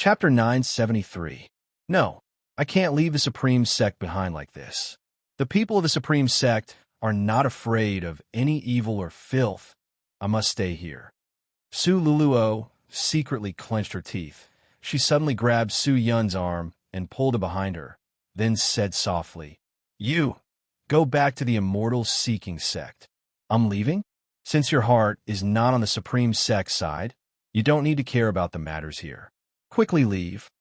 Chapter 973. No, I can't leave the Supreme Sect behind like this. The people of the Supreme Sect are not afraid of any evil or filth. I must stay here. Su Luluo secretly clenched her teeth. She suddenly grabbed Su Yun's arm and pulled it behind her, then said softly, "You, go back to the Immortal Seeking Sect." "I'm leaving? Since your heart is not on the Supreme Sect side, you don't need to care about the matters here. Quickly leave."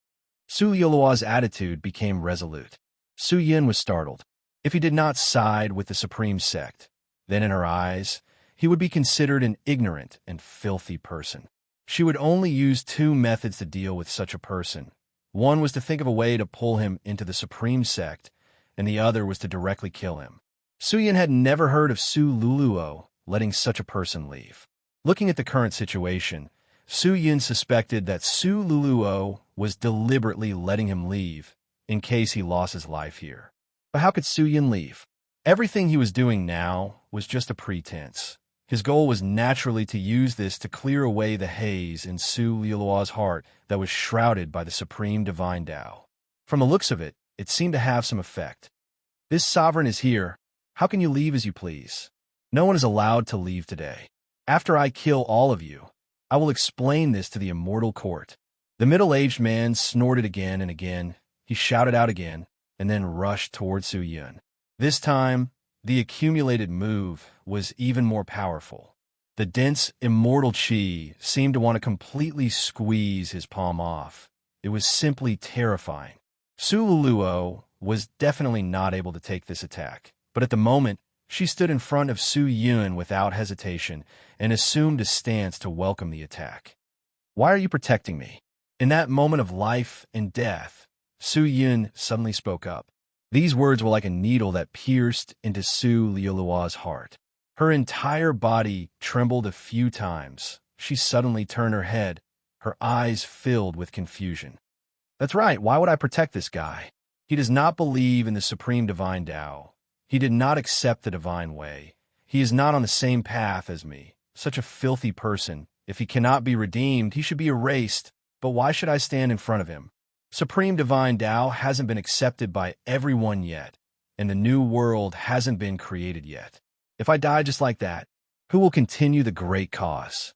Su Luluo's attitude became resolute. Su Yun was startled. If he did not side with the Supreme Sect, then in her eyes, he would be considered an ignorant and filthy person. She would only use two methods to deal with such a person. One was to think of a way to pull him into the Supreme Sect, and the other was to directly kill him. Su Yun had never heard of Su Luluo letting such a person leave. Looking at the current situation, Su Yun suspected that Su Luluo was deliberately letting him leave in case he lost his life here. But how could Su Yun leave? Everything he was doing now was just a pretense. His goal was naturally to use this to clear away the haze in Su Luluo's heart that was shrouded by the Supreme Divine Tao. From the looks of it, it seemed to have some effect. "This sovereign is here. How can you leave as you please? No one is allowed to leave today. After I kill all of you, I will explain this to the immortal court." The middle-aged man snorted again and again. He shouted out again, and then rushed toward Su Yun. This time, the accumulated move was even more powerful. The dense, immortal chi seemed to want to completely squeeze his palm off. It was simply terrifying. Su Luluo was definitely not able to take this attack, but at the moment, she stood in front of Su Yun without hesitation and assumed a stance to welcome the attack. "Why are you protecting me?" In that moment of life and death, Su Yun suddenly spoke up. These words were like a needle that pierced into Su Luluo's heart. Her entire body trembled a few times. She suddenly turned her head, her eyes filled with confusion. "That's right, why would I protect this guy? He does not believe in the Supreme Divine Tao. He did not accept the Divine Way. He is not on the same path as me. Such a filthy person. If he cannot be redeemed, he should be erased. But why should I stand in front of him? Supreme Divine Tao hasn't been accepted by everyone yet, and the new world hasn't been created yet. If I die just like that, who will continue the great cause?"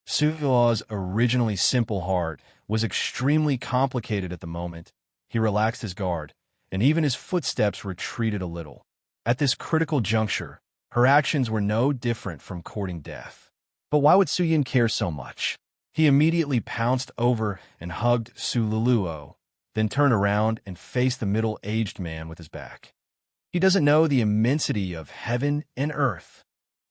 Su Luluo's originally simple heart was extremely complicated at the moment. He relaxed his guard, and even his footsteps retreated a little. At this critical juncture, her actions were no different from courting death. But why would Su Yun care so much? He immediately pounced over and hugged Su Luluo, then turned around and faced the middle-aged man with his back. He doesn't know the immensity of heaven and earth.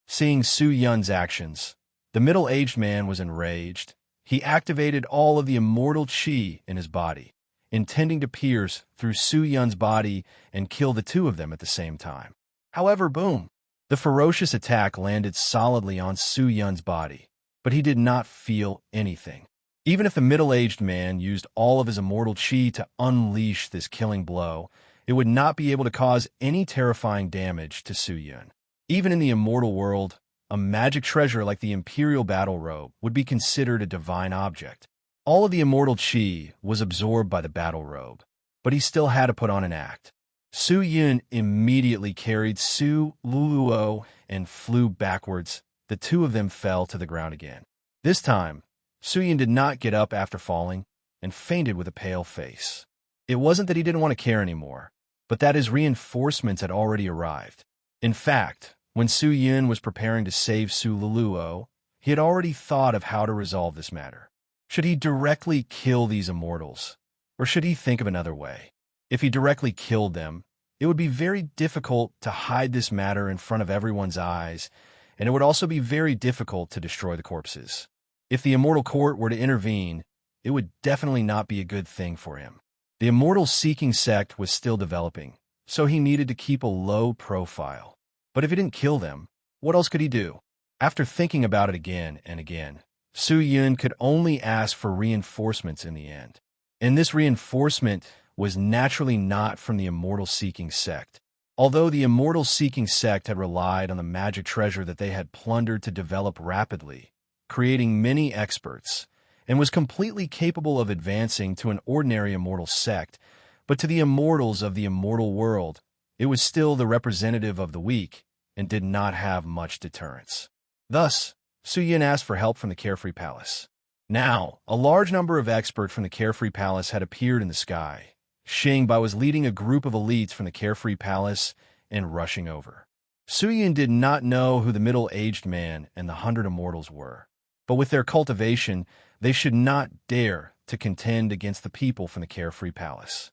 Seeing Su Yun's actions, the middle-aged man was enraged. He activated all of the immortal chi in his body, intending to pierce through Su Yun's body and kill the two of them at the same time. However, boom! The ferocious attack landed solidly on Su Yun's body, but he did not feel anything. Even if the middle-aged man used all of his immortal chi to unleash this killing blow, it would not be able to cause any terrifying damage to Su Yun. Even in the immortal world, a magic treasure like the Imperial Battle Robe would be considered a divine object. All of the immortal chi was absorbed by the battle robe, but he still had to put on an act. Su Yun immediately carried Su Luluo and flew backwards. The two of them fell to the ground again. This time, Su Yun did not get up after falling and fainted with a pale face. It wasn't that he didn't want to care anymore, but that his reinforcements had already arrived. In fact, when Su Yun was preparing to save Su Luluo, he had already thought of how to resolve this matter. Should he directly kill these immortals, or should he think of another way? If he directly killed them, it would be very difficult to hide this matter in front of everyone's eyes, and it would also be very difficult to destroy the corpses. If the immortal court were to intervene, it would definitely not be a good thing for him. The immortal seeking sect was still developing, so he needed to keep a low profile. But if he didn't kill them, what else could he do? After thinking about it again and again, Su Yun could only ask for reinforcements in the end. And this reinforcement was naturally not from the immortal seeking sect. Although the immortal seeking sect had relied on the magic treasure that they had plundered to develop rapidly, creating many experts, and was completely capable of advancing to an ordinary immortal sect, but to the immortals of the immortal world, it was still the representative of the weak and did not have much deterrence. Thus, Su Yun asked for help from the Carefree Palace. Now, a large number of experts from the Carefree Palace had appeared in the sky. Xingbai was leading a group of elites from the Carefree Palace and rushing over. Su Yun did not know who the middle-aged man and the 100 immortals were, but with their cultivation, they should not dare to contend against the people from the Carefree Palace.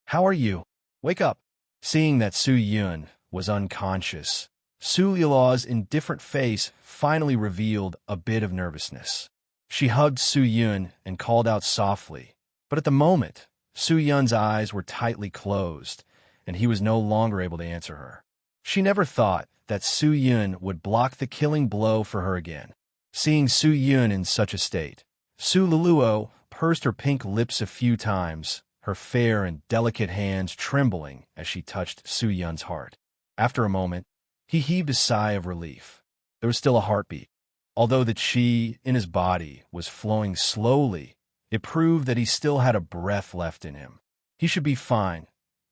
"How are you? Wake up." Seeing that Su Yun was unconscious, Su Yulaw's indifferent face finally revealed a bit of nervousness. She hugged Su Yun and called out softly, but at the moment, Su Yun's eyes were tightly closed, and he was no longer able to answer her. She never thought that Su Yun would block the killing blow for her again. Seeing Su Yun in such a state, Su Luluo pursed her pink lips a few times, her fair and delicate hands trembling as she touched Su Yun's heart. After a moment, he heaved a sigh of relief. There was still a heartbeat. Although the qi in his body was flowing slowly, it proved that he still had a breath left in him. He should be fine.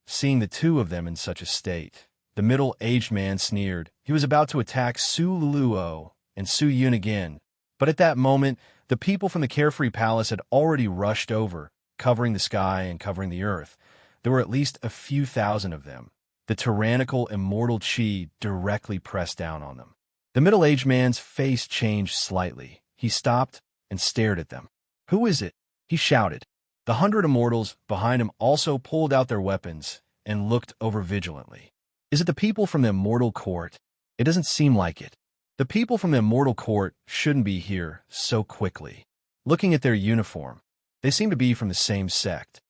Seeing the two of them in such a state, the middle-aged man sneered. He was about to attack Su Luluo and Su Yun again, but at that moment, the people from the Carefree Palace had already rushed over, covering the sky and covering the earth. There were at least a few thousand of them. The tyrannical immortal qi directly pressed down on them. The middle-aged man's face changed slightly. He stopped and stared at them. "Who is it?" he shouted. The 100 immortals behind him also pulled out their weapons and looked over vigilantly. "Is it the people from the immortal court?" "It doesn't seem like it. The people from the immortal court shouldn't be here so quickly." Looking at their uniform, they seem to be from the same sect.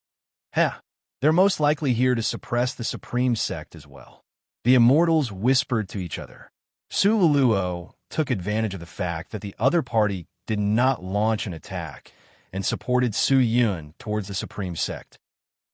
They're most likely here to suppress the supreme sect as well. The immortals whispered to each other. Su Luluo took advantage of the fact that the other party did not launch an attack and supported Su Yun towards the supreme sect.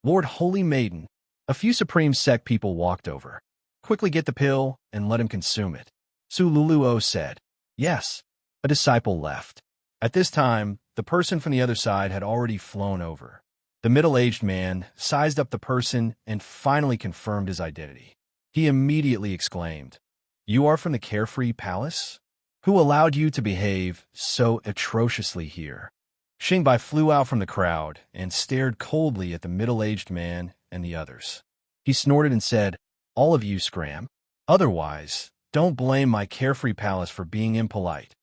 "Lord Holy Maiden," a few supreme sect people walked over. "Quickly get the pill and let him consume it," Su Luluo said. "Yes." A disciple left. At this time, the person from the other side had already flown over. The middle-aged man sized up the person and finally confirmed his identity. He immediately exclaimed, "You are from the Carefree Palace? Who allowed you to behave so atrociously here?" Xingbai flew out from the crowd and stared coldly at the middle-aged man and the others. He snorted and said, "All of you scram. Otherwise, don't blame my Carefree Palace for being impolite."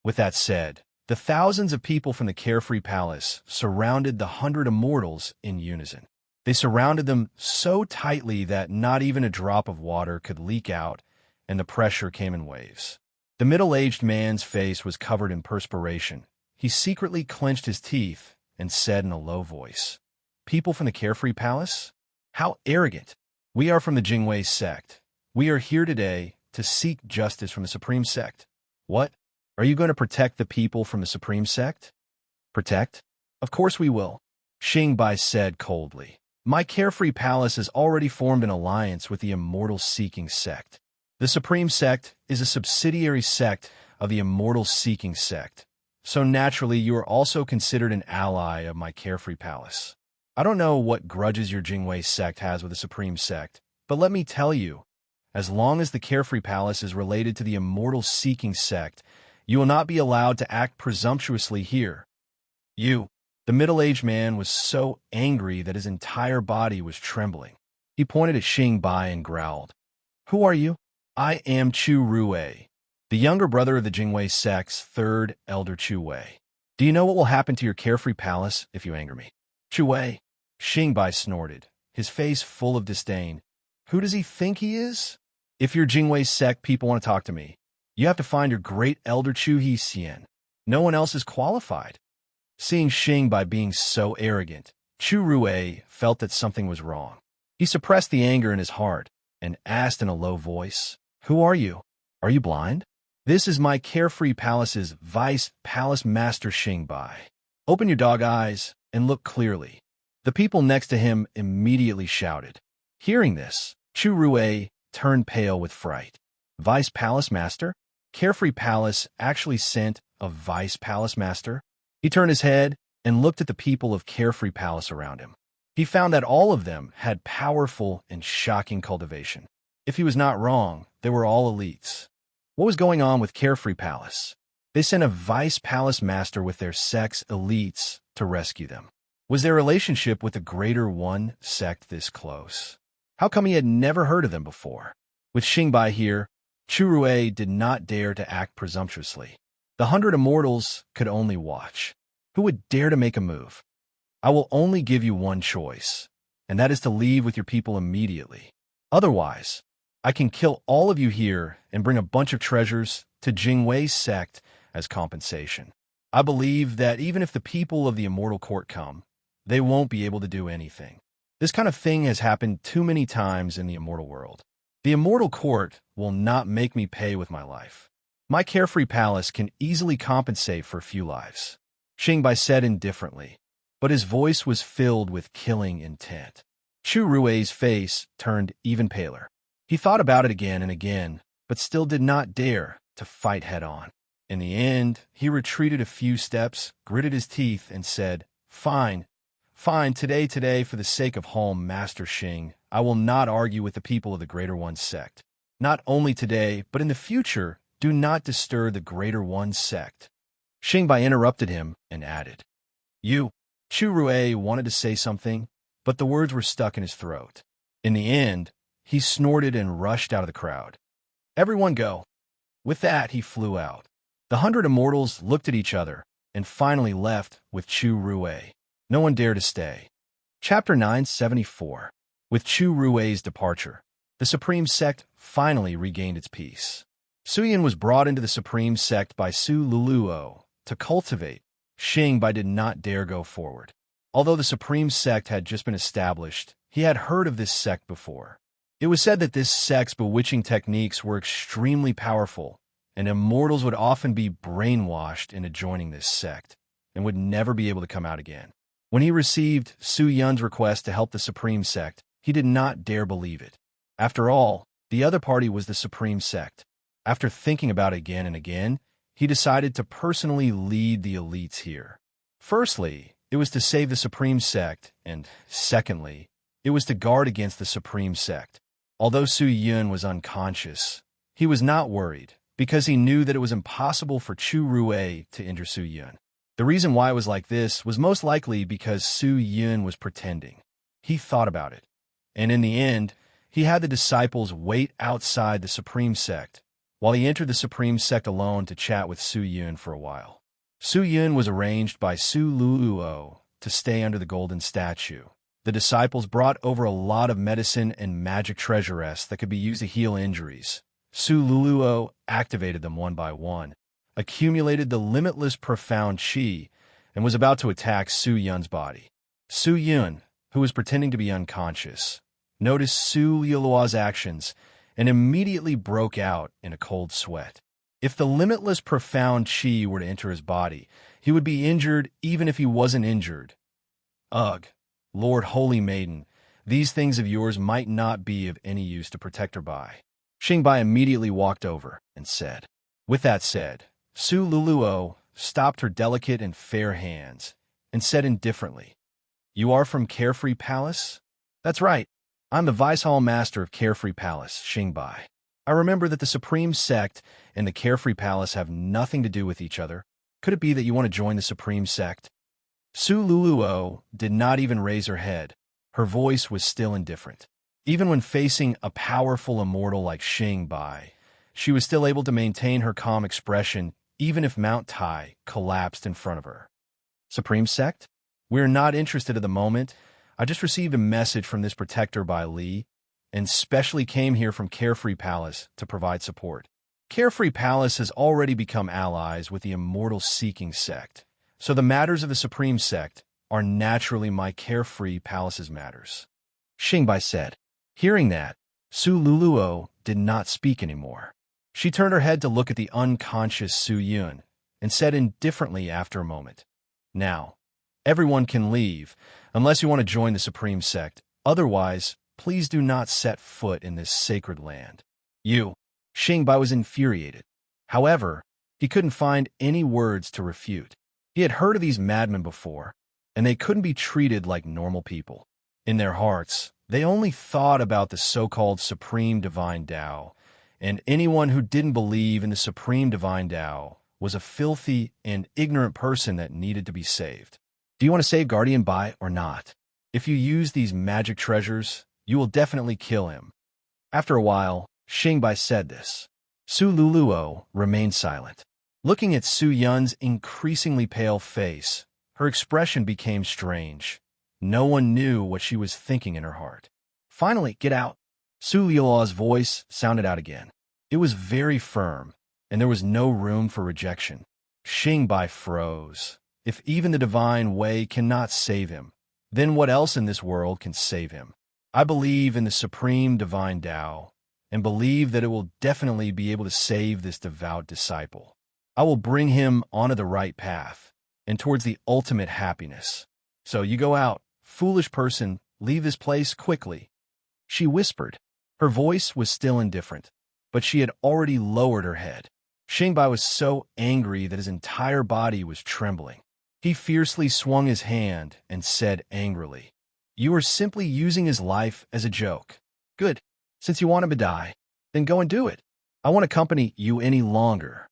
With that said, the thousands of people from the Carefree Palace surrounded the 100 immortals in unison. They surrounded them so tightly that not even a drop of water could leak out, and the pressure came in waves. The middle-aged man's face was covered in perspiration. He secretly clenched his teeth and said in a low voice, "People from the Carefree Palace? How arrogant! We are from the Jingwei sect. We are here today to seek justice from the Supreme Sect." "What? Are you going to protect the people from the Supreme Sect?" "Protect? Of course we will," Xingbai said coldly. "My Carefree Palace has already formed an alliance with the Immortal-Seeking Sect. The Supreme Sect is a subsidiary sect of the Immortal-Seeking Sect, so naturally you are also considered an ally of my Carefree Palace. I don't know what grudges your Jingwei sect has with the Supreme Sect, but let me tell you, as long as the Carefree Palace is related to the Immortal-Seeking Sect, you will not be allowed to act presumptuously here." "You." The middle-aged man was so angry that his entire body was trembling. He pointed at Xingbai and growled, "Who are you?" "I am Chu Ruwei, the younger brother of the Jingwei sect's third elder Chu Wei. Do you know what will happen to your Carefree Palace if you anger me?" "Chu Wei," Xingbai snorted, his face full of disdain. "Who does he think he is? If your Jingwei sect people want to talk to me, you have to find your great elder Chu He Xian. No one else is qualified." Seeing Xingbai being so arrogant, Chu Ruwei felt that something was wrong. He suppressed the anger in his heart and asked in a low voice, "Who are you? Are you blind?" "This is my Carefree Palace's Vice Palace Master Xingbai. Open your dog eyes and look clearly." The people next to him immediately shouted. Hearing this, Chu Ruwei turned pale with fright. "Vice Palace Master? Carefree Palace actually sent a Vice Palace Master?" He turned his head and looked at the people of Carefree Palace around him. He found that all of them had powerful and shocking cultivation. If he was not wrong, they were all elites. What was going on with Carefree Palace? They sent a vice palace master with their sect's elites to rescue them. Was their relationship with the Greater One sect this close? How come he had never heard of them before? With Xingbai here, Chu Rui did not dare to act presumptuously. The 100 immortals could only watch. Who would dare to make a move? I will only give you one choice, and that is to leave with your people immediately. Otherwise, I can kill all of you here and bring a bunch of treasures to Jingwei's sect as compensation. I believe that even if the people of the Immortal Court come, they won't be able to do anything. This kind of thing has happened too many times in the immortal world. The Immortal Court will not make me pay with my life. My Carefree Palace can easily compensate for a few lives. Xingbai said indifferently, but his voice was filled with killing intent. Chu Rui's face turned even paler. He thought about it again and again, but still did not dare to fight head-on. In the end, he retreated a few steps, gritted his teeth, and said, Fine, today, for the sake of home, Master Xing, I will not argue with the people of the Greater One sect. Not only today, but in the future, do not disturb the Greater One sect. Xingbai interrupted him and added, Chu Rui wanted to say something, but the words were stuck in his throat. In the end, he snorted and rushed out of the crowd. Everyone go. With that, he flew out. The 100 immortals looked at each other and finally left with Chu Rui. No one dared to stay. Chapter 974. With Chu Rui's departure, the Supreme Sect finally regained its peace. Suyin was brought into the Supreme Sect by Su Luluo to cultivate. Xingbai did not dare go forward. Although the Supreme Sect had just been established, he had heard of this sect before. It was said that this sect's bewitching techniques were extremely powerful, and immortals would often be brainwashed into joining this sect and would never be able to come out again. When he received Su Yun's request to help the Supreme Sect, he did not dare believe it. After all, the other party was the Supreme Sect. After thinking about it again and again, he decided to personally lead the elites here. Firstly, it was to save the Supreme Sect, and secondly, it was to guard against the Supreme Sect. Although Su Yun was unconscious, he was not worried, because he knew that it was impossible for Chu Rui to injure Su Yun. The reason why it was like this was most likely because Su Yun was pretending. He thought about it, and in the end, he had the disciples wait outside the Supreme Sect, while he entered the Supreme Sect alone to chat with Su Yun for a while. Su Yun was arranged by Su Luluo to stay under the golden statue. The disciples brought over a lot of medicine and magic treasurettes that could be used to heal injuries. Su Luluo activated them one by one, accumulated the limitless profound qi, and was about to attack Su Yun's body. Su Yun, who was pretending to be unconscious, noticed Su Luluo's actions and immediately broke out in a cold sweat. If the limitless profound qi were to enter his body, he would be injured even if he wasn't injured. Ugh, Lord Holy Maiden, these things of yours might not be of any use to protect her by. Xingbai immediately walked over and said. With that said, Su Luluo stopped her delicate and fair hands and said indifferently, You are from Carefree Palace? That's right. I'm the Vice Hall Master of Carefree Palace, Xingbai. I remember that the Supreme Sect and the Carefree Palace have nothing to do with each other. Could it be that you want to join the Supreme Sect? Su Luluo did not even raise her head. Her voice was still indifferent. Even when facing a powerful immortal like Xingbai, she was still able to maintain her calm expression even if Mount Tai collapsed in front of her. Supreme Sect? We're not interested at the moment. I just received a message from this protector by Li, and specially came here from Carefree Palace to provide support. Carefree Palace has already become allies with the immortal-seeking sect, so the matters of the Supreme Sect are naturally my Carefree Palace's matters. Xingbai said. Hearing that, Su Luluo did not speak anymore. She turned her head to look at the unconscious Su Yun and said indifferently after a moment, Now, everyone can leave, unless you want to join the Supreme Sect. Otherwise, please do not set foot in this sacred land. Xingbai was infuriated. However, he couldn't find any words to refute. He had heard of these madmen before, and they couldn't be treated like normal people. In their hearts, they only thought about the so-called Supreme Divine Tao, and anyone who didn't believe in the Supreme Divine Tao was a filthy and ignorant person that needed to be saved. Do you want to save Guardian Bai or not? If you use these magic treasures, you will definitely kill him. After a while, Xingbai said this. Su Luluo remained silent. Looking at Su Yun's increasingly pale face, her expression became strange. No one knew what she was thinking in her heart. Finally, get out. Su Liu's voice sounded out again. It was very firm, and there was no room for rejection. Xingbai froze. If even the divine way cannot save him, then what else in this world can save him? I believe in the supreme divine Tao, and believe that it will definitely be able to save this devout disciple. I will bring him onto the right path, and towards the ultimate happiness. So you go out, foolish person, leave this place quickly. She whispered. Her voice was still indifferent, but she had already lowered her head. Xingbai was so angry that his entire body was trembling. He fiercely swung his hand and said angrily, "You are simply using his life as a joke. Good. Since you want him to die, then go and do it. I won't accompany you any longer."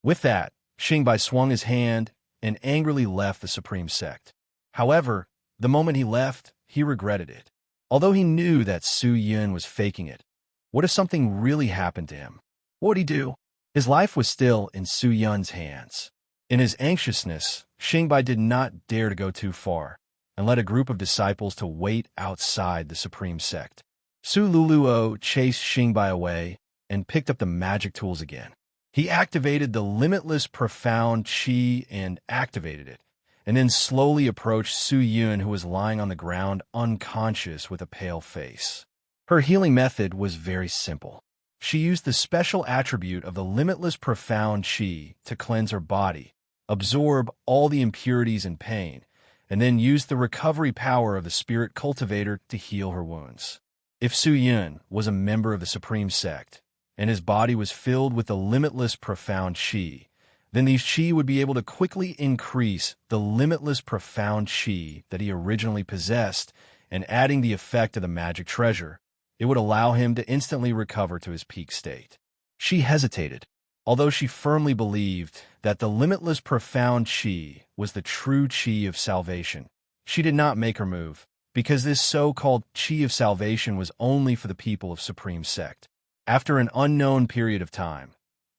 With that, Xingbai swung his hand and angrily left the Supreme Sect. However, the moment he left, he regretted it. Although he knew that Su Yun was faking it, what if something really happened to him? What would he do? His life was still in Su Yun's hands. In his anxiousness, Xingbai did not dare to go too far and led a group of disciples to wait outside the Supreme Sect. Su Luluo chased Xingbai away and picked up the magic tools again. He activated the limitless profound qi and activated it, and then slowly approached Su Yun, who was lying on the ground unconscious with a pale face. Her healing method was very simple. She used the special attribute of the limitless profound qi to cleanse her body, absorb all the impurities and pain, and then use the recovery power of the spirit cultivator to heal her wounds. If Su Yun was a member of the Supreme Sect, and his body was filled with the limitless profound qi, then these qi would be able to quickly increase the limitless profound qi that he originally possessed, and adding the effect of the magic treasure, it would allow him to instantly recover to his peak state. She hesitated, although she firmly believed that the limitless profound qi was the true qi of salvation. She did not make her move, because this so-called qi of salvation was only for the people of Supreme Sect. After an unknown period of time,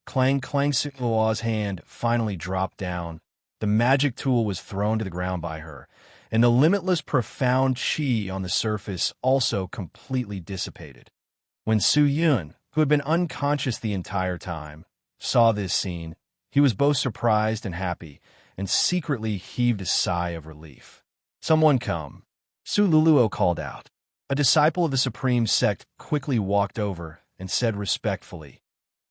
Clang Silua's hand finally dropped down. The magic tool was thrown to the ground by her, and the limitless profound qi on the surface also completely dissipated. When Su Yun, who had been unconscious the entire time, saw this scene, he was both surprised and happy, and secretly heaved a sigh of relief. "Someone come," Su Luluo called out. A disciple of the Supreme Sect quickly walked over and said respectfully,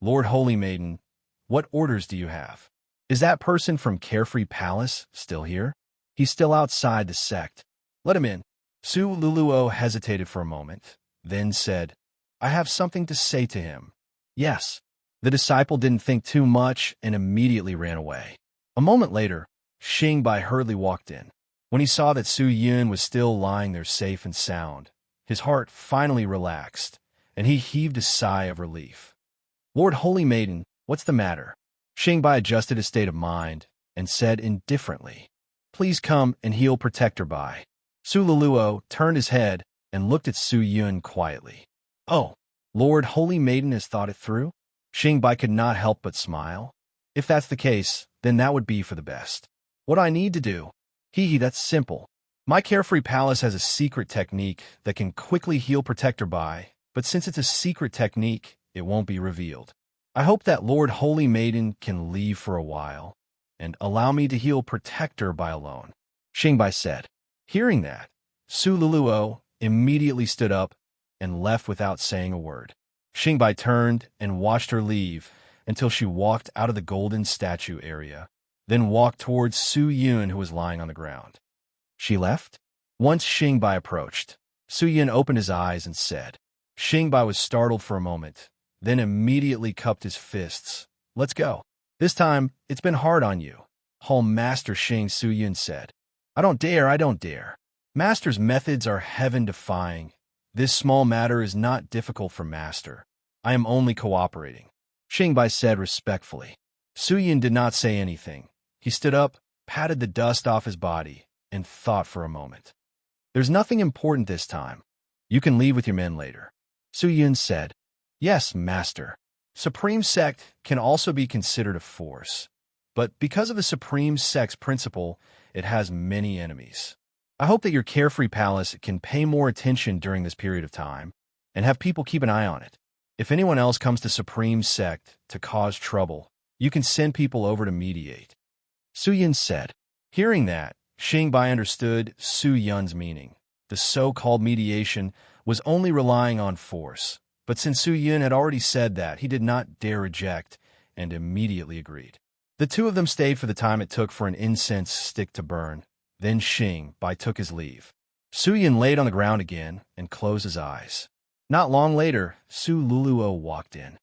"Lord Holy Maiden, what orders do you have? Is that person from Carefree Palace still here? He's still outside the sect. Let him in." Su Luluo hesitated for a moment, then said, "I have something to say to him." "Yes." The disciple didn't think too much and immediately ran away. A moment later, Xingbai hurriedly walked in. When he saw that Su Yun was still lying there safe and sound, his heart finally relaxed, and he heaved a sigh of relief. "Lord Holy Maiden, what's the matter?" Xingbai adjusted his state of mind and said indifferently, "Please come and heal Protector Bai." Su Luluo turned his head and looked at Su Yun quietly. "Oh, Lord Holy Maiden has thought it through?" Xingbai could not help but smile. "If that's the case, then that would be for the best. What I need to do? That's simple. My Carefree Palace has a secret technique that can quickly heal Protector Bai, but since it's a secret technique, it won't be revealed. I hope that Lord Holy Maiden can leave for a while and allow me to heal Protector Bai alone," Xingbai said. Hearing that, Su Luluo immediately stood up and left without saying a word. Xingbai turned and watched her leave until she walked out of the golden statue area, then walked towards Su Yun, who was lying on the ground. She left? Once Xingbai approached, Su Yun opened his eyes and said. Xingbai was startled for a moment, then immediately cupped his fists. "Let's go. This time, it's been hard on you. Hall Master Shing Su Yun said. I don't dare, I don't dare. Master's methods are heaven-defying. This small matter is not difficult for Master. I am only cooperating. Xingbai said respectfully. Su Yun did not say anything. He stood up, patted the dust off his body, and thought for a moment. There's nothing important this time. You can leave with your men later. Su Yun said. Yes, Master. Supreme Sect can also be considered a force, but because of the Supreme Sect's principle, it has many enemies. I hope that your carefree palace can pay more attention during this period of time and have people keep an eye on it. If anyone else comes to Supreme Sect to cause trouble, you can send people over to mediate. Su Yun said. Hearing that, Xingbai understood Su Yun's meaning. The so-called mediation was only relying on force, but since Su Yun had already said that, he did not dare reject and immediately agreed. The two of them stayed for the time it took for an incense stick to burn. Then Xingbai took his leave. Su Yun laid on the ground again and closed his eyes. Not long later, Su Luluo walked in.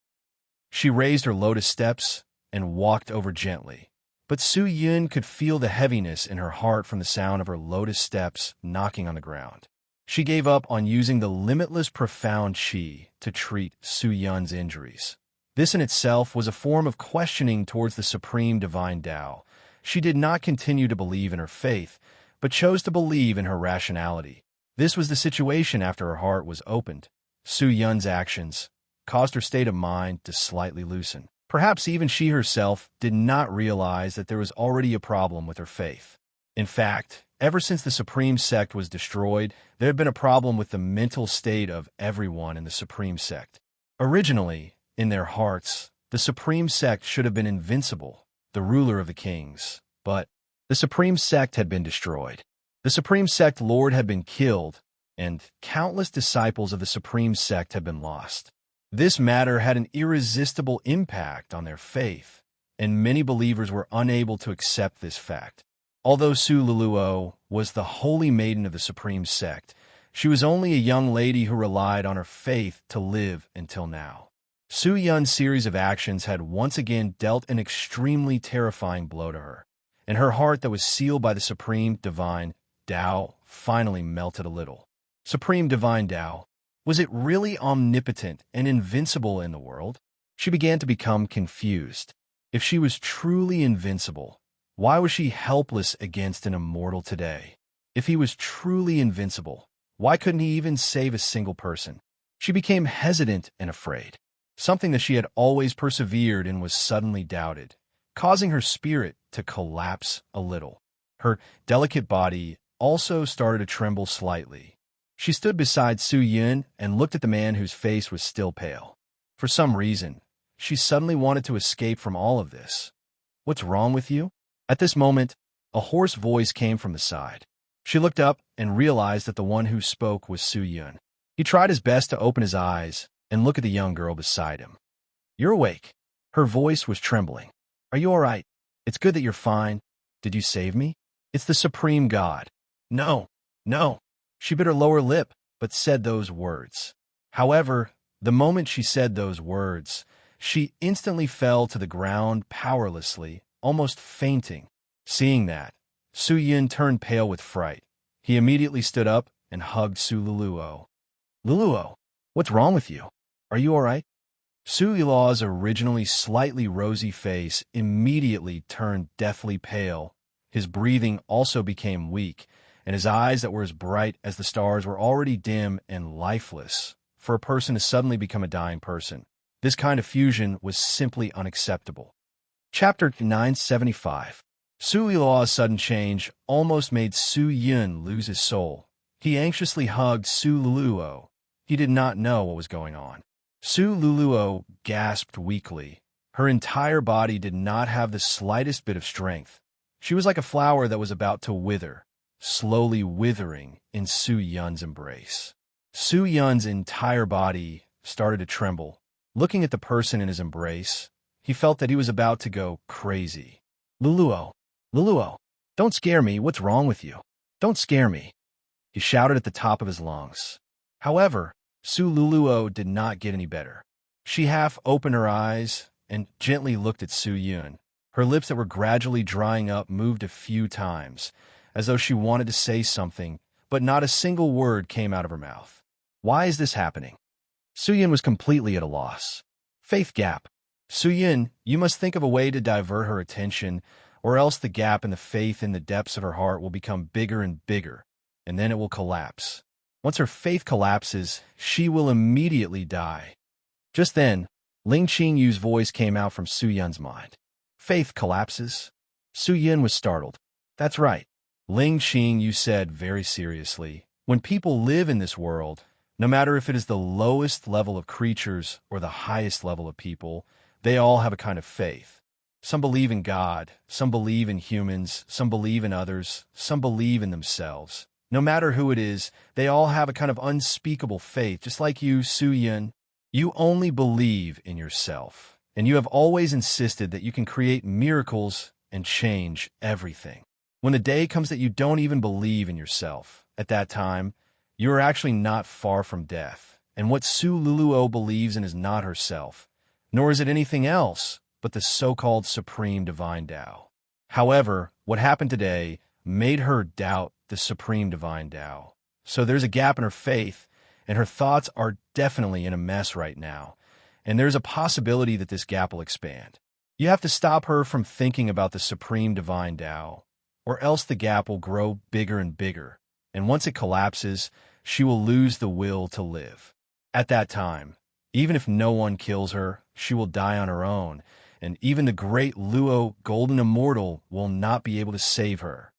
She raised her lotus steps and walked over gently, but Su Yun could feel the heaviness in her heart from the sound of her lotus steps knocking on the ground. She gave up on using the limitless profound qi to treat Su Yun's injuries. This in itself was a form of questioning towards the supreme divine Tao. She did not continue to believe in her faith, but chose to believe in her rationality. This was the situation after her heart was opened. Su Yun's actions caused her state of mind to slightly loosen. Perhaps even she herself did not realize that there was already a problem with her faith. In fact, ever since the Supreme Sect was destroyed, there had been a problem with the mental state of everyone in the Supreme Sect. Originally, in their hearts, the Supreme Sect should have been invincible, the ruler of the kings. But the Supreme Sect had been destroyed. The Supreme Sect Lord had been killed, and countless disciples of the Supreme Sect had been lost. This matter had an irresistible impact on their faith, and many believers were unable to accept this fact. Although Su Luluo was the holy maiden of the Supreme Sect, she was only a young lady who relied on her faith to live until now. Su Yun's series of actions had once again dealt an extremely terrifying blow to her, and her heart that was sealed by the Supreme Divine Tao finally melted a little. Supreme Divine Tao, was it really omnipotent and invincible in the world? She began to become confused. If she was truly invincible, why was she helpless against an immortal today? If he was truly invincible, why couldn't he even save a single person? She became hesitant and afraid. Something that she had always persevered in was suddenly doubted, causing her spirit to collapse a little. Her delicate body also started to tremble slightly. She stood beside Su Yun and looked at the man whose face was still pale. For some reason, she suddenly wanted to escape from all of this. What's wrong with you? At this moment, a hoarse voice came from the side. She looked up and realized that the one who spoke was Su Yun. He tried his best to open his eyes and look at the young girl beside him. You're awake. Her voice was trembling. Are you all right? It's good that you're fine. Did you save me? It's the Supreme God. No, no. She bit her lower lip, but said those words. However, the moment she said those words, she instantly fell to the ground powerlessly, almost fainting. Seeing that, Su Yun turned pale with fright. He immediately stood up and hugged Su Luluo. Luluo, what's wrong with you? Are you all right? Su Luluo's originally slightly rosy face immediately turned deathly pale. His breathing also became weak, and his eyes that were as bright as the stars were already dim and lifeless. For a person to suddenly become a dying person, this kind of fusion was simply unacceptable. Chapter 975. Su Luluo's sudden change almost made Su Yun lose his soul. He anxiously hugged Su Luluo. He did not know what was going on. Su Luluo gasped weakly. Her entire body did not have the slightest bit of strength. She was like a flower that was about to wither, slowly withering in Su Yun's embrace. Su Yun's entire body started to tremble. Looking at the person in his embrace, he felt that he was about to go crazy. Luluo, Luluo, don't scare me. What's wrong with you? Don't scare me. He shouted at the top of his lungs. However, Su Luluo did not get any better. She half opened her eyes and gently looked at Su Yun. Her lips that were gradually drying up moved a few times, as though she wanted to say something, but not a single word came out of her mouth. Why is this happening? Suyin was completely at a loss. Faith gap. Suyin, you must think of a way to divert her attention, or else the gap in the faith in the depths of her heart will become bigger and bigger, and then it will collapse. Once her faith collapses, she will immediately die. Just then, Ling Qingyu's voice came out from Suyun's mind. Faith collapses? Suyin was startled. That's right. Ling Qingyu said very seriously, when people live in this world, no matter if it is the lowest level of creatures or the highest level of people, they all have a kind of faith. Some believe in God, some believe in humans, some believe in others, some believe in themselves. No matter who it is, they all have a kind of unspeakable faith, just like you, Suyin. You only believe in yourself, and you have always insisted that you can create miracles and change everything. When the day comes that you don't even believe in yourself, at that time, you are actually not far from death, and what Su Luluo believes in is not herself, nor is it anything else but the so-called Supreme Divine Tao. However, what happened today made her doubt the Supreme Divine Tao. So there's a gap in her faith, and her thoughts are definitely in a mess right now, and there's a possibility that this gap will expand. You have to stop her from thinking about the Supreme Divine Tao, or else the gap will grow bigger and bigger, and once it collapses, she will lose the will to live. At that time, even if no one kills her, she will die on her own, and even the great Luo Golden Immortal will not be able to save her.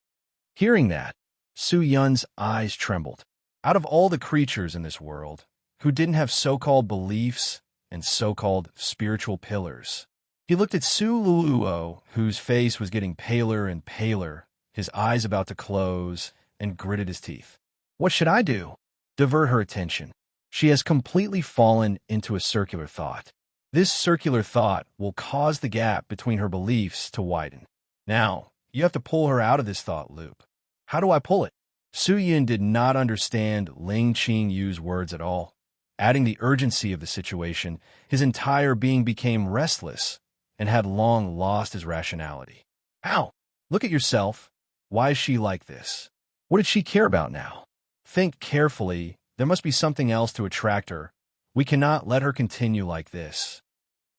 Hearing that, Su Yun's eyes trembled. Out of all the creatures in this world, who didn't have so-called beliefs and so-called spiritual pillars, he looked at Su Luluo, whose face was getting paler and paler, his eyes about to close, and gritted his teeth. What should I do? Divert her attention. She has completely fallen into a circular thought. This circular thought will cause the gap between her beliefs to widen. Now, you have to pull her out of this thought loop. How do I pull it? Su Yin did not understand Ling Qingyu's words at all. Adding the urgency of the situation, his entire being became restless and had long lost his rationality. Ow! Look at yourself. Why is she like this? What did she care about now? Think carefully. There must be something else to attract her. We cannot let her continue like this.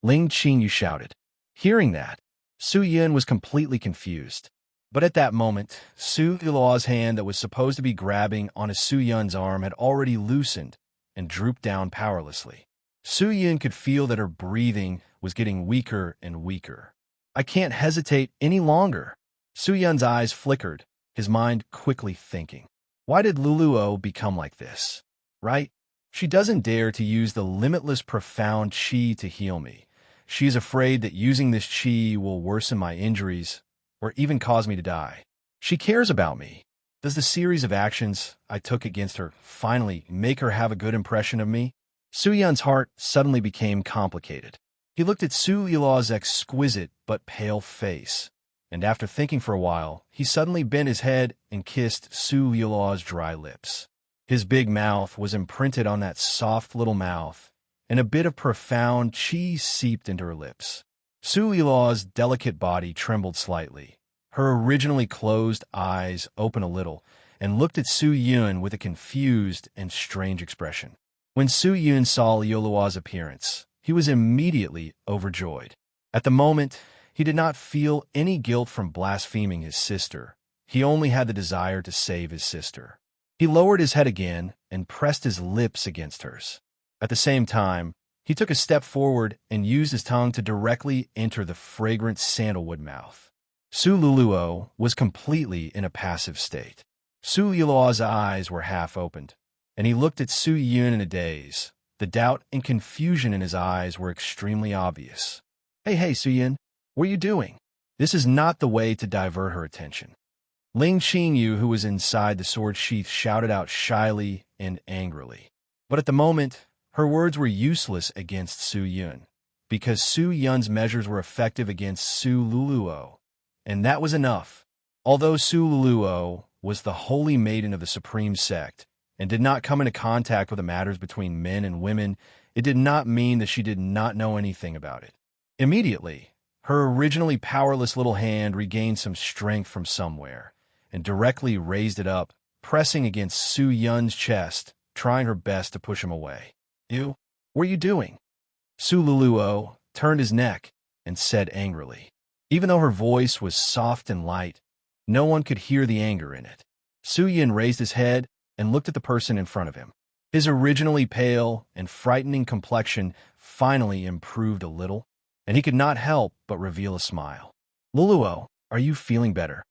Ling Qingyu shouted. Hearing that, Su Yin was completely confused. But at that moment, Su Luo's hand that was supposed to be grabbing on Su Yun's arm had already loosened and drooped down powerlessly. Su Yin could feel that her breathing was getting weaker and weaker. I can't hesitate any longer. Su Yun's eyes flickered, his mind quickly thinking. Why did Luluo become like this? Right? She doesn't dare to use the limitless profound qi to heal me. She is afraid that using this qi will worsen my injuries or even cause me to die. She cares about me. Does the series of actions I took against her finally make her have a good impression of me? Su Yun's heart suddenly became complicated. He looked at Su Yula's exquisite but pale face, and after thinking for a while, he suddenly bent his head and kissed Su Yula's dry lips. His big mouth was imprinted on that soft little mouth, and a bit of profound qi seeped into her lips. Su Yula's delicate body trembled slightly. Her originally closed eyes opened a little and looked at Su Yun with a confused and strange expression. When Su Yun saw Liolua's appearance, he was immediately overjoyed. At the moment, he did not feel any guilt from blaspheming his sister. He only had the desire to save his sister. He lowered his head again and pressed his lips against hers. At the same time, he took a step forward and used his tongue to directly enter the fragrant sandalwood mouth. Su Luluo was completely in a passive state. Su Yula's eyes were half opened, and he looked at Su Yun in a daze. The doubt and confusion in his eyes were extremely obvious. Hey, Su Yun, what are you doing? This is not the way to divert her attention. Ling Qingyu, who was inside the sword sheath, shouted out shyly and angrily. But at the moment, her words were useless against Su Yun, because Su Yun's measures were effective against Su Luluo, and that was enough. Although Su Luluo was the holy maiden of the Supreme Sect and did not come into contact with the matters between men and women, it did not mean that she did not know anything about it. Immediately, Her originally powerless little hand regained some strength from somewhere and directly raised it up, pressing against Su Yun's chest, trying her best to push him away. "You? What are you doing?" Su Luluo turned his neck and said angrily. Even though her voice was soft and light, no one could hear the anger in it. Su Yun raised his head and looked at the person in front of him. His originally pale and frightening complexion finally improved a little, and he could not help but reveal a smile. "Luluo, are you feeling better?"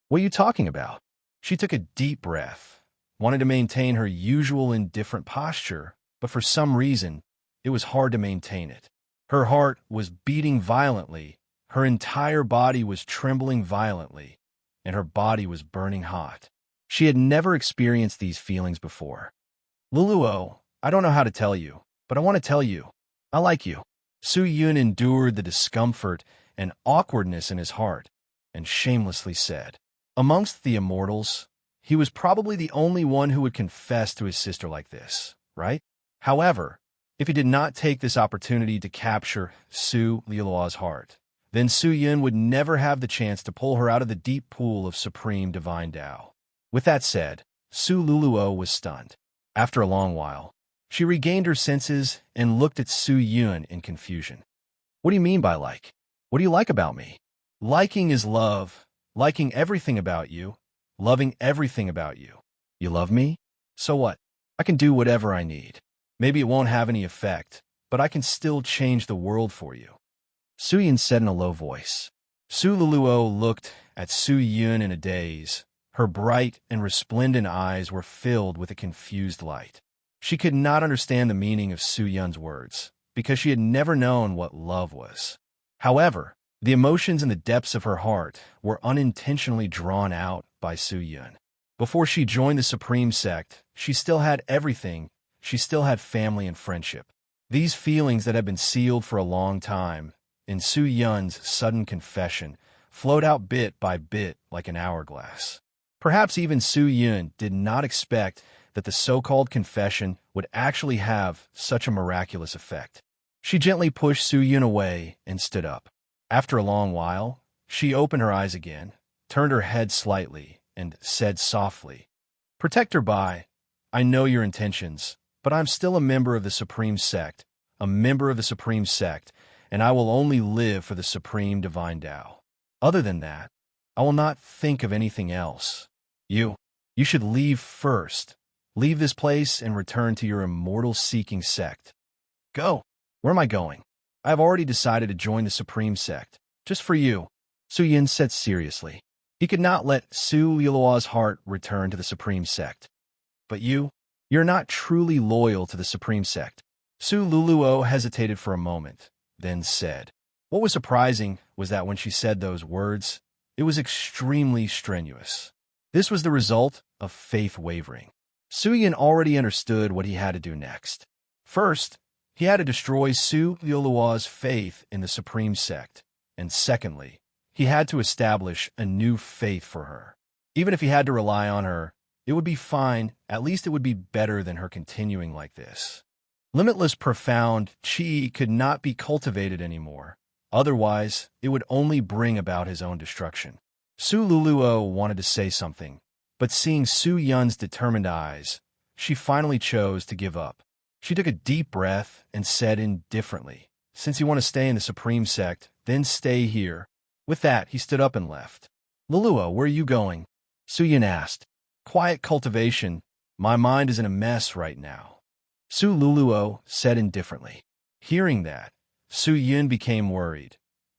"What are you talking about?" She took a deep breath, wanted to maintain her usual indifferent posture, but for some reason, it was hard to maintain it. Her heart was beating violently, her entire body was trembling violently, and her body was burning hot. She had never experienced these feelings before. "Luluo, I don't know how to tell you, but I want to tell you. I like you." Su Yun endured the discomfort and awkwardness in his heart and shamelessly said. Amongst the immortals, he was probably the only one who would confess to his sister like this, right? However, if he did not take this opportunity to capture Su Lilua's heart, then Su Yun would never have the chance to pull her out of the deep pool of supreme divine Tao. With that said, Su Luluo was stunned. After a long while, she regained her senses and looked at Su Yun in confusion. "What do you mean by like? What do you like about me?" "Liking is love. Liking everything about you. Loving everything about you. You love me? So what? I can do whatever I need. Maybe it won't have any effect, but I can still change the world for you," Su Yun said in a low voice. Su Luluo looked at Su Yun in a daze. Her bright and resplendent eyes were filled with a confused light. She could not understand the meaning of Su Yun's words, because she had never known what love was. However, the emotions in the depths of her heart were unintentionally drawn out by Su Yun. Before she joined the Supreme Sect, she still had everything. She still had family and friendship. These feelings that had been sealed for a long time, in Su Yun's sudden confession, flowed out bit by bit like an hourglass. Perhaps even Su Yun did not expect that the so-called confession would actually have such a miraculous effect. She gently pushed Su Yun away and stood up. After a long while, she opened her eyes again, turned her head slightly, and said softly, "Protector Bai, I know your intentions, but I'm still a member of the Supreme Sect, and I will only live for the Supreme Divine Tao. Other than that, I will not think of anything else. You should leave first. Leave this place and return to your immortal-seeking sect." "Go? Where am I going?" "I have already decided to join the Supreme Sect, just for you," Su Yun said seriously. He could not let Su Lilua's heart return to the Supreme Sect. "But you're not truly loyal to the Supreme Sect." Su Luluo hesitated for a moment, then said. What was surprising was that when she said those words, it was extremely strenuous. This was the result of faith wavering. Su Yun already understood what he had to do next. First, he had to destroy Su Lilua's faith in the Supreme Sect, and secondly, he had to establish a new faith for her. Even if he had to rely on her, it would be fine. At least it would be better than her continuing like this. Limitless profound qi could not be cultivated anymore. Otherwise, it would only bring about his own destruction. Su Luluo wanted to say something, but seeing Su Yun's determined eyes, she finally chose to give up. She took a deep breath and said indifferently, "Since you want to stay in the Supreme Sect, then stay here." With that, he stood up and left. "Luluo, where are you going?" Su Yun asked. "Quiet cultivation. My mind is in a mess right now," Su Luluo said indifferently. Hearing that, Su Yun became worried.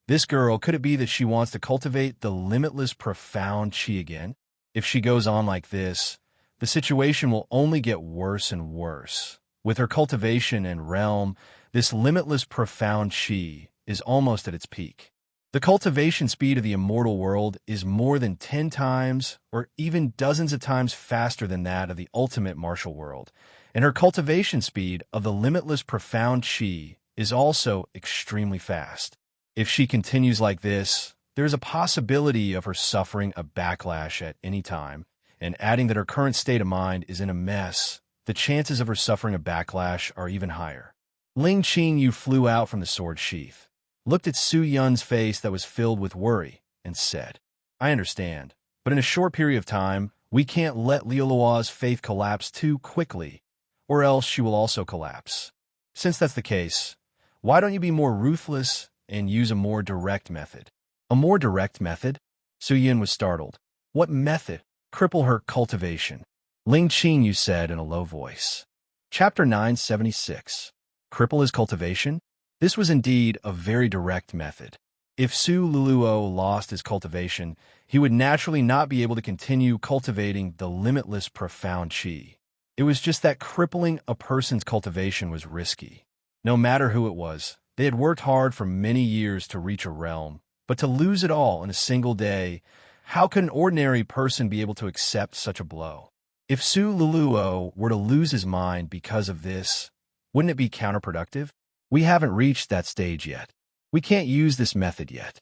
This girl, could it be that she wants to cultivate the limitless profound qi again? If she goes on like this, the situation will only get worse and worse. With her cultivation and realm, this limitless profound qi is almost at its peak. The cultivation speed of the immortal world is more than 10 times or even dozens of times faster than that of the ultimate martial world, and her cultivation speed of the limitless profound qi is also extremely fast. If she continues like this, there is a possibility of her suffering a backlash at any time, and adding that her current state of mind is in a mess, the chances of her suffering a backlash are even higher. Ling Qing, you flew out from the sword sheath. looked at Su Yun's face that was filled with worry, and said, I understand, but in a short period of time, we can't let Liulua's faith collapse too quickly, or else she will also collapse. Since that's the case, why don't you be more ruthless and use a more direct method? A more direct method? Su Yun was startled. What method? Cripple her cultivation. Ling Qing, you said in a low voice. Chapter 976. Cripple his cultivation? This was indeed a very direct method. If Su Luluo lost his cultivation, he would naturally not be able to continue cultivating the limitless profound qi. It was just that crippling a person's cultivation was risky. No matter who it was, they had worked hard for many years to reach a realm, but to lose it all in a single day, how could an ordinary person be able to accept such a blow? If Su Luluo were to lose his mind because of this, wouldn't it be counterproductive? We haven't reached that stage yet. We can't use this method yet.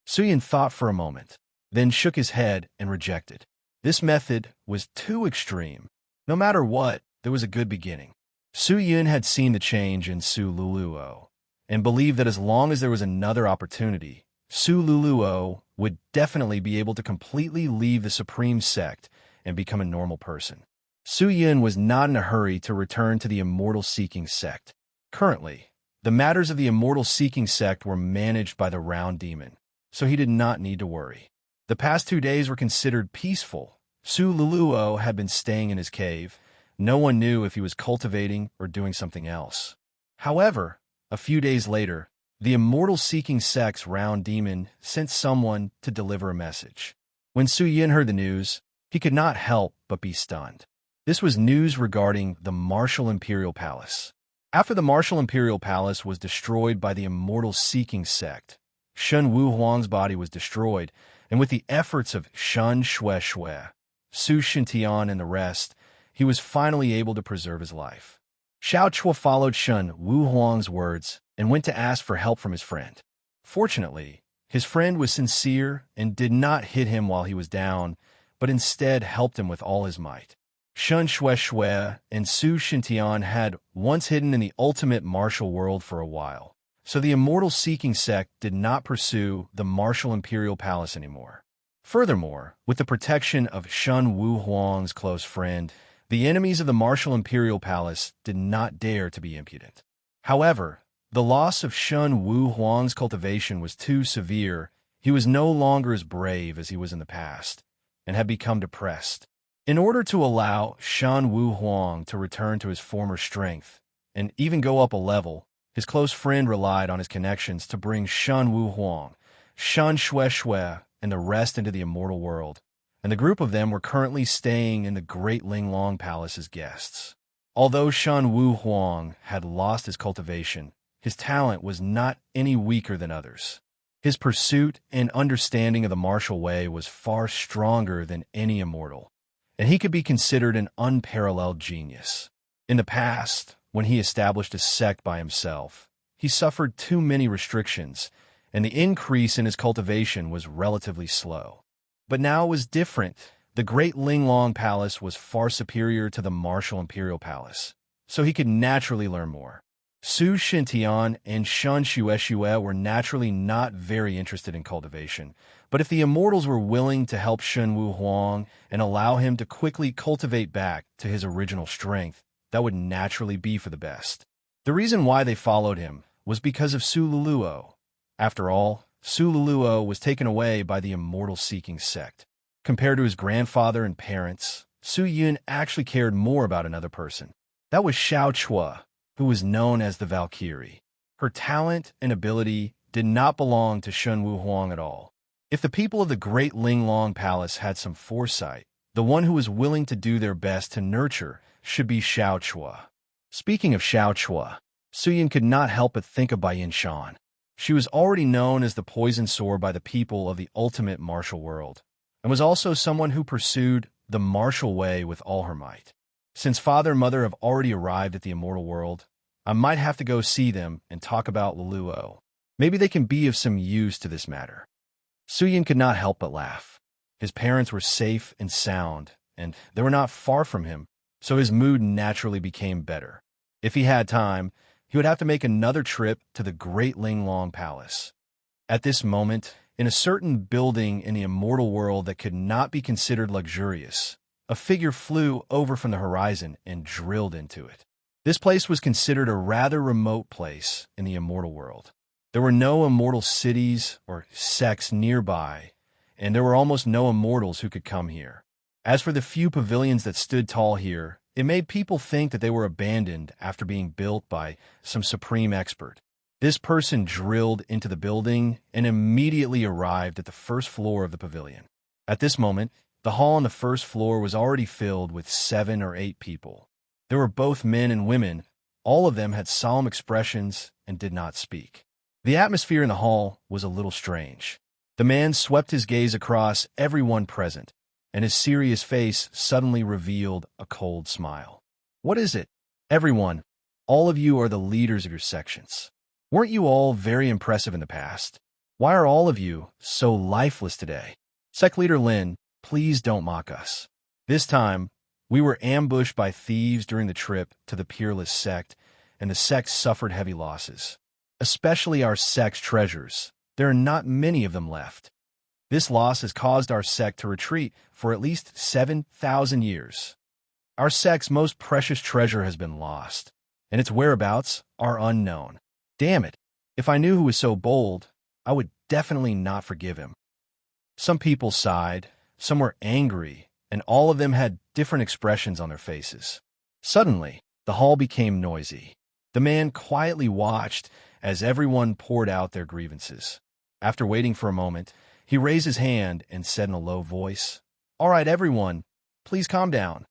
Su Yun thought for a moment, then shook his head and rejected. This method was too extreme. No matter what, there was a good beginning. Su Yun had seen the change in Su Luluo, and believed that as long as there was another opportunity, Su Luluo would definitely be able to completely leave the Supreme Sect and become a normal person. Su Yun was not in a hurry to return to the Immortal-Seeking Sect. Currently, the matters of the Immortal-Seeking Sect were managed by the Round Demon, so he did not need to worry. The past 2 days were considered peaceful. Su Luluo had been staying in his cave. No one knew if he was cultivating or doing something else. However, a few days later, the Immortal-Seeking Sect's Round Demon sent someone to deliver a message. When Su Yun heard the news, he could not help but be stunned. This was news regarding the Martial Imperial Palace. After the Martial Imperial Palace was destroyed by the Immortal-Seeking Sect, Shen Wuhuang's body was destroyed, and with the efforts of Shen Shueshui, Su Shintian, and the rest, he was finally able to preserve his life. Xiao Chua followed Shen Wuhuang's words and went to ask for help from his friend. Fortunately, his friend was sincere and did not hit him while he was down, but instead helped him with all his might. Shen Shueshui and Su Shintian had once hidden in the ultimate martial world for a while, so the Immortal-Seeking Sect did not pursue the Martial Imperial Palace anymore. Furthermore, with the protection of Shen Wuhuang's close friend, the enemies of the Martial Imperial Palace did not dare to be impudent. However, the loss of Shen Wuhuang's cultivation was too severe. He was no longer as brave as he was in the past, and had become depressed. In order to allow Shen Wuhuang to return to his former strength, and even go up a level, his close friend relied on his connections to bring Shen Wuhuang, Shen Shueshui, and the rest into the immortal world, and the group of them were currently staying in the Great Linglong Palace as guests. Although Shen Wuhuang had lost his cultivation, his talent was not any weaker than others. His pursuit and understanding of the martial way was far stronger than any immortal, and he could be considered an unparalleled genius. In the past, when he established a sect by himself, he suffered too many restrictions, and the increase in his cultivation was relatively slow. But now it was different. The Great Linglong Palace was far superior to the Martial Imperial Palace, so he could naturally learn more. Su Shintian and Shen Shueshui were naturally not very interested in cultivation, but if the immortals were willing to help Shen Wuhuang and allow him to quickly cultivate back to his original strength, that would naturally be for the best. The reason why they followed him was because of Su Luluo. After all, Su Luluo was taken away by the Immortal-Seeking Sect. Compared to his grandfather and parents, Su Yun actually cared more about another person. That was Xiao Chua, who was known as the Valkyrie. Her talent and ability did not belong to Shen Wuhuang at all. If the people of the Great Linglong Palace had some foresight, the one who was willing to do their best to nurture should be Xiao Chua. Speaking of Xiao Chua, Su Yun could not help but think of Bai Shan. She was already known as the Poison Sword by the people of the ultimate martial world, and was also someone who pursued the martial way with all her might. Since father and mother have already arrived at the immortal world, I might have to go see them and talk about Luluo. Maybe they can be of some use to this matter. Su Yun could not help but laugh. His parents were safe and sound, and they were not far from him, so his mood naturally became better. If he had time, he would have to make another trip to the Great Linglong Palace. At this moment, in a certain building in the immortal world that could not be considered luxurious, a figure flew over from the horizon and drilled into it. This place was considered a rather remote place in the immortal world. There were no immortal cities or sects nearby, and there were almost no immortals who could come here. As for the few pavilions that stood tall here, it made people think that they were abandoned after being built by some supreme expert. This person drilled into the building and immediately arrived at the first floor of the pavilion. At this moment, the hall on the first floor was already filled with 7 or 8 people. There were both men and women. All of them had solemn expressions and did not speak. The atmosphere in the hall was a little strange. The man swept his gaze across everyone present, and his serious face suddenly revealed a cold smile. "What is it? Everyone, all of you are the leaders of your sections. Weren't you all very impressive in the past? Why are all of you so lifeless today? Sect Leader Lin, please don't mock us. This time, we were ambushed by thieves during the trip to the Peerless Sect, and the sect suffered heavy losses. Especially our sect's treasures. There are not many of them left. This loss has caused our sect to retreat for at least 7,000 years. Our sect's most precious treasure has been lost, and its whereabouts are unknown. Damn it, if I knew who was so bold, I would definitely not forgive him." Some people sighed, some were angry, and all of them had different expressions on their faces. Suddenly, the hall became noisy. The man quietly watched as everyone poured out their grievances. After waiting for a moment, he raised his hand and said in a low voice, "All right, everyone, please calm down."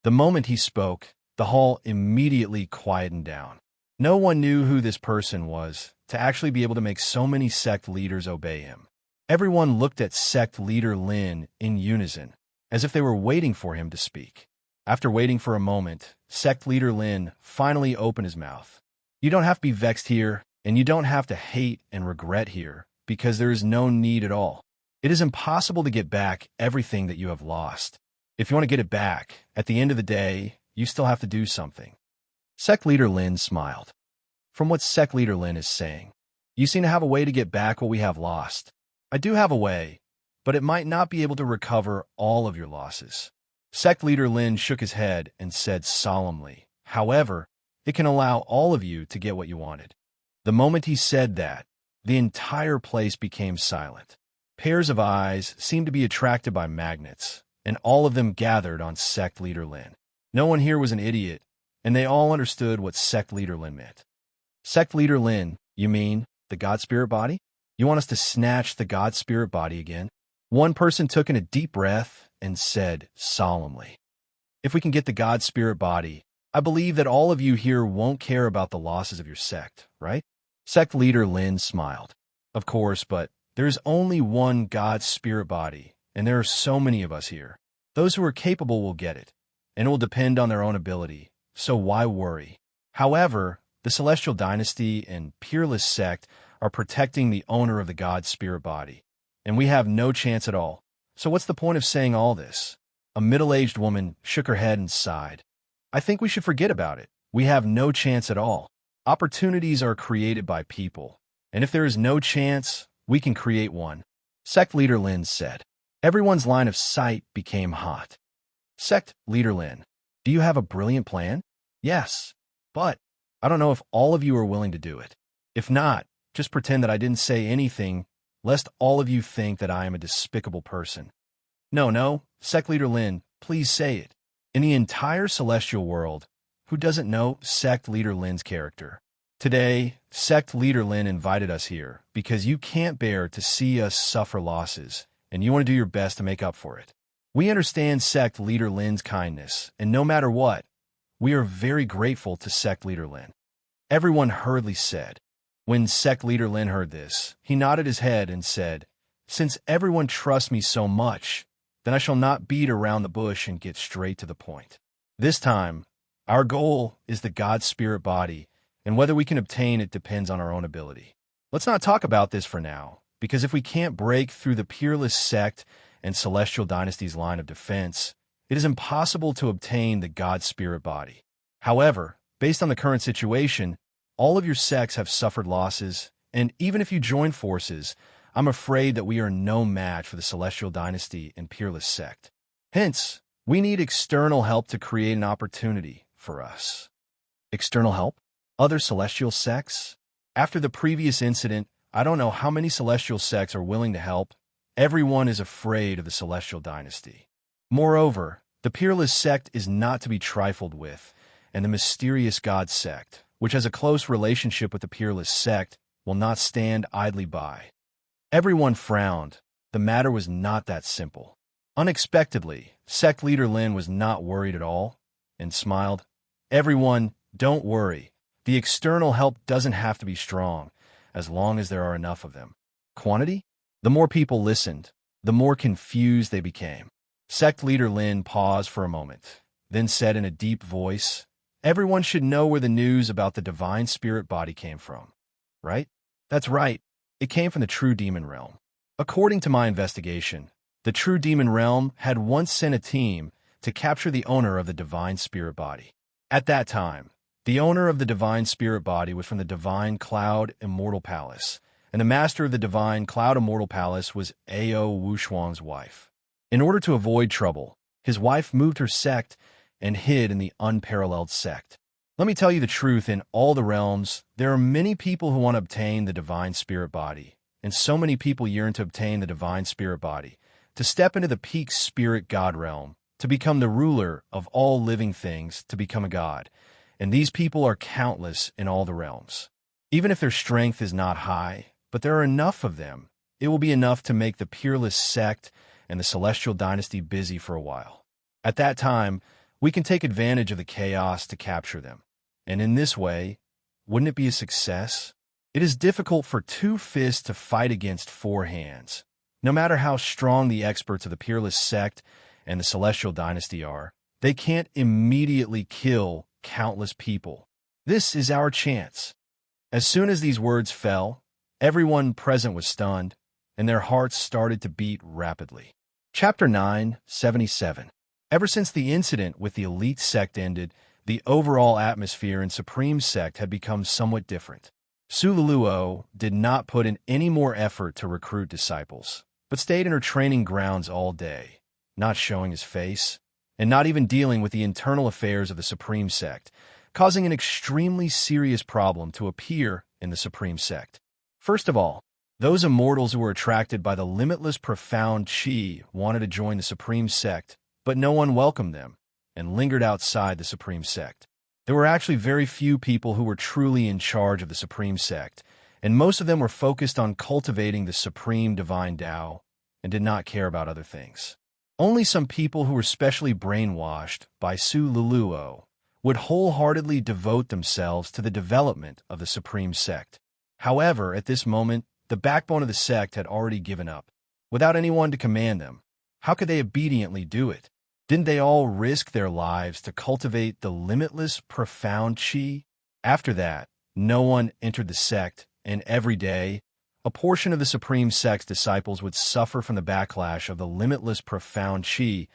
The moment he spoke, the hall immediately quietened down. No one knew who this person was to actually be able to make so many sect leaders obey him. Everyone looked at Sect Leader Lin in unison, as if they were waiting for him to speak. After waiting for a moment, Sect Leader Lin finally opened his mouth. "You don't have to be vexed here, and you don't have to hate and regret here, because there is no need at all. It is impossible to get back everything that you have lost. If you want to get it back, at the end of the day, you still have to do something." Sect Leader Lin smiled. "From what Sect Leader Lin is saying, you seem to have a way to get back what we have lost. I do have a way, but it might not be able to recover all of your losses." Sect Leader Lin shook his head and said solemnly, "However, it can allow all of you to get what you wanted." The moment he said that, the entire place became silent. Pairs of eyes seemed to be attracted by magnets, and all of them gathered on Sect Leader Lin. No one here was an idiot, and they all understood what Sect Leader Lin meant. "Sect Leader Lin, you mean the God Spirit body? You want us to snatch the God Spirit body again?" One person took in a deep breath and said solemnly, "If we can get the God Spirit body, I believe that all of you here won't care about the losses of your sect, right?" Sect Leader Lin smiled. "Of course, but there is only one God Spirit body, and there are so many of us here. Those who are capable will get it, and it will depend on their own ability, so why worry? However, the Celestial Dynasty and Peerless Sect are protecting the owner of the God Spirit body, and we have no chance at all. So what's the point of saying all this?" A middle-aged woman shook her head and sighed. "I think we should forget about it. We have no chance at all. Opportunities are created by people, and if there is no chance, we can create one." Sect Leader Lin said. Everyone's line of sight became hot. "Sect Leader Lin, do you have a brilliant plan?" "Yes, but I don't know if all of you are willing to do it. If not, just pretend that I didn't say anything, lest all of you think that I am a despicable person." No, Sect Leader Lin, please say it. In the entire celestial world, who doesn't know Sect Leader Lin's character? Today, Sect Leader Lin invited us here because you can't bear to see us suffer losses, and you want to do your best to make up for it. We understand Sect Leader Lin's kindness, and no matter what, we are very grateful to Sect Leader Lin." Everyone hurriedly said. When Sect Leader Lin heard this, he nodded his head and said, "Since everyone trusts me so much, then I shall not beat around the bush and get straight to the point. This time, our goal is the God Spirit body, and whether we can obtain it depends on our own ability. Let's not talk about this for now, because if we can't break through the Peerless Sect and Celestial Dynasty's line of defense, it is impossible to obtain the God Spirit body. However, based on the current situation, All of your sects have suffered losses, and even if you join forces, I'm afraid that we are no match for the Celestial Dynasty and Peerless Sect. Hence, we need external help to create an opportunity for us. External help? Other celestial sects? After the previous incident, I don't know how many celestial sects are willing to help. Everyone is afraid of the Celestial Dynasty. Moreover, the Peerless Sect is not to be trifled with, and the Mysterious God Sect, which has a close relationship with the Peerless Sect, will not stand idly by. Everyone frowned. The matter was not that simple. Unexpectedly, sect leader Lin was not worried at all, and smiled. Everyone, don't worry. The external help doesn't have to be strong, as long as there are enough of them. Quantity? The more people listened, the more confused they became. Sect leader Lin paused for a moment, then said in a deep voice, "Everyone should know where the news about the divine spirit body came from, right?" "That's right. It came from the true demon realm. According to my investigation, the true demon realm had once sent a team to capture the owner of the divine spirit body. At that time, the owner of the divine spirit body was from the divine cloud immortal palace, and the master of the divine cloud immortal palace was Ao Wushuang's wife. In order to avoid trouble, his wife moved her sect and hid in the unparalleled sect. Let me tell you the truth, in all the realms, there are many people who want to obtain the divine spirit body, and so many people yearn to obtain the divine spirit body, to step into the peak spirit god realm, to become the ruler of all living things, to become a god, and these people are countless in all the realms. Even if their strength is not high, but there are enough of them, it will be enough to make the Peerless Sect and the Celestial Dynasty busy for a while. At that time, we can take advantage of the chaos to capture them. And in this way, wouldn't it be a success? It is difficult for two fists to fight against four hands. No matter how strong the experts of the Peerless Sect and the Celestial Dynasty are, they can't immediately kill countless people. This is our chance." As soon as these words fell, everyone present was stunned, and their hearts started to beat rapidly. Chapter 977. Ever since the incident with the elite sect ended, the overall atmosphere in Supreme Sect had become somewhat different. Su Luluo did not put in any more effort to recruit disciples, but stayed in her training grounds all day, not showing his face, and not even dealing with the internal affairs of the Supreme Sect, causing an extremely serious problem to appear in the Supreme Sect. First of all, those immortals who were attracted by the limitless profound Qi wanted to join the Supreme Sect, but no one welcomed them, and lingered outside the Supreme Sect. There were actually very few people who were truly in charge of the Supreme Sect, and most of them were focused on cultivating the Supreme Divine Tao and did not care about other things. Only some people who were specially brainwashed by Su Luluo would wholeheartedly devote themselves to the development of the Supreme Sect. However, at this moment, the backbone of the sect had already given up. Without anyone to command them, how could they obediently do it? Didn't they all risk their lives to cultivate the limitless, profound Qi? After that, no one entered the sect, and every day, a portion of the Supreme Sect's disciples would suffer from the backlash of the limitless, profound Qi,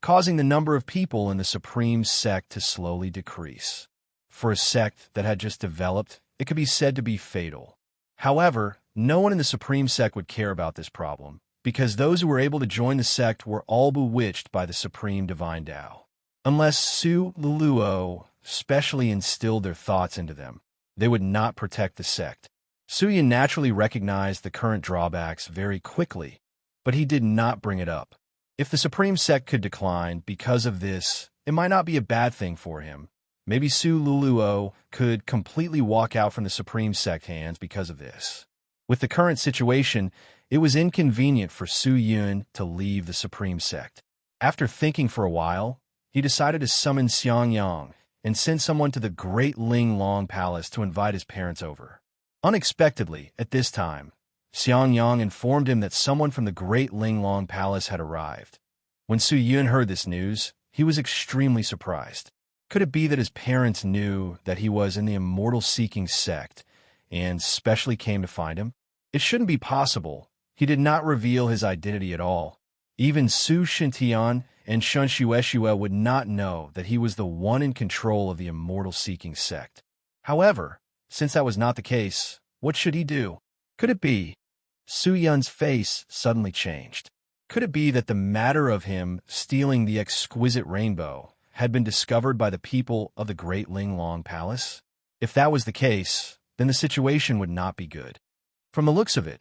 causing the number of people in the Supreme Sect to slowly decrease. For a sect that had just developed, it could be said to be fatal. However, no one in the Supreme Sect would care about this problem, because those who were able to join the sect were all bewitched by the Supreme Divine Tao. Unless Su Luluo specially instilled their thoughts into them, they would not protect the sect. Su Yan naturally recognized the current drawbacks very quickly, but he did not bring it up. If the Supreme Sect could decline because of this, it might not be a bad thing for him. Maybe Su Luluo could completely walk out from the Supreme Sect hands because of this. With the current situation, it was inconvenient for Su Yun to leave the Supreme Sect. After thinking for a while, he decided to summon Xiang Yang and send someone to the Great Ling Long Palace to invite his parents over. Unexpectedly, at this time, Xiang Yang informed him that someone from the Great Ling Long Palace had arrived. When Su Yun heard this news, he was extremely surprised. Could it be that his parents knew that he was in the immortal-seeking sect and specially came to find him? It shouldn't be possible. He did not reveal his identity at all. Even Su Shintian and Shun Shueshue would not know that he was the one in control of the immortal-seeking sect. However, Since that was not the case, what should he do? Could it be? Su Yun's face suddenly changed. Could it be that the matter of him stealing the exquisite rainbow had been discovered by the people of the Great Linglong Palace? If that was the case, then the situation would not be good. From the looks of it,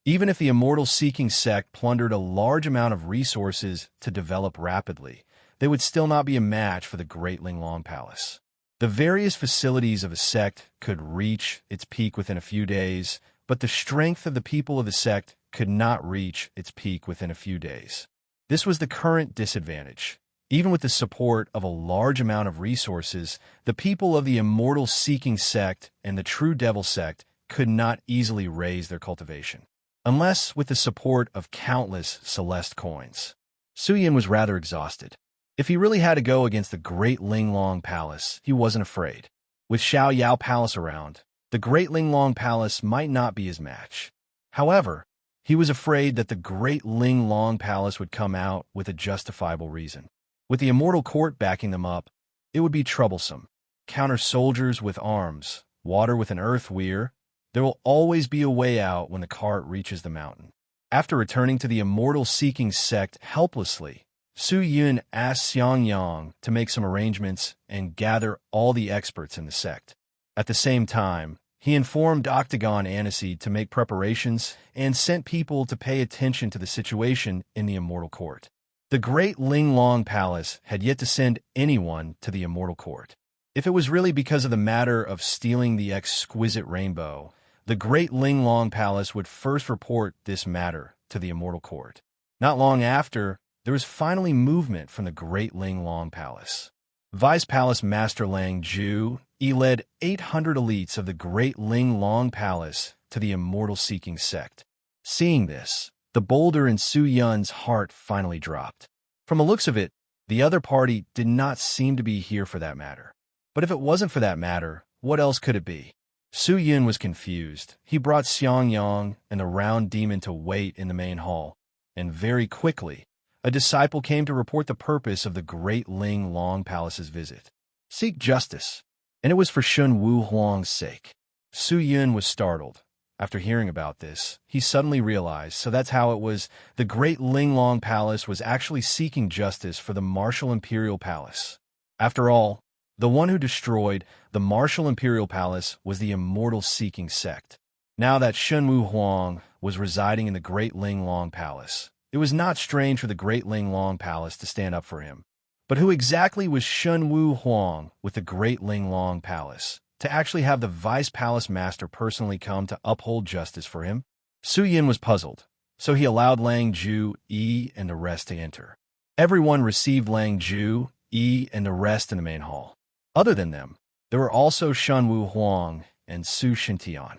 even if the immortal-seeking sect plundered a large amount of resources to develop rapidly, they would still not be a match for the Great Linglong Palace. The various facilities of a sect could reach its peak within a few days, but the strength of the people of the sect could not reach its peak within a few days. This was the current disadvantage. Even with the support of a large amount of resources, the people of the immortal-seeking sect and the True Devil sect could not easily raise their cultivation, unless with the support of countless Celeste coins. Su Yun was rather exhausted. If he really had to go against the Great Linglong Palace, he wasn't afraid. With Xiao Yao Palace around, the Great Linglong Palace might not be his match. However, he was afraid that the Great Linglong Palace would come out with a justifiable reason. With the Immortal Court backing them up, it would be troublesome. Counter soldiers with arms, water with an earth weir, there will always be a way out when the cart reaches the mountain. After returning to the immortal-seeking sect helplessly, Su Yun asked Xiang Yang to make some arrangements and gather all the experts in the sect. At the same time, he informed Octagon Aniseed to make preparations and sent people to pay attention to the situation in the Immortal Court. The Great Linglong Palace had yet to send anyone to the Immortal Court. If it was really because of the matter of stealing the exquisite rainbow, the Great Linglong Palace would first report this matter to the Immortal Court. Not long after, there was finally movement from the Great Linglong Palace. Vice Palace Master Lang Ju led 800 elites of the Great Linglong Palace to the immortal-seeking sect. Seeing this, the boulder in Su Yun's heart finally dropped. From the looks of it, the other party did not seem to be here for that matter. But if it wasn't for that matter, what else could it be? Su Yun was confused. He brought Xiang Yang and the round demon to wait in the main hall, and very quickly, a disciple came to report the purpose of the Great Linglong Palace's visit. Seek justice, and it was for Shun Wu Huang's sake. Su Yun was startled. After hearing about this, he suddenly realized, so that's how it was, the Great Linglong Palace was actually seeking justice for the Martial Imperial Palace. After all, the one who destroyed the Martial Imperial Palace was the immortal-seeking sect. Now that Shun Wu Huang was residing in the Great Linglong Palace, it was not strange for the Great Linglong Palace to stand up for him. But who exactly was Shun Wu Huang with the Great Linglong Palace, to actually have the Vice Palace Master personally come to uphold justice for him? Su Yun was puzzled, so he allowed Lang Ju, and the rest to enter. Everyone received Lang Ju, and the rest in the main hall. Other than them, there were also Shun Wu Huang and Su Shintian.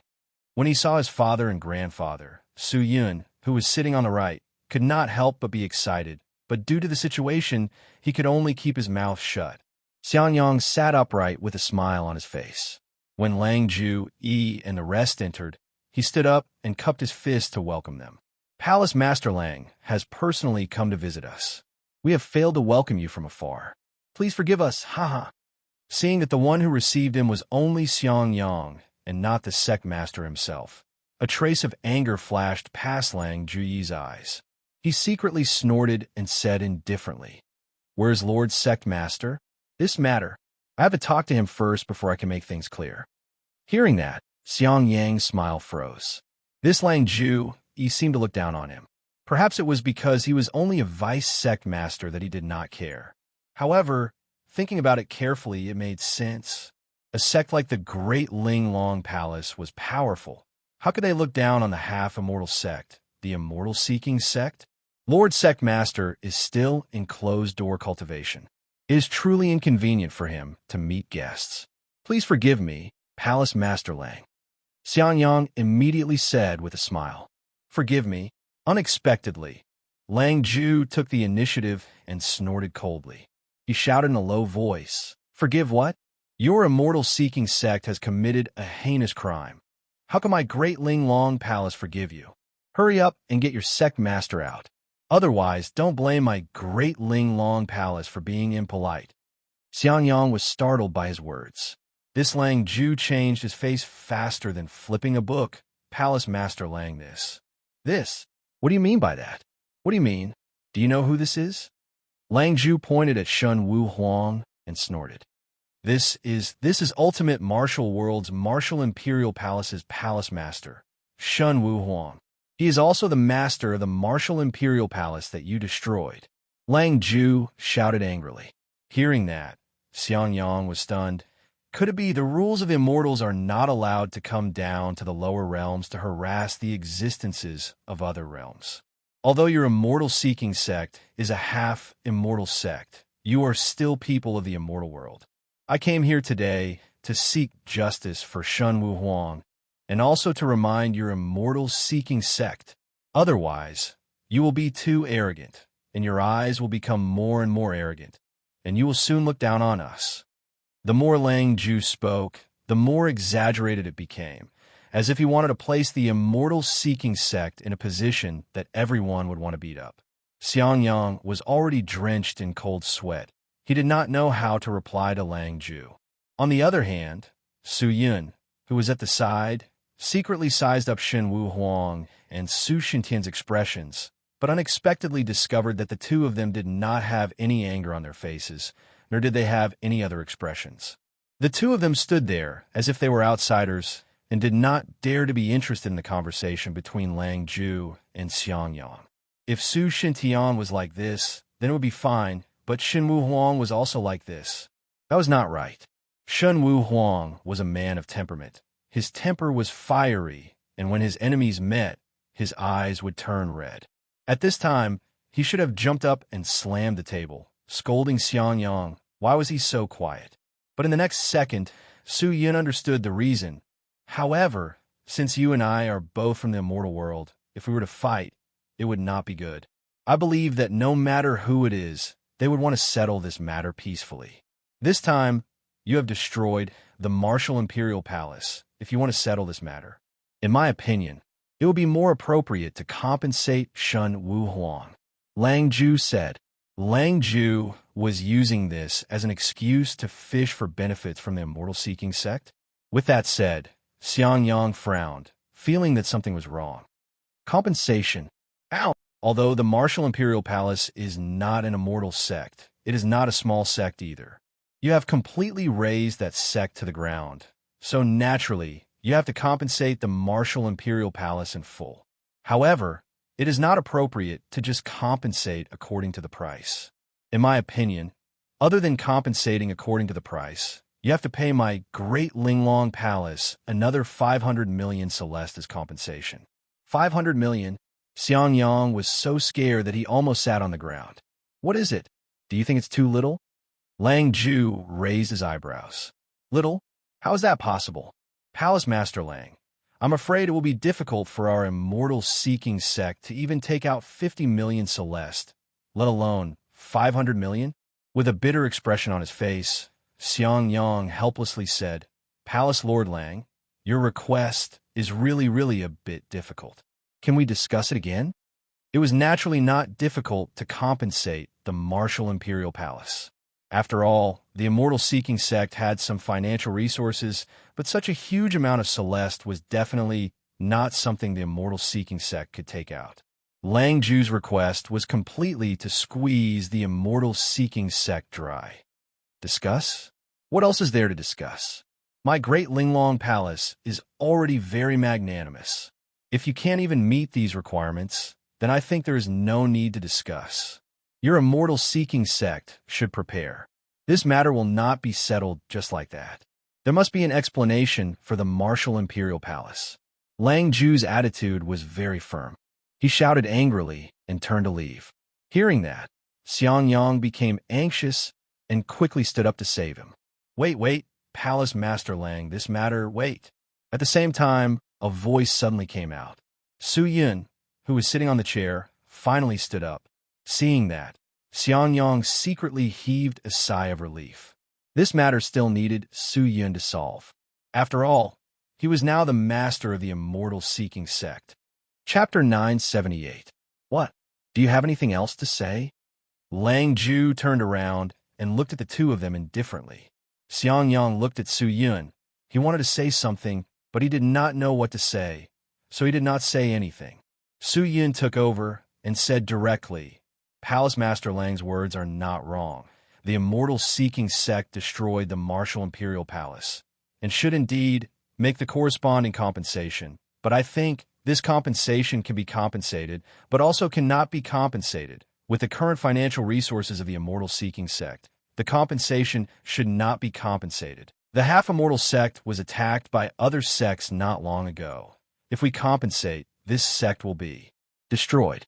When he saw his father and grandfather, Su Yun, who was sitting on the right, could not help but be excited, but due to the situation, he could only keep his mouth shut. Xiang Yang sat upright with a smile on his face. When Lang Ju, and the rest entered, he stood up and cupped his fist to welcome them. Palace Master Lang has personally come to visit us. We have failed to welcome you from afar. Please forgive us, haha. Seeing that the one who received him was only Xiang Yang and not the sect master himself, a trace of anger flashed past Lang Juyi's eyes. He secretly snorted and said indifferently, "Where's Lord Sect Master? This matter. I have to talk to him first before I can make things clear." Hearing that, Xiang Yang's smile froze. This Lang Ju, he seemed to look down on him. Perhaps it was because he was only a vice sect master that he did not care. However, thinking about it carefully, it made sense. A sect like the Great Linglong Palace was powerful. How could they look down on the half-immortal sect, the immortal-seeking sect? Lord Sect Master is still in closed-door cultivation. It is truly inconvenient for him to meet guests. Please forgive me, Palace Master Lang. Xiang Yang immediately said with a smile. Forgive me. Unexpectedly, Lang Ju took the initiative and snorted coldly. He shouted in a low voice, "Forgive what? Your immortal-seeking sect has committed a heinous crime. How can my Great Linglong Palace forgive you? Hurry up and get your sect master out. Otherwise, don't blame my Great Linglong Palace for being impolite." Xiang Yang was startled by his words. This Lang Ju changed his face faster than flipping a book. Palace Master Lang, This? What do you mean by that? What do you mean? Do you know who this is? Lang Ju pointed at Shun Wu Huang and snorted. This is Ultimate Martial World's Martial Imperial Palace's Palace Master, Shun Wu Huang. He is also the master of the Martial Imperial Palace that you destroyed. Lang Ju shouted angrily. Hearing that, Xiang Yang was stunned. Could it be the rules of immortals are not allowed to come down to the lower realms to harass the existences of other realms? Although your immortal-seeking sect is a half-immortal sect, you are still people of the immortal world. I came here today to seek justice for Shun Wu Huang, and also to remind your immortal-seeking sect. Otherwise, you will be too arrogant, and your eyes will become more and more arrogant, and you will soon look down on us. The more Lang Ju spoke, the more exaggerated it became, as if he wanted to place the immortal-seeking sect in a position that everyone would want to beat up. Xiang Yang was already drenched in cold sweat. He did not know how to reply to Lang Ju. On the other hand, Su Yun, who was at the side, secretly sized up Shen Wu Huang and Su Shintian's expressions, but unexpectedly discovered that the two of them did not have any anger on their faces, nor did they have any other expressions. The two of them stood there as if they were outsiders and did not dare to be interested in the conversation between Lang Ju and Xiang Yang. If Su Shintian was like this, then it would be fine, but Shen Wu Huang was also like this. That was not right. Shen Wu Huang was a man of temperament. His temper was fiery, and when his enemies met, his eyes would turn red. At this time, he should have jumped up and slammed the table, scolding Xiang Yang. Why was he so quiet? But in the next second, Su Yun understood the reason. However, since you and I are both from the immortal world, if we were to fight, it would not be good. I believe that no matter who it is, they would want to settle this matter peacefully. This time, you have destroyed the Martial Imperial Palace if you want to settle this matter. In my opinion, it would be more appropriate to compensate Shun Wu Huang. Lang Ju said. Lang Ju was using this as an excuse to fish for benefits from the immortal-seeking sect. With that said, Xiang Yang frowned, feeling that something was wrong. Compensation. Ow! Although the Martial Imperial Palace is not an immortal sect, it is not a small sect either. You have completely razed that sect to the ground, so naturally, you have to compensate the Martial Imperial Palace in full. However, it is not appropriate to just compensate according to the price. In my opinion, other than compensating according to the price, you have to pay my Great Linglong Palace another 500 million Celeste as compensation. 500 million? Xiang Yang was so scared that he almost sat on the ground. What is it? Do you think it's too little? Lang Ju raised his eyebrows. Little? How is that possible? Palace Master Lang, I'm afraid it will be difficult for our immortal-seeking sect to even take out 50 million Celeste, let alone 500 million? With a bitter expression on his face, Xiang Yang helplessly said, Palace Lord Lang, your request is really a bit difficult. Can we discuss it again? It was naturally not difficult to compensate the Martial Imperial Palace. After all, the immortal-seeking sect had some financial resources, but such a huge amount of Celeste was definitely not something the immortal-seeking sect could take out. Lang Ju's request was completely to squeeze the immortal-seeking sect dry. Discuss? What else is there to discuss? My Great Linglong Palace is already very magnanimous. If you can't even meet these requirements, then I think there is no need to discuss. Your immortal-seeking sect should prepare. This matter will not be settled just like that. There must be an explanation for the Martial Imperial Palace. Lang Ju's attitude was very firm. He shouted angrily and turned to leave. Hearing that, Xiang Yang became anxious and quickly stood up to save him. Wait, Palace Master Lang, this matter, wait. At the same time, a voice suddenly came out. Su Yun, who was sitting on the chair, finally stood up. Seeing that, Xiang Yang secretly heaved a sigh of relief. This matter still needed Su Yun to solve. After all, he was now the master of the immortal-seeking sect. Chapter 978. What? Do you have anything else to say? Lang Ju turned around and looked at the two of them indifferently. Xiangyang looked at Su Yun. He wanted to say something, but he did not know what to say, so he did not say anything. Su Yun took over and said directly, Palace Master Lang's words are not wrong. The immortal seeking sect destroyed the martial imperial palace, and should indeed make the corresponding compensation. But I think this compensation can be compensated, but also cannot be compensated. With the current financial resources of the immortal seeking sect, the compensation should not be compensated. The half-immortal sect was attacked by other sects not long ago. If we compensate, this sect will be destroyed.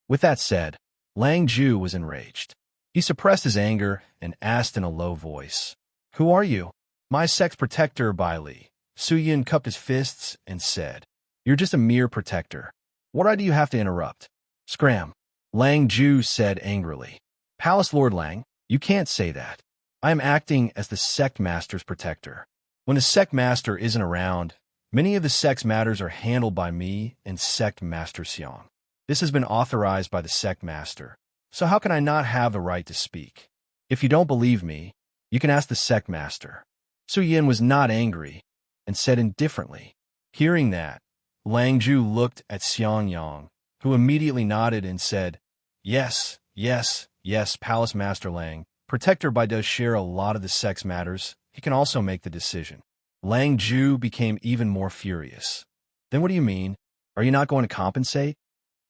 With that said, Lang Ju was enraged. He suppressed his anger and asked in a low voice, Who are you? My sect's protector, Bai Li. Su Yun cupped his fists and said, You're just a mere protector. What right do you have to interrupt? Scram. Lang Ju said angrily. Palace Lord Lang, you can't say that. I am acting as the sect master's protector. When the sect master isn't around, many of the sect's matters are handled by me and sect master Xiang. This has been authorized by the sect master, so how can I not have the right to speak? If you don't believe me, you can ask the sect master. Su Yin was not angry and said indifferently. Hearing that, Lang Ju looked at Xiangyang, who immediately nodded and said, Yes, yes, yes, Palace Master Lang. Protector Bai does share a lot of the sect's matters. He can also make the decision. Lang Ju became even more furious. Then what do you mean? Are you not going to compensate?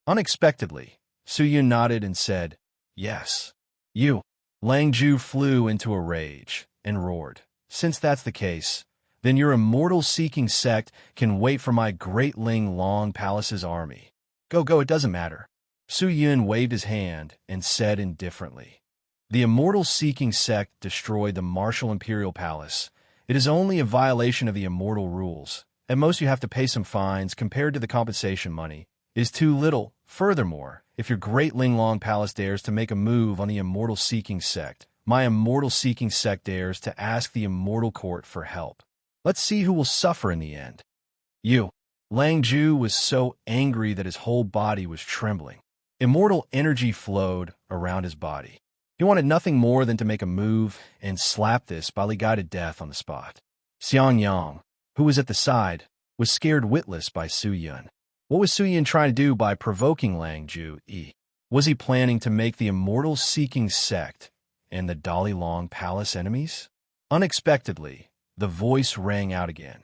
Unexpectedly, Su Yun nodded and said, Yes. You. Lang Ju flew into a rage and roared. Since that's the case, then your immortal-seeking sect can wait for my Great Ling Long Palace's army. Go, it doesn't matter. Su Yun waved his hand and said indifferently, The immortal-seeking sect destroyed the martial imperial palace. It is only a violation of the immortal rules. At most you have to pay some fines compared to the compensation money. It is too little. Furthermore, if your Great Ling Long Palace dares to make a move on the immortal-seeking sect, my immortal-seeking sect dares to ask the immortal court for help. Let's see who will suffer in the end. You. Lang Ju was so angry that his whole body was trembling. Immortal energy flowed around his body. He wanted nothing more than to make a move and slap this Bai Li guy to death on the spot. Xiangyang, who was at the side, was scared witless by Su Yun. What was Su Yun trying to do by provoking Lang Ju? Was he planning to make the immortal-seeking sect and the Dalai Long Palace enemies? Unexpectedly, the voice rang out again.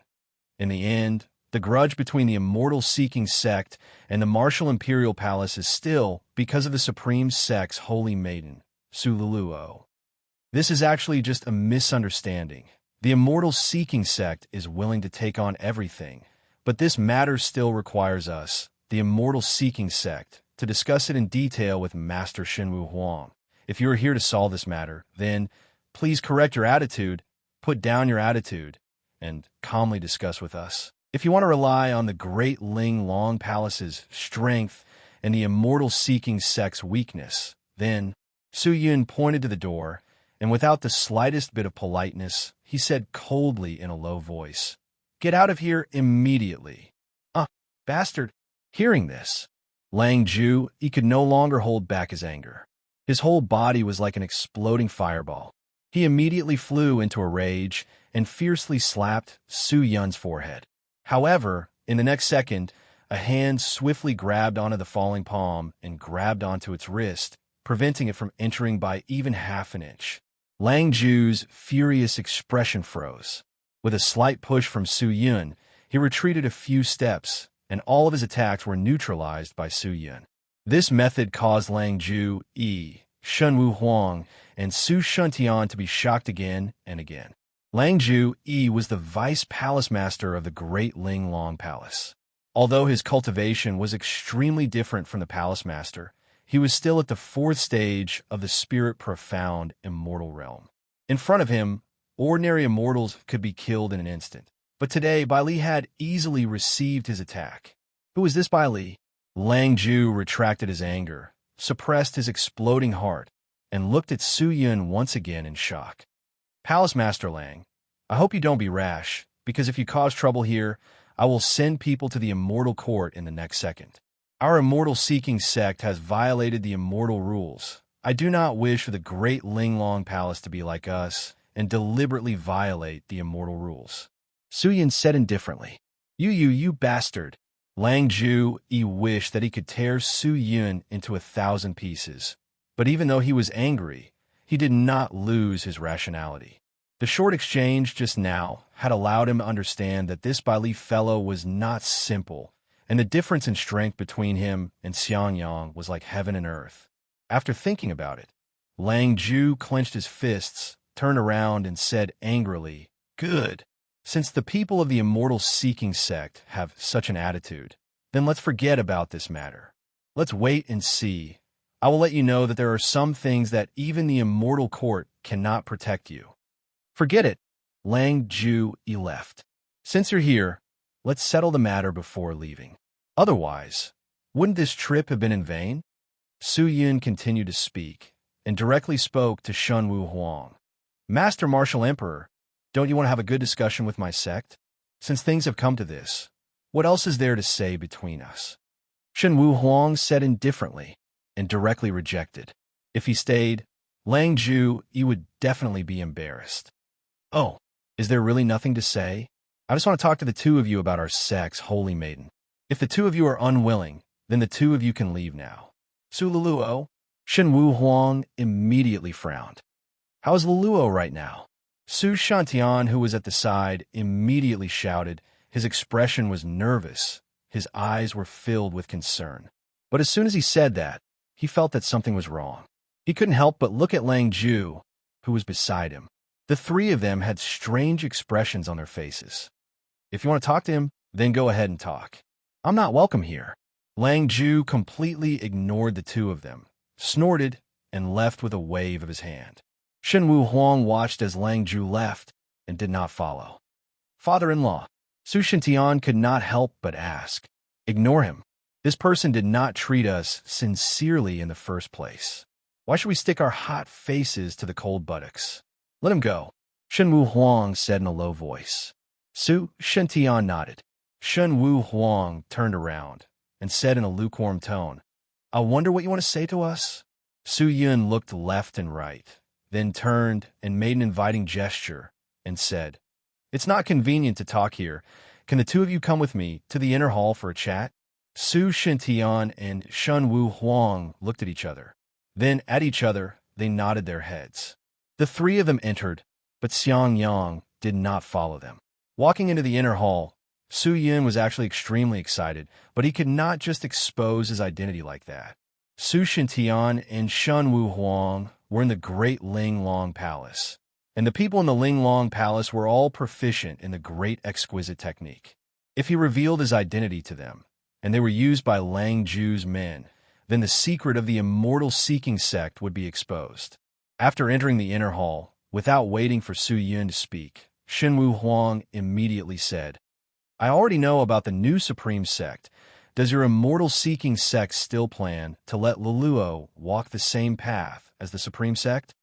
In the end, the grudge between the immortal-seeking sect and the martial imperial palace is still because of the supreme sect's holy maiden, Su Luluo. This is actually just a misunderstanding. The immortal-seeking sect is willing to take on everything, but this matter still requires us, the immortal-seeking sect, to discuss it in detail with Master Shenwu Huang. If you are here to solve this matter, then please correct your attitude, put down your attitude, and calmly discuss with us. If you want to rely on the Great Ling Long Palace's strength and the immortal-seeking sect's weakness, then Su Yun pointed to the door, and without the slightest bit of politeness, he said coldly in a low voice, Get out of here immediately. Bastard. Hearing this, Lang Ju, he could no longer hold back his anger. His whole body was like an exploding fireball. He immediately flew into a rage and fiercely slapped Su Yun's forehead. However, in the next second, a hand swiftly grabbed onto the falling palm and grabbed onto its wrist, preventing it from entering by even half an inch. Lang Ju's furious expression froze. With a slight push from Su Yun, he retreated a few steps, and all of his attacks were neutralized by Su Yun. This method caused Lang Ju, Shenwu Huang, and Su Shuntian to be shocked again and again. Lang Ju, was the vice palace master of the Great Ling Long Palace. Although his cultivation was extremely different from the palace master, he was still at the fourth stage of the spirit profound immortal realm. In front of him, ordinary immortals could be killed in an instant. But today, Bai Li had easily received his attack. Who is this Bai Li? Lang Ju retracted his anger, suppressed his exploding heart, and looked at Su Yun once again in shock. Palace Master Lang, I hope you don't be rash, because if you cause trouble here, I will send people to the immortal court in the next second. Our immortal-seeking sect has violated the immortal rules. I do not wish for the Great Ling Long Palace to be like us, and deliberately violate the immortal rules. Su Yin said indifferently, You bastard. Lang Ju wished that he could tear Su Yun into 1,000 pieces. But even though he was angry, he did not lose his rationality. The short exchange just now had allowed him to understand that this Bai Li fellow was not simple, and the difference in strength between him and Xiang Yang was like heaven and earth. After thinking about it, Lang Ju clenched his fists, turned around, and said angrily, Good. Since the people of the Immortal Seeking sect have such an attitude, then let's forget about this matter. Let's wait and see. I will let you know that there are some things that even the Immortal Court cannot protect you. Forget it. Lang Ju left. Since you're here, let's settle the matter before leaving. Otherwise, wouldn't this trip have been in vain? Su Yun continued to speak, and directly spoke to Shun Wu Huang. Master Martial Emperor, don't you want to have a good discussion with my sect? Since things have come to this, what else is there to say between us? Shun Wu Huang said indifferently, and directly rejected. If he stayed, Lang Ju would definitely be embarrassed. Oh, is there really nothing to say? I just want to talk to the two of you about our sect's holy maiden. If the two of you are unwilling, then the two of you can leave now. Su Luluo? Shun Wu Huang immediately frowned. How is Luluo right now? Su Shantian, who was at the side, immediately shouted. His expression was nervous. His eyes were filled with concern. But as soon as he said that, he felt that something was wrong. He couldn't help but look at Lang Ju, who was beside him. The three of them had strange expressions on their faces. If you want to talk to him, then go ahead and talk. I'm not welcome here. Lang Ju completely ignored the two of them, snorted, and left with a wave of his hand. Shun Wu Huang watched as Lang Ju left and did not follow. Father-in-law, Su Shantian could not help but ask. Ignore him. This person did not treat us sincerely in the first place. Why should we stick our hot faces to the cold buttocks? Let him go, Shun Wu Huang said in a low voice. Su Shantian nodded. Shun Wu Huang turned around and said in a lukewarm tone, I wonder what you want to say to us? Su Yun looked left and right, then turned and made an inviting gesture and said, It's not convenient to talk here. Can the two of you come with me to the inner hall for a chat? Su Shantian and Shun Wu Huang looked at each other. Then, at each other, they nodded their heads. The three of them entered, but Xiang Yang did not follow them. Walking into the inner hall, Su Yun was actually extremely excited, but he could not just expose his identity like that. Su Shantian and Shun Wu Huang were in the Great Ling Long Palace, and the people in the Ling Long Palace were all proficient in the Great Exquisite Technique. If he revealed his identity to them, and they were used by Lang Ju's men, then the secret of the Immortal Seeking sect would be exposed. After entering the inner hall, without waiting for Su Yun to speak, Shun Wu Huang immediately said, I already know about the new Supreme Sect. Does your Immortal Seeking sect still plan to let Luluo walk the same path as the Supreme Sect?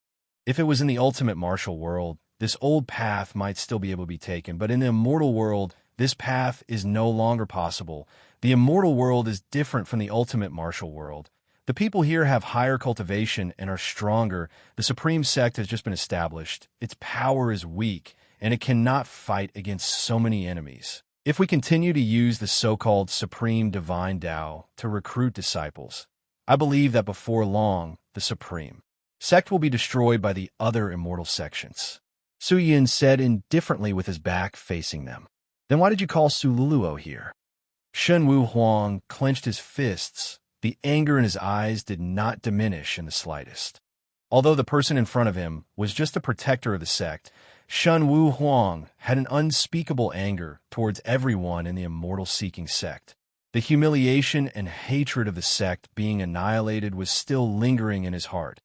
If it was in the ultimate martial world, this old path might still be able to be taken, but in the immortal world, this path is no longer possible. The immortal world is different from the ultimate martial world. The people here have higher cultivation and are stronger. The Supreme Sect has just been established. Its power is weak, and it cannot fight against so many enemies. If we continue to use the so-called Supreme Divine Tao to recruit disciples, I believe that before long, the Supreme Sect will be destroyed by the other immortal sections. Su Yin said indifferently with his back facing them. Then why did you call Su Luluo here? Shun Wu Huang clenched his fists. The anger in his eyes did not diminish in the slightest. Although the person in front of him was just a protector of the sect, Shun Wu Huang had an unspeakable anger towards everyone in the Immortal Seeking sect. The humiliation and hatred of the sect being annihilated was still lingering in his heart,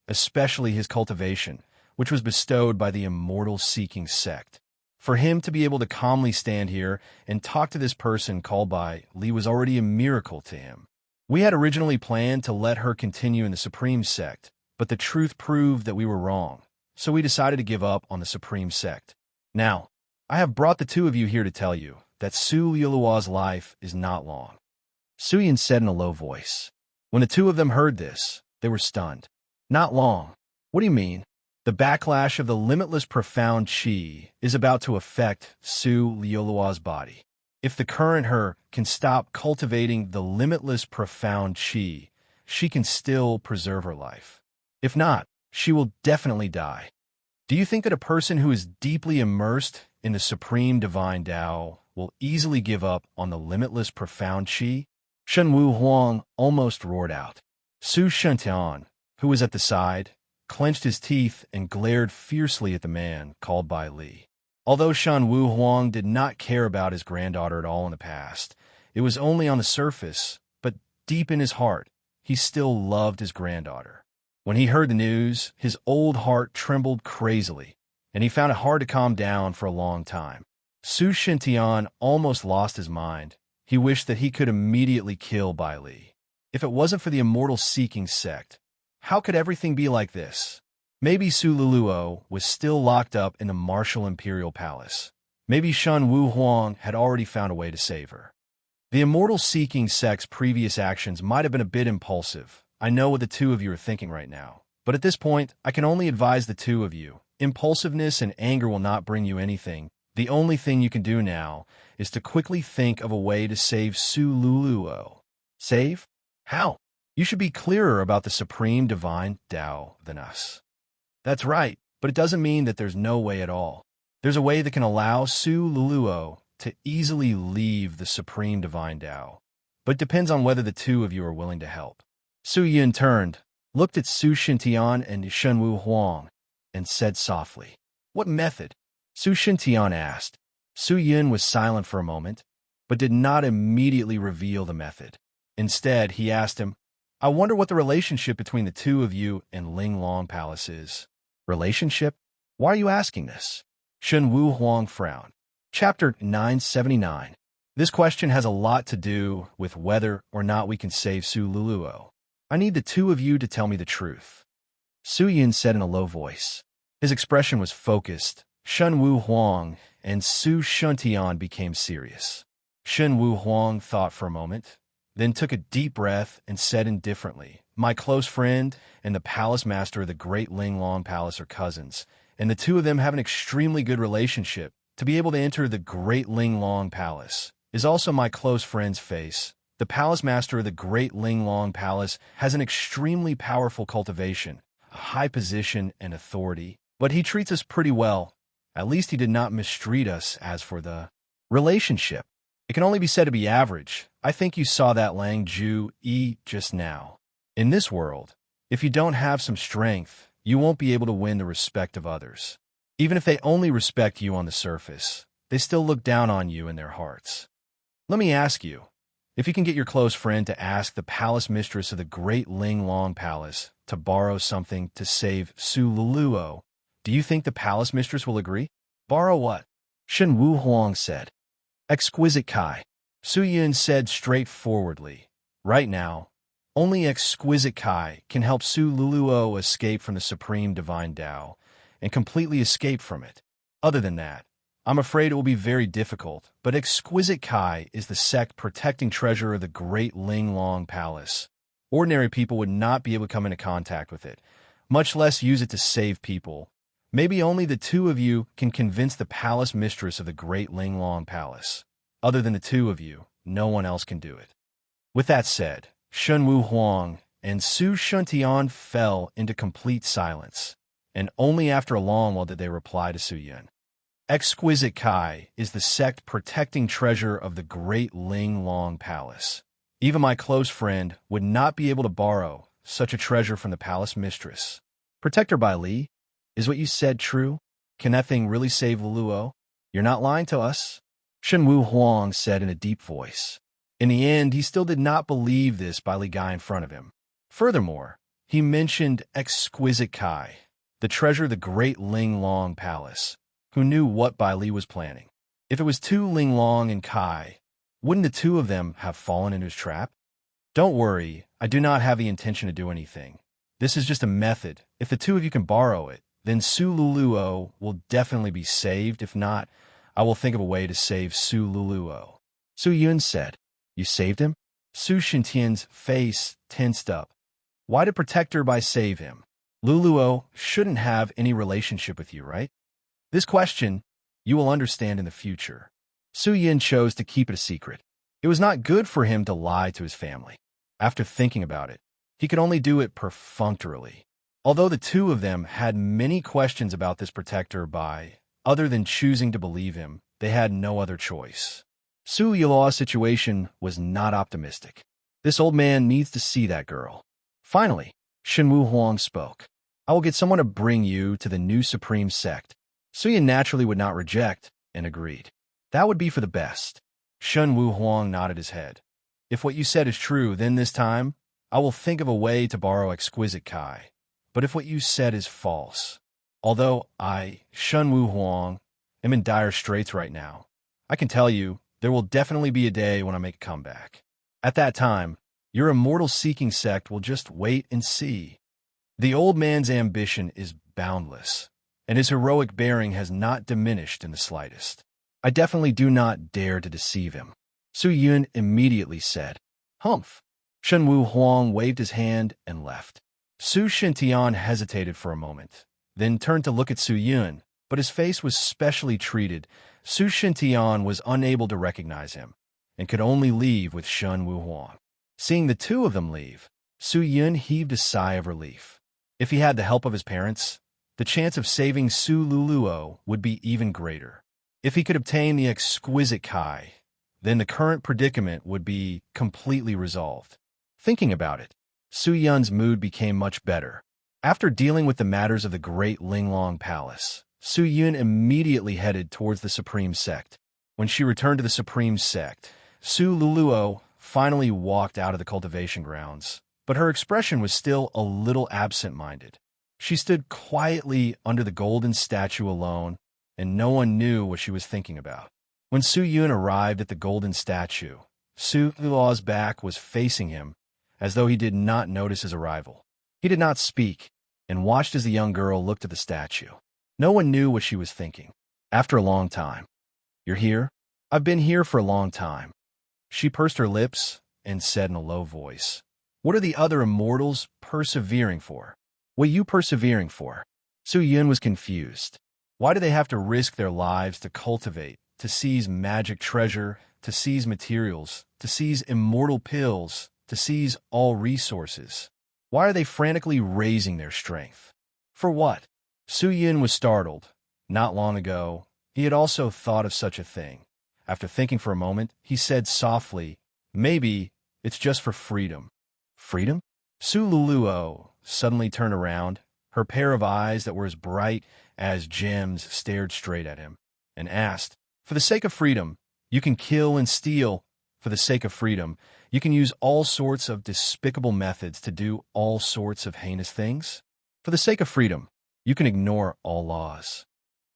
especially his cultivation, which was bestowed by the Immortal Seeking sect. For him to be able to calmly stand here and talk to this person called by Li was already a miracle to him. We had originally planned to let her continue in the Supreme Sect, but the truth proved that we were wrong, so we decided to give up on the Supreme Sect. Now, I have brought the two of you here to tell you that Su Luluo's life is not long. Su Yin said in a low voice. When the two of them heard this, they were stunned. Not long. What do you mean? The backlash of the limitless profound chi is about to affect Su Liulua's body. If the current her can stop cultivating the limitless profound chi, she can still preserve her life. If not, she will definitely die. Do you think that a person who is deeply immersed in the supreme divine Tao will easily give up on the limitless profound chi? Shen Wu Huang almost roared out. Su Shentian, who was at the side, clenched his teeth and glared fiercely at the man called Bai Li. Although Shen Wu Huang did not care about his granddaughter at all in the past, it was only on the surface, but deep in his heart, he still loved his granddaughter. When he heard the news, his old heart trembled crazily, and he found it hard to calm down for a long time. Su Shentian almost lost his mind. He wished that he could immediately kill Bai Li. If it wasn't for the immortal seeking sect, how could everything be like this? Maybe Su Luluo was still locked up in the martial imperial palace. Maybe Shen Wu Huang had already found a way to save her. The immortal seeking sect's previous actions might have been a bit impulsive. I know what the two of you are thinking right now. But at this point, I can only advise the two of you. Impulsiveness and anger will not bring you anything. The only thing you can do now is to quickly think of a way to save Su Luluo. Save? How? You should be clearer about the supreme divine Tao than us. That's right, but it doesn't mean that there's no way at all. There's a way that can allow Su Luluo to easily leave the supreme divine Tao, but it depends on whether the two of you are willing to help. Su Yin turned, looked at Su Xintian and Shen Wu Huang, and said softly, "What method?" Su Xintian asked. Su Yin was silent for a moment, but did not immediately reveal the method. Instead, he asked him, "I wonder what the relationship between the two of you and Linglong Palace is." Relationship? Why are you asking this? Shen Wu Huang frowned. Chapter 979. This question has a lot to do with whether or not we can save Su Luluo. I need the two of you to tell me the truth. Su Yin said in a low voice. His expression was focused. Shen Wu Huang and Su Shentian became serious. Shen Wu Huang thought for a moment, then took a deep breath and said indifferently, "My close friend and the palace master of the Great Linglong Palace are cousins, and the two of them have an extremely good relationship. To be able to enter the Great Linglong Palace is also my close friend's face. The palace master of the Great Linglong Palace has an extremely powerful cultivation, a high position and authority, but he treats us pretty well. At least he did not mistreat us. As for the relationship, it can only be said to be average. I think you saw that Lang Ju Yi just now. In this world, if you don't have some strength, you won't be able to win the respect of others. Even if they only respect you on the surface, they still look down on you in their hearts. Let me ask you, if you can get your close friend to ask the palace mistress of the Great Linglong Palace to borrow something to save Su Luluo, do you think the palace mistress will agree? Borrow what? Shen Wu Huang said. Exquisite Kai. Su Yin said straightforwardly. Right now, only exquisite Kai can help Su Luluo escape from the supreme divine Tao and completely escape from it. Other than that, I'm afraid it will be very difficult, but exquisite Kai is the sect protecting treasure of the Great Linglong Palace. Ordinary people would not be able to come into contact with it, much less use it to save people. Maybe only the two of you can convince the palace mistress of the Great Linglong Palace. Other than the two of you, no one else can do it. With that said, Shen Wu Huang and Su Shentian fell into complete silence, and only after a long while did they reply to Su Yin. Exquisite Kai is the sect protecting treasure of the Great Linglong Palace. Even my close friend would not be able to borrow such a treasure from the palace mistress. Protector Bai Li, is what you said true? Can that thing really save Luluo? You're not lying to us? Shen Wu Huang said in a deep voice. In the end, he still did not believe this Bai Li guy in front of him. Furthermore, he mentioned Exquisite Kai, the treasure of the Great Linglong Palace. Who knew what Bai Li was planning? If it was Tu Linglong and Kai, wouldn't the two of them have fallen into his trap? Don't worry, I do not have the intention to do anything. This is just a method. If the two of you can borrow it, then Su Luluo will definitely be saved. If not, I will think of a way to save Su Luluo. Su Yun said. You saved him? Su Shintian's face tensed up. Why did Protector Bai save him? Luluo shouldn't have any relationship with you, right? This question you will understand in the future. Su Yin chose to keep it a secret. It was not good for him to lie to his family. After thinking about it, he could only do it perfunctorily. Although the two of them had many questions about this protector other than choosing to believe him, they had no other choice. Su Yilao's situation was not optimistic. This old man needs to see that girl. Finally, Shen Wu Huang spoke. I will get someone to bring you to the new supreme sect. Su Yin naturally would not reject, and agreed. That would be for the best. Shen Wu Huang nodded his head. If what you said is true, then this time, I will think of a way to borrow exquisite Kai. But if what you said is false, although I, Shen Wu Huang, am in dire straits right now, I can tell you there will definitely be a day when I make a comeback. At that time, your immortal-seeking sect will just wait and see. The old man's ambition is boundless, and his heroic bearing has not diminished in the slightest. I definitely do not dare to deceive him. Su Yun immediately said, Humph. Shen Wu Huang waved his hand and left. Su Shintian hesitated for a moment, then turned to look at Su Yun, but his face was specially treated. Su Shintian was unable to recognize him, and could only leave with Shen Wu Huang. Seeing the two of them leave, Su Yun heaved a sigh of relief. If he had the help of his parents, the chance of saving Su Luluo would be even greater. If he could obtain the exquisite Kai, then the current predicament would be completely resolved. Thinking about it, Su Yun's mood became much better. After dealing with the matters of the great Linglong Palace, Su Yun immediately headed towards the Supreme Sect. When she returned to the Supreme Sect, Su Luluo finally walked out of the cultivation grounds, but her expression was still a little absent-minded. She stood quietly under the golden statue alone, and no one knew what she was thinking about. When Su Yun arrived at the golden statue, Su Luluo's back was facing him, as though he did not notice his arrival. He did not speak, and watched as the young girl looked at the statue. No one knew what she was thinking. After a long time, You're here? I've been here for a long time. She pursed her lips and said in a low voice, What are the other immortals persevering for? What are you persevering for? Su Yun was confused. Why do they have to risk their lives to cultivate, to seize magic treasure, to seize materials, to seize immortal pills, to seize all resources? Why are they frantically raising their strength? For what? Su Yun was startled. Not long ago, he had also thought of such a thing. After thinking for a moment, he said softly, Maybe it's just for freedom. Freedom? Su Luluo suddenly turned around. Her pair of eyes that were as bright as gems stared straight at him, and asked, For the sake of freedom, you can kill and steal. For the sake of freedom, you can use all sorts of despicable methods to do all sorts of heinous things. For the sake of freedom, you can ignore all laws.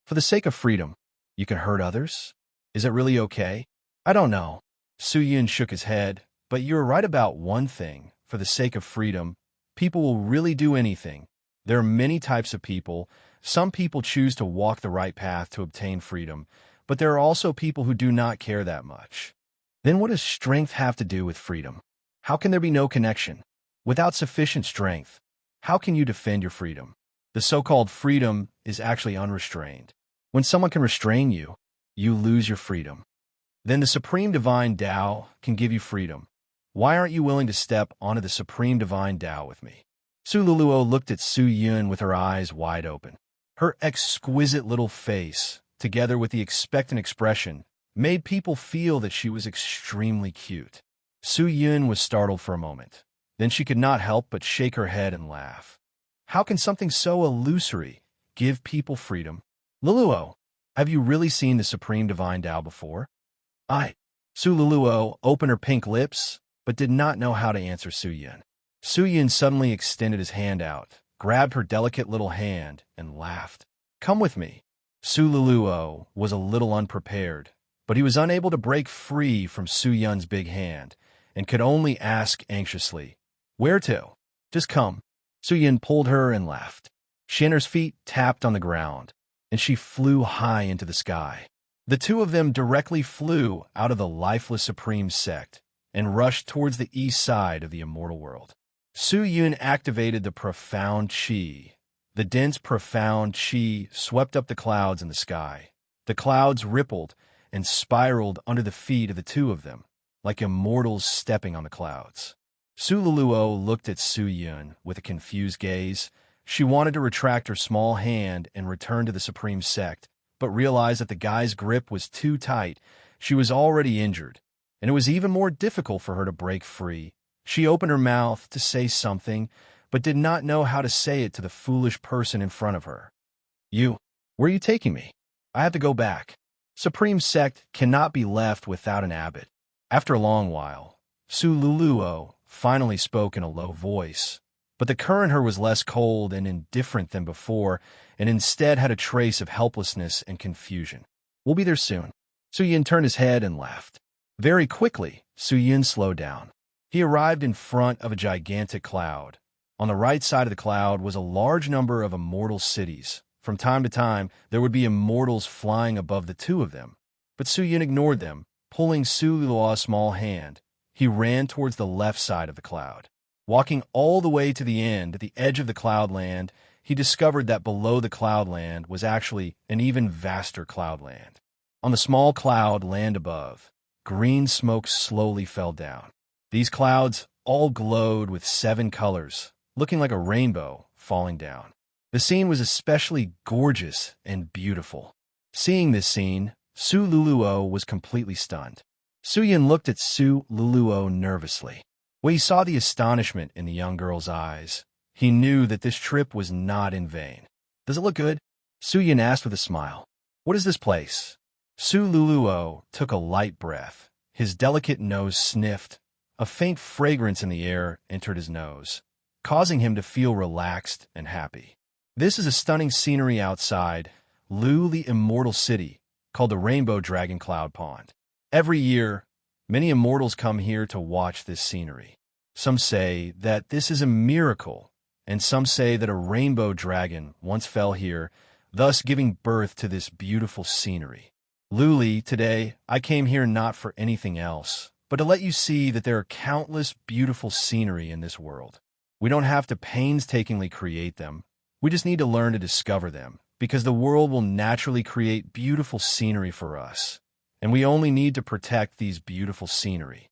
For the sake of freedom, you can hurt others? Is it really okay? I don't know. Su Yun shook his head, but you're right about one thing. For the sake of freedom, people will really do anything. There are many types of people. Some people choose to walk the right path to obtain freedom, but there are also people who do not care that much. Then what does strength have to do with freedom? How can there be no connection? Without sufficient strength, how can you defend your freedom? The so-called freedom is actually unrestrained. When someone can restrain you, you lose your freedom. Then the Supreme Divine Tao can give you freedom. Why aren't you willing to step onto the Supreme Divine Tao with me? Su Luluo looked at Su Yun with her eyes wide open. Her exquisite little face, together with the expectant expression, made people feel that she was extremely cute. Su Yun was startled for a moment. Then she could not help but shake her head and laugh. How can something so illusory give people freedom? Luluo, have you really seen the Supreme Divine Tao before? Su Luluo opened her pink lips, but did not know how to answer Su Yun. Su Yun suddenly extended his hand out, grabbed her delicate little hand, and laughed. Come with me. Su Luluo was a little unprepared, but he was unable to break free from Su Yun's big hand, and could only ask anxiously, Where to? Just come. Su Yun pulled her and left. Shanner's feet tapped on the ground, and she flew high into the sky. The two of them directly flew out of the lifeless Supreme Sect and rushed towards the east side of the immortal world. Su Yun activated the profound qi The dense, profound chi swept up the clouds in the sky. The clouds rippled and spiraled under the feet of the two of them, like immortals stepping on the clouds. Su Luluo looked at Su Yun with a confused gaze. She wanted to retract her small hand and return to the Supreme Sect, but realized that the guy's grip was too tight. She was already injured, and it was even more difficult for her to break free. She opened her mouth to say something, but did not know how to say it to the foolish person in front of her. Where are you taking me? I have to go back. Supreme Sect cannot be left without an abbot. After a long while, Su Luluo finally spoke in a low voice, but the current her was less cold and indifferent than before, and instead had a trace of helplessness and confusion. We'll be there soon. Su Yin turned his head and left. Very quickly, Su Yin slowed down. He arrived in front of a gigantic cloud. On the right side of the cloud was a large number of immortal cities. From time to time, there would be immortals flying above the two of them. But Su Yin ignored them, pulling Su Luo's small hand. He ran towards the left side of the cloud. Walking all the way to the end, at the edge of the cloudland, he discovered that below the cloudland was actually an even vaster cloudland. On the small cloud land above, green smoke slowly fell down. These clouds all glowed with 7 colors, looking like a rainbow falling down. The scene was especially gorgeous and beautiful. Seeing this scene, Su Luluo was completely stunned. Su Yin looked at Su Luluo nervously. When he saw the astonishment in the young girl's eyes, he knew that this trip was not in vain. Does it look good? Su Yin asked with a smile. What is this place? Su Luluo took a light breath. His delicate nose sniffed. A faint fragrance in the air entered his nose, causing him to feel relaxed and happy. This is a stunning scenery outside Lu, the immortal city, called the Rainbow Dragon Cloud Pond. Every year, many immortals come here to watch this scenery. Some say that this is a miracle, and some say that a rainbow dragon once fell here, thus giving birth to this beautiful scenery. Luli, today, I came here not for anything else, but to let you see that there are countless beautiful scenery in this world. We don't have to painstakingly create them. We just need to learn to discover them, because the world will naturally create beautiful scenery for us, and we only need to protect these beautiful scenery.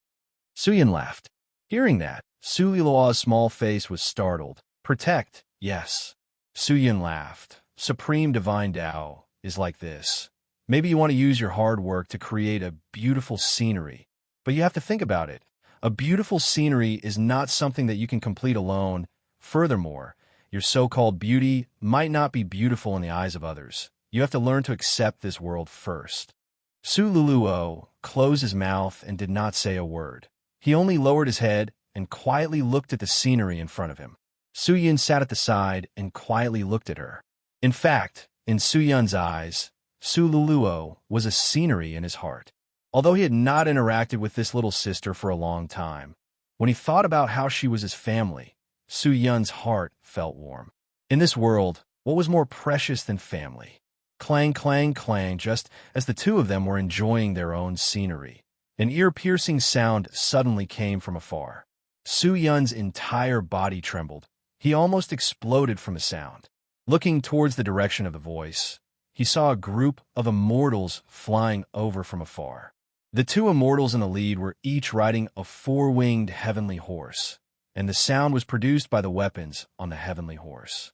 Su Yin laughed. Hearing that, Su Luo's small face was startled. Protect, yes. Su Yin laughed. Supreme Divine Tao is like this. Maybe you want to use your hard work to create a beautiful scenery, but you have to think about it. A beautiful scenery is not something that you can complete alone. Furthermore, your so-called beauty might not be beautiful in the eyes of others. You have to learn to accept this world first. Su Luluo closed his mouth and did not say a word. He only lowered his head and quietly looked at the scenery in front of him. Su Yin sat at the side and quietly looked at her. In fact, in Su Yun's eyes, Su Luluo was a scenery in his heart. Although he had not interacted with this little sister for a long time, when he thought about how she was his family, Su Yun's heart felt warm. In this world, what was more precious than family? Clang, clang, clang, just as the two of them were enjoying their own scenery. An ear-piercing sound suddenly came from afar. Su Yun's entire body trembled. He almost exploded from the sound. Looking towards the direction of the voice, he saw a group of immortals flying over from afar. The two immortals in the lead were each riding a 4-winged heavenly horse, and the sound was produced by the weapons on the heavenly horse.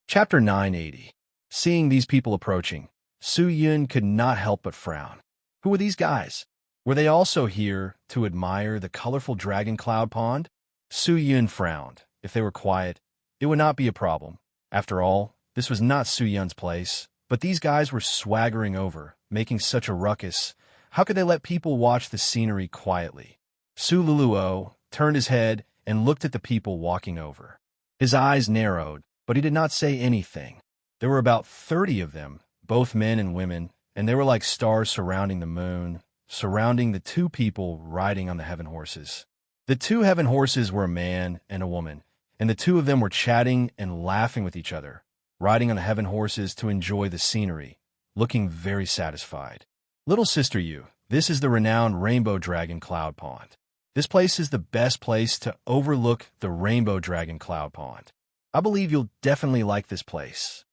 Chapter 980. Seeing these people approaching, Su Yun could not help but frown. Who were these guys? Were they also here to admire the colorful dragon cloud pond? Su Yun frowned. If they were quiet, it would not be a problem. After all, this was not Su Yun's place, but these guys were swaggering over, making such a ruckus. How could they let people watch the scenery quietly? Su Luluo turned his head and looked at the people walking over. His eyes narrowed, but he did not say anything. There were about 30 of them, both men and women, and they were like stars surrounding the moon, surrounding the two people riding on the heaven horses. The two heaven horses were a man and a woman, and the two of them were chatting and laughing with each other, riding on the heaven horses to enjoy the scenery, looking very satisfied. Little sister Yu, this is the renowned Rainbow Dragon Cloud Pond. This place is the best place to overlook the Rainbow Dragon Cloud Pond. I believe you'll definitely like this place.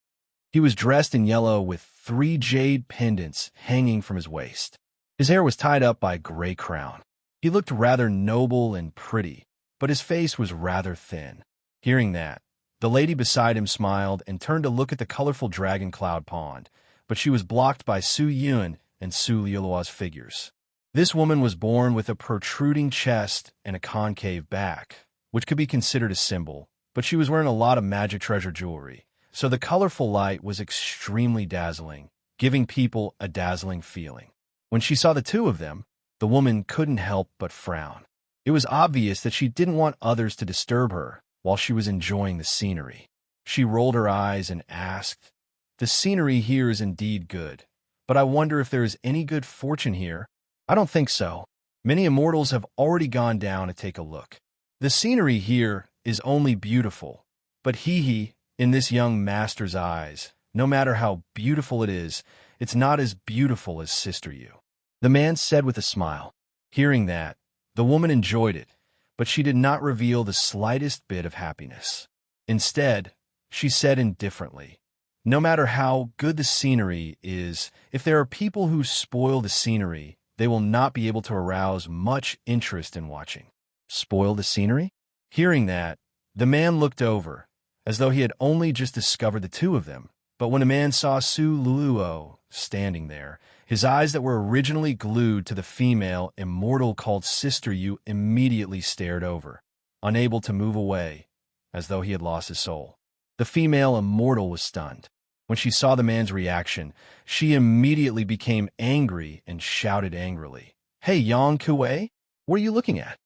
He was dressed in yellow with 3 jade pendants hanging from his waist. His hair was tied up by a gray crown. He looked rather noble and pretty, but his face was rather thin. Hearing that, the lady beside him smiled and turned to look at the colorful dragon cloud pond, but she was blocked by Su Yun and Su Liu's figures. This woman was born with a protruding chest and a concave back, which could be considered a symbol, but she was wearing a lot of magic treasure jewelry, so the colorful light was extremely dazzling, giving people a dazzling feeling. When she saw the two of them, the woman couldn't help but frown. It was obvious that she didn't want others to disturb her while she was enjoying the scenery. She rolled her eyes and asked, "The scenery here is indeed good, but I wonder if there is any good fortune here?" "I don't think so. Many immortals have already gone down to take a look. The scenery here is only beautiful, but in this young master's eyes, no matter how beautiful it is, it's not as beautiful as Sister Yu," the man said with a smile. Hearing that, the woman enjoyed it, but she did not reveal the slightest bit of happiness. Instead, she said indifferently, "No matter how good the scenery is, if there are people who spoil the scenery, they will not be able to arouse much interest in watching." Spoil the scenery? Hearing that, the man looked over, as though he had only just discovered the two of them, but when the man saw Su Luo standing there, his eyes that were originally glued to the female immortal called Sister Yu immediately stared over, unable to move away, as though he had lost his soul. The female immortal was stunned. When she saw the man's reaction, she immediately became angry and shouted angrily, "Hey, Yang Kuei, what are you looking at?"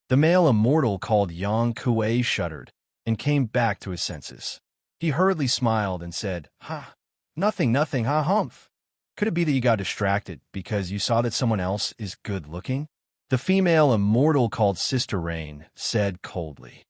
The male immortal called Yang Kuei shuddered and came back to his senses. He hurriedly smiled and said, Nothing, humph. Could it be that you got distracted because you saw that someone else is good-looking?" The female immortal called Sister Rain said coldly,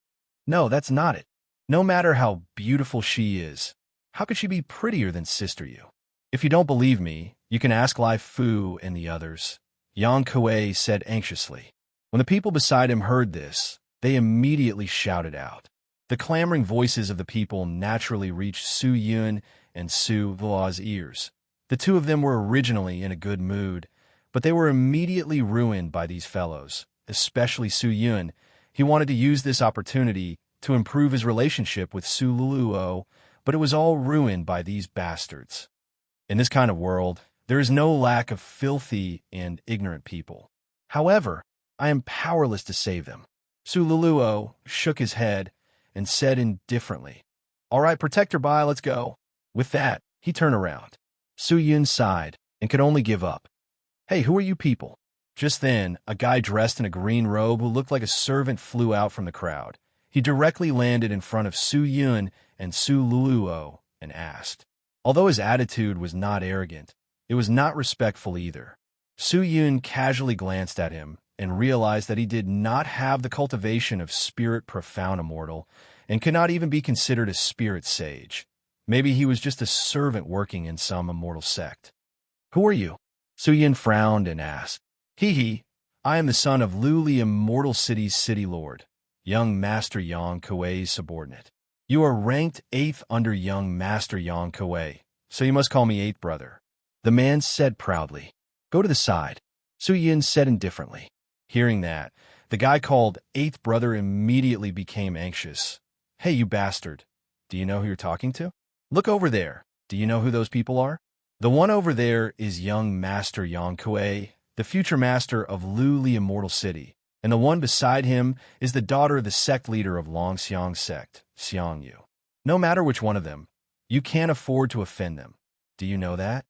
"No, that's not it. No matter how beautiful she is, how could she be prettier than Sister Yu? If you don't believe me, you can ask Lai Fu and the others," Yang Kuei said anxiously. When the people beside him heard this, they immediately shouted out. The clamoring voices of the people naturally reached Su Yun and Su Liu's ears. The two of them were originally in a good mood, but they were immediately ruined by these fellows, especially Su Yun. He wanted to use this opportunity to improve his relationship with Su Luo, but it was all ruined by these bastards. In this kind of world, there is no lack of filthy and ignorant people. However, I am powerless to save them. Su Luo shook his head and said indifferently, "All right, Protector Bai, let's go." With that, he turned around. Su Yun sighed and could only give up. "Hey, who are you people?" Just then, a guy dressed in a green robe who looked like a servant flew out from the crowd. He directly landed in front of Su Yun and Su Luo and asked. Although his attitude was not arrogant, it was not respectful either. Su Yun casually glanced at him and realized that he did not have the cultivation of spirit profound immortal and could not even be considered a spirit sage. Maybe he was just a servant working in some immortal sect. "Who are you?" Su Yun frowned and asked. I am the son of Luli Immortal City's city lord, young Master Yang Kuei's subordinate. You are ranked 8th under young Master Yang Kuei, so you must call me 8th brother," the man said proudly. "Go to the side," Su Yun said indifferently. Hearing that, the guy called 8th brother immediately became anxious. "Hey, you bastard. Do you know who you're talking to? Look over there. Do you know who those people are? The one over there is young Master Yang Kuei, the future master of Luli Immortal City, and the one beside him is the daughter of the sect leader of Longxiang sect, Xiang Yu. No matter which one of them, you can't afford to offend them. Do you know that?"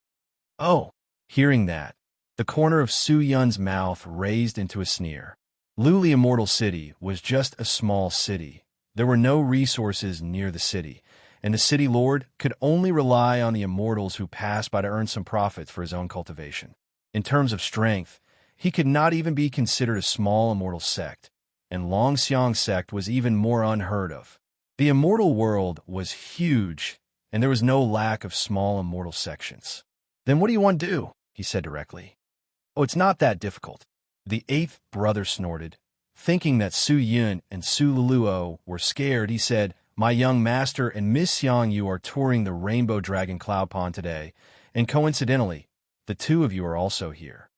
"Oh." Hearing that, the corner of Su Yun's mouth raised into a sneer. Luli Immortal City was just a small city. There were no resources near the city, and the city lord could only rely on the immortals who passed by to earn some profits for his own cultivation. In terms of strength, he could not even be considered a small immortal sect, and Longxiang sect was even more unheard of. The immortal world was huge, and there was no lack of small immortal sections. "Then what do you want to do?" he said directly. "Oh, it's not that difficult," the 8th brother snorted. Thinking that Su Yun and Su Luo were scared, he said, My young master and Miss Xiangyu are touring the Rainbow Dragon Cloud Pond today, and coincidentally, the two of you are also here.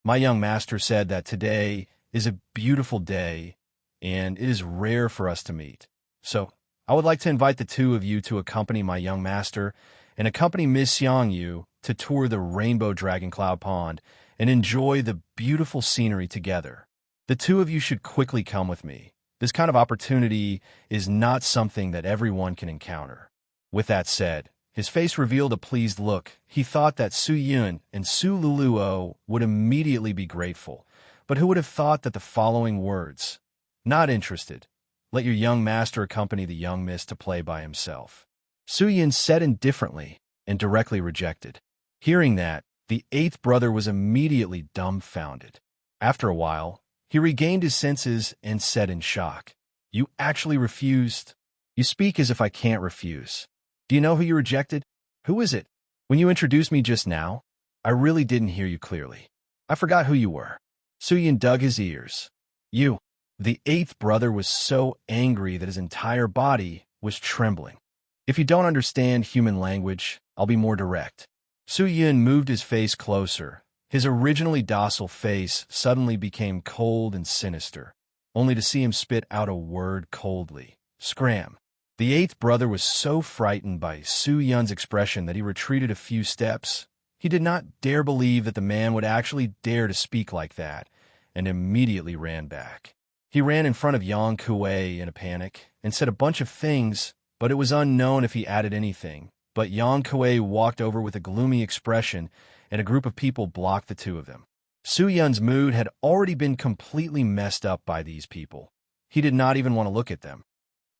My young master said that today is a beautiful day, and it is rare for us to meet. So, I would like to invite the two of you to accompany my young master and accompany Miss Xiangyu to tour the Rainbow Dragon Cloud Pond and enjoy the beautiful scenery together. The two of you should quickly come with me. This kind of opportunity is not something that everyone can encounter. With that said, his face revealed a pleased look. He thought that Su Yun and Su Luluo would immediately be grateful, but who would have thought that the following words, "Not interested. Let your young master accompany the young miss to play by himself." Su Yun said indifferently and directly rejected. Hearing that, the eighth brother was immediately dumbfounded. After a while, he regained his senses and said in shock, "You actually refused? You speak as if I can't refuse. Do you know who you rejected? Who is it? When you introduced me just now, I really didn't hear you clearly. I forgot who you were." Su Yun dug his ears. "You." The eighth brother was so angry that his entire body was trembling. "If you don't understand human language, I'll be more direct." Su Yun moved his face closer. His originally docile face suddenly became cold and sinister, only to see him spit out a word coldly. "Scram." The eighth brother was so frightened by Su Yun's expression that he retreated a few steps. He did not dare believe that the man would actually dare to speak like that, and immediately ran back. He ran in front of Yang Kuei in a panic and said a bunch of things, but it was unknown if he added anything. But Yang Kuei walked over with a gloomy expression, and a group of people blocked the two of them. Su Yun's mood had already been completely messed up by these people. He did not even want to look at them.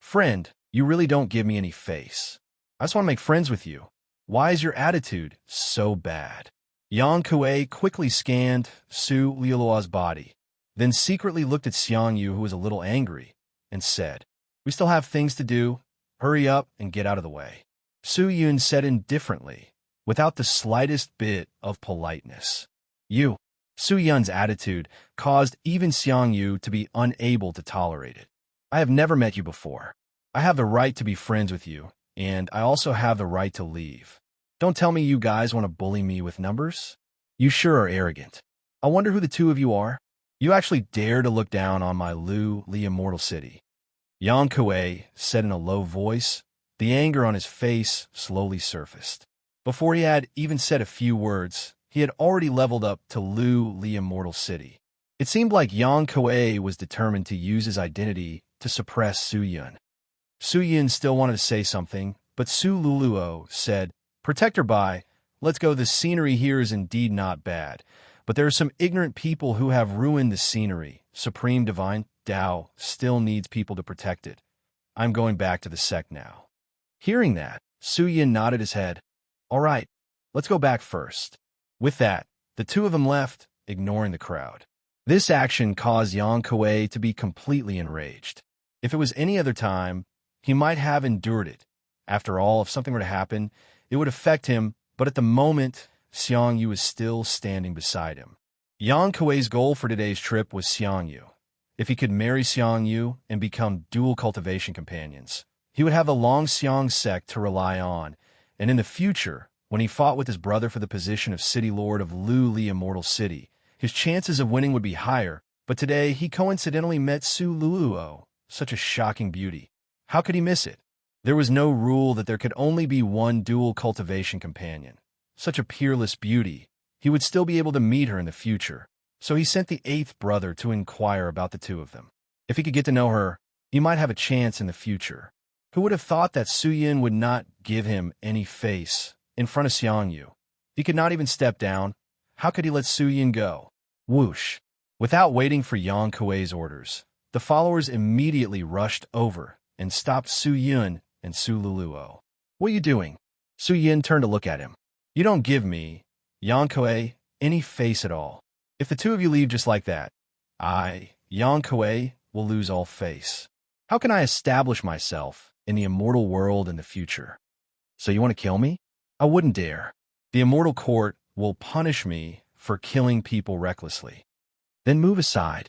"Friend, you really don't give me any face. I just want to make friends with you. Why is your attitude so bad?" Yang Kuei quickly scanned Su Lilua's body, then secretly looked at Xiangyu, who was a little angry, and said, "We still have things to do. Hurry up and get out of the way." Su Yun said indifferently, without the slightest bit of politeness. "You." Su Yun's attitude caused even Xiangyu to be unable to tolerate it. "I have never met you before. I have the right to be friends with you, and I also have the right to leave. Don't tell me you guys want to bully me with numbers. You sure are arrogant. I wonder who the two of you are. You actually dare to look down on my Li immortal city." Yang Kuei said in a low voice. The anger on his face slowly surfaced. Before he had even said a few words, he had already leveled up to Li immortal city. It seemed like Yang Kuei was determined to use his identity to suppress Su Yun. Su Yun still wanted to say something, but Su Luluo said, "Protector Bai, let's go. The scenery here is indeed not bad, but there are some ignorant people who have ruined the scenery. Supreme Divine Tao still needs people to protect it. I'm going back to the sect now." Hearing that, Su Yun nodded his head. "All right, let's go back first." With that, the two of them left, ignoring the crowd. This action caused Yang Kuei to be completely enraged. If it was any other time, he might have endured it. After all, if something were to happen, it would affect him, but at the moment, Xiangyu was still standing beside him. Yang Kuei's goal for today's trip was Xiangyu. If he could marry Xiangyu and become dual cultivation companions, he would have the Longxiang sect to rely on, and in the future, when he fought with his brother for the position of City Lord of Li Immortal City, his chances of winning would be higher, but today he coincidentally met Su Luluo, such a shocking beauty. How could he miss it? There was no rule that there could only be one dual cultivation companion. Such a peerless beauty, he would still be able to meet her in the future, so he sent the eighth brother to inquire about the two of them. If he could get to know her, he might have a chance in the future. Who would have thought that Su Yun would not give him any face in front of Xiangyu? He could not even step down. How could he let Su Yun go? Whoosh! Without waiting for Yang Kuei's orders, the followers immediately rushed over and stopped Su Yun and Su Luluo. "What are you doing?" Su Yun turned to look at him. "You don't give me, Yang Kuei, any face at all. If the two of you leave just like that, I, Yang Kuei, will lose all face. How can I establish myself in the immortal world in the future? So you want to kill me? I wouldn't dare. The immortal court will punish me for killing people recklessly. Then move aside.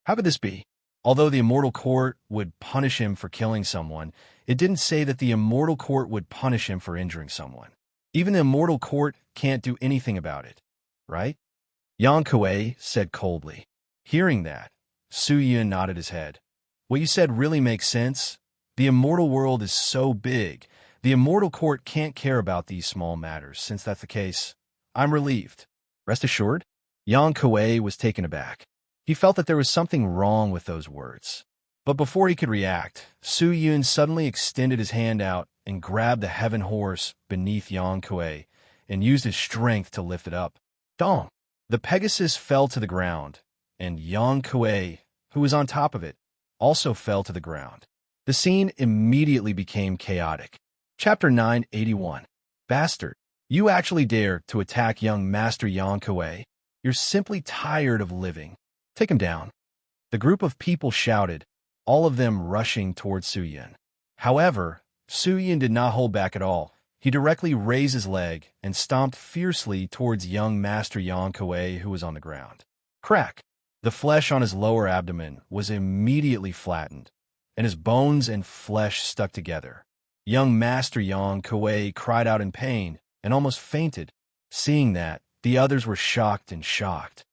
How could this be? Although the immortal court would punish him for killing someone, it didn't say that the immortal court would punish him for injuring someone. Even the immortal court can't do anything about it, right? Yang Kuei said coldly. Hearing that, Su Yun nodded his head. What you said really makes sense. The immortal world is so big, the immortal court can't care about these small matters. Since that's the case, I'm relieved. Rest assured? Yang Kuei was taken aback. He felt that there was something wrong with those words. But before he could react, Su Yun suddenly extended his hand out and grabbed the heaven horse beneath Yang Kuei and used his strength to lift it up. Dong! The Pegasus fell to the ground, and Yang Kuei, who was on top of it, also fell to the ground. The scene immediately became chaotic. Chapter 981. Bastard, you actually dare to attack young Master Yang Kuei. You're simply tired of living. Take him down. The group of people shouted, all of them rushing towards Su Yun. However, Su Yun did not hold back at all. He directly raised his leg and stomped fiercely towards young Master Yang Kuei, who was on the ground. Crack! The flesh on his lower abdomen was immediately flattened, and his bones and flesh stuck together. Young Master Yang Kuei cried out in pain and almost fainted. Seeing that, the others were shocked and shocked.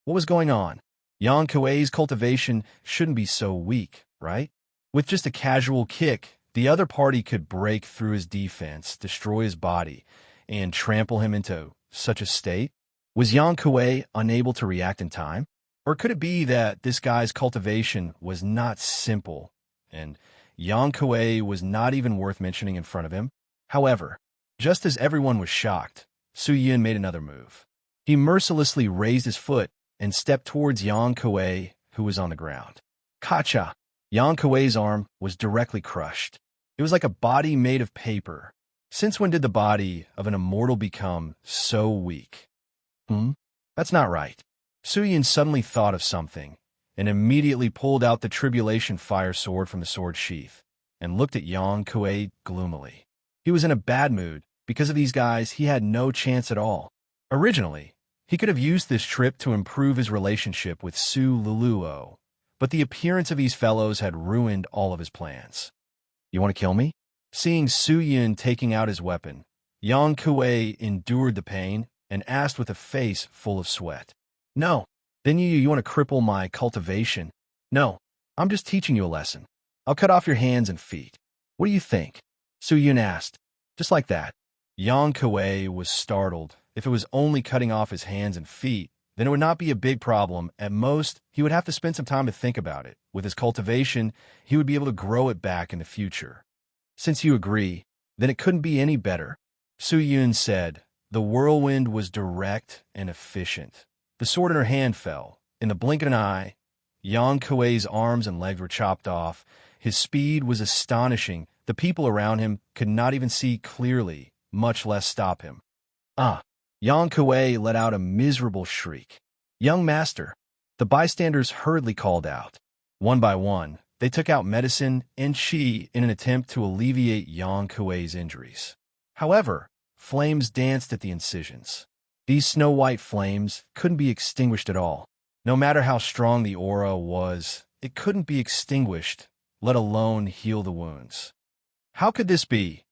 What was going on? Yang Kuei's cultivation shouldn't be so weak, right? With just a casual kick, the other party could break through his defense, destroy his body, and trample him into such a state. Was Yang Kuei unable to react in time? Or could it be that this guy's cultivation was not simple, and Yang Kuei was not even worth mentioning in front of him? However, just as everyone was shocked, Su Yun made another move. He mercilessly raised his foot and stepped towards Yang Kuei, who was on the ground. Kacha! Yang Kuei's arm was directly crushed. It was like a body made of paper. Since when did the body of an immortal become so weak? That's not right. Su Yun suddenly thought of something, and immediately pulled out the Tribulation Fire Sword from the sword sheath, and looked at Yang Kuei gloomily. He was in a bad mood. Because of these guys, he had no chance at all. Originally, he could have used this trip to improve his relationship with Su Luluo, but the appearance of these fellows had ruined all of his plans. You want to kill me? Seeing Su Yun taking out his weapon, Yang Kuei endured the pain and asked with a face full of sweat. No. Then you want to cripple my cultivation? No. I'm just teaching you a lesson. I'll cut off your hands and feet. What do you think? Su Yun asked. Just like that. Yang Kuei was startled. If it was only cutting off his hands and feet, then it would not be a big problem. At most, he would have to spend some time to think about it. With his cultivation, he would be able to grow it back in the future. Since you agree, then it couldn't be any better. Su Yun said. The whirlwind was direct and efficient. The sword in her hand fell. In the blink of an eye, Yang Kuei's arms and legs were chopped off. His speed was astonishing. The people around him could not even see clearly, much less stop him. Yang Kuei let out a miserable shriek. Young master, the bystanders hurriedly called out. One by one, they took out medicine and qi in an attempt to alleviate Yang Kuei's injuries. However, flames danced at the incisions. These snow-white flames couldn't be extinguished at all. No matter how strong the aura was, it couldn't be extinguished, let alone heal the wounds. How could this be?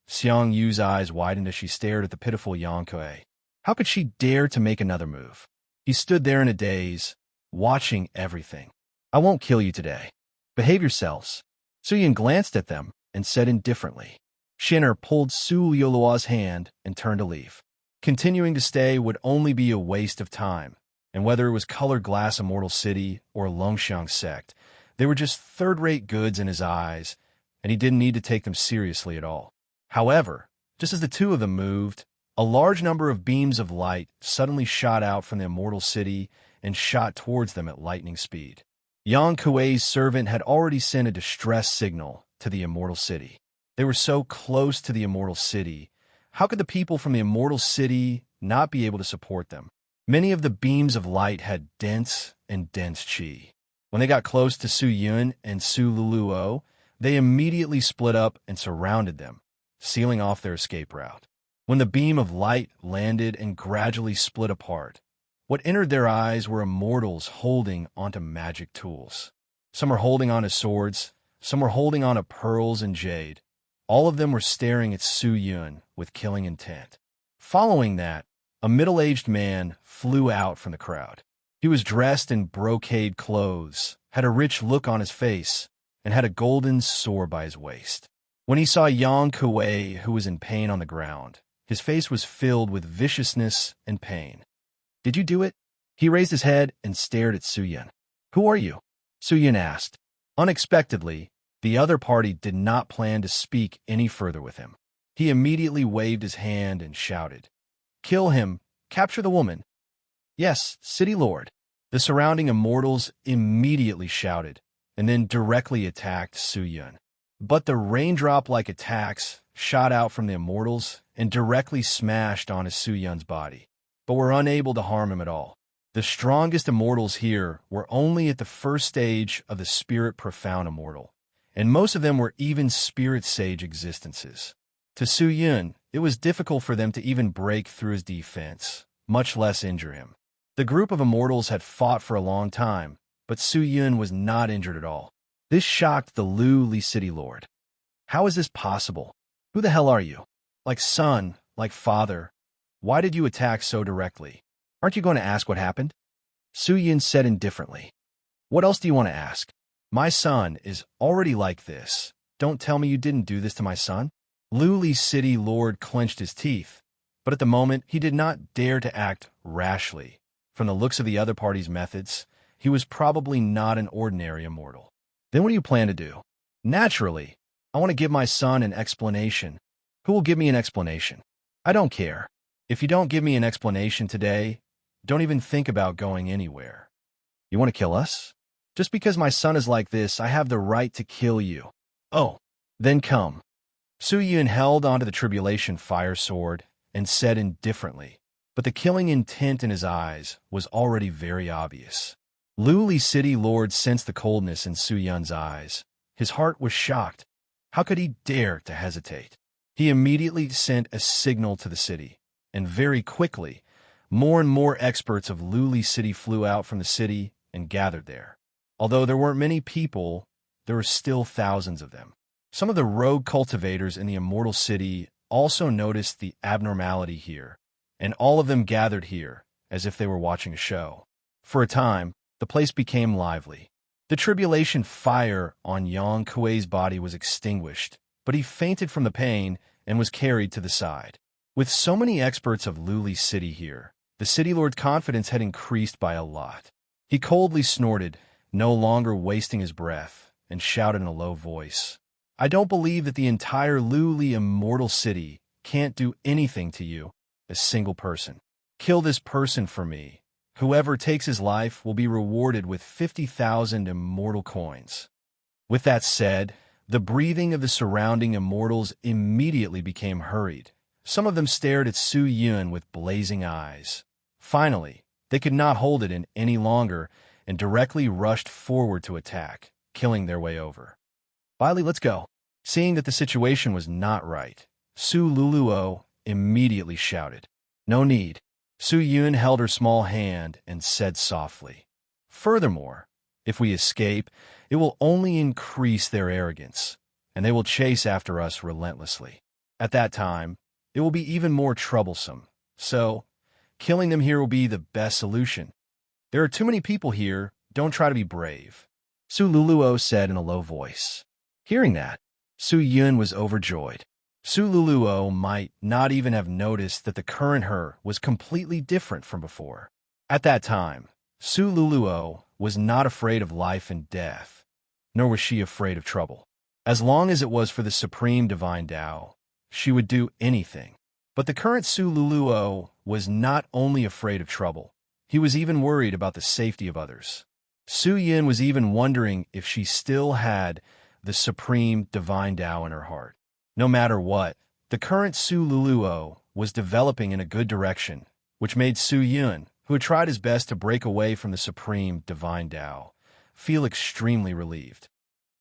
Xiang Yu's eyes widened as she stared at the pitiful Yang Kuei. How could she dare to make another move? He stood there in a daze, watching everything. I won't kill you today. Behave yourselves. Su Yun glanced at them and said indifferently. Shinner pulled Su Yolua's hand and turned to leave. Continuing to stay would only be a waste of time, and whether it was Colored Glass Immortal City or Longxiang Sect, they were just third-rate goods in his eyes, and he didn't need to take them seriously at all. However, just as the two of them moved, a large number of beams of light suddenly shot out from the Immortal City and shot towards them at lightning speed. Yang Kuei's servant had already sent a distress signal to the Immortal City. They were so close to the Immortal City. How could the people from the Immortal City not be able to support them? Many of the beams of light had dense qi. When they got close to Su Yun and Su Luluo, they immediately split up and surrounded them, sealing off their escape route. When the beam of light landed and gradually split apart, what entered their eyes were immortals holding onto magic tools. Some were holding on to swords, some were holding on to pearls and jade. All of them were staring at Su Yun with killing intent. Following that, a middle-aged man flew out from the crowd. He was dressed in brocade clothes, had a rich look on his face, and had a golden sword by his waist. When he saw Yang Kuei, who was in pain on the ground, his face was filled with viciousness and pain. "Did you do it?" He raised his head and stared at Su Yun. "Who are you?" Su Yun asked. Unexpectedly, the other party did not plan to speak any further with him. He immediately waved his hand and shouted, "Kill him! Capture the woman!" "Yes, City Lord." The surrounding immortals immediately shouted, and then directly attacked Su Yun. But the raindrop-like attacks shot out from the immortals and directly smashed onto Su Yun's body, but were unable to harm him at all. The strongest immortals here were only at the first stage of the Spirit Profound Immortal, and most of them were even Spirit Sage existences. To Su Yun, it was difficult for them to even break through his defense, much less injure him. The group of immortals had fought for a long time, but Su Yun was not injured at all. This shocked the Lu Li City Lord. "How is this possible? Who the hell are you? Like son, like father. Why did you attack so directly? Aren't you going to ask what happened?" Su Yun said indifferently. "What else do you want to ask? My son is already like this. Don't tell me you didn't do this to my son." Lu Li City Lord clenched his teeth, but at the moment he did not dare to act rashly. From the looks of the other party's methods, he was probably not an ordinary immortal. "Then what do you plan to do?" "Naturally, I want to give my son an explanation." "Who will give me an explanation?" "I don't care. If you don't give me an explanation today, don't even think about going anywhere." "You want to kill us?" "Just because my son is like this, I have the right to kill you." "Oh, then come." Su Yun held onto the tribulation fire sword and said indifferently, but the killing intent in his eyes was already very obvious. Lu Li City Lord sensed the coldness in Su Yun's eyes. His heart was shocked. How could he dare to hesitate? He immediately sent a signal to the city, and very quickly, more and more experts of Lu Li City flew out from the city and gathered there. Although there weren't many people, there were still thousands of them. Some of the rogue cultivators in the Immortal City also noticed the abnormality here, and all of them gathered here as if they were watching a show. For a time, the place became lively. The tribulation fire on Yang Kuei's body was extinguished, but he fainted from the pain and was carried to the side. With so many experts of Lu Li City here, the City Lord's confidence had increased by a lot. He coldly snorted, no longer wasting his breath, and shouted in a low voice, "I don't believe that the entire Lu Li Immortal City can't do anything to you, a single person. Kill this person for me. Whoever takes his life will be rewarded with 50,000 immortal coins." With that said, the breathing of the surrounding immortals immediately became hurried. Some of them stared at Su Yun with blazing eyes. Finally, they could not hold it in any longer and directly rushed forward to attack, killing their way over. "Bailey, let's go." Seeing that the situation was not right, Su Luluo immediately shouted, "No need." Su Yun held her small hand and said softly, "Furthermore, if we escape, it will only increase their arrogance, and they will chase after us relentlessly. At that time, it will be even more troublesome, so killing them here will be the best solution. There are too many people here, don't try to be brave," Su Luluo said in a low voice. Hearing that, Su Yun was overjoyed. Su Luluo might not even have noticed that the current her was completely different from before. At that time, Su Luluo was not afraid of life and death, nor was she afraid of trouble. As long as it was for the Supreme Divine Tao, she would do anything. But the current Su Luluo was not only afraid of trouble, he was even worried about the safety of others. Su Yin was even wondering if she still had the Supreme Divine Tao in her heart. No matter what, the current Su Luluo was developing in a good direction, which made Su Yun, who had tried his best to break away from the Supreme Divine Tao, feel extremely relieved.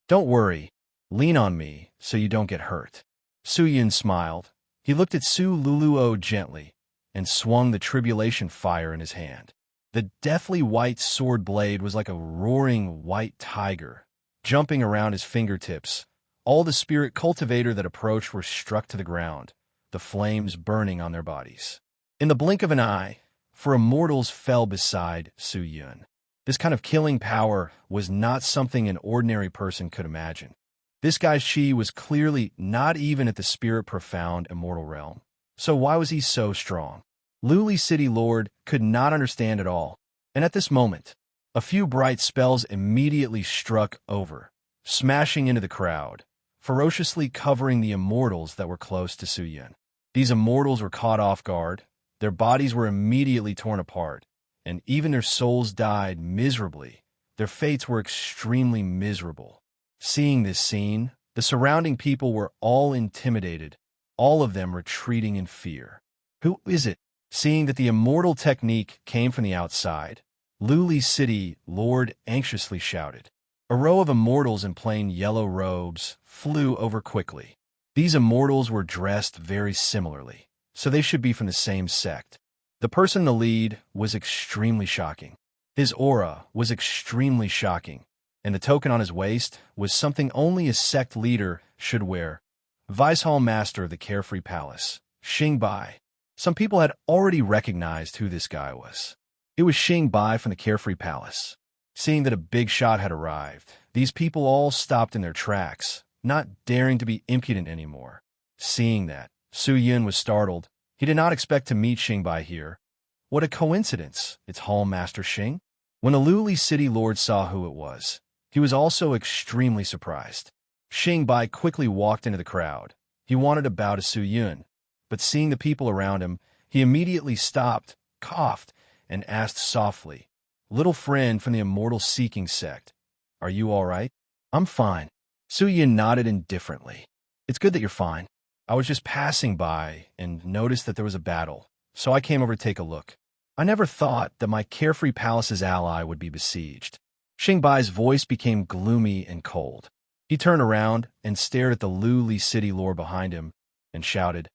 "Don't worry, lean on me so you don't get hurt." Su Yun smiled. He looked at Su Luluo gently and swung the tribulation fire in his hand. The deathly white sword blade was like a roaring white tiger, jumping around his fingertips. All the spirit cultivator that approached were struck to the ground, the flames burning on their bodies. In the blink of an eye, four immortals fell beside Su Yun. This kind of killing power was not something an ordinary person could imagine. This guy's chi was clearly not even at the spirit profound immortal realm. So why was he so strong? Luli City Lord could not understand at all, and at this moment, a few bright spells immediately struck over, smashing into the crowd, ferociously covering the immortals that were close to Su Yun. These immortals were caught off guard, their bodies were immediately torn apart, and even their souls died miserably. Their fates were extremely miserable. Seeing this scene, the surrounding people were all intimidated, all of them retreating in fear. Who is it? Seeing that the immortal technique came from the outside, Luli City Lord anxiously shouted. A row of immortals in plain yellow robes flew over quickly. These immortals were dressed very similarly, so they should be from the same sect. The person in the lead was extremely shocking. His aura was extremely shocking, and the token on his waist was something only a sect leader should wear. Vice Hall Master of the Carefree Palace, Xing Bai. Some people had already recognized who this guy was. It was Xing Bai from the Carefree Palace. Seeing that a big shot had arrived, these people all stopped in their tracks, not daring to be impudent anymore. Seeing that, Su Yun was startled. He did not expect to meet Xing Bai here. What a coincidence! It's Hall Master Xing. When the Luli City Lord saw who it was, he was also extremely surprised. Xing Bai quickly walked into the crowd. He wanted to bow to Su Yun, but seeing the people around him, he immediately stopped, coughed, and asked softly, "Little friend from the immortal seeking sect, are you all right?" "I'm fine." Su Yun nodded indifferently. "It's good that you're fine. I was just passing by and noticed that there was a battle, so I came over to take a look. I never thought that my Carefree Palace's ally would be besieged." Xing Bai's voice became gloomy and cold. He turned around and stared at the Luli City Lord behind him and shouted,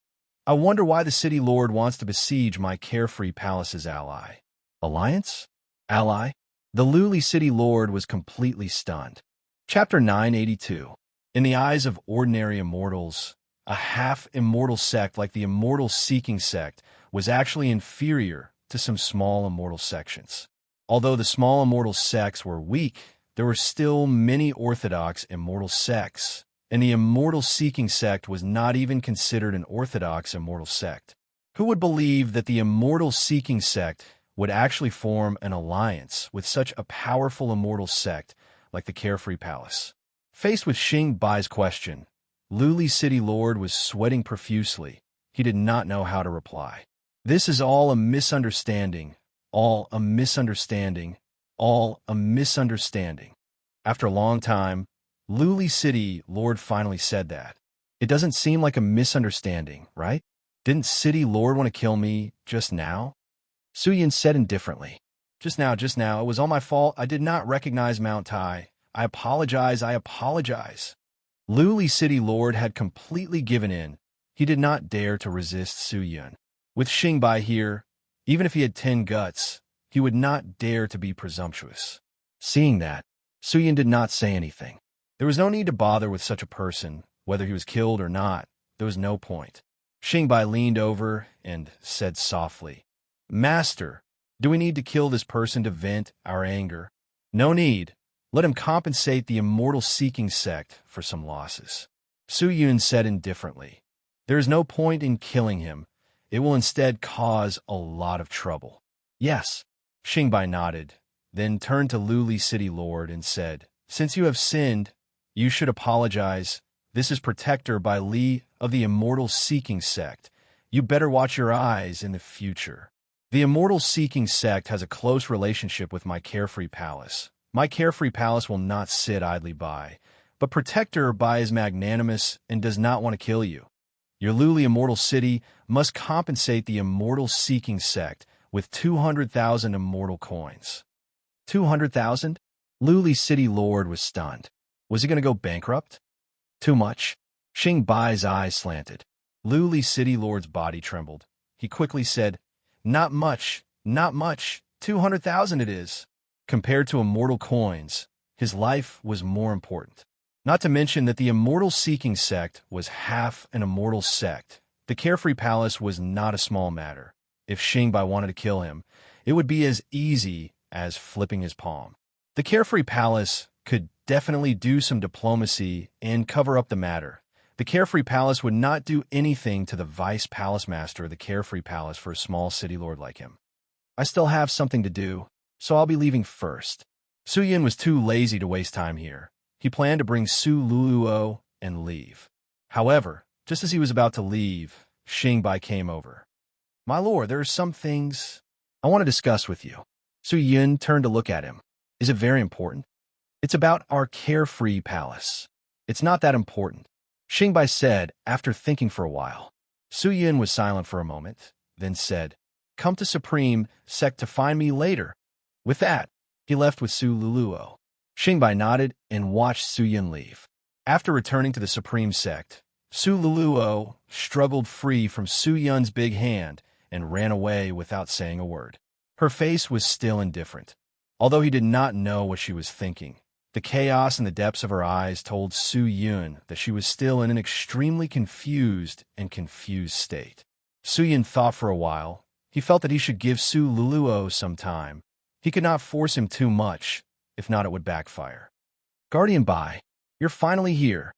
"I wonder why the City Lord wants to besiege my Carefree Palace's ally." Alliance? Ally? The Luli City Lord was completely stunned. Chapter 982. In the eyes of ordinary immortals, a half-immortal sect like the Immortal Seeking sect was actually inferior to some small immortal sections. Although the small immortal sects were weak, there were still many orthodox immortal sects, and the Immortal Seeking sect was not even considered an orthodox immortal sect. Who would believe that the Immortal Seeking sect would actually form an alliance with such a powerful immortal sect like the Carefree Palace? Faced with Xing Bai's question, Luli City Lord was sweating profusely. He did not know how to reply. This is all a misunderstanding, all a misunderstanding, all a misunderstanding. After a long time, Luli City Lord finally said that. "It doesn't seem like a misunderstanding, right? Didn't City Lord want to kill me just now?" Su Yun said indifferently. Just now, it was all my fault. I did not recognize Mount Tai. I apologize. Luli City Lord had completely given in. He did not dare to resist Su Yun. With Xing Bai here, even if he had 10 guts, he would not dare to be presumptuous. Seeing that, Su Yun did not say anything. There was no need to bother with such a person, whether he was killed or not. There was no point. Xing Bai leaned over and said softly, "Master, do we need to kill this person to vent our anger?" "No need. Let him compensate the Immortal Seeking sect for some losses." Su Yun said indifferently, "There is no point in killing him. It will instead cause a lot of trouble." "Yes." Xing Bai nodded, then turned to Luli City Lord and said, "Since you have sinned, you should apologize. This is Protector by Li of the Immortal Seeking sect. You better watch your eyes in the future. The Immortal Seeking sect has a close relationship with my Carefree Palace. My Carefree Palace will not sit idly by, but Protector Bai is magnanimous and does not want to kill you. Your Luli Immortal City must compensate the Immortal Seeking sect with 200,000 immortal coins." 200,000? Luli City Lord was stunned. Was he going to go bankrupt? Too much? Xing Bai's eyes slanted. Luli City Lord's body trembled. He quickly said, Not much. 200,000 it is. Compared to immortal coins, his life was more important. Not to mention that the immortal-seeking sect was half an immortal sect. The Carefree Palace was not a small matter. If Xingbai wanted to kill him, it would be as easy as flipping his palm. The Carefree Palace could definitely do some diplomacy and cover up the matter. The Carefree Palace would not do anything to the Vice Palace Master of the Carefree Palace for a small city lord like him. I still have something to do, so I'll be leaving first. Su Yun was too lazy to waste time here. He planned to bring Su Luluo and leave. However, just as he was about to leave, Xingbai came over. My lord, there are some things I want to discuss with you. Su Yun turned to look at him. Is it very important? It's about our Carefree Palace. It's not that important, Xingbai said after thinking for a while. Su Yun was silent for a moment, then said, Come to Supreme Sect to find me later. With that, he left with Su Luluo. Xingbai nodded and watched Su Yun leave. After returning to the Supreme Sect, Su Luluo struggled free from Su Yun's big hand and ran away without saying a word. Her face was still indifferent, although he did not know what she was thinking. The chaos in the depths of her eyes told Su Yun that she was still in an extremely confused state. Su Yun thought for a while. He felt that he should give Su Luluo some time. He could not force him too much, if not it would backfire. Guardian Bai, you're finally here.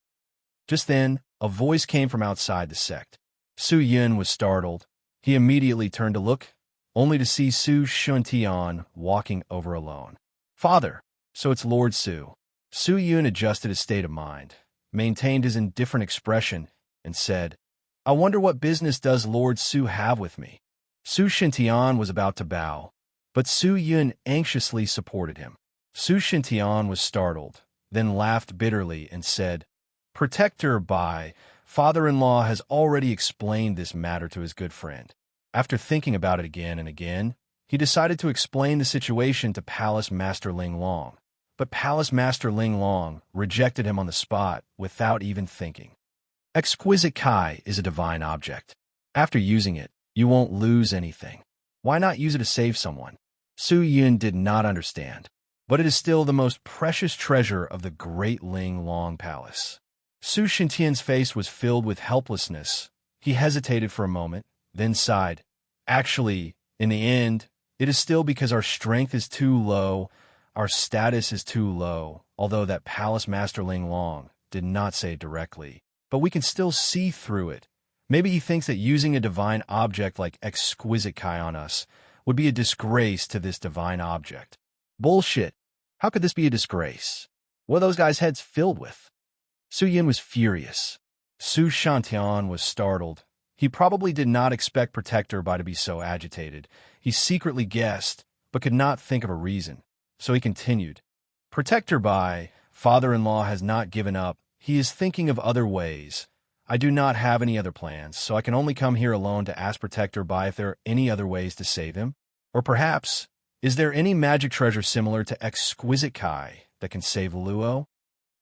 Just then, a voice came from outside the sect. Su Yun was startled. He immediately turned to look, only to see Su Shuntian walking over alone. Father, so it's Lord Su. Su Yun adjusted his state of mind, maintained his indifferent expression, and said, I wonder what business does Lord Su have with me? Su Shuntian was about to bow, but Su Yun anxiously supported him. Su Shuntian was startled, then laughed bitterly and said, Protector Bai, father-in-law has already explained this matter to his good friend. After thinking about it again and again, he decided to explain the situation to Palace Master Ling Long. But Palace Master Ling Long rejected him on the spot without even thinking. Exquisite Kai is a divine object. After using it, you won't lose anything. Why not use it to save someone? Su Yun did not understand, but it is still the most precious treasure of the great Ling Long Palace. Su Shintian's face was filled with helplessness. He hesitated for a moment, then sighed. Actually, in the end, it is still because our strength is too low, our status is too low, although that Palace Master Ling Long did not say it directly. But we can still see through it. Maybe he thinks that using a divine object like Exquisite Kai on us would be a disgrace to this divine object. Bullshit. How could this be a disgrace? What are those guys' heads filled with? Su Yun was furious. Su Shantian was startled. He probably did not expect Protector Bai to be so agitated. He secretly guessed, but could not think of a reason. So he continued. Protector Bai, father-in-law has not given up. He is thinking of other ways. I do not have any other plans, so I can only come here alone to ask Protector Bai if there are any other ways to save him. Or perhaps, is there any magic treasure similar to Exquisite Kai that can save Luo?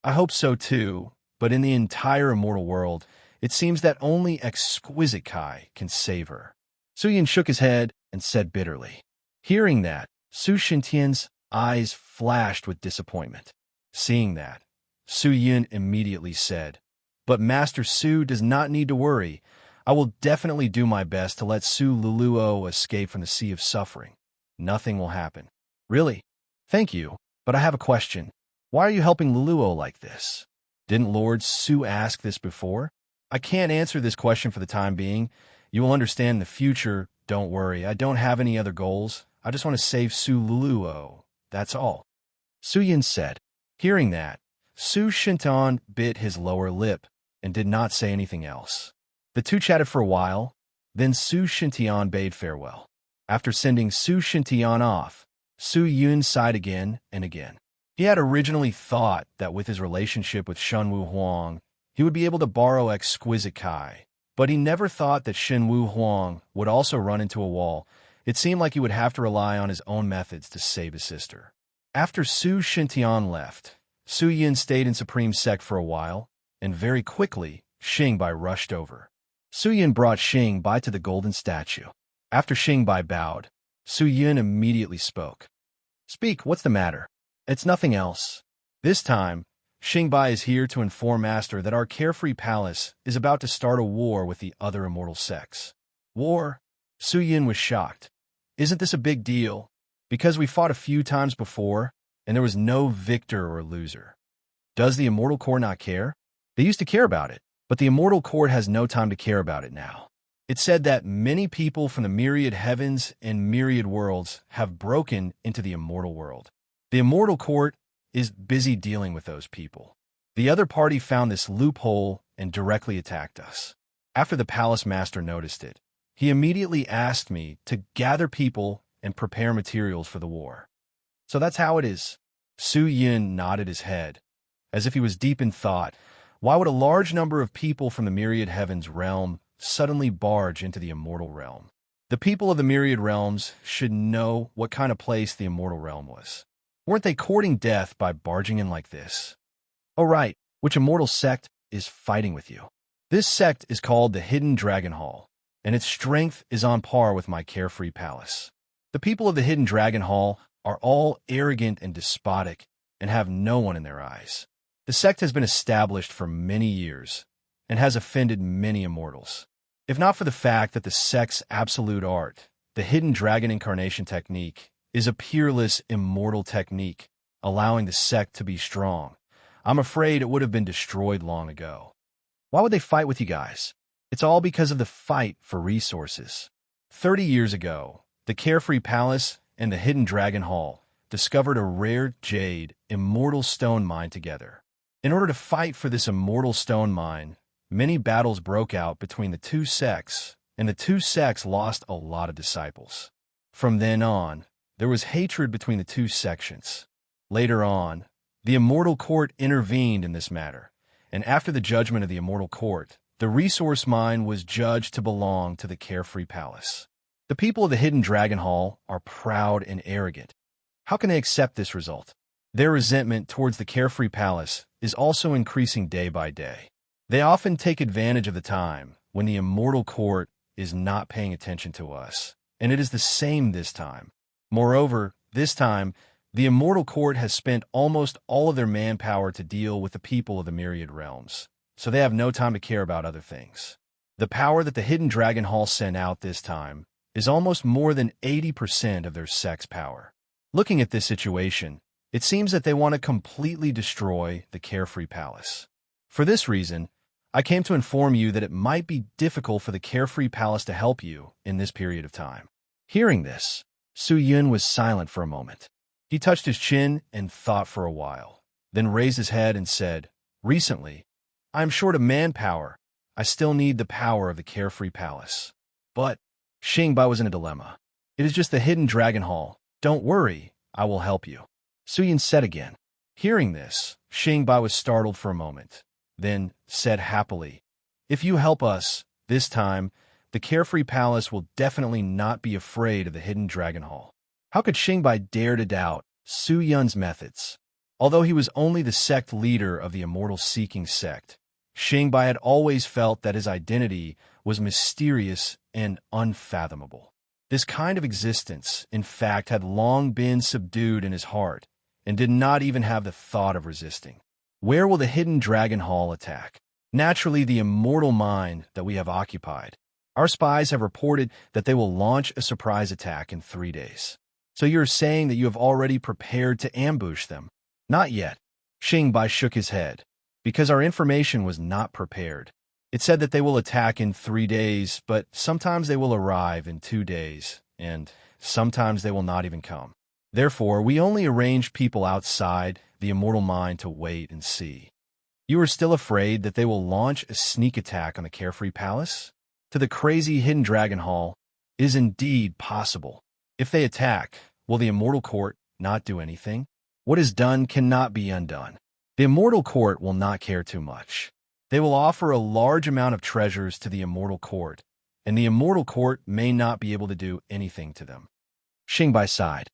I hope so too, but in the entire immortal world, it seems that only Exquisite Kai can save her. Su Yun shook his head and said bitterly. Hearing that, Su Shintian's eyes flashed with disappointment. Seeing that, Su Yun immediately said, But Master Su does not need to worry. I will definitely do my best to let Su Luluo escape from the sea of suffering. Nothing will happen. Really? Thank you, but I have a question. Why are you helping Luluo like this? Didn't Lord Su ask this before? I can't answer this question for the time being. You will understand in the future. Don't worry, I don't have any other goals. I just want to save Su Luluo. That's all. Su Yun said. Hearing that, Su Shintan bit his lower lip and did not say anything else. The two chatted for a while, then Su Shintian bade farewell. After sending Su Shintian off, Su Yun sighed again and again. He had originally thought that with his relationship with Shenwu Huang, he would be able to borrow Exquisite Kai, but he never thought that Shenwu Huang would also run into a wall. It seemed like he would have to rely on his own methods to save his sister. After Su Shintian left, Su Yun stayed in Supreme Sect for a while, and very quickly, Xingbai rushed over. Su Yun brought Xingbai to the golden statue. After Xingbai bowed, Su Yun immediately spoke. Speak, what's the matter? It's nothing else. This time, Xingbai is here to inform Master that our carefree palace is about to start a war with the other immortal sects. War? Su Yun was shocked. Isn't this a big deal? Because we fought a few times before, and there was no victor or loser. Does the Immortal Court not care? They used to care about it, but the Immortal Court has no time to care about it now. It said that many people from the myriad heavens and myriad worlds have broken into the immortal world. The Immortal Court is busy dealing with those people. The other party found this loophole and directly attacked us. After the palace master noticed it, he immediately asked me to gather people and prepare materials for the war. So that's how it is. Su Yun nodded his head, as if he was deep in thought. Why would a large number of people from the myriad heavens realm suddenly barge into the immortal realm? The people of the myriad realms should know what kind of place the immortal realm was. Weren't they courting death by barging in like this? Oh right, which immortal sect is fighting with you? This sect is called the Hidden Dragon Hall, and its strength is on par with my carefree palace. The people of the Hidden Dragon Hall are all arrogant and despotic and have no one in their eyes. The sect has been established for many years and has offended many immortals. If not for the fact that the sect's absolute art, the Hidden Dragon Incarnation technique, is a peerless, immortal technique, allowing the sect to be strong, I'm afraid it would have been destroyed long ago. Why would they fight with you guys? It's all because of the fight for resources. 30 years ago, the Carefree Palace and the Hidden Dragon Hall discovered a rare jade, immortal stone mine together. In order to fight for this immortal stone mine, many battles broke out between the two sects, and the two sects lost a lot of disciples. From then on, there was hatred between the two sections. Later on, the Immortal Court intervened in this matter, and after the judgment of the Immortal Court, the resource mine was judged to belong to the Carefree Palace. The people of the Hidden Dragon Hall are proud and arrogant. How can they accept this result? Their resentment towards the Carefree Palace is also increasing day by day. They often take advantage of the time when the Immortal Court is not paying attention to us, and it is the same this time. Moreover, this time, the Immortal Court has spent almost all of their manpower to deal with the people of the myriad realms, so they have no time to care about other things. The power that the Hidden Dragon Hall sent out this time is almost more than 80% of their sect's power. Looking at this situation, it seems that they want to completely destroy the Carefree Palace. For this reason, I came to inform you that it might be difficult for the Carefree Palace to help you in this period of time. Hearing this, Su Yun was silent for a moment. He touched his chin and thought for a while, then raised his head and said, "Recently, I am short of manpower. I still need the power of the Carefree Palace." But Xingbai was in a dilemma. "It is just the Hidden Dragon Hall. Don't worry, I will help you," Su Yun said again. Hearing this, Xingbai was startled for a moment, then said happily, "If you help us, this time, the Carefree Palace will definitely not be afraid of the Hidden Dragon Hall." How could Xingbai dare to doubt Su Yun's methods? Although he was only the sect leader of the Immortal Seeking sect, Xingbai had always felt that his identity was mysterious and unfathomable. This kind of existence, in fact, had long been subdued in his heart and did not even have the thought of resisting. Where will the Hidden Dragon Hall attack? Naturally, the immortal mine that we have occupied. Our spies have reported that they will launch a surprise attack in 3 days. So you're saying that you have already prepared to ambush them? Not yet. Xingbai shook his head, because our information was not prepared. It said that they will attack in 3 days, but sometimes they will arrive in 2 days, and sometimes they will not even come. Therefore, we only arranged people outside the immortal mine to wait and see. You are still afraid that they will launch a sneak attack on the Carefree Palace? To the crazy Hidden Dragon Hall is indeed possible. If they attack, will the Immortal Court not do anything? What is done cannot be undone. The Immortal Court will not care too much. They will offer a large amount of treasures to the Immortal Court, and the Immortal Court may not be able to do anything to them. Xingbai sighed.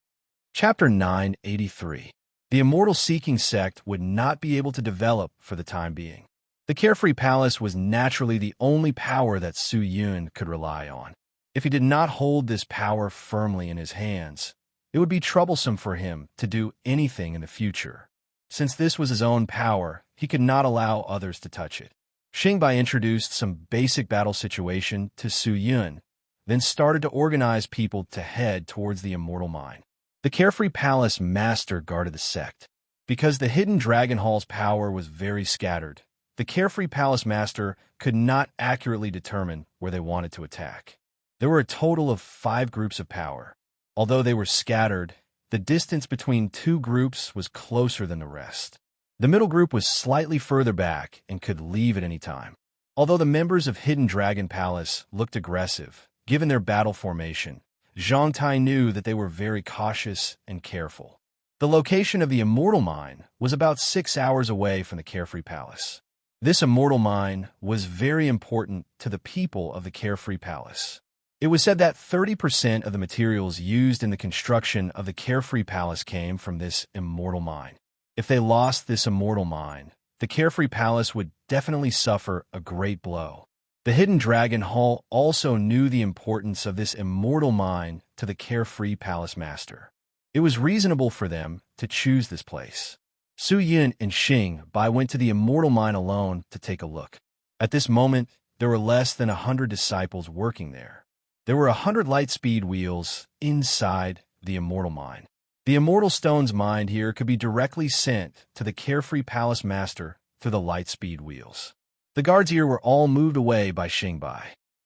Chapter 983. The Immortal Seeking sect would not be able to develop for the time being. The Carefree Palace was naturally the only power that Su Yun could rely on. If he did not hold this power firmly in his hands, it would be troublesome for him to do anything in the future. Since this was his own power, he could not allow others to touch it. Xingbai introduced some basic battle situation to Su Yun, then started to organize people to head towards the immortal mine. The Carefree Palace Master guarded the sect. Because the hidden Dragon Hall's power was very scattered, the Carefree Palace Master could not accurately determine where they wanted to attack. There were a total of 5 groups of power. Although they were scattered, the distance between 2 groups was closer than the rest. The middle group was slightly further back and could leave at any time. Although the members of Hidden Dragon Palace looked aggressive, given their battle formation, Zhang Tai knew that they were very cautious and careful. The location of the Immortal Mine was about 6 hours away from the Carefree Palace. This Immortal Mine was very important to the people of the Carefree Palace. It was said that 30% of the materials used in the construction of the Carefree Palace came from this Immortal Mine. If they lost this Immortal Mine, the Carefree Palace would definitely suffer a great blow. The Hidden Dragon Hall also knew the importance of this Immortal Mine to the Carefree Palace Master. It was reasonable for them to choose this place. Su Yun and Xingbai went to the Immortal Mine alone to take a look. At this moment, there were less than 100 disciples working there. There were 100 light-speed wheels inside the Immortal Mine. The Immortal Stones mined here could be directly sent to the Carefree Palace Master through the light-speed wheels. The guards here were all moved away by Xingbai.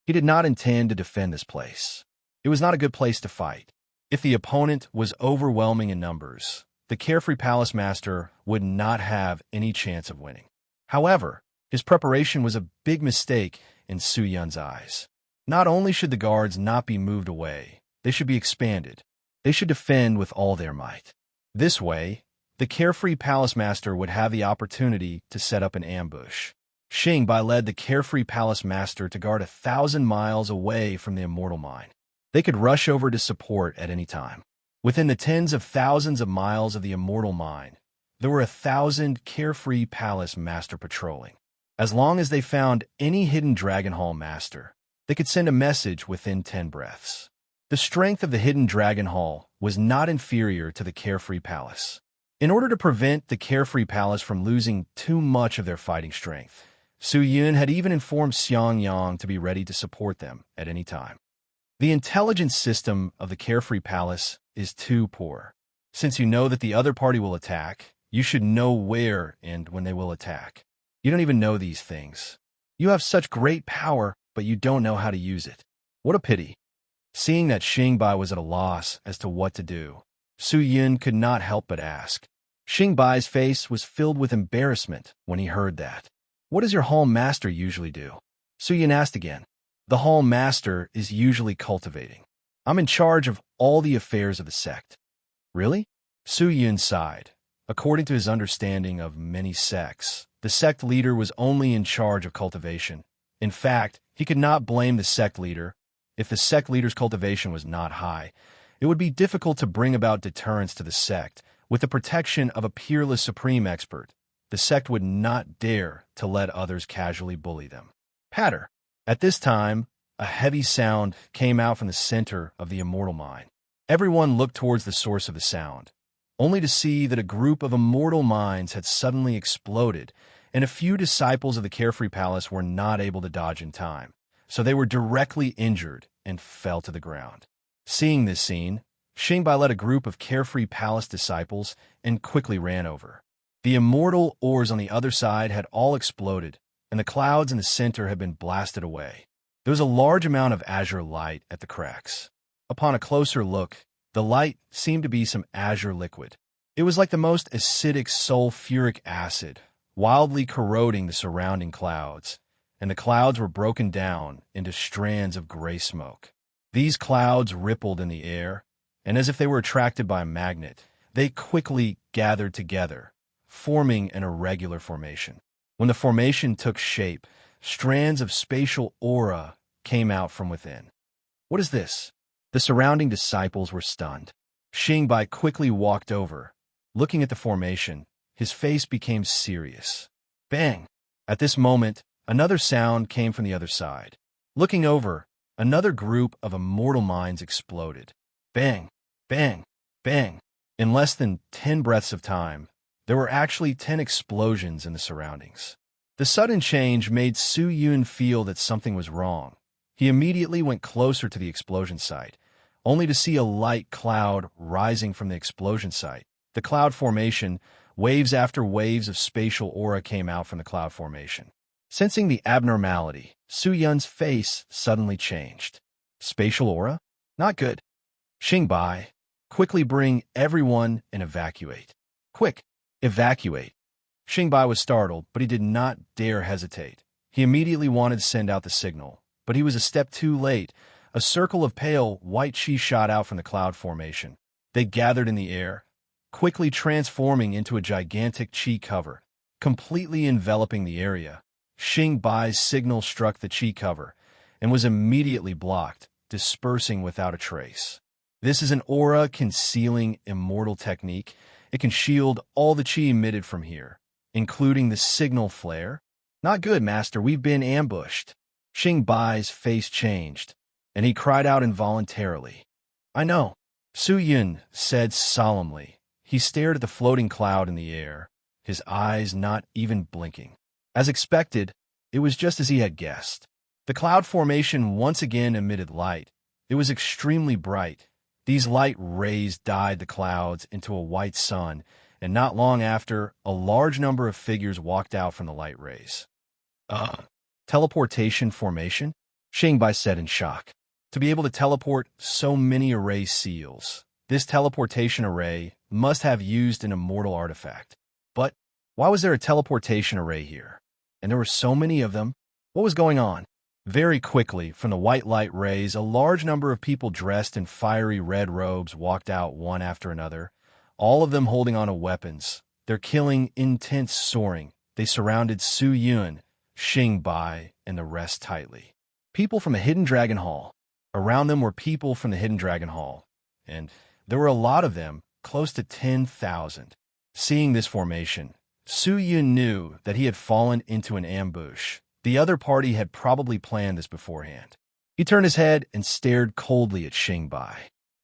He did not intend to defend this place. It was not a good place to fight. If the opponent was overwhelming in numbers, the Carefree Palace Master would not have any chance of winning. However, his preparation was a big mistake in Su Yun's eyes. Not only should the guards not be moved away, they should be expanded. They should defend with all their might. This way, the Carefree Palace Master would have the opportunity to set up an ambush. Xingbai led the Carefree Palace Master to guard 1,000 miles away from the Immortal Mine. They could rush over to support at any time. Within the tens of thousands of miles of the Immortal Mine, there were 1,000 Carefree Palace Master patrolling. As long as they found any Hidden Dragon Hall Master, they could send a message within 10 breaths. The strength of the Hidden Dragon Hall was not inferior to the Carefree Palace. In order to prevent the Carefree Palace from losing too much of their fighting strength, Su Yun had even informed Xiang Yang to be ready to support them at any time. The intelligence system of the Carefree Palace is too poor. Since you know that the other party will attack, you should know where and when they will attack. You don't even know these things. You have such great power, but you don't know how to use it. What a pity. Seeing that Xingbai was at a loss as to what to do, Su Yun could not help but ask. Xingbai's face was filled with embarrassment when he heard that. What does your Hall Master usually do? Su Yun asked again. The Hall Master is usually cultivating. I'm in charge of all the affairs of the sect. Really? Su Yun sighed. According to his understanding of many sects, the sect leader was only in charge of cultivation. In fact, he could not blame the sect leader. If the sect leader's cultivation was not high, it would be difficult to bring about deterrence to the sect. With the protection of a peerless supreme expert, the sect would not dare to let others casually bully them. Patter. At this time, a heavy sound came out from the center of the Immortal Mine. Everyone looked towards the source of the sound, only to see that a group of immortal mines had suddenly exploded, and a few disciples of the Carefree Palace were not able to dodge in time, so they were directly injured and fell to the ground. Seeing this scene, Xingbai led a group of Carefree Palace disciples and quickly ran over. The immortal ores on the other side had all exploded, and the clouds in the center had been blasted away. There was a large amount of azure light at the cracks. Upon a closer look, the light seemed to be some azure liquid. It was like the most acidic sulfuric acid, wildly corroding the surrounding clouds, and the clouds were broken down into strands of gray smoke. These clouds rippled in the air, and as if they were attracted by a magnet, they quickly gathered together, forming an irregular formation. When the formation took shape, strands of spatial aura came out from within. What is this? The surrounding disciples were stunned. Xingbai quickly walked over. Looking at the formation, his face became serious. Bang! At this moment, another sound came from the other side. Looking over, Another group of immortal minds exploded. Bang, bang, bang. In less than 10 breaths of time, there were actually 10 explosions in the surroundings. The sudden change made Su Yun feel that something was wrong. He immediately went closer to the explosion site, only to see a light cloud rising from the explosion site. The cloud formation, waves after waves of spatial aura came out from the cloud formation. Sensing the abnormality, Su Yun's face suddenly changed. Spatial aura? Not good. Xingbai, quickly bring everyone and evacuate. Quick, evacuate. Xingbai was startled, but he did not dare hesitate. He immediately wanted to send out the signal, but he was a step too late. A circle of pale, white chi shot out from the cloud formation. They gathered in the air, quickly transforming into a gigantic chi cover, completely enveloping the area. Xingbai's signal struck the chi cover and was immediately blocked, dispersing without a trace. This is an aura-concealing immortal technique. It can shield all the chi emitted from here, including the signal flare. Not good, Master. We've been ambushed. Xingbai's face changed, and he cried out involuntarily. I know, Su Yun said solemnly. He stared at the floating cloud in the air, his eyes not even blinking. As expected, it was just as he had guessed. The cloud formation once again emitted light. It was extremely bright. These light rays dyed the clouds into a white sun, and not long after, a large number of figures walked out from the light rays. Teleportation formation? Xingbai said in shock. To be able to teleport so many array seals, this teleportation array must have used an immortal artifact. But why was there a teleportation array here? And there were so many of them? What was going on? Very quickly, from the white light rays, a large number of people dressed in fiery red robes walked out one after another, all of them holding onto weapons, their killing intent soaring. They surrounded Su Yun, Xingbai, and the rest tightly. People from the Hidden Dragon Hall. Around them were people from the Hidden Dragon Hall, and there were a lot of them, close to 10,000. Seeing this formation, Su Yun knew that he had fallen into an ambush. The other party had probably planned this beforehand. He turned his head and stared coldly at Xingbai.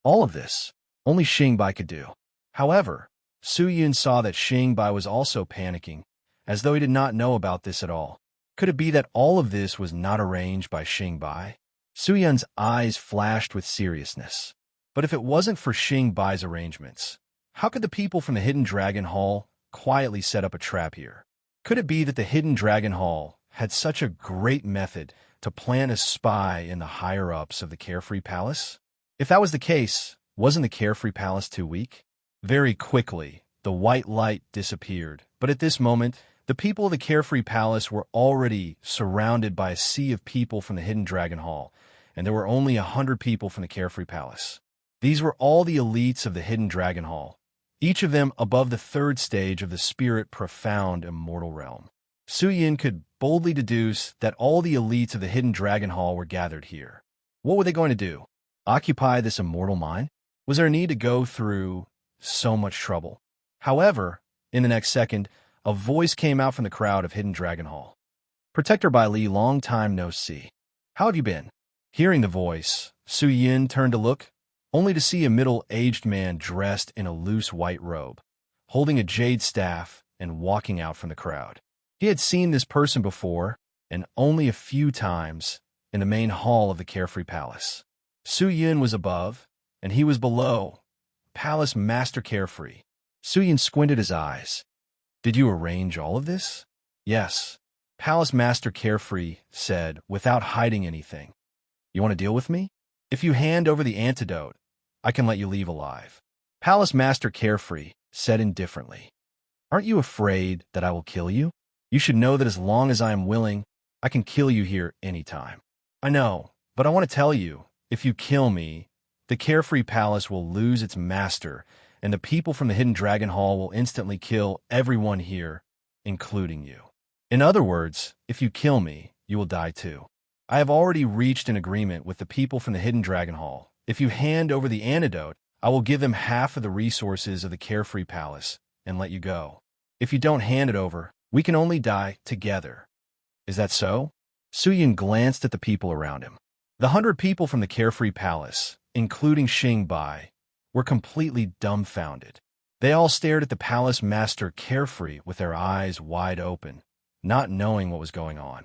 All of this, only Xingbai could do. However, Su Yun saw that Xingbai was also panicking, as though he did not know about this at all. Could it be that all of this was not arranged by Xingbai? Su Yun's eyes flashed with seriousness. But if it wasn't for Xingbai's arrangements, how could the people from the Hidden Dragon Hall quietly set up a trap here? Could it be that the Hidden Dragon Hall had such a great method to plant a spy in the higher-ups of the Carefree Palace? If that was the case, wasn't the Carefree Palace too weak? Very quickly, the white light disappeared, but at this moment, the people of the Carefree Palace were already surrounded by a sea of people from the Hidden Dragon Hall, and there were only 100 people from the Carefree Palace. These were all the elites of the Hidden Dragon Hall, each of them above the third stage of the spirit profound immortal realm. Su Yun could boldly deduce that all the elites of the Hidden Dragon Hall were gathered here. What were they going to do? Occupy this immortal mine? Was there a need to go through so much trouble? However, in the next second, a voice came out from the crowd of Hidden Dragon Hall. Protector Bai Li, long time no see. How have you been? Hearing the voice, Su Yun turned to look, only to see a middle-aged man dressed in a loose white robe, holding a jade staff and walking out from the crowd. He had seen this person before, and only a few times, in the main hall of the Carefree Palace. Su Yun was above, and he was below. Palace Master Carefree. Su Yun squinted his eyes. Did you arrange all of this? Yes. Palace Master Carefree said, without hiding anything. You want to deal with me? If you hand over the antidote, I can let you leave alive. Palace Master Carefree said indifferently. Aren't you afraid that I will kill you? You should know that as long as I am willing, I can kill you here anytime. I know, but I want to tell you, if you kill me, the Carefree Palace will lose its master, and the people from the Hidden Dragon Hall will instantly kill everyone here, including you. In other words, if you kill me, you will die too. I have already reached an agreement with the people from the Hidden Dragon Hall. If you hand over the antidote, I will give them half of the resources of the Carefree Palace and let you go. If you don't hand it over, we can only die together. Is that so? Su Yun glanced at the people around him. The 100 people from the Carefree Palace, including Xing Bai, were completely dumbfounded. They all stared at the palace master Carefree with their eyes wide open, not knowing what was going on.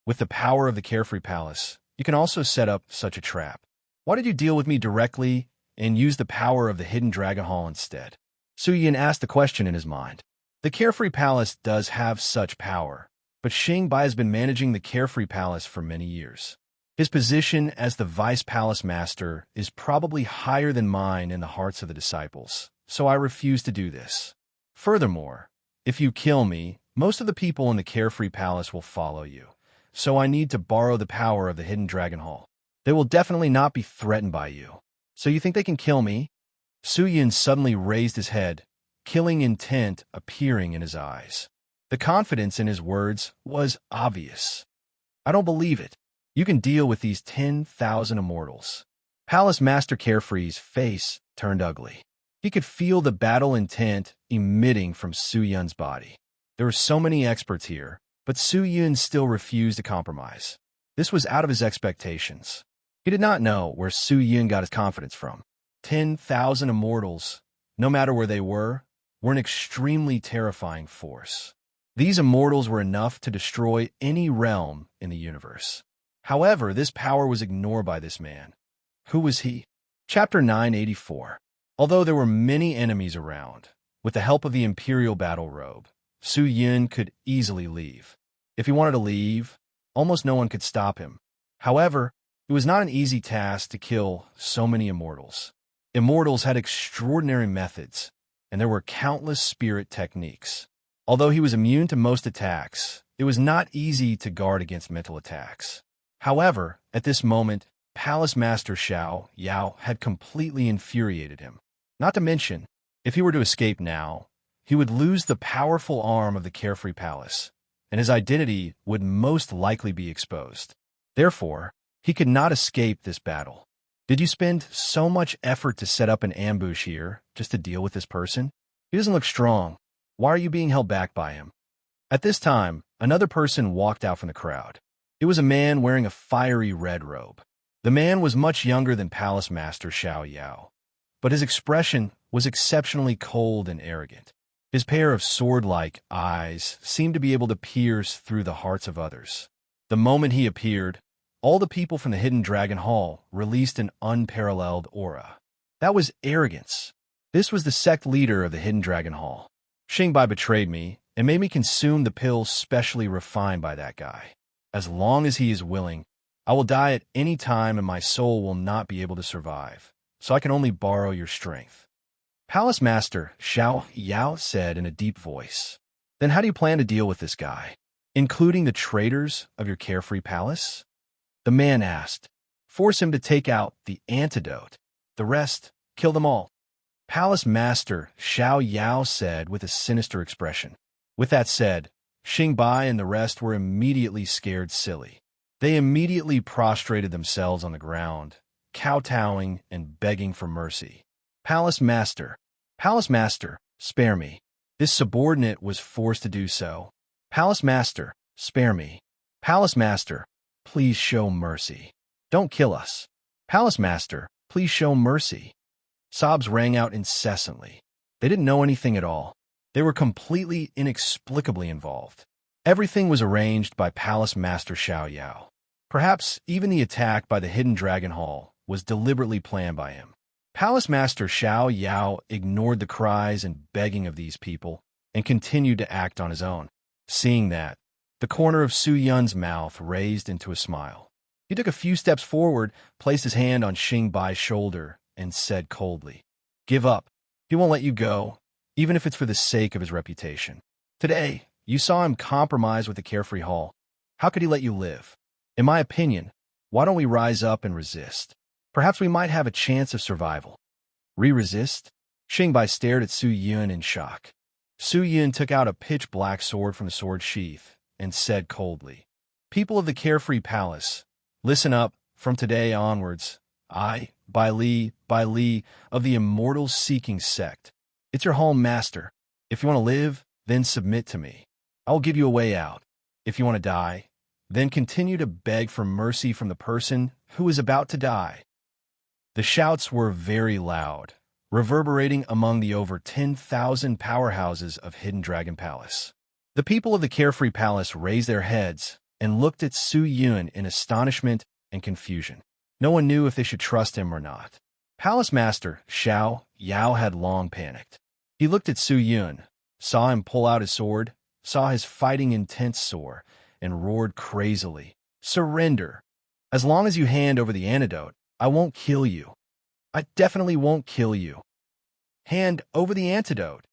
With the power of the Carefree Palace, you can also set up such a trap. Why did you deal with me directly and use the power of the Hidden Dragon Hall instead? Su Yin asked the question in his mind. The Carefree Palace does have such power, but Xing Bai has been managing the Carefree Palace for many years. His position as the Vice Palace Master is probably higher than mine in the hearts of the disciples, so I refuse to do this. Furthermore, if you kill me, most of the people in the Carefree Palace will follow you, so I need to borrow the power of the Hidden Dragon Hall. They will definitely not be threatened by you. So you think they can kill me? Su Yin suddenly raised his head, killing intent appearing in his eyes. The confidence in his words was obvious. I don't believe it. You can deal with these 10,000 immortals. Palace Master Carefree's face turned ugly. He could feel the battle intent emitting from Su Yun's body. There were so many experts here, but Su Yun still refused to compromise. This was out of his expectations. He did not know where Su Yun got his confidence from. 10,000 immortals, no matter where they were an extremely terrifying force. These immortals were enough to destroy any realm in the universe. However, this power was ignored by this man. Who was he? Chapter 984. Although there were many enemies around, with the help of the Imperial Battle Robe, Su Yun could easily leave. If he wanted to leave, almost no one could stop him. However, it was not an easy task to kill so many immortals. Immortals had extraordinary methods, and there were countless spirit techniques. Although he was immune to most attacks, it was not easy to guard against mental attacks. However, at this moment, Palace Master Xiao Yao had completely infuriated him. Not to mention, if he were to escape now, he would lose the powerful arm of the Carefree Palace, and his identity would most likely be exposed. Therefore, he could not escape this battle. Did you spend so much effort to set up an ambush here just to deal with this person? He doesn't look strong. Why are you being held back by him? At this time, another person walked out from the crowd. It was a man wearing a fiery red robe. The man was much younger than Palace Master Xiao Yao, but his expression was exceptionally cold and arrogant. His pair of sword-like eyes seemed to be able to pierce through the hearts of others. The moment he appeared, all the people from the Hidden Dragon Hall released an unparalleled aura. That was arrogance. This was the sect leader of the Hidden Dragon Hall. Xing Bai betrayed me and made me consume the pills specially refined by that guy. As long as he is willing, I will die at any time and my soul will not be able to survive, so I can only borrow your strength. Palace Master Xiao Yao said in a deep voice. Then how do you plan to deal with this guy, including the traitors of your Carefree Palace? The man asked. Force him to take out the antidote. The rest, kill them all. Palace Master Xiao Yao said with a sinister expression. With that said, Xing Bai and the rest were immediately scared silly. They immediately prostrated themselves on the ground, kowtowing and begging for mercy. Palace Master, spare me. This subordinate was forced to do so. Palace Master, spare me. Palace Master, please show mercy. Don't kill us. Palace Master, please show mercy. Sobs rang out incessantly. They didn't know anything at all. They were completely inexplicably involved. Everything was arranged by Palace Master Xiao Yao. Perhaps even the attack by the Hidden Dragon Hall was deliberately planned by him. Palace Master Xiao Yao ignored the cries and begging of these people and continued to act on his own. Seeing that, the corner of Su Yun's mouth raised into a smile. He took a few steps forward, placed his hand on Xing Bai's shoulder, and said coldly, "Give up. He won't let you go, even if it's for the sake of his reputation. Today, you saw him compromise with the Carefree Hall. How could he let you live? In my opinion, why don't we rise up and resist? Perhaps we might have a chance of survival." Resist? Xing Bai stared at Su Yun in shock. Su Yun took out a pitch-black sword from the sword sheath and said coldly, "People of the Carefree Palace, listen up. From today onwards, I, Bai Li, of the Immortals-Seeking Sect. It's your hall master. If you want to live, then submit to me. I will give you a way out. If you want to die, then continue to beg for mercy from the person who is about to die. The shouts were very loud, reverberating among the over 10,000 powerhouses of Hidden Dragon Palace. The people of the Carefree Palace raised their heads and looked at Su Yun in astonishment and confusion. No one knew if they should trust him or not. Palace Master Xiao Yao had long panicked. He looked at Su Yun, saw him pull out his sword, saw his fighting intent soar, and roared crazily, "Surrender! As long as you hand over the antidote, I won't kill you. I definitely won't kill you. Hand over the antidote."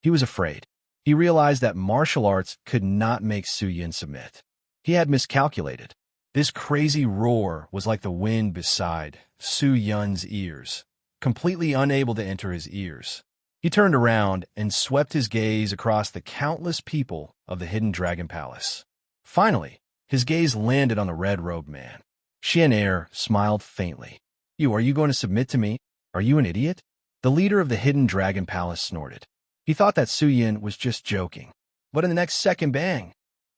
He was afraid. He realized that martial arts could not make Su Yun submit. He had miscalculated. This crazy roar was like the wind beside Su Yun's ears, completely unable to enter his ears. He turned around and swept his gaze across the countless people of the Hidden Dragon Palace. Finally, his gaze landed on the red-robed man. Xian Er smiled faintly. Are you going to submit to me? Are you an idiot?" The leader of the Hidden Dragon Palace snorted. He thought that Su Yun was just joking. But in the next second, bang!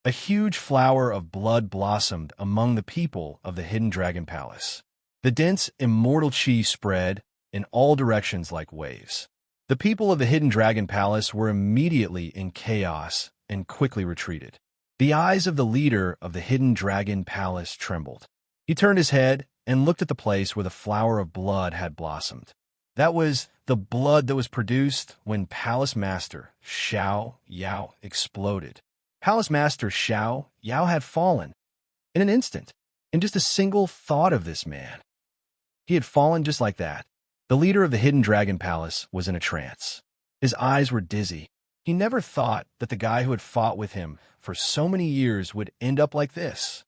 A huge flower of blood blossomed among the people of the Hidden Dragon Palace. The dense, immortal chi spread in all directions like waves. The people of the Hidden Dragon Palace were immediately in chaos and quickly retreated. The eyes of the leader of the Hidden Dragon Palace trembled. He turned his head and looked at the place where the flower of blood had blossomed. That was the blood that was produced when Palace Master Xiao Yao exploded. Palace Master Xiao Yao had fallen in an instant, in just a single thought of this man. He had fallen just like that. The leader of the Hidden Dragon Palace was in a trance. His eyes were dizzy. He never thought that the guy who had fought with him for so many years would end up like this.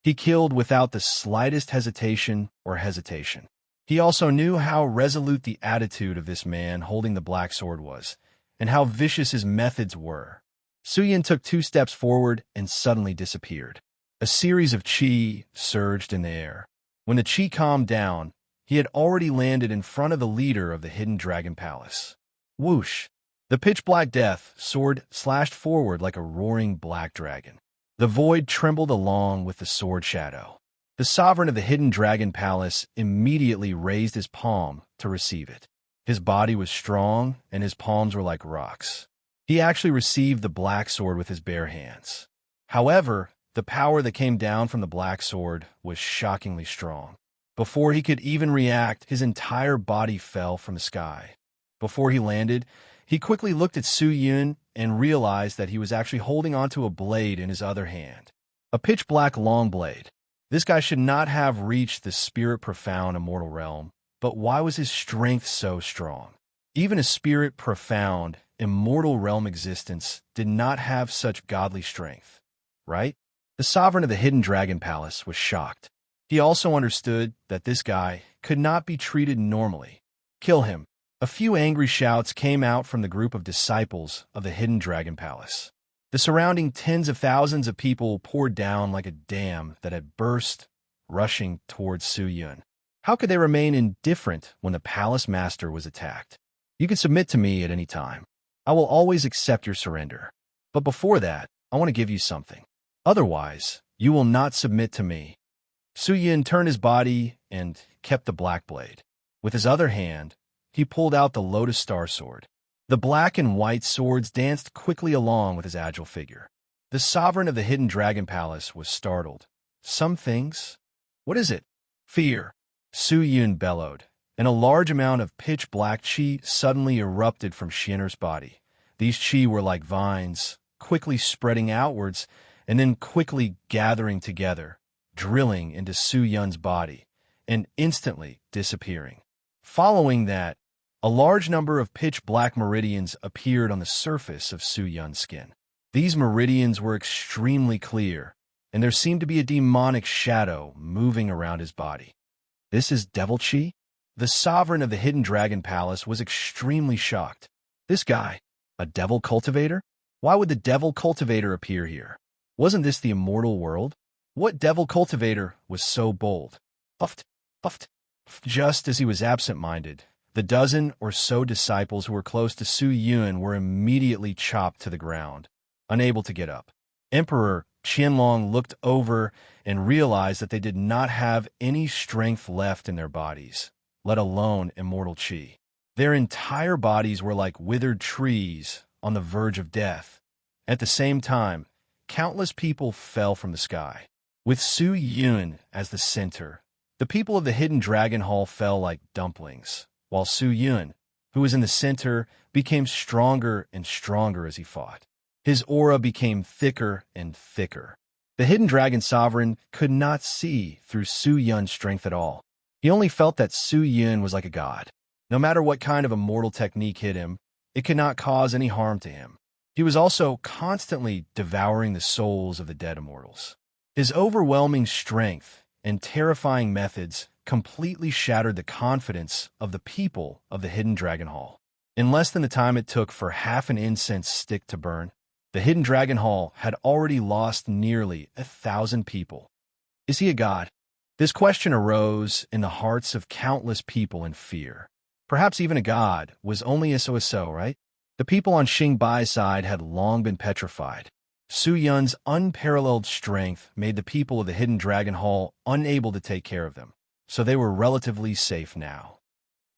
He killed without the slightest hesitation or hesitation. He also knew how resolute the attitude of this man holding the black sword was, and how vicious his methods were. Su Yun took 2 steps forward and suddenly disappeared. A series of chi surged in the air. When the chi calmed down, he had already landed in front of the leader of the Hidden Dragon Palace. Whoosh! The pitch-black death sword slashed forward like a roaring black dragon. The void trembled along with the sword shadow. The sovereign of the Hidden Dragon Palace immediately raised his palm to receive it. His body was strong, and his palms were like rocks. He actually received the black sword with his bare hands. However, the power that came down from the black sword was shockingly strong. Before he could even react, his entire body fell from the sky. Before he landed, he quickly looked at Su Yun and realized that he was actually holding onto a blade in his other hand. A pitch-black long blade. This guy should not have reached the spirit-profound immortal realm, but why was his strength so strong? Even a spirit-profound, immortal realm existence did not have such godly strength, right? The sovereign of the Hidden Dragon Palace was shocked. He also understood that this guy could not be treated normally. Kill him. A few angry shouts came out from the group of disciples of the Hidden Dragon Palace. The surrounding tens of thousands of people poured down like a dam that had burst, rushing towards Su Yun. How could they remain indifferent when the palace master was attacked? You can submit to me at any time. I will always accept your surrender. But before that, I want to give you something. Otherwise, you will not submit to me. Su Yun turned his body and kept the black blade. With his other hand, he pulled out the Lotus Star Sword. The black and white swords danced quickly along with his agile figure. The sovereign of the Hidden Dragon Palace was startled. Some things? What is it? Fear. Su Yun bellowed, and a large amount of pitch-black chi suddenly erupted from Xianer's body. These chi were like vines, quickly spreading outwards and then quickly gathering together, drilling into Su Yun's body, and instantly disappearing. Following that, a large number of pitch-black meridians appeared on the surface of Su Yun's skin. These meridians were extremely clear, and there seemed to be a demonic shadow moving around his body. This is devil chi? The sovereign of the Hidden Dragon Palace was extremely shocked. This guy, a devil cultivator? Why would the devil cultivator appear here? Wasn't this the immortal world? What devil cultivator was so bold? Puffed, puffed. Just as he was absent-minded, the dozen or so disciples who were close to Su Yun were immediately chopped to the ground, unable to get up. Emperor Qianlong looked over and realized that they did not have any strength left in their bodies, let alone immortal qi. Their entire bodies were like withered trees on the verge of death. At the same time, countless people fell from the sky. With Su Yun as the center, the people of the Hidden Dragon Hall fell like dumplings, while Su Yun, who was in the center, became stronger and stronger as he fought. His aura became thicker and thicker. The Hidden Dragon Sovereign could not see through Su Yun's strength at all. He only felt that Su Yun was like a god. No matter what kind of immortal technique hit him, it could not cause any harm to him. He was also constantly devouring the souls of the dead immortals. His overwhelming strength and terrifying methods completely shattered the confidence of the people of the Hidden Dragon Hall. In less than the time it took for half an incense stick to burn, the Hidden Dragon Hall had already lost nearly 1,000 people. Is he a god? This question arose in the hearts of countless people in fear. Perhaps even a god was only a so-so, right? The people on Xingbai's side had long been petrified. Su Yun's unparalleled strength made the people of the Hidden Dragon Hall unable to take care of them, so they were relatively safe now.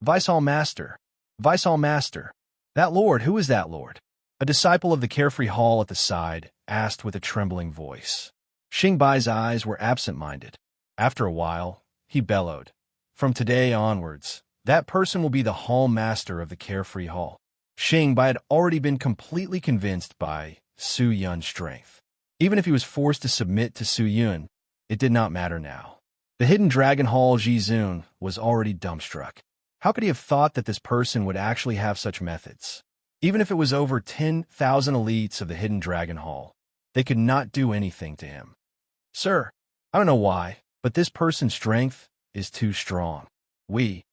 Vice Hall Master. Vice Hall Master. That lord, who is that lord? A disciple of the Carefree Hall at the side asked with a trembling voice. Xingbai's eyes were absent-minded. After a while, he bellowed. From today onwards, that person will be the Hall Master of the Carefree Hall. Xingbai had already been completely convinced by Su Yun's strength. Even if he was forced to submit to Su Yun, it did not matter now. The Hidden Dragon Hall Jizun was already dumbstruck. How could he have thought that this person would actually have such methods? Even if it was over 10,000 elites of the Hidden Dragon Hall, they could not do anything to him. Sir, I don't know why, but this person's strength is too strong. We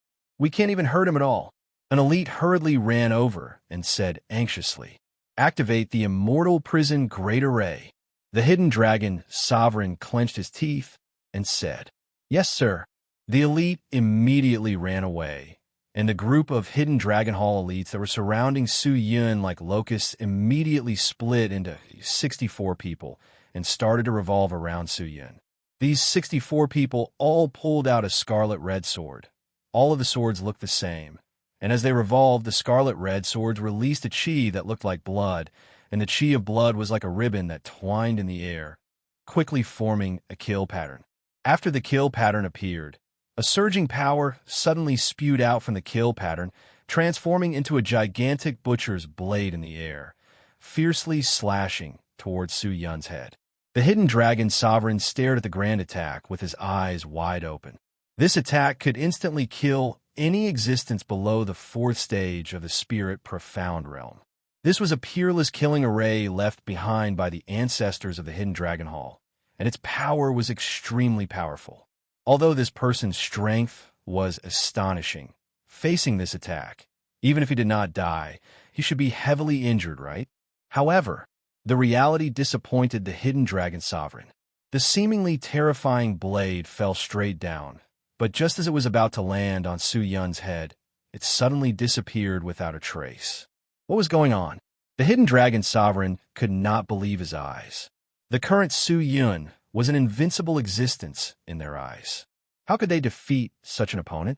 can't even hurt him at all. An elite hurriedly ran over and said anxiously, "Activate the Immortal Prison Great Array." The Hidden Dragon Sovereign clenched his teeth and said, "Yes, sir." The elite immediately ran away, and the group of Hidden Dragon Hall elites that were surrounding Su Yun like locusts immediately split into 64 people and started to revolve around Su Yun. These 64 people all pulled out a scarlet red sword. All of the swords looked the same, and as they revolved, the scarlet red swords released a chi that looked like blood, and the chi of blood was like a ribbon that twined in the air, quickly forming a kill pattern. After the kill pattern appeared, a surging power suddenly spewed out from the kill pattern, transforming into a gigantic butcher's blade in the air, fiercely slashing towards Su Yun's head. The Hidden Dragon Sovereign stared at the grand attack with his eyes wide open. This attack could instantly kill any existence below the 4th stage of the Spirit Profound Realm. This was a peerless killing array left behind by the ancestors of the Hidden Dragon Hall, and its power was extremely powerful. Although this person's strength was astonishing, facing this attack, even if he did not die, he should be heavily injured, right? However, the reality disappointed the Hidden Dragon Sovereign. The seemingly terrifying blade fell straight down, but just as it was about to land on Su Yun's head, it suddenly disappeared without a trace. What was going on? The Hidden Dragon Sovereign could not believe his eyes. The current Su Yun was an invincible existence in their eyes. How could they defeat such an opponent?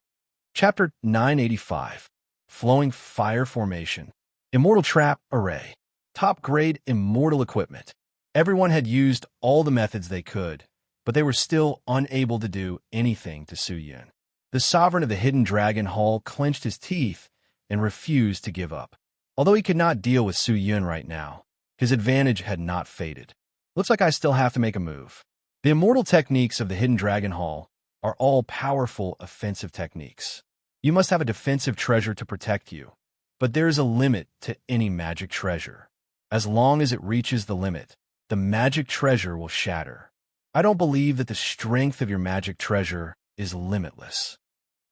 Chapter 985. Flowing Fire Formation. Immortal Trap Array. Top-grade immortal equipment. Everyone had used all the methods they could, but they were still unable to do anything to Su Yun. The Sovereign of the Hidden Dragon Hall clenched his teeth and refused to give up. Although he could not deal with Su Yun right now, his advantage had not faded. Looks like I still have to make a move. The immortal techniques of the Hidden Dragon Hall are all powerful offensive techniques. You must have a defensive treasure to protect you, but there is a limit to any magic treasure. As long as it reaches the limit, the magic treasure will shatter. I don't believe that the strength of your magic treasure is limitless.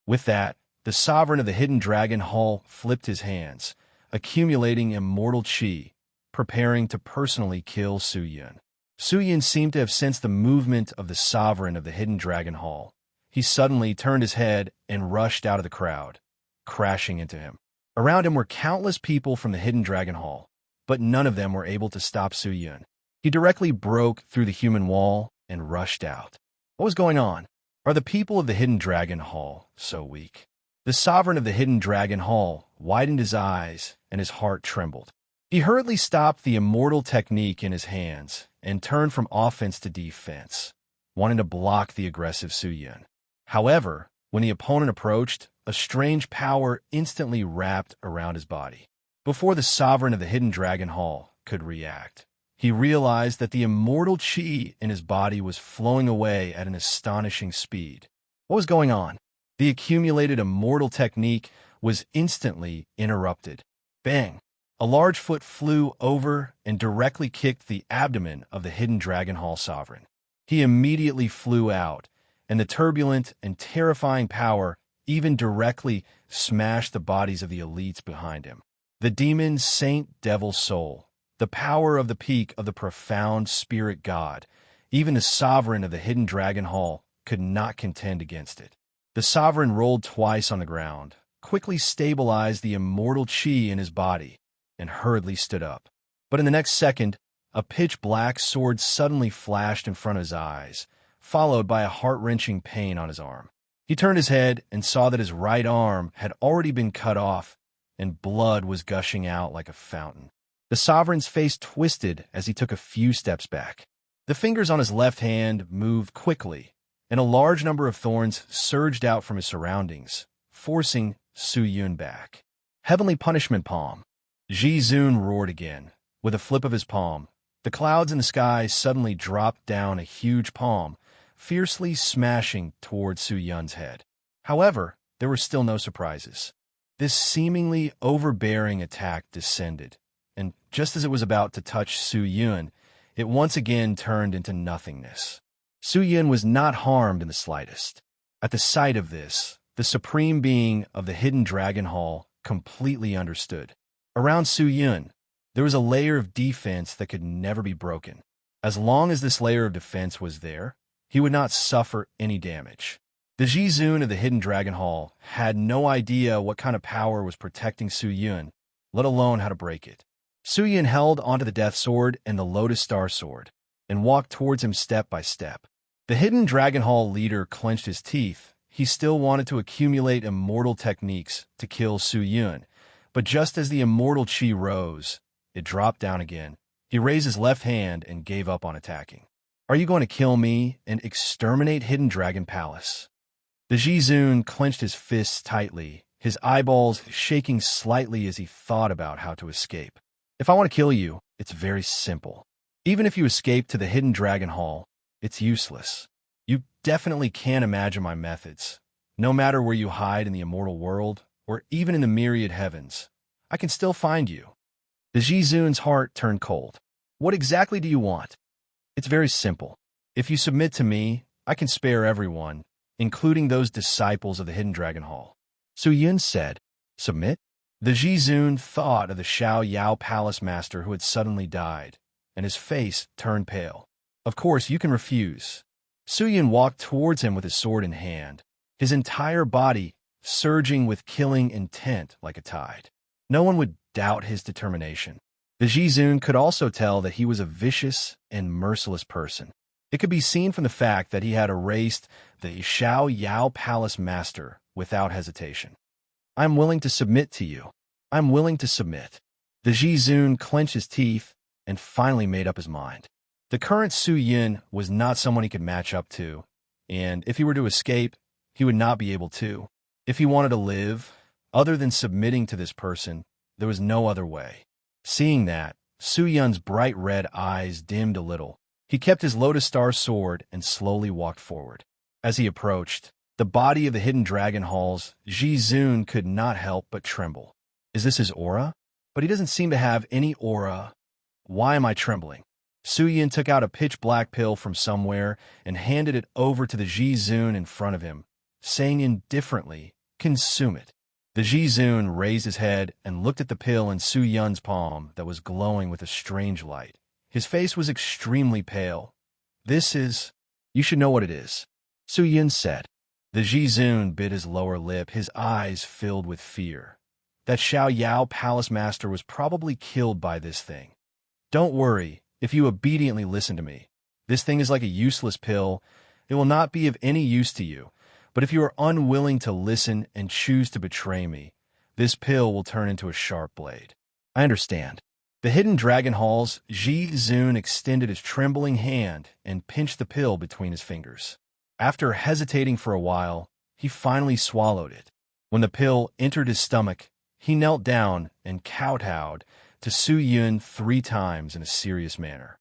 With that, the Sovereign of the Hidden Dragon Hall flipped his hands, accumulating immortal qi, preparing to personally kill Su Yun. Su Yun seemed to have sensed the movement of the Sovereign of the Hidden Dragon Hall. He suddenly turned his head and rushed out of the crowd, crashing into him. Around him were countless people from the Hidden Dragon Hall, but none of them were able to stop Su Yun. He directly broke through the human wall and rushed out. What was going on? Are the people of the Hidden Dragon Hall so weak? The sovereign of the Hidden Dragon Hall widened his eyes and his heart trembled. He hurriedly stopped the immortal technique in his hands and turned from offense to defense, wanting to block the aggressive Su Yun. However, when the opponent approached, a strange power instantly wrapped around his body. Before the sovereign of the Hidden Dragon Hall could react, he realized that the immortal chi in his body was flowing away at an astonishing speed. What was going on? The accumulated immortal technique was instantly interrupted. Bang! A large foot flew over and directly kicked the abdomen of the Hidden Dragon Hall sovereign. He immediately flew out, and the turbulent and terrifying power even directly smashed the bodies of the elites behind him. The demon Saint Devil Soul, the power of the peak of the profound spirit god, even the sovereign of the Hidden Dragon Hall could not contend against it. The sovereign rolled twice on the ground, quickly stabilized the immortal chi in his body, and hurriedly stood up. But in the next second, a pitch-black sword suddenly flashed in front of his eyes, followed by a heart-wrenching pain on his arm. He turned his head and saw that his right arm had already been cut off, and blood was gushing out like a fountain. The sovereign's face twisted as he took a few steps back. The fingers on his left hand moved quickly, and a large number of thorns surged out from his surroundings, forcing Su Yun back. Heavenly Punishment Palm. Ji Zun roared again. With a flip of his palm, the clouds in the sky suddenly dropped down a huge palm, fiercely smashing toward Su Yun's head. However, there were still no surprises. This seemingly overbearing attack descended, and just as it was about to touch Su Yun, it once again turned into nothingness. Su Yun was not harmed in the slightest. At the sight of this, the supreme being of the Hidden Dragon Hall completely understood. Around Su Yun, there was a layer of defense that could never be broken. As long as this layer of defense was there, he would not suffer any damage. The Ji Zun of the Hidden Dragon Hall had no idea what kind of power was protecting Su Yun, let alone how to break it. Su Yun held onto the Death Sword and the Lotus Star Sword, and walked towards him step by step. The Hidden Dragon Hall leader clenched his teeth. He still wanted to accumulate immortal techniques to kill Su Yun, but just as the immortal chi rose, it dropped down again. He raised his left hand and gave up on attacking. Are you going to kill me and exterminate Hidden Dragon Palace? The Ji Zun clenched his fists tightly, his eyeballs shaking slightly as he thought about how to escape. If I want to kill you, it's very simple. Even if you escape to the Hidden Dragon Hall, it's useless. You definitely can't imagine my methods. No matter where you hide in the immortal world, or even in the myriad heavens, I can still find you. The Ji Zun's heart turned cold. What exactly do you want? It's very simple. If you submit to me, I can spare everyone, including those disciples of the Hidden Dragon Hall. Su Yun said, Submit? The Ji Zun thought of the Xiao Yao Palace Master who had suddenly died, and his face turned pale. Of course, you can refuse. Su Yun walked towards him with his sword in hand, his entire body surging with killing intent like a tide. No one would doubt his determination. The Ji Zun could also tell that he was a vicious and merciless person. It could be seen from the fact that he had erased the Xiao Yao Palace Master without hesitation. I'm willing to submit to you. I'm willing to submit. The Ji Zun clenched his teeth and finally made up his mind. The current Su Yun was not someone he could match up to, and if he were to escape, he would not be able to. If he wanted to live, other than submitting to this person, there was no other way. Seeing that, Su Yun's bright red eyes dimmed a little. He kept his Lotus Star Sword and slowly walked forward. As he approached, the body of the Hidden Dragon Hall's Ji Zun could not help but tremble. Is this his aura? But he doesn't seem to have any aura. Why am I trembling? Su Yun took out a pitch-black pill from somewhere and handed it over to the Ji Zun in front of him, saying indifferently, Consume it. The Ji Zun raised his head and looked at the pill in Su Yun's palm that was glowing with a strange light. His face was extremely pale. This is... You should know what it is, Su Yun said. The Ji Zun bit his lower lip, his eyes filled with fear. That Xiao Yao Palace Master was probably killed by this thing. Don't worry, if you obediently listen to me. This thing is like a useless pill. It will not be of any use to you. But if you are unwilling to listen and choose to betray me, this pill will turn into a sharp blade. I understand. The hidden dragon hall's Ji Zun extended his trembling hand and pinched the pill between his fingers. After hesitating for a while, he finally swallowed it. When the pill entered his stomach, he knelt down and kowtowed to Su Yun 3 times in a serious manner.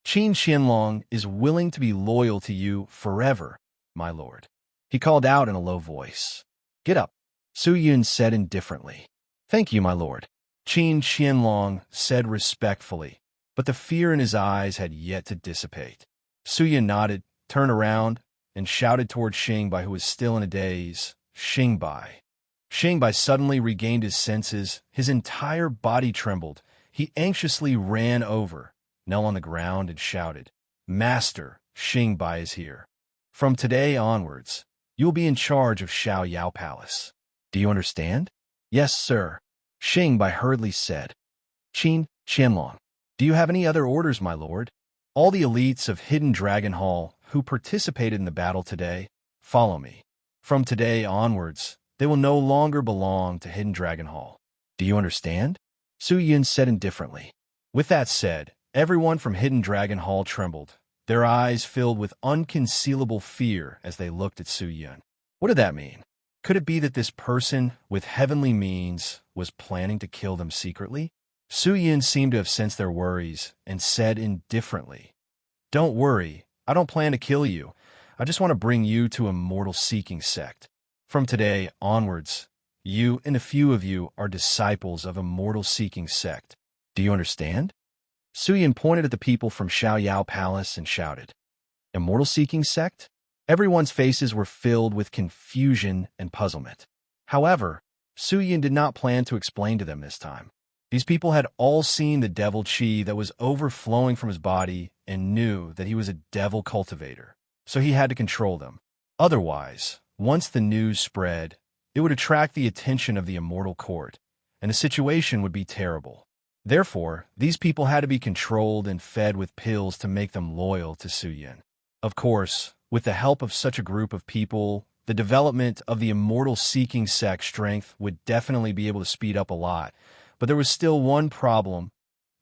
Qin Qianlong is willing to be loyal to you forever, my lord. He called out in a low voice. Get up, Su Yun said indifferently. Thank you, my lord, Qin Qianlong said respectfully, but the fear in his eyes had yet to dissipate. Su Yun nodded, turned around, and shouted toward Xingbai, who was still in a daze. Xingbai. Xingbai suddenly regained his senses. His entire body trembled. He anxiously ran over, knelt on the ground, and shouted, Master, Xingbai is here. From today onwards, you will be in charge of Xiao Yao Palace. Do you understand? Yes, sir, Xingbai hurriedly said. Qin Qianlong, do you have any other orders, my lord? All the elites of Hidden Dragon Hall who participated in the battle today, follow me. From today onwards, they will no longer belong to Hidden Dragon Hall. Do you understand? Su Yun said indifferently. With that said, everyone from Hidden Dragon Hall trembled, their eyes filled with unconcealable fear as they looked at Su Yun. What did that mean? Could it be that this person with heavenly means was planning to kill them secretly? Su Yun seemed to have sensed their worries and said indifferently, Don't worry, I don't plan to kill you. I just want to bring you to Immortal Seeking Sect. From today onwards, you and a few of you are disciples of Immortal Seeking Sect. Do you understand? Su Yun pointed at the people from Xiao Yao Palace and shouted, Immortal Seeking Sect? Everyone's faces were filled with confusion and puzzlement. However, Su Yun did not plan to explain to them this time. These people had all seen the devil chi that was overflowing from his body and knew that he was a devil cultivator, so he had to control them. Otherwise, once the news spread, it would attract the attention of the Immortal Court, and the situation would be terrible. Therefore, these people had to be controlled and fed with pills to make them loyal to Su Yun. Of course, with the help of such a group of people, the development of the Immortal Seeking Sect strength would definitely be able to speed up a lot. But there was still one problem.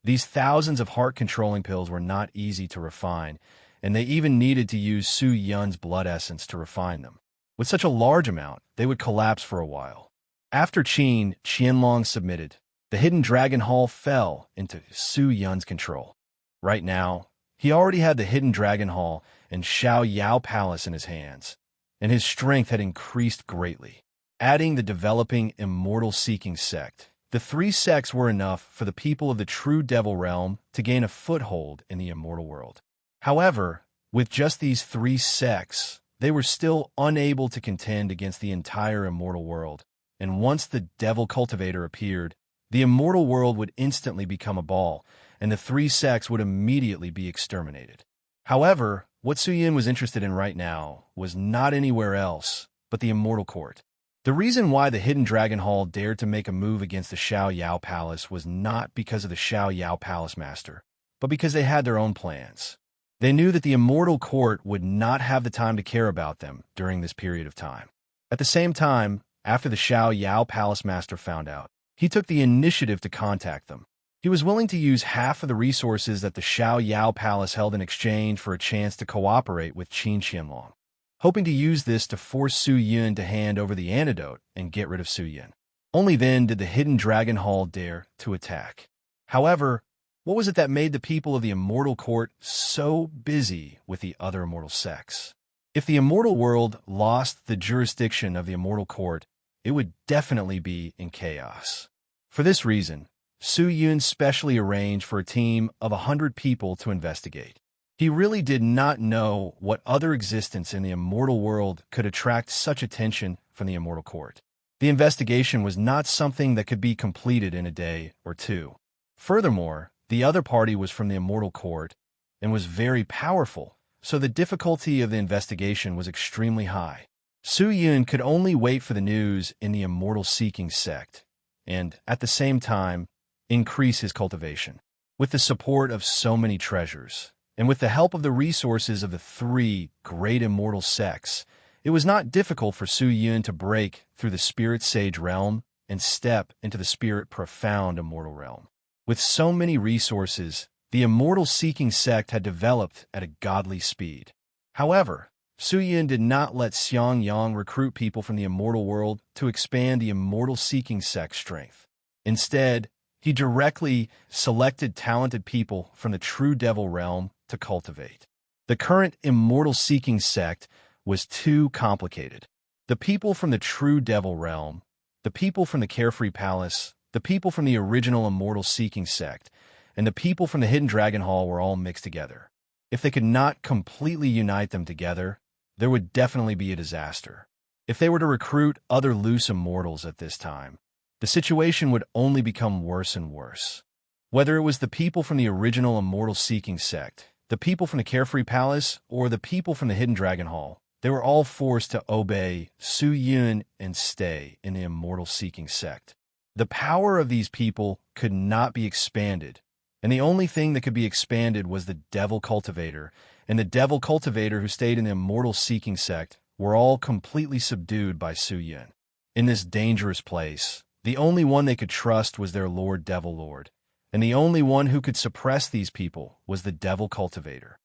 These thousands of heart-controlling pills were not easy to refine, and they even needed to use Su Yun's blood essence to refine them. With such a large amount, they would collapse for a while. After Qin Qianlong submitted, the Hidden Dragon Hall fell into Su Yun's control. Right now, he already had the Hidden Dragon Hall and Xiao Yao Palace in his hands, and his strength had increased greatly. Adding the developing Immortal Seeking Sect, the 3 sects were enough for the people of the true Devil Realm to gain a foothold in the immortal world. However, with just these 3 sects, they were still unable to contend against the entire immortal world, and once the Devil Cultivator appeared, the immortal world would instantly become a ball, and the 3 sects would immediately be exterminated. However, what Su Yun was interested in right now was not anywhere else but the Immortal Court. The reason why the Hidden Dragon Hall dared to make a move against the Xiao Yao Palace was not because of the Xiao Yao Palace Master, but because they had their own plans. They knew that the Immortal Court would not have the time to care about them during this period of time. At the same time, after the Xiao Yao Palace Master found out, he took the initiative to contact them. He was willing to use half of the resources that the Xiao Yao Palace held in exchange for a chance to cooperate with Qin Qianlong, hoping to use this to force Su Yun to hand over the antidote and get rid of Su Yun. Only then did the Hidden Dragon Hall dare to attack. However, what was it that made the people of the Immortal Court so busy with the other immortal sects? If the immortal world lost the jurisdiction of the Immortal Court, it would definitely be in chaos. For this reason, Su Yun specially arranged for a team of 100 people to investigate. He really did not know what other existence in the immortal world could attract such attention from the Immortal Court. The investigation was not something that could be completed in a day or 2. Furthermore, the other party was from the Immortal Court and was very powerful, so the difficulty of the investigation was extremely high. Su Yun could only wait for the news in the Immortal Seeking Sect, and, at the same time, increase his cultivation. With the support of so many treasures, and with the help of the resources of the three great immortal sects, it was not difficult for Su Yun to break through the spirit sage realm and step into the spirit profound immortal realm. With so many resources, the immortal seeking sect had developed at a godly speed. However, Su Yun did not let Xiang Yang recruit people from the immortal world to expand the immortal seeking sect's strength. Instead, he directly selected talented people from the true devil realm to cultivate. The current immortal seeking sect was too complicated. The people from the true devil realm, the people from the carefree palace, the people from the original immortal seeking sect, and the people from the hidden dragon hall were all mixed together. If they could not completely unite them together, there would definitely be a disaster. If they were to recruit other loose immortals at this time, the situation would only become worse and worse. Whether it was the people from the original immortal seeking sect, the people from the carefree palace, or the people from the hidden dragon hall, they were all forced to obey Su Yun and stay in the immortal seeking sect. The power of these people could not be expanded, and the only thing that could be expanded was the devil cultivator, and the devil cultivator who stayed in the immortal seeking sect were all completely subdued by Su Yun. In this dangerous place, the only one they could trust was their Lord Devil Lord, and the only one who could suppress these people was the devil cultivator.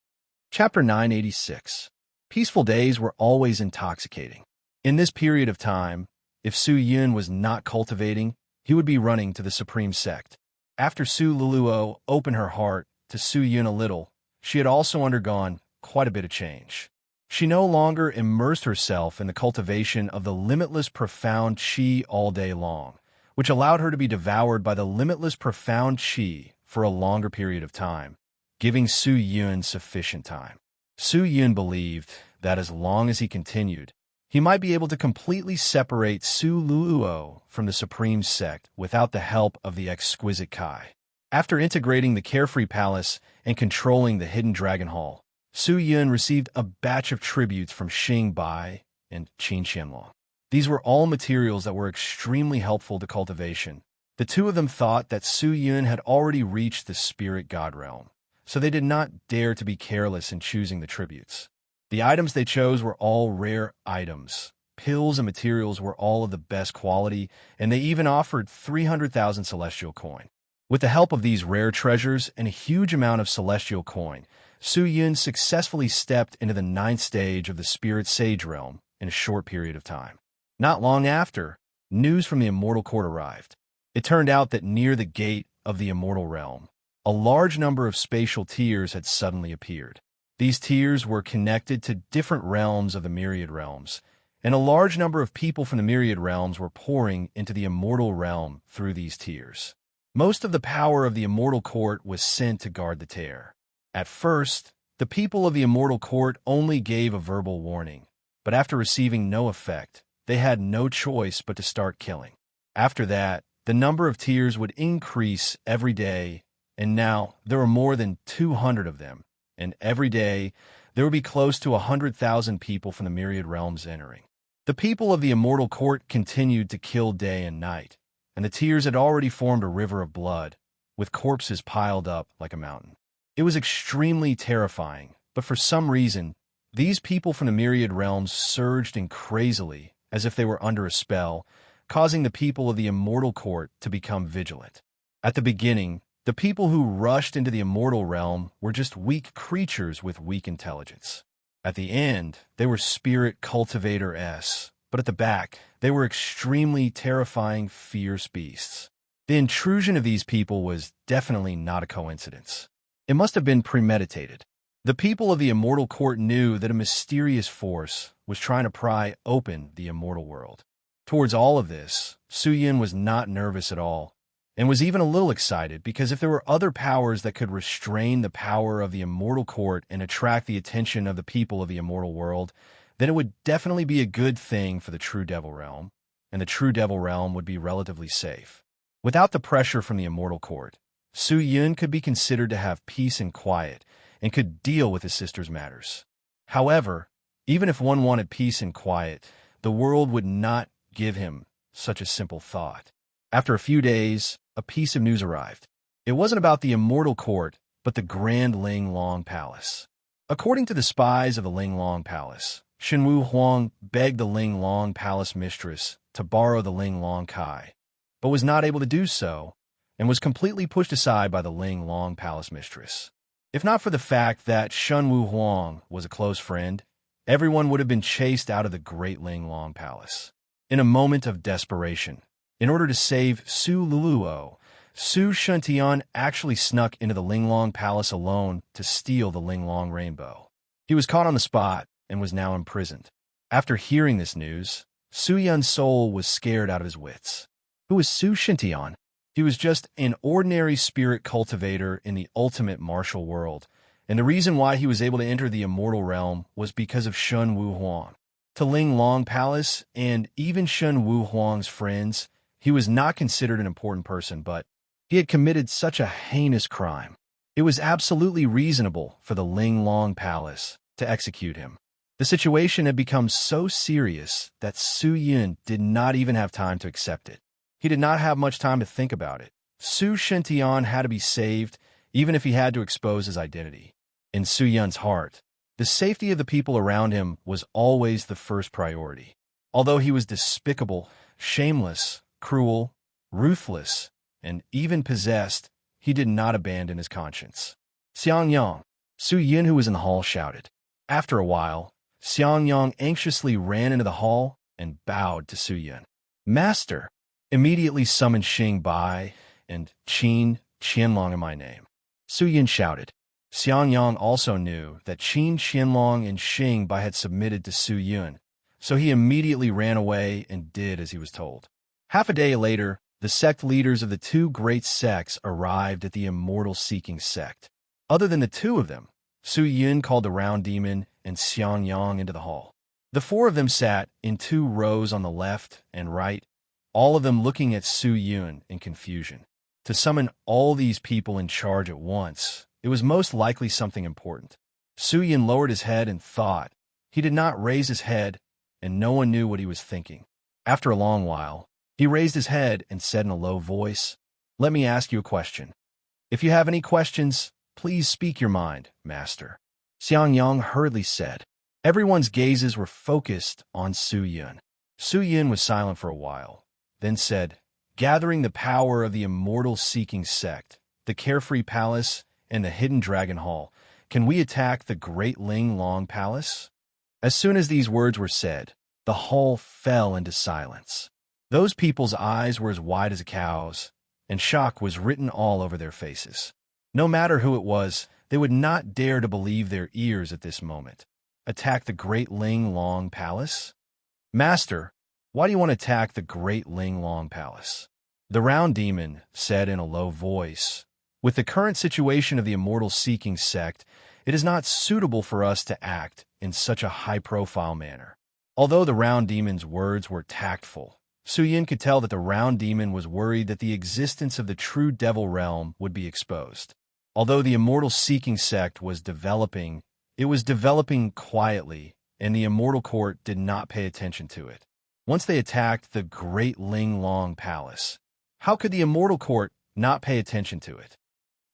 Chapter 986. Peaceful days were always intoxicating. In this period of time, if Su Yun was not cultivating, he would be running to the supreme sect. After Su Luluo opened her heart to Su Yun a little, she had also undergone quite a bit of change. She no longer immersed herself in the cultivation of the limitless profound qi all day long, which allowed her to be devoured by the limitless profound qi for a longer period of time, giving Su Yun sufficient time. Su Yun believed that as long as he continued, he might be able to completely separate Su Luo from the supreme sect without the help of the exquisite Kai. After integrating the carefree palace and controlling the hidden dragon hall, Su Yun received a batch of tributes from Xing Bai and Qin Qianlong. These were all materials that were extremely helpful to cultivation. The two of them thought that Su Yun had already reached the spirit god realm, so they did not dare to be careless in choosing the tributes. The items they chose were all rare items. Pills and materials were all of the best quality, and they even offered 300,000 celestial coin. With the help of these rare treasures and a huge amount of celestial coin, Su Yun successfully stepped into the 9th stage of the spirit sage realm in a short period of time. Not long after, news from the immortal court arrived. It turned out that near the gate of the immortal realm, a large number of spatial tiers had suddenly appeared. These tiers were connected to different realms of the myriad realms, and a large number of people from the myriad realms were pouring into the immortal realm through these tiers. Most of the power of the immortal court was sent to guard the tear. At first, the people of the immortal court only gave a verbal warning, but after receiving no effect, they had no choice but to start killing. After that, the number of tiers would increase every day, and now there were more than 200 of them, and every day there would be close to 100,000 people from the myriad realms entering. The people of the immortal court continued to kill day and night, and the tiers had already formed a river of blood, with corpses piled up like a mountain. It was extremely terrifying, but for some reason, these people from the myriad realms surged in crazily, as if they were under a spell, causing the people of the immortal court to become vigilant. At the beginning, the people who rushed into the immortal realm were just weak creatures with weak intelligence. At the end, they were spirit cultivator-s, but at the back, they were extremely terrifying, fierce beasts. The intrusion of these people was definitely not a coincidence. It must have been premeditated. The people of the immortal court knew that a mysterious force was trying to pry open the immortal world. Towards all of this, Su Yun was not nervous at all, and was even a little excited because if there were other powers that could restrain the power of the immortal court and attract the attention of the people of the immortal world, then it would definitely be a good thing for the true devil realm, and the true devil realm would be relatively safe. Without the pressure from the immortal court, Su Yun could be considered to have peace and quiet, and could deal with his sister's matters. However, even if one wanted peace and quiet, the world would not give him such a simple thought. After a few days, a piece of news arrived. It wasn't about the immortal court, but the grand Ling Long Palace. According to the spies of the Ling Long Palace, Shenwu Huang begged the Ling Long Palace mistress to borrow the Ling Long Kai, but was not able to do so, and was completely pushed aside by the Ling Long Palace mistress. If not for the fact that Shenwu Huang was a close friend, everyone would have been chased out of the great Ling Long Palace. In a moment of desperation, in order to save Su Luluo, Su Shuntian actually snuck into the Ling Long Palace alone to steal the Ling Long Rainbow. He was caught on the spot and was now imprisoned. After hearing this news, Su Yun's soul was scared out of his wits. Who was Su Shuntian? He was just an ordinary spirit cultivator in the ultimate martial world, and the reason why he was able to enter the immortal realm was because of Shen Wu Huang. To Ling Long Palace, and even Shen Wu Huang's friends, he was not considered an important person, but he had committed such a heinous crime. It was absolutely reasonable for the Ling Long Palace to execute him. The situation had become so serious that Su Yun did not even have time to accept it. He did not have much time to think about it. Su Shuntian had to be saved, even if he had to expose his identity. In Su Yun's heart, the safety of the people around him was always the first priority. Although he was despicable, shameless, cruel, ruthless, and even possessed, he did not abandon his conscience. Xiang Yang, Su Yun, who was in the hall, shouted. After a while, Xiang Yang anxiously ran into the hall and bowed to Su Yun. Master, immediately summoned Xing Bai and Qin Qianlong in my name. Su Yun shouted. Xiang Yang also knew that Qin Qianlong and Xing Bai had submitted to Su Yun, so he immediately ran away and did as he was told. Half a day later, the sect leaders of the two great sects arrived at the immortal-seeking sect. Other than the two of them, Su Yun called the Round Demon and Xiang Yang into the hall. The four of them sat in two rows on the left and right, all of them looking at Su Yun in confusion. To summon all these people in charge at once, it was most likely something important. Su Yun lowered his head and thought. He did not raise his head, and no one knew what he was thinking. After a long while, he raised his head and said in a low voice, "Let me ask you a question. If you have any questions, please speak your mind, Master." Xiang Yang hurriedly said. Everyone's gazes were focused on Su Yun. Su Yun was silent for a while, then said, "Gathering the power of the immortal-seeking sect, the Carefree Palace, and the Hidden Dragon Hall, can we attack the Great Ling Long Palace?" As soon as these words were said, the hall fell into silence. Those people's eyes were as wide as a cow's, and shock was written all over their faces. No matter who it was, they would not dare to believe their ears at this moment. Attack the Great Ling Long Palace? Master, why do you want to attack the Great Ling Long Palace? The Round Demon said in a low voice, "With the current situation of the immortal-seeking sect, it is not suitable for us to act in such a high-profile manner." Although the Round Demon's words were tactful, Su Yun could tell that the Round Demon was worried that the existence of the true Devil Realm would be exposed. Although the immortal-seeking sect was developing, it was developing quietly, and the Immortal Court did not pay attention to it. Once they attacked the Great Ling Long Palace, how could the Immortal Court not pay attention to it?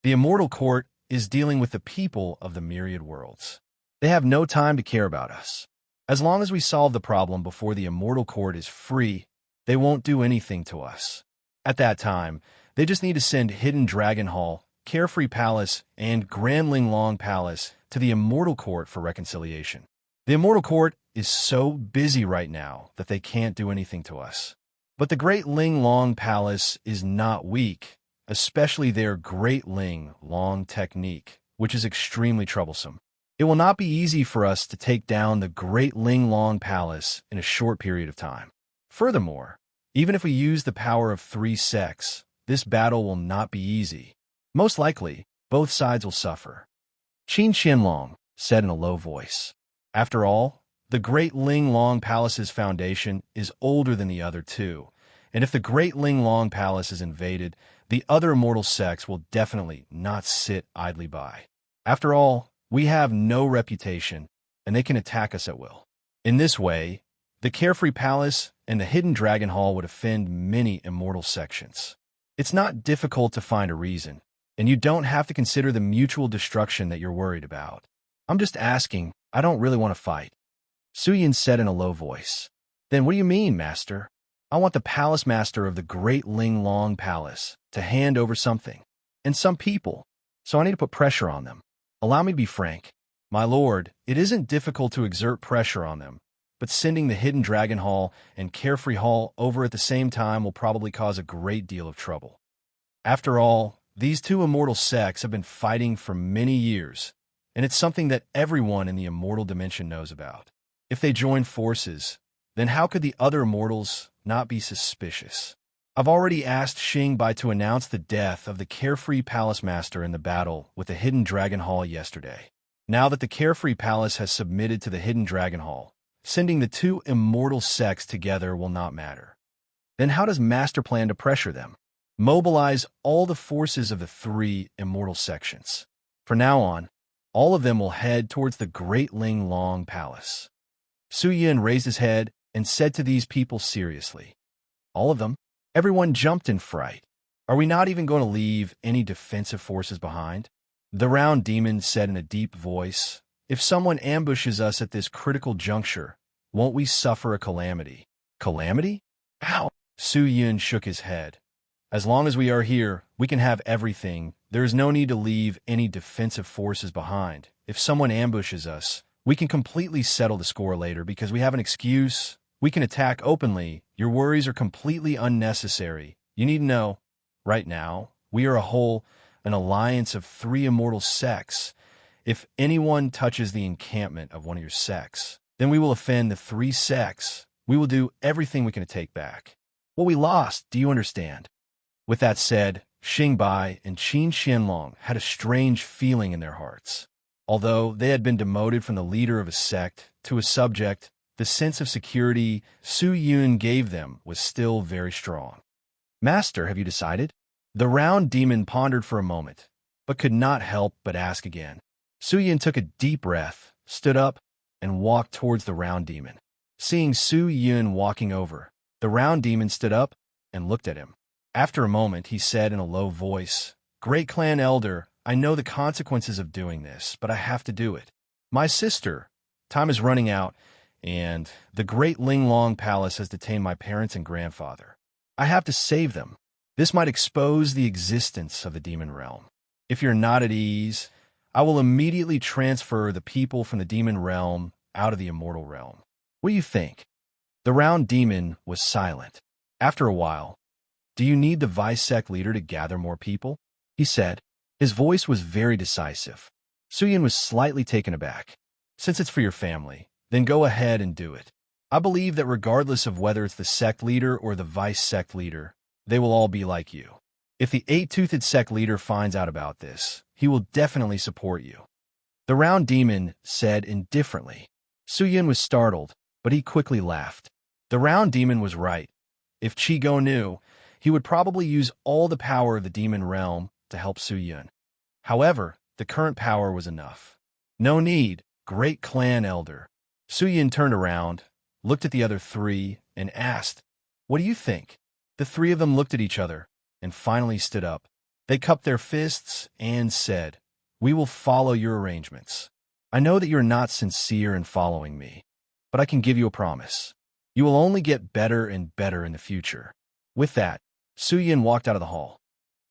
The Immortal Court is dealing with the people of the myriad worlds. They have no time to care about us. As long as we solve the problem before the Immortal Court is free, they won't do anything to us. At that time, they just need to send Hidden Dragon Hall, Carefree Palace, and Grand Ling Long Palace to the Immortal Court for reconciliation. The Immortal Court is so busy right now that they can't do anything to us. But the Great Ling Long Palace is not weak, especially their Great Ling Long technique, which is extremely troublesome. It will not be easy for us to take down the Great Ling Long Palace in a short period of time. Furthermore, even if we use the power of 3 sects, this battle will not be easy. Most likely, both sides will suffer. Qin Qianlong said in a low voice. After all, the Great Ling Long Palace's foundation is older than the other two, and if the Great Ling Long Palace is invaded, the other immortal sects will definitely not sit idly by. After all, we have no reputation, and they can attack us at will. In this way, the Carefree Palace and the Hidden Dragon Hall would offend many immortal sections. It's not difficult to find a reason. And you don't have to consider the mutual destruction that you're worried about. I'm just asking, I don't really want to fight. Suyin said in a low voice. Then what do you mean, master? I want the palace master of the Great Ling Long Palace to hand over something, and some people, so I need to put pressure on them. Allow me to be frank. My lord, it isn't difficult to exert pressure on them, but sending the Hidden Dragon Hall and Carefree Hall over at the same time will probably cause a great deal of trouble. After all, these two immortal sects have been fighting for many years, and it's something that everyone in the immortal dimension knows about. If they join forces, then how could the other immortals not be suspicious? I've already asked Xingbai to announce the death of the Carefree Palace Master in the battle with the Hidden Dragon Hall yesterday. Now that the Carefree Palace has submitted to the Hidden Dragon Hall, sending the two immortal sects together will not matter. Then how does Master plan to pressure them? Mobilize all the forces of the three immortal sections. From now on, all of them will head towards the Great Ling Long Palace. Su Yin raised his head and said to these people seriously. All of them? Everyone jumped in fright. Are we not even going to leave any defensive forces behind? The round demon said in a deep voice, if someone ambushes us at this critical juncture, won't we suffer a calamity? Calamity? How? Su Yin shook his head. As long as we are here, we can have everything. There is no need to leave any defensive forces behind. If someone ambushes us, we can completely settle the score later because we have an excuse. We can attack openly. Your worries are completely unnecessary. You need to know, right now, we are an alliance of three immortal sects. If anyone touches the encampment of one of your sects, then we will offend the three sects. We will do everything we can to take back what we lost. Do you understand? With that said, Xingbai and Qin Xianlong had a strange feeling in their hearts. Although they had been demoted from the leader of a sect to a subject, the sense of security Su Yun gave them was still very strong. Master, have you decided? The round demon pondered for a moment, but could not help but ask again. Su Yun took a deep breath, stood up, and walked towards the round demon. Seeing Su Yun walking over, the round demon stood up and looked at him. After a moment, he said in a low voice, Great Clan Elder, I know the consequences of doing this, but I have to do it. My sister, time is running out, and the Great Ling Long Palace has detained my parents and grandfather. I have to save them. This might expose the existence of the demon realm. If you're not at ease, I will immediately transfer the people from the demon realm out of the immortal realm. What do you think? The round demon was silent. After a while, do you need the vice sect leader to gather more people? He said. His voice was very decisive. Su Yin was slightly taken aback. Since it's for your family, then go ahead and do it. I believe that regardless of whether it's the sect leader or the vice sect leader, they will all be like you. If the eight-toothed sect leader finds out about this, he will definitely support you. The round demon said indifferently. Su Yin was startled, but he quickly laughed. The round demon was right. If Qi Go knew, he would probably use all the power of the demon realm to help Su Yun. However, the current power was enough. No need, Great Clan Elder. Su Yun turned around, looked at the other three, and asked, What do you think? The three of them looked at each other, and finally stood up. They cupped their fists and said, We will follow your arrangements. I know that you're not sincere in following me, but I can give you a promise. You will only get better and better in the future. With that, Su Yun walked out of the hall.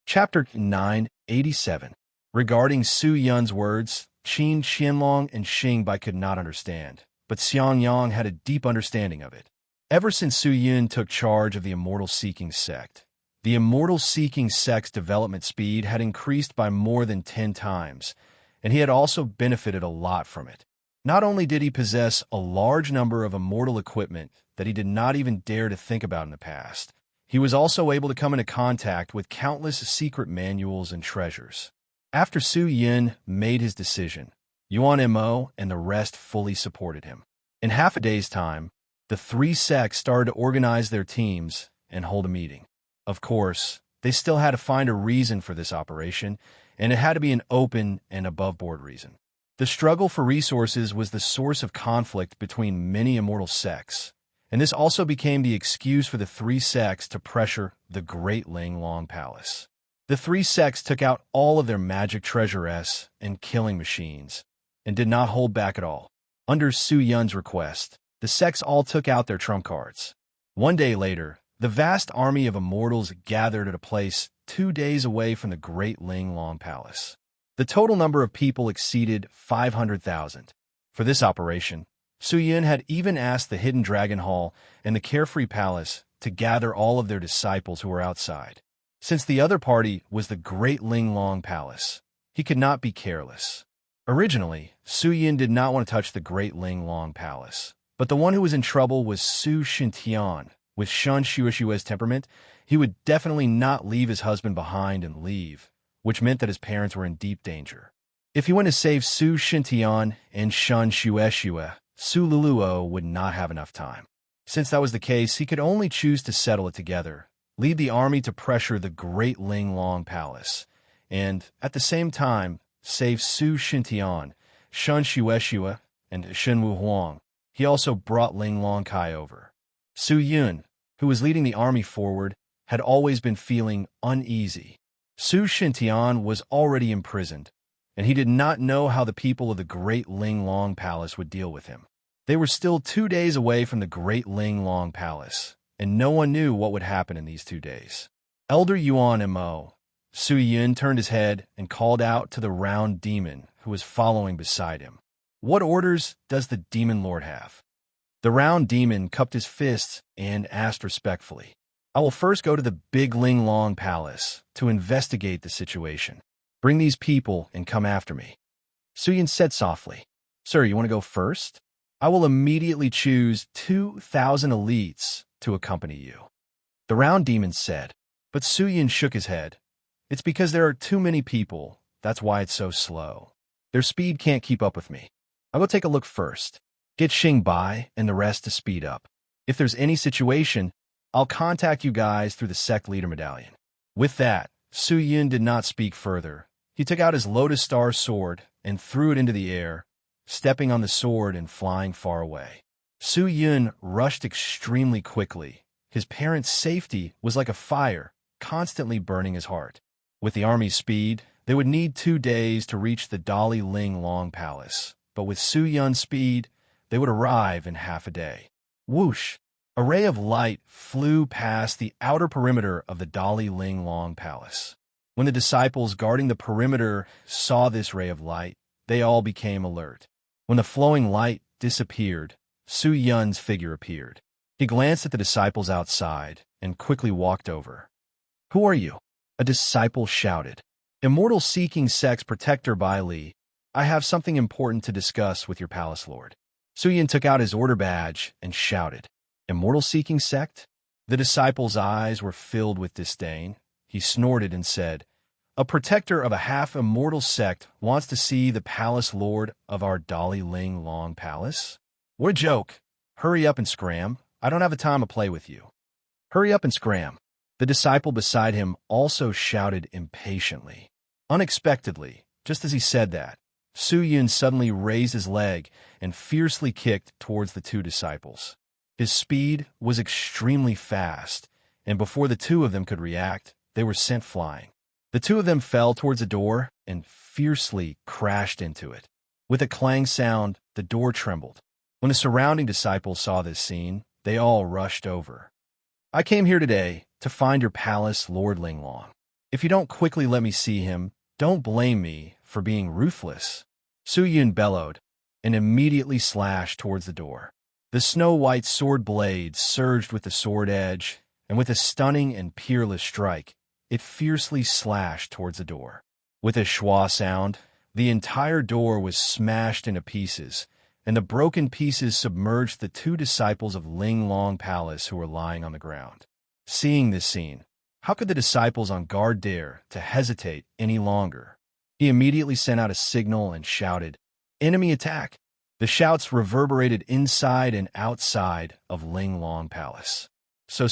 Chapter 987. Regarding Su Yun's words, Qin Xianlong and Xingbai could not understand, but Xiang Yang had a deep understanding of it. Ever since Su Yun took charge of the Immortal Seeking sect, the Immortal Seeking sect's development speed had increased by more than 10 times, and he had also benefited a lot from it. Not only did he possess a large number of immortal equipment that he did not even dare to think about in the past, he was also able to come into contact with countless secret manuals and treasures. After Su Yin made his decision, Yuan Mo and the rest fully supported him. In half a day's time, the three sects started to organize their teams and hold a meeting. Of course, they still had to find a reason for this operation, and it had to be an open and above-board reason. The struggle for resources was the source of conflict between many immortal sects, and this also became the excuse for the three sects to pressure the Great Ling Long Palace. The three sects took out all of their magic treasurettes and killing machines, and did not hold back at all. Under Su Yun's request, the sects all took out their trump cards. One day later, the vast army of immortals gathered at a place 2 days away from the great Ling Long Palace. The total number of people exceeded 500,000. For this operation, Su Yun had even asked the Hidden Dragon Hall and the Carefree Palace to gather all of their disciples who were outside. Since the other party was the Great Ling Long Palace, he could not be careless. Originally, Su Yun did not want to touch the Great Ling Long Palace, but the one who was in trouble was Su Shintian. With Shan Shueshue's temperament, he would definitely not leave his husband behind and leave, which meant that his parents were in deep danger. If he went to save Su Shintian and Shan Shueshue, Su Luluo would not have enough time. Since that was the case, he could only choose to settle it together, lead the army to pressure the Great Ling Long Palace, and, at the same time, save Su Shintian, Shan Shueshue, and Shen Wu Huang. He also brought Ling Long Kai over. Su Yun, who was leading the army forward, had always been feeling uneasy. Su Shintian was already imprisoned, and he did not know how the people of the Great Ling Long Palace would deal with him. They were still 2 days away from the Great Ling Long Palace, and no one knew what would happen in these 2 days. Elder Yuan Mo. Su Yun turned his head and called out to the round demon who was following beside him. "What orders does the demon lord have?" The round demon cupped his fists and asked respectfully, "I will first go to the Big Ling Long Palace to investigate the situation. Bring these people and come after me." Su Yun said softly, "Sir, you want to go first? I will immediately choose 2,000 elites to accompany you." The round demon said, but Su Yun shook his head. "It's because there are too many people. That's why it's so slow. Their speed can't keep up with me. I'll go take a look first. Get Xing Bai and the rest to speed up. If there's any situation, I'll contact you guys through the sect leader medallion." With that, Su Yun did not speak further. He took out his Lotus Star sword and threw it into the air, stepping on the sword and flying far away. Su Yun rushed extremely quickly. His parents' safety was like a fire, constantly burning his heart. With the army's speed, they would need 2 days to reach the Dali Ling Long Palace, but with Su Yun's speed, they would arrive in half a day. Whoosh! A ray of light flew past the outer perimeter of the Dali Ling Long Palace. When the disciples guarding the perimeter saw this ray of light, they all became alert. When the flowing light disappeared, Su Yun's figure appeared. He glanced at the disciples outside and quickly walked over. "Who are you?" a disciple shouted. "Immortal Seeking Sect's protector Bai Li. I have something important to discuss with your palace lord." Su Yun took out his order badge and shouted, "Immortal Seeking Sect?" The disciple's eyes were filled with disdain. He snorted and said, "A protector of a half-immortal sect wants to see the palace lord of our Dali Ling Long Palace? What a joke! Hurry up and scram. I don't have the time to play with you." "Hurry up and scram." The disciple beside him also shouted impatiently. Unexpectedly, just as he said that, Su Yun suddenly raised his leg and fiercely kicked towards the 2 disciples. His speed was extremely fast, and before the 2 of them could react, they were sent flying. The 2 of them fell towards a door and fiercely crashed into it. With a clang sound, the door trembled. When the surrounding disciples saw this scene, they all rushed over. "I came here today to find your palace, Lord Linglong. If you don't quickly let me see him, don't blame me for being ruthless." Su Yun bellowed and immediately slashed towards the door. The snow-white sword blade surged with the sword edge, and with a stunning and peerless strike, it fiercely slashed towards the door. With a schwa sound, the entire door was smashed into pieces, and the broken pieces submerged the 2 disciples of Ling Long Palace who were lying on the ground. Seeing this scene, how could the disciples on guard dare to hesitate any longer? He immediately sent out a signal and shouted, "Enemy attack!" The shouts reverberated inside and outside of Ling Long Palace. So.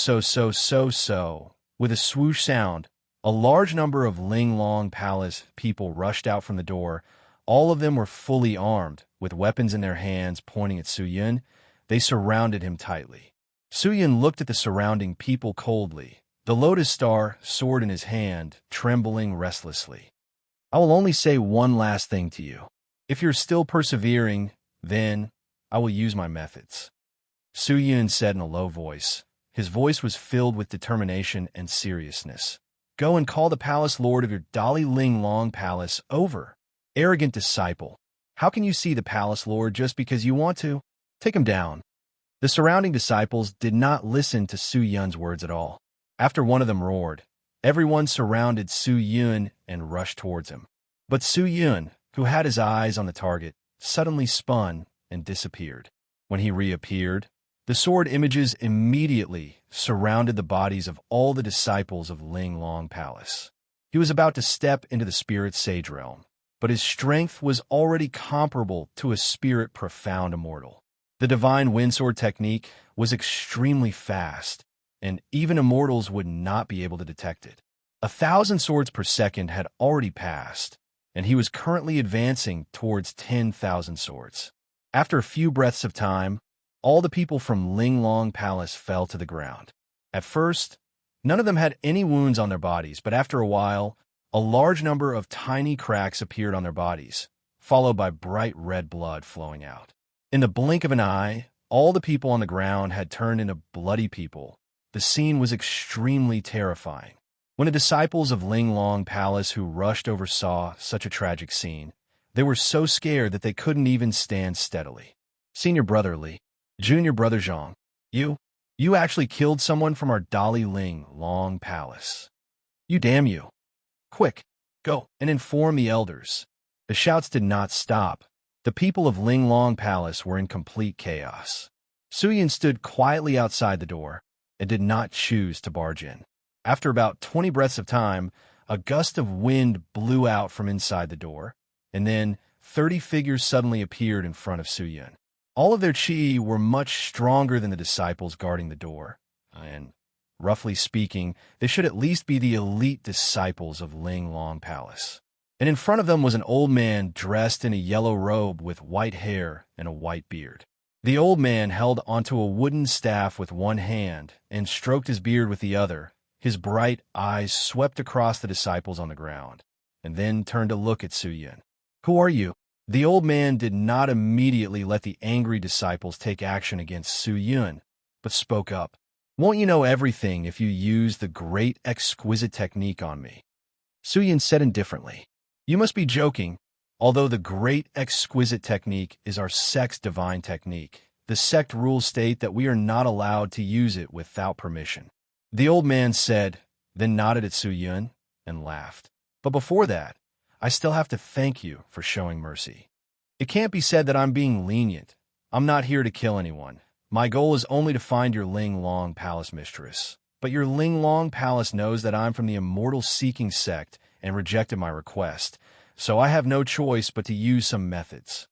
With a swoosh sound, a large number of Ling Long Palace people rushed out from the door. All of them were fully armed, with weapons in their hands pointing at Su Yun. They surrounded him tightly. Su Yun looked at the surrounding people coldly, the lotus star, sword in his hand, trembling restlessly. I will only say one last thing to you. If you're still persevering, then I will use my methods. Su Yun said in a low voice. His voice was filled with determination and seriousness. Go and call the palace lord of your Dali Ling Long palace over. Arrogant disciple. How can you see the palace lord just because you want to? Take him down. The surrounding disciples did not listen to Su Yun's words at all. After one of them roared, everyone surrounded Su Yun and rushed towards him. But Su Yun, who had his eyes on the target, suddenly spun and disappeared. When he reappeared, the sword images immediately surrounded the bodies of all the disciples of Ling Long Palace. He was about to step into the spirit sage realm, but his strength was already comparable to a spirit profound immortal. The divine windsword technique was extremely fast, and even immortals would not be able to detect it. 1,000 swords per second had already passed, and he was currently advancing towards 10,000 swords. After a few breaths of time, all the people from Ling Long Palace fell to the ground. At first, none of them had any wounds on their bodies, but after a while, a large number of tiny cracks appeared on their bodies, followed by bright red blood flowing out. In the blink of an eye, all the people on the ground had turned into bloody people. The scene was extremely terrifying. When the disciples of Ling Long Palace who rushed over saw such a tragic scene, they were so scared that they couldn't even stand steadily. Senior Brother Li, Junior Brother Zhang, you actually killed someone from our Dali Ling Long Palace. You damn you. Quick, go and inform the elders. The shouts did not stop. The people of Ling Long Palace were in complete chaos. Su Yun stood quietly outside the door and did not choose to barge in. After about 20 breaths of time, a gust of wind blew out from inside the door, and then 30 figures suddenly appeared in front of Su Yun. All of their chi were much stronger than the disciples guarding the door, and, roughly speaking, they should at least be the elite disciples of Ling Long Palace. And in front of them was an old man dressed in a yellow robe with white hair and a white beard. The old man held onto a wooden staff with one hand and stroked his beard with the other. His bright eyes swept across the disciples on the ground, and then turned to look at Su Yun. Who are you? The old man did not immediately let the angry disciples take action against Su Yun, but spoke up. Won't you know everything if you use the great exquisite technique on me? Su Yun said indifferently. You must be joking. Although the great exquisite technique is our sect's divine technique, the sect rules state that we are not allowed to use it without permission. The old man said, then nodded at Su Yun and laughed. But before that, I still have to thank you for showing mercy. It can't be said that I'm being lenient. I'm not here to kill anyone. My goal is only to find your Ling Long Palace mistress. But your Ling Long Palace knows that I'm from the Immortal Seeking sect and rejected my request, so I have no choice but to use some methods.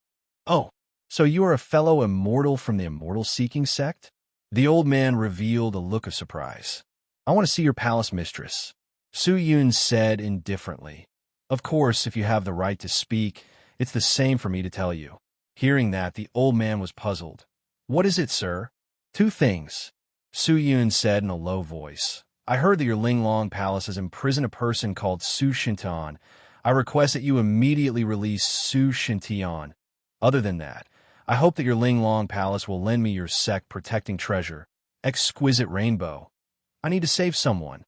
Oh, so you are a fellow immortal from the Immortal Seeking sect? The old man revealed a look of surprise. I want to see your palace mistress. Su Yun said indifferently. Of course, if you have the right to speak, it's the same for me to tell you. Hearing that, the old man was puzzled. What is it, sir? 2 things. Su Yun said in a low voice. I heard that your Ling Long Palace has imprisoned a person called Su Shintian. I request that you immediately release Su Shintian. Other than that, I hope that your Ling Long Palace will lend me your sect protecting treasure, exquisite rainbow. I need to save someone.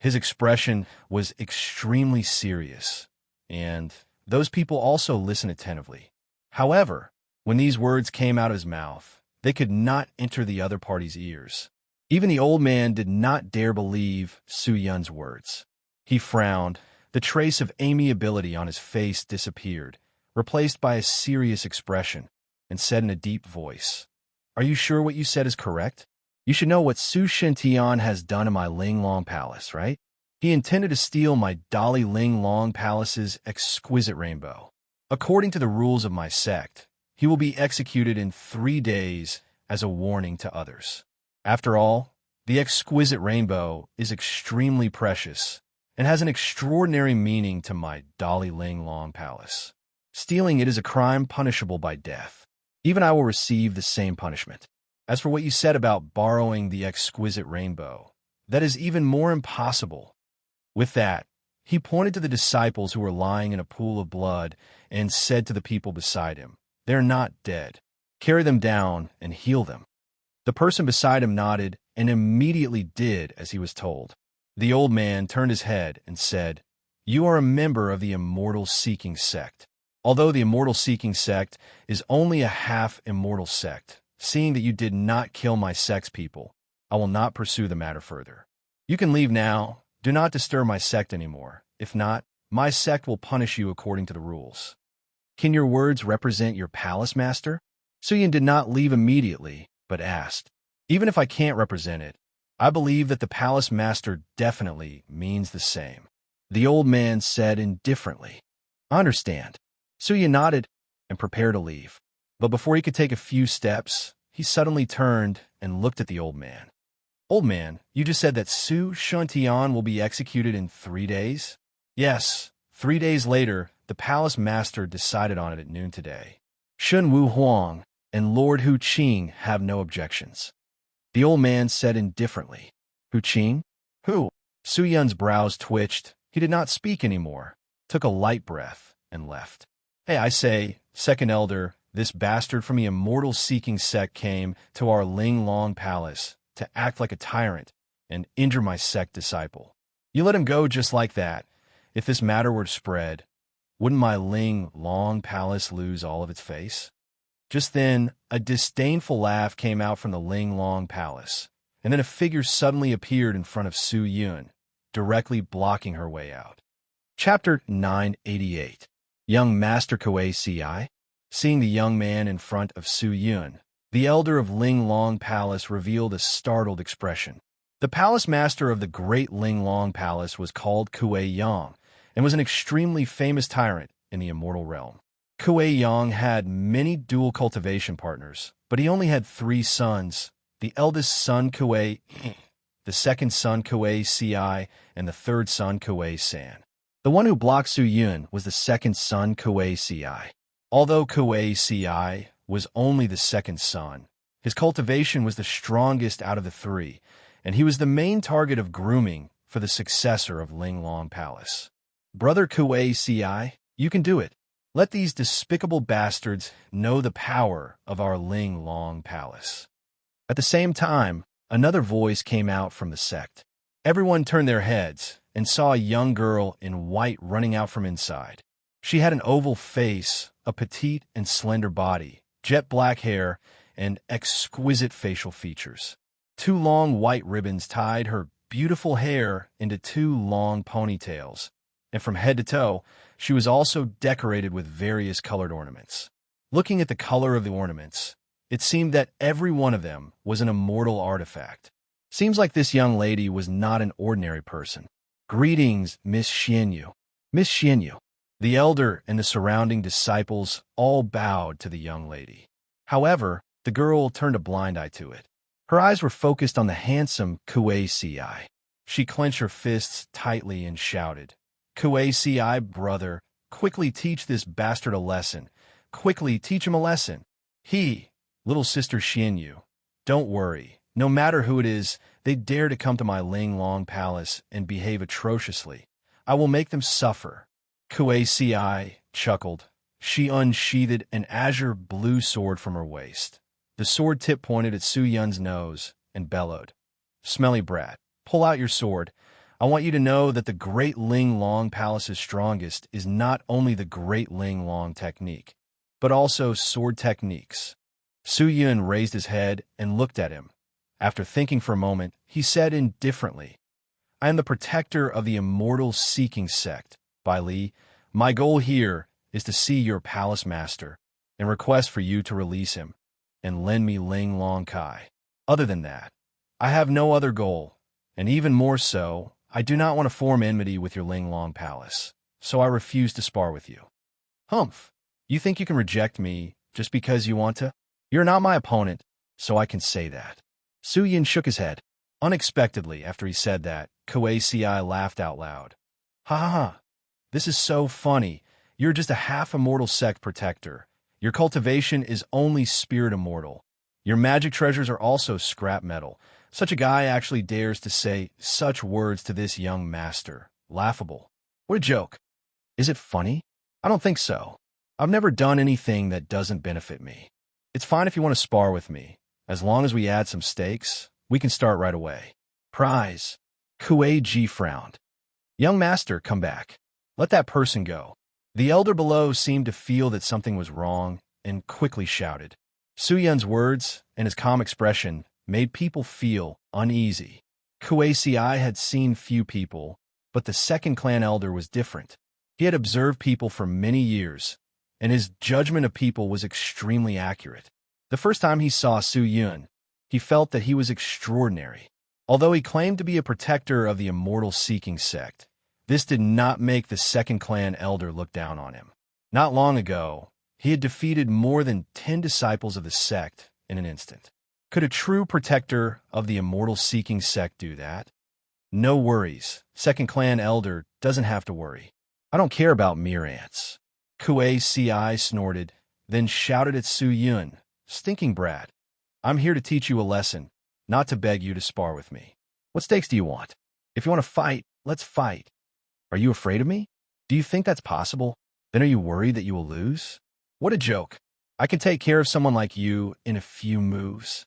His expression was extremely serious, and those people also listened attentively. However, when these words came out of his mouth, they could not enter the other party's ears. Even the old man did not dare believe Su Yun's words. He frowned. The trace of amiability on his face disappeared, replaced by a serious expression, and said in a deep voice, Are you sure what you said is correct? You should know what Su Shintian has done in my Ling Long Palace, right? He intended to steal my Dali Ling Long Palace's exquisite rainbow. According to the rules of my sect, he will be executed in 3 days as a warning to others. After all, the exquisite rainbow is extremely precious and has an extraordinary meaning to my Dali Ling Long Palace. Stealing it is a crime punishable by death. Even I will receive the same punishment. As for what you said about borrowing the exquisite rainbow, That is even more impossible. With that, he pointed to the disciples who were lying in a pool of blood and said to the people beside him, "They're not dead. Carry them down and heal them." The person beside him nodded and immediately did as he was told. The old man turned his head and said, "You are a member of the immortal-seeking sect. Although the immortal-seeking sect is only a half-immortal sect, seeing that you did not kill my sect's people, I will not pursue the matter further. You can leave now. Do not disturb my sect anymore. If not, my sect will punish you according to the rules." "Can your words represent your palace master?" Suyin did not leave immediately, but asked. "Even if I can't represent it, I believe that the palace master definitely means the same." The old man said indifferently, "I understand." Suyin nodded and prepared to leave. But before he could take a few steps, he suddenly turned and looked at the old man. "Old man, you just said that Su Shuntian will be executed in 3 days?" "Yes, 3 days later, the palace master decided on it at noon today. Shun Wu Huang and Lord Hu Qing have no objections." The old man said indifferently, "Hu Qing? Who?" Su Yun's brows twitched. He did not speak anymore, took a light breath, and left. "Hey, I say, second elder, this bastard from the immortal-seeking sect came to our Ling Long palace to act like a tyrant and injure my sect disciple. You let him go just like that. If this matter were to spread, wouldn't my Ling Long palace lose all of its face?" Just then, a disdainful laugh came out from the Ling Long palace, and then a figure suddenly appeared in front of Su Yun, directly blocking her way out. Chapter 988. Young Master Kuei Ci. Seeing the young man in front of Su Yun, the elder of Ling Long Palace revealed a startled expression. The palace master of the great Ling Long Palace was called Kuei Yang, and was an extremely famous tyrant in the immortal realm. Kuei Yang had many dual cultivation partners, but he only had 3 sons: the eldest son Kuei, the second son Kuei Ci, and the third son Kuei San. The one who blocked Su Yun was the second son Kuei Ci. Although Kuei Ci was only the second son, his cultivation was the strongest out of the 3, and he was the main target of grooming for the successor of Ling Long Palace. "Brother Kuei Ci, you can do it. Let these despicable bastards know the power of our Ling Long Palace." At the same time, another voice came out from the sect. Everyone turned their heads and saw a young girl in white running out from inside. She had an oval face, a petite and slender body, jet black hair, and exquisite facial features. 2 long white ribbons tied her beautiful hair into 2 long ponytails, and from head to toe, she was also decorated with various colored ornaments. Looking at the color of the ornaments, it seemed that every one of them was an immortal artifact. Seems like this young lady was not an ordinary person. "Greetings, Miss Xianyu." Miss Xianyu. The elder and the surrounding disciples all bowed to the young lady. However, the girl turned a blind eye to it. Her eyes were focused on the handsome Kuei Ci. She clenched her fists tightly and shouted, "Kuei Ci, brother, quickly teach this bastard a lesson. Quickly teach him a lesson. Little sister Xianyu, don't worry. No matter who it is, they dare to come to my Ling Long Palace and behave atrociously. I will make them suffer." Kuei Ci chuckled. She unsheathed an azure blue sword from her waist. The sword tip pointed at Su Yun's nose and bellowed, "Smelly brat, pull out your sword. I want you to know that the Great Ling Long Palace's strongest is not only the Great Ling Long technique, but also sword techniques." Su Yun raised his head and looked at him. After thinking for a moment, he said indifferently, "I am the protector of the immortal-seeking sect. Bai Li, my goal here is to see your palace master and request for you to release him and lend me Ling Long Kai. Other than that, I have no other goal, and even more so, I do not want to form enmity with your Ling Long Palace, so I refuse to spar with you." "Humph, you think you can reject me just because you want to? You're not my opponent, so I can say that." Su Yun shook his head. Unexpectedly, after he said that, Kuei Ci laughed out loud. "Ha ha ha. This is so funny. You're just a half-immortal sect protector. Your cultivation is only spirit immortal. Your magic treasures are also scrap metal, Such a guy actually dares to say such words to this young master. Laughable. What a joke. Is it funny? I don't think so. I've never done anything that doesn't benefit me. It's fine if you want to spar with me. As long as we add some stakes, we can start right away. Prize. Kuei-ji frowned. Young master, come back. Let that person go. The elder below seemed to feel that something was wrong and quickly shouted. Su-yun's words and his calm expression made people feel uneasy. Kuei-ci had seen few people, but the second clan elder was different. He had observed people for many years, and his judgment of people was extremely accurate. The first time he saw Su-yun, he felt that he was extraordinary. Although he claimed to be a protector of the immortal-seeking sect, this did not make the second clan elder look down on him. Not long ago, he had defeated more than 10 disciples of the sect in an instant. Could a true protector of the immortal-seeking sect do that? No worries. Second clan elder doesn't have to worry. I don't care about mere ants. Kuei-ci snorted, then shouted at Su-yun, stinking brat. I'm here to teach you a lesson, not to beg you to spar with me. What stakes do you want? If you want to fight, let's fight. Are you afraid of me? Do you think that's possible? Then are you worried that you will lose? What a joke. I can take care of someone like you in a few moves.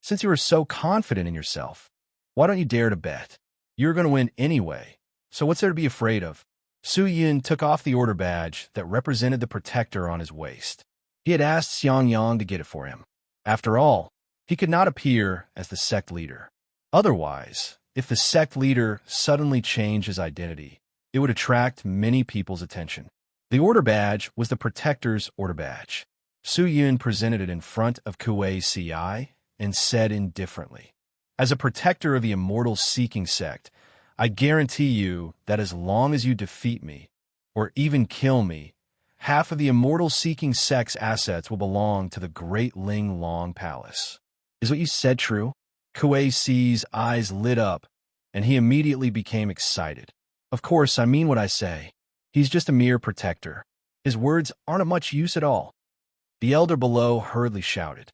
Since you are so confident in yourself, why don't you dare to bet? You're going to win anyway, so what's there to be afraid of? Su-yun took off the order badge that represented the protector on his waist. He had asked Xiangyang to get it for him. After all, he could not appear as the sect leader. Otherwise, if the sect leader suddenly changed his identity, it would attract many people's attention. The order badge was the protector's order badge. Su-yun presented it in front of Kuei-ci and said indifferently, as a protector of the immortal-seeking sect, I guarantee you that as long as you defeat me, or even kill me, half of the immortal-seeking sect's assets will belong to the great Ling Long Palace. Is what you said true? Kuei-ci's eyes lit up, and he immediately became excited. Of course, I mean what I say. He's just a mere protector. His words aren't of much use at all. The elder below hurriedly shouted.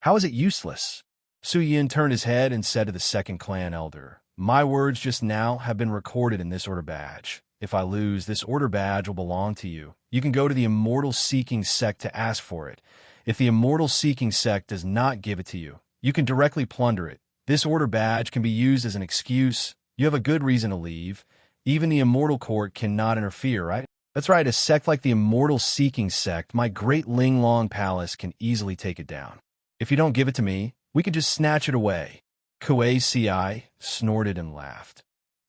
How is it useless? Su-yun turned his head and said to the second clan elder, My words just now have been recorded in this order badge. If I lose, this order badge will belong to you. You can go to the immortal-seeking sect to ask for it. If the immortal-seeking sect does not give it to you, you can directly plunder it. This order badge can be used as an excuse. You have a good reason to leave. Even the immortal court cannot interfere, right? That's right, a sect like the immortal-seeking sect, my great Ling Long Palace can easily take it down. If you don't give it to me, we can just snatch it away. Kuei-ci snorted and laughed.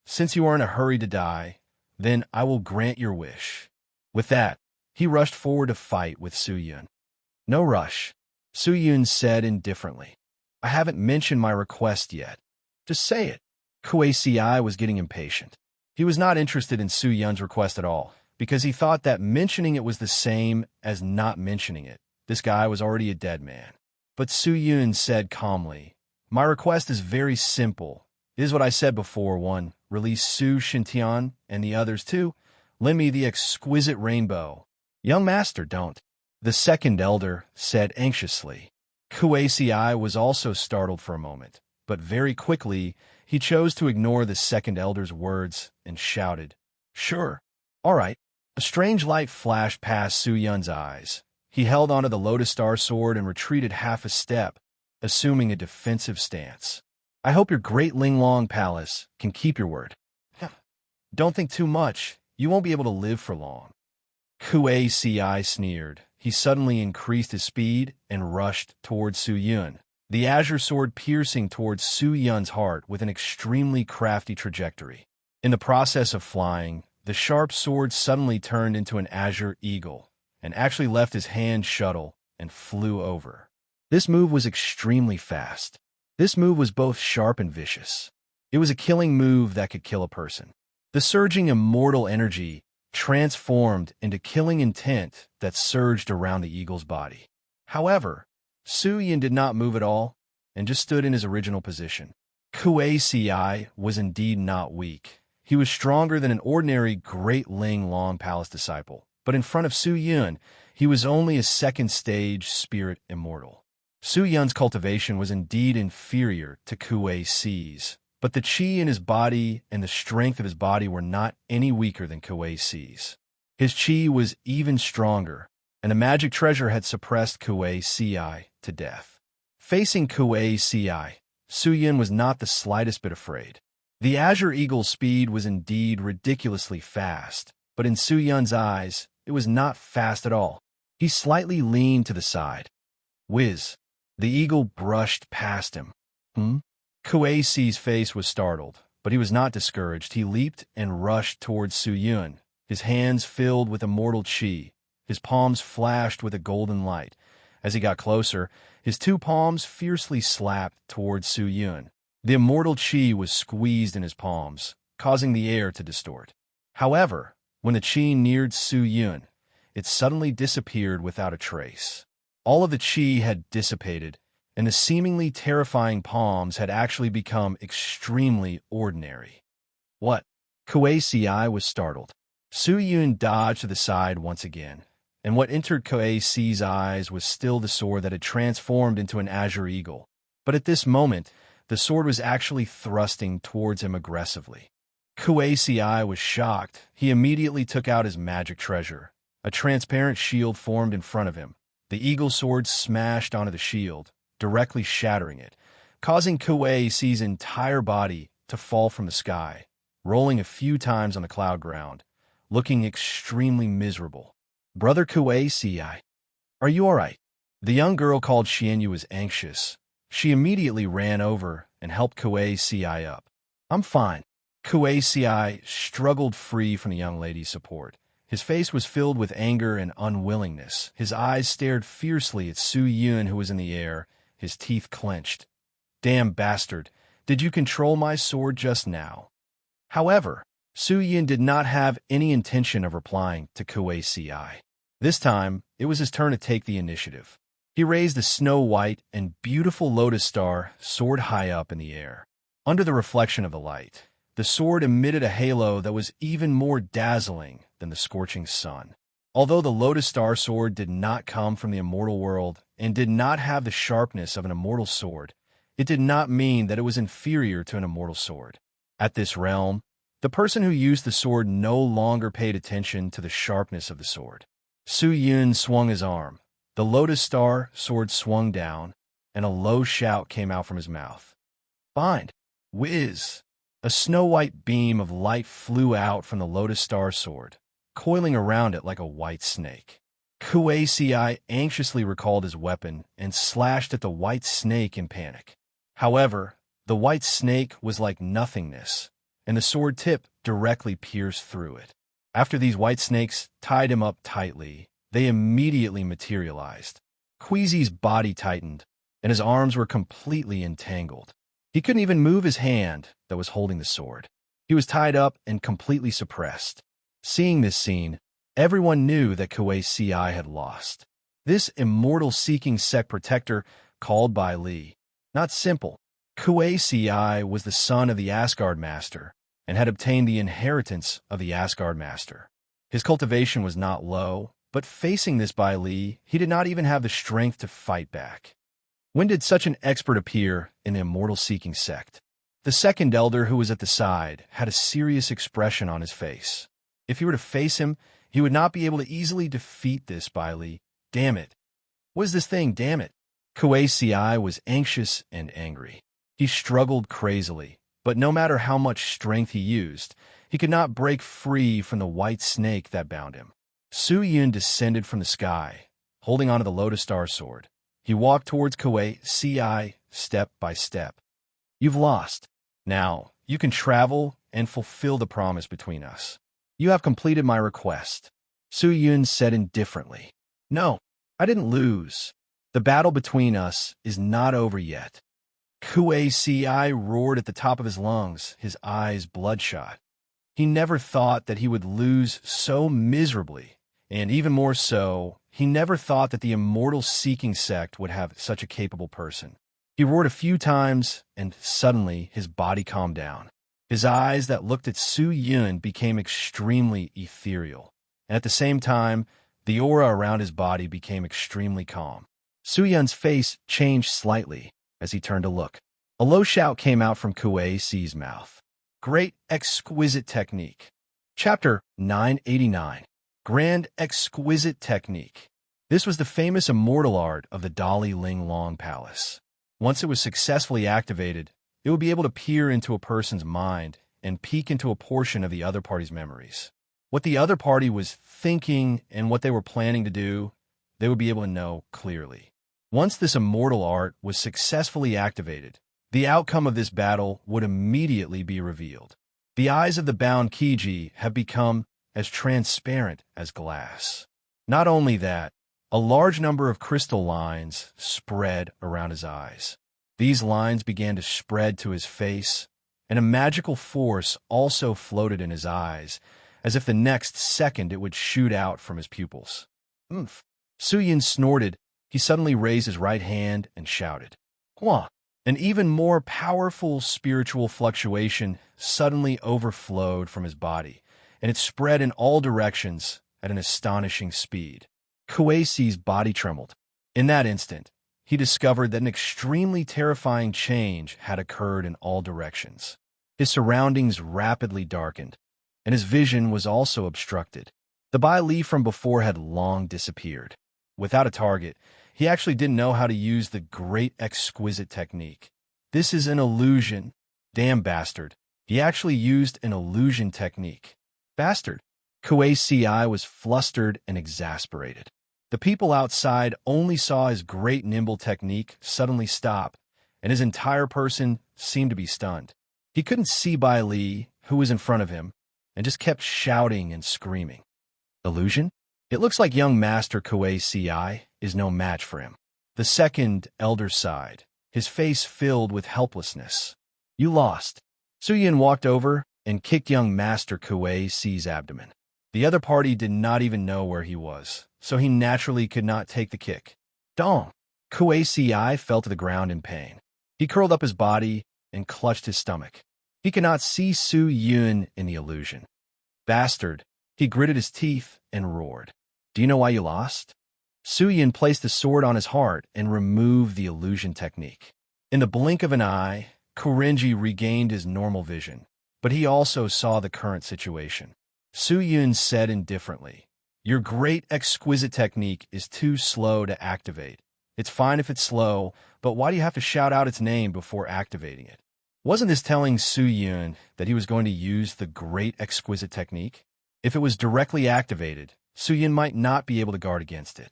Since you are in a hurry to die, then I will grant your wish. With that, he rushed forward to fight with Su-yun. No rush, Su-yun said indifferently. I haven't mentioned my request yet. Just say it. Kuei-ci was getting impatient. He was not interested in Su-yun's request at all, because he thought that mentioning it was the same as not mentioning it. This guy was already a dead man. But Su-yun said calmly, My request is very simple. It is what I said before. 1. Release Su Shintian and the others. 2. Lend me the exquisite rainbow. Young master, don't. The second elder said anxiously. Kuei-ci was also startled for a moment, but very quickly he chose to ignore the second elder's words and shouted, Sure. All right. A strange light flashed past Su-yun's eyes. He held onto the Lotus Star sword and retreated half a step, assuming a defensive stance. I hope your great Ling Long Palace can keep your word. Don't think too much. You won't be able to live for long. Kuei-ci sneered. He suddenly increased his speed and rushed towards Su-yun, the azure sword piercing towards Su-yun's heart with an extremely crafty trajectory. In the process of flying, the sharp sword suddenly turned into an azure eagle and actually left his hand shuttle and flew over. This move was extremely fast. This move was both sharp and vicious. It was a killing move that could kill a person. The surging immortal energy transformed into killing intent that surged around the eagle's body. However, Su-yun did not move at all and just stood in his original position. Kuei-ci was indeed not weak. He was stronger than an ordinary Great Ling Long Palace disciple, but in front of Su-yun, he was only a second-stage spirit immortal. Su Yun's cultivation was indeed inferior to Kuei Si's, but the qi in his body and the strength of his body were not any weaker than Kuei Si's. His qi was even stronger, and the magic treasure had suppressed Kuei Si to death. Facing Kuei Si, Su Yun was not the slightest bit afraid. The Azure Eagle's speed was indeed ridiculously fast, but in Su Yun's eyes, it was not fast at all. He slightly leaned to the side. Whiz! The eagle brushed past him. Kuei Si's face was startled, but he was not discouraged. He leaped and rushed towards Su Yun, his hands filled with immortal qi. His palms flashed with a golden light. As he got closer, his two palms fiercely slapped towards Su Yun. The immortal qi was squeezed in his palms, causing the air to distort. However, when the qi neared Su Yun, it suddenly disappeared without a trace. All of the qi had dissipated, and the seemingly terrifying palms had actually become extremely ordinary. What? Kuei Si was startled. Su Yun dodged to the side once again, and what entered Kuei Si's eyes was still the sword that had transformed into an azure eagle. But at this moment, the sword was actually thrusting towards him aggressively. Kuei Si was shocked. He immediately took out his magic treasure. A transparent shield formed in front of him. The eagle sword smashed onto the shield, directly shattering it, causing Kuei Si's entire body to fall from the sky, rolling a few times on the cloud ground, looking extremely miserable. Brother Kuei Si, are you all right? The young girl called Xianyu was anxious. She immediately ran over and helped Kuei Si up. I'm fine. Kuei Si struggled free from the young lady's support. His face was filled with anger and unwillingness. His eyes stared fiercely at Su Yun, who was in the air, his teeth clenched. Damn bastard, did you control my sword just now? However, Su Yun did not have any intention of replying to Kuei Si. This time, it was his turn to take the initiative. He raised the snow-white and beautiful lotus star soared high up in the air. Under the reflection of the light, the sword emitted a halo that was even more dazzling than the scorching sun. Although the lotus star sword did not come from the immortal world and did not have the sharpness of an immortal sword, it did not mean that it was inferior to an immortal sword. At this realm, the person who used the sword no longer paid attention to the sharpness of the sword. Su Yun swung his arm. The lotus star sword swung down, and a low shout came out from his mouth. Bind! Whiz! A snow-white beam of light flew out from the lotus star sword, coiling around it like a white snake. Kuei Si anxiously recalled his weapon and slashed at the white snake in panic. However, the white snake was like nothingness, and the sword tip directly pierced through it. After these white snakes tied him up tightly, they immediately materialized. Queasy's body tightened, and his arms were completely entangled. He couldn't even move his hand that was holding the sword. He was tied up and completely suppressed. Seeing this scene, everyone knew that Kuei Si had lost. This immortal-seeking sect protector called by Li. Not simple. Kuei Si was the son of the Asgard Master and had obtained the inheritance of the Asgard Master. His cultivation was not low, but facing this by Li, he did not even have the strength to fight back. When did such an expert appear in the immortal-seeking sect? The second elder who was at the side had a serious expression on his face. If he were to face him, he would not be able to easily defeat this by Li. Damn it. What is this thing, damn it? Kuei Si was anxious and angry. He struggled crazily, but no matter how much strength he used, he could not break free from the white snake that bound him. Su Yun descended from the sky, holding onto the lotus star sword. He walked towards Kuei Si step by step. You've lost. Now, you can travel and fulfill the promise between us. You have completed my request. Su Yun said indifferently. No, I didn't lose. The battle between us is not over yet. Kuei Si roared at the top of his lungs, his eyes bloodshot. He never thought that he would lose so miserably, and even more so, he never thought that the immortal-seeking sect would have such a capable person. He roared a few times, and suddenly his body calmed down. His eyes that looked at Su Yun became extremely ethereal, and at the same time, the aura around his body became extremely calm. Su-yun's face changed slightly as he turned to look. A low shout came out from Kuei Si's mouth. Great exquisite technique. Chapter 989. Grand exquisite technique. This was the famous immortal art of the Dali Ling Long Palace. Once it was successfully activated, it would be able to peer into a person's mind and peek into a portion of the other party's memories. What the other party was thinking and what they were planning to do, they would be able to know clearly. Once this immortal art was successfully activated, the outcome of this battle would immediately be revealed. The eyes of the bound Kiji have become as transparent as glass. Not only that, a large number of crystal lines spread around his eyes. These lines began to spread to his face, and a magical force also floated in his eyes, as if the next second it would shoot out from his pupils. Oomph! Su-yun snorted. He suddenly raised his right hand and shouted, "Hua!" An even more powerful spiritual fluctuation suddenly overflowed from his body, and it spread in all directions at an astonishing speed. Kuei Si's body trembled. In that instant, he discovered that an extremely terrifying change had occurred in all directions. His surroundings rapidly darkened, and his vision was also obstructed. The Bai Li from before had long disappeared. Without a target, he actually didn't know how to use the great exquisite technique. This is an illusion. Damn bastard. He actually used an illusion technique. Bastard. Kuei Si was flustered and exasperated. The people outside only saw his great nimble technique suddenly stop, and his entire person seemed to be stunned. He couldn't see Bai Li, who was in front of him, and just kept shouting and screaming. Illusion? It looks like young Master Kuei Si is no match for him. The second elder sighed, his face filled with helplessness. You lost. Su-yun walked over and kicked young Master Kuei Si's abdomen. The other party did not even know where he was, so he naturally could not take the kick. Dong! Kuei Si fell to the ground in pain. He curled up his body and clutched his stomach. He could not see Su-yun in the illusion. Bastard! He gritted his teeth and roared. Do you know why you lost? Su-yun placed the sword on his heart and removed the illusion technique. In the blink of an eye, Korenji regained his normal vision, but he also saw the current situation. Su-yun said indifferently, Your great exquisite technique is too slow to activate. It's fine if it's slow, but why do you have to shout out its name before activating it? Wasn't this telling Su-yun that he was going to use the great exquisite technique? If it was directly activated, Su-yun might not be able to guard against it.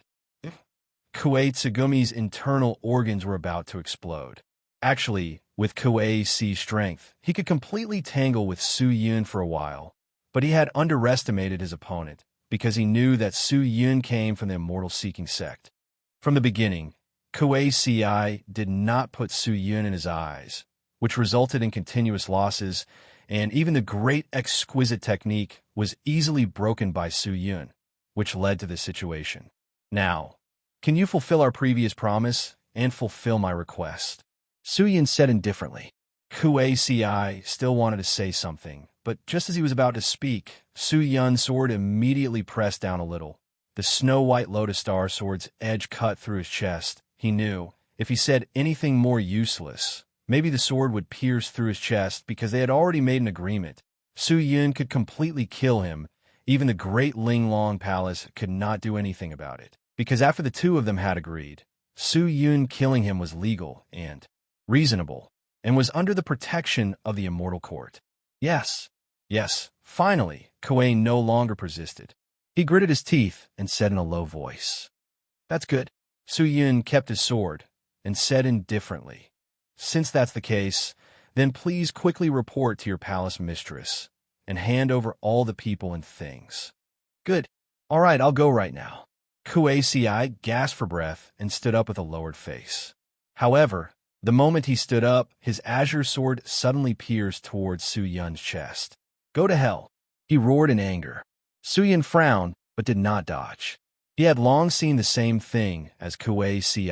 Kuei Tsugumi's internal organs were about to explode. Actually, with Kuei Si's strength, he could completely tangle with Su-yun for a while, but he had underestimated his opponent because he knew that Su-yun came from the immortal-seeking sect. From the beginning, Kuei Si did not put Su-yun in his eyes, which resulted in continuous losses, and even the great exquisite technique was easily broken by Su-yun, which led to this situation. Now, can you fulfill our previous promise and fulfill my request? Su-yun said indifferently. Kuei Si still wanted to say something, but just as he was about to speak, Su-yun's sword immediately pressed down a little. The snow-white Lotus Star sword's edge cut through his chest. He knew, if he said anything more useless, maybe the sword would pierce through his chest because they had already made an agreement. Su-yun could completely kill him. Even the great Ling Long Palace could not do anything about it, because after the two of them had agreed, Su-yun killing him was legal and reasonable, and was under the protection of the Immortal Court. Yes, finally, Kuei no longer persisted. He gritted his teeth and said in a low voice, That's good. Su-yun kept his sword and said indifferently, Since that's the case, then please quickly report to your palace mistress and hand over all the people and things. Good. All right, I'll go right now. Kuei Si gasped for breath and stood up with a lowered face. However, the moment he stood up, his azure sword suddenly pierced towards Su-yun's chest. Go to hell, he roared in anger. Su-yun frowned, but did not dodge. He had long seen the same thing as Kuei Si,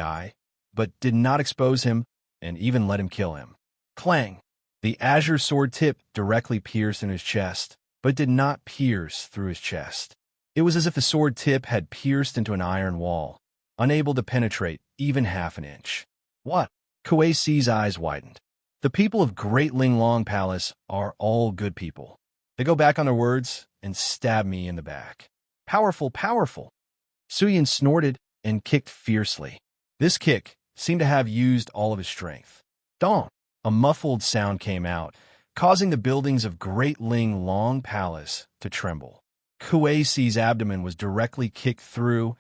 but did not expose him and even let him kill him. Clang! The azure sword tip directly pierced in his chest, but did not pierce through his chest. It was as if the sword tip had pierced into an iron wall, unable to penetrate even half an inch. What? Kuei Si's eyes widened. The people of Great Linglong Palace are all good people. They go back on their words and stab me in the back. Powerful, powerful. Suyin snorted and kicked fiercely. This kick seemed to have used all of his strength. Dong! A muffled sound came out, causing the buildings of Great Linglong Palace to tremble. Kuei Si's abdomen was directly kicked through,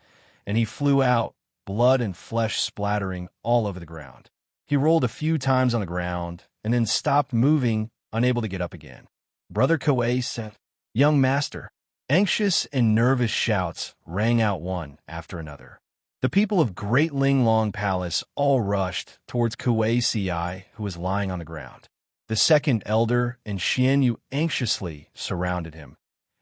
and he flew out, blood and flesh splattering all over the ground. He rolled a few times on the ground, and then stopped moving, unable to get up again. Brother Kuei said, "Young master." Anxious and nervous shouts rang out one after another. The people of Great Linglong Palace all rushed towards Kuei Si, who was lying on the ground. The second elder and Xianyu anxiously surrounded him,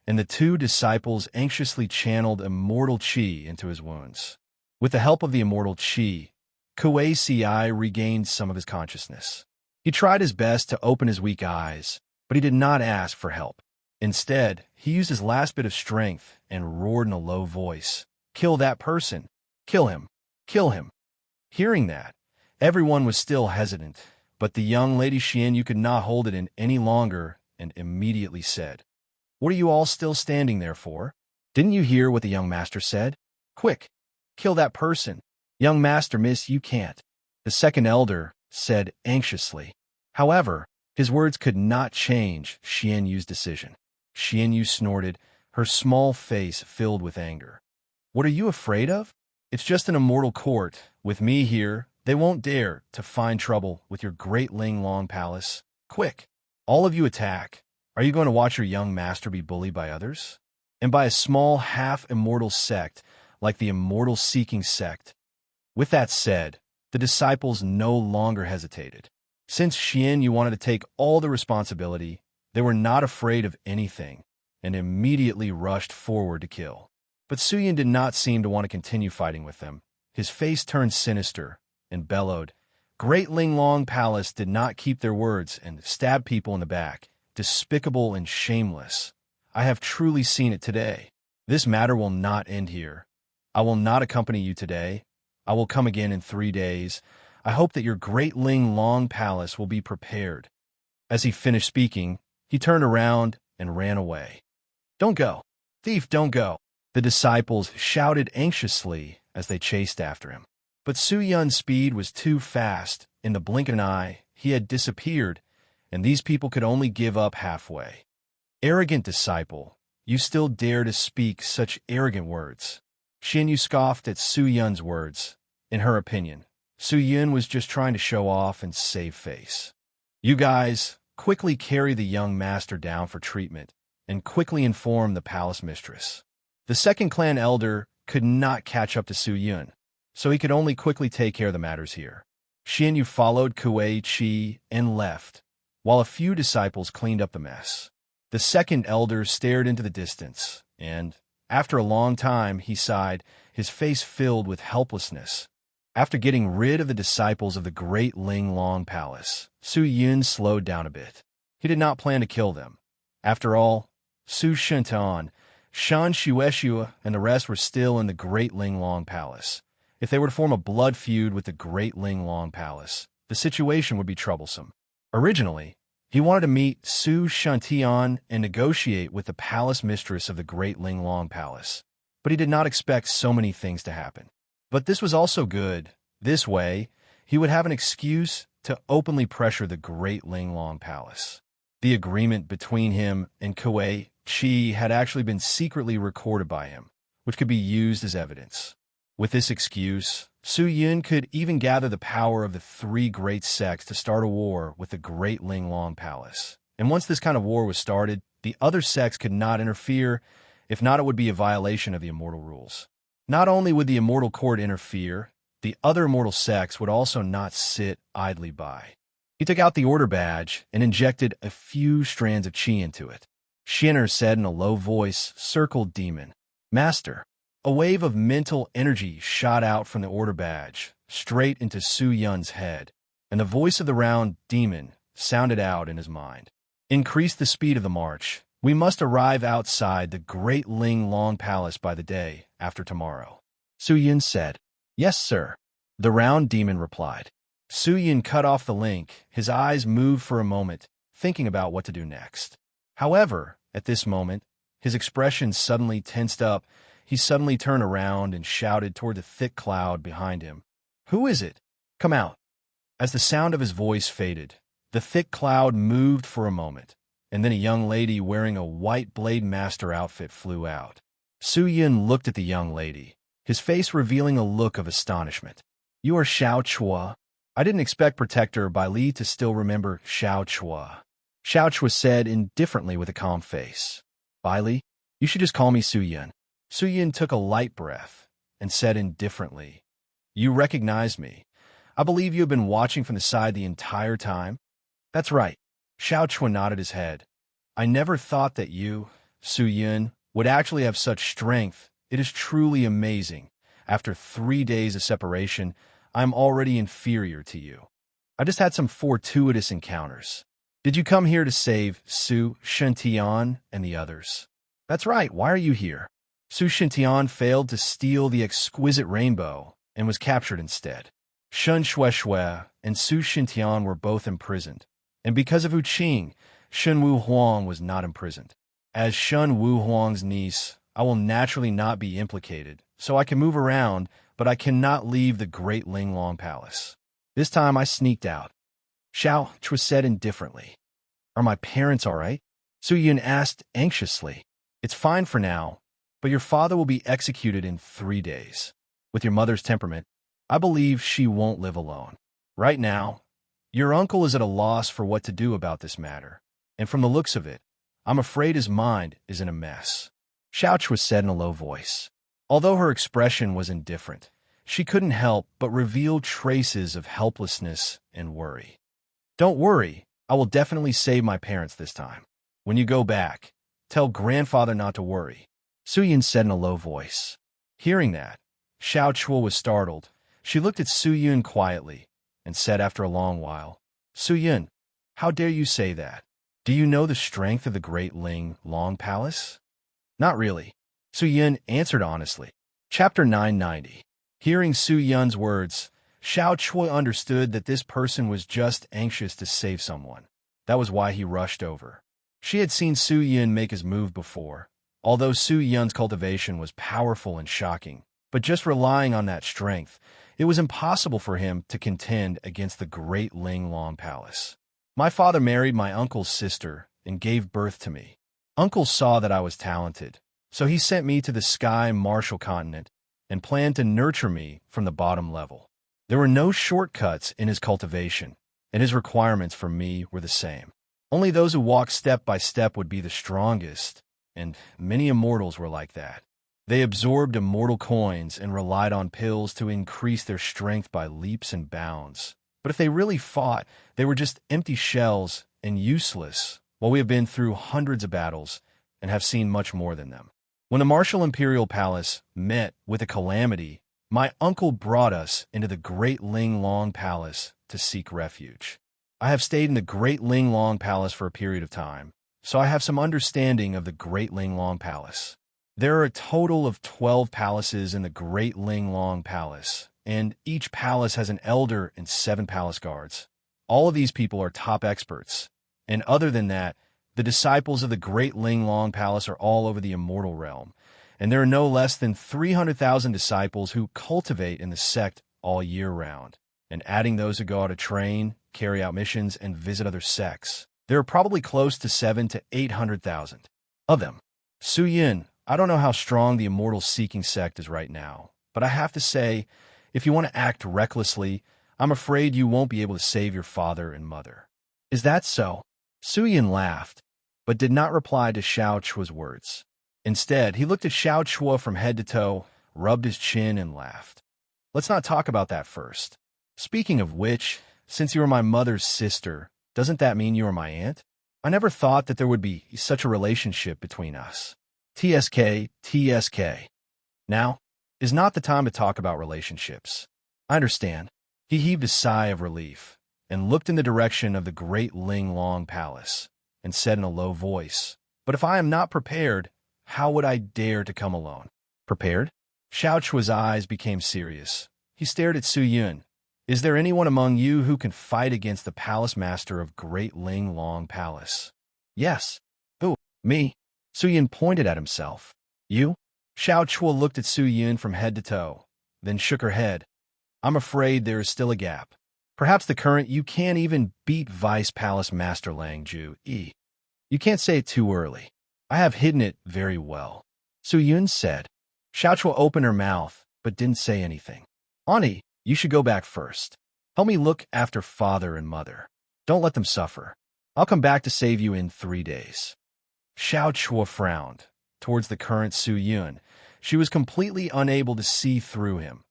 and the two disciples anxiously channeled immortal qi into his wounds. With the help of the immortal qi, Kuei Si regained some of his consciousness. He tried his best to open his weak eyes, but he did not ask for help. Instead, he used his last bit of strength and roared in a low voice, "Kill that person! Kill him! Kill him!" Hearing that, everyone was still hesitant, but the young lady Xianyu could not hold it in any longer and immediately said, "What are you all still standing there for? Didn't you hear what the young master said? Quick! Kill that person! Young master, miss, you can't." The second elder said anxiously. However, his words could not change Xianyu's decision. Xianyu snorted, her small face filled with anger. "What are you afraid of? It's just an immortal court. With me here, they won't dare to find trouble with your Great Linglong Palace. Quick! All of you attack. Are you going to watch your young master be bullied by others? And by a small half-immortal sect like the Immortal Seeking Sect?" With that said, the disciples no longer hesitated. Since Xianyu wanted to take all the responsibility, they were not afraid of anything and immediately rushed forward to kill. But Suyin did not seem to want to continue fighting with them. His face turned sinister and bellowed, "Great Linglong Palace did not keep their words and stabbed people in the back. Despicable and shameless. I have truly seen it today. This matter will not end here. I will not accompany you today. I will come again in 3 days. I hope that your Great Linglong Palace will be prepared." As he finished speaking, he turned around and ran away. "Don't go! Thief, don't go!" The disciples shouted anxiously as they chased after him. But Su Yun's speed was too fast. In the blink of an eye, he had disappeared, and these people could only give up halfway. "Arrogant disciple, you still dare to speak such arrogant words." Xianyu scoffed at Su Yun's words. In her opinion, Su Yun was just trying to show off and save face. "You guys, quickly carry the young master down for treatment, and quickly inform the palace mistress." The second clan elder could not catch up to Su Yun, so he could only quickly take care of the matters here. Xianyu followed Kuei Qi and left, while a few disciples cleaned up the mess. The second elder stared into the distance, and, after a long time, he sighed, his face filled with helplessness. After getting rid of the disciples of the Great Linglong Palace, Su Yun slowed down a bit. He did not plan to kill them. After all, Su Shentan, Shan Shueshua, and the rest were still in the Great Linglong Palace. If they were to form a blood feud with the Great Linglong Palace, the situation would be troublesome. Originally, he wanted to meet Su Shantian and negotiate with the palace mistress of the Great Linglong Palace, but he did not expect so many things to happen. But this was also good. This way, he would have an excuse to openly pressure the Great Linglong Palace. The agreement between him and Kuei Qi had actually been secretly recorded by him, which could be used as evidence. With this excuse, Su Yun could even gather the power of the 3 great sects to start a war with the Great Linglong Palace. And once this kind of war was started, the other sects could not interfere. If not, it would be a violation of the immortal rules. Not only would the immortal court interfere, the other immortal sects would also not sit idly by. He took out the order badge and injected a few strands of qi into it. Shinner said in a low voice, "Circled demon. Master." A wave of mental energy shot out from the order badge, straight into Su Yun's head, and the voice of the round demon sounded out in his mind. "Increase the speed of the march. We must arrive outside the Great Linglong Palace by the day after tomorrow." Su Yun said. Yes, sir, the round demon replied. Su Yin cut off the link. His eyes moved for a moment, thinking about what to do next. However, at this moment, his expression suddenly tensed up. He suddenly turned around and shouted toward the thick cloud behind him. Who is it? Come out. As the sound of his voice faded, the thick cloud moved for a moment, and then a young lady wearing a white Blade Master outfit flew out. Su Yin looked at the young lady, his face revealing a look of astonishment. You are Xiao Chua? I didn't expect Protector Bai Li to still remember Xiao Chua. Xiao Chua said indifferently with a calm face. Bai Li, you should just call me Su Yin. Su Yin took a light breath and said indifferently, You recognize me. I believe you have been watching from the side the entire time? That's right. Xiao Chua nodded his head. I never thought that you, Su Yin, would actually have such strength. It is truly amazing. After 3 days of separation, I am already inferior to you. I just had some fortuitous encounters. Did you come here to save Su Shintian and the others? That's right. Why are you here? Su Shintian failed to steal the exquisite rainbow and was captured instead. Shun Shueshue and Su Shintian were both imprisoned, and because of Wu Qing, Shun Wu Huang was not imprisoned. As Shun Wu Huang's niece, I will naturally not be implicated, so I can move around, but I cannot leave the Great Linglong Palace. This time I sneaked out. Xiao Chua said indifferently. Are my parents all right? Su Yin asked anxiously. It's fine for now, but your father will be executed in 3 days. With your mother's temperament, I believe she won't live alone. Right now, your uncle is at a loss for what to do about this matter, and from the looks of it, I'm afraid his mind is in a mess. Xiao Chua said in a low voice. Although her expression was indifferent, she couldn't help but reveal traces of helplessness and worry. Don't worry, I will definitely save my parents this time. When you go back, tell grandfather not to worry, Su Yin said in a low voice. Hearing that, Xiao Chua was startled. She looked at Su Yin quietly and said after a long while, Su Yin, how dare you say that? Do you know the strength of the Great Linglong Palace? Not really, Su Yin answered honestly. Chapter 990. Hearing Su Yin's words, Xiao Chua understood that this person was just anxious to save someone. That was why he rushed over. She had seen Su Yin make his move before, although Su Yin's cultivation was powerful and shocking. But just relying on that strength, it was impossible for him to contend against the Great Linglong Palace. My father married my uncle's sister and gave birth to me. Uncle saw that I was talented, so he sent me to the Sky Martial Continent and planned to nurture me from the bottom level. There were no shortcuts in his cultivation, and his requirements for me were the same. Only those who walked step by step would be the strongest, and many immortals were like that. They absorbed immortal coins and relied on pills to increase their strength by leaps and bounds. But if they really fought, they were just empty shells and useless, while we have been through hundreds of battles and have seen much more than them. When the Martial Imperial Palace met with a calamity, my uncle brought us into the Great Linglong Palace to seek refuge. I have stayed in the Great Linglong Palace for a period of time, so I have some understanding of the Great Linglong Palace. There are a total of 12 palaces in the Great Linglong Palace, and each palace has an elder and 7 palace guards. All of these people are top experts, and other than that, the disciples of the Great Linglong Palace are all over the immortal realm, and there are no less than 300,000 disciples who cultivate in the sect all year round. And adding those who go out to train, carry out missions, and visit other sects, there are probably close to 700,000 to 800,000 of them. Su Yin, I don't know how strong the immortal seeking sect is right now, but I have to say, if you want to act recklessly, I'm afraid you won't be able to save your father and mother. Is that so? Su Yin laughed, but did not reply to Xiao Chua's words. Instead, he looked at Xiao Chua from head to toe, rubbed his chin, and laughed. Let's not talk about that first. Speaking of which, since you are my mother's sister, doesn't that mean you are my aunt? I never thought that there would be such a relationship between us. TSK. Now is not the time to talk about relationships. I understand. He heaved a sigh of relief and looked in the direction of the Great Linglong Palace and said in a low voice, But if I am not prepared, how would I dare to come alone? Prepared? Xiao Chua's eyes became serious. He stared at Su Yun. Is there anyone among you who can fight against the palace master of Great Ling Long Palace? Yes. Who? Me. Su Yun pointed at himself. You? Xiao Chua looked at Su Yun from head to toe, then shook her head. I'm afraid there is still a gap. Perhaps the current you can't even beat Vice Palace Master Lang Ju E. You can't say it too early. I have hidden it very well. Su Yun said. Xiao Chua opened her mouth, but didn't say anything. Auntie, you should go back first. Help me look after father and mother. Don't let them suffer. I'll come back to save you in 3 days. Xiao Chua frowned towards the current Su Yun. She was completely unable to see through him.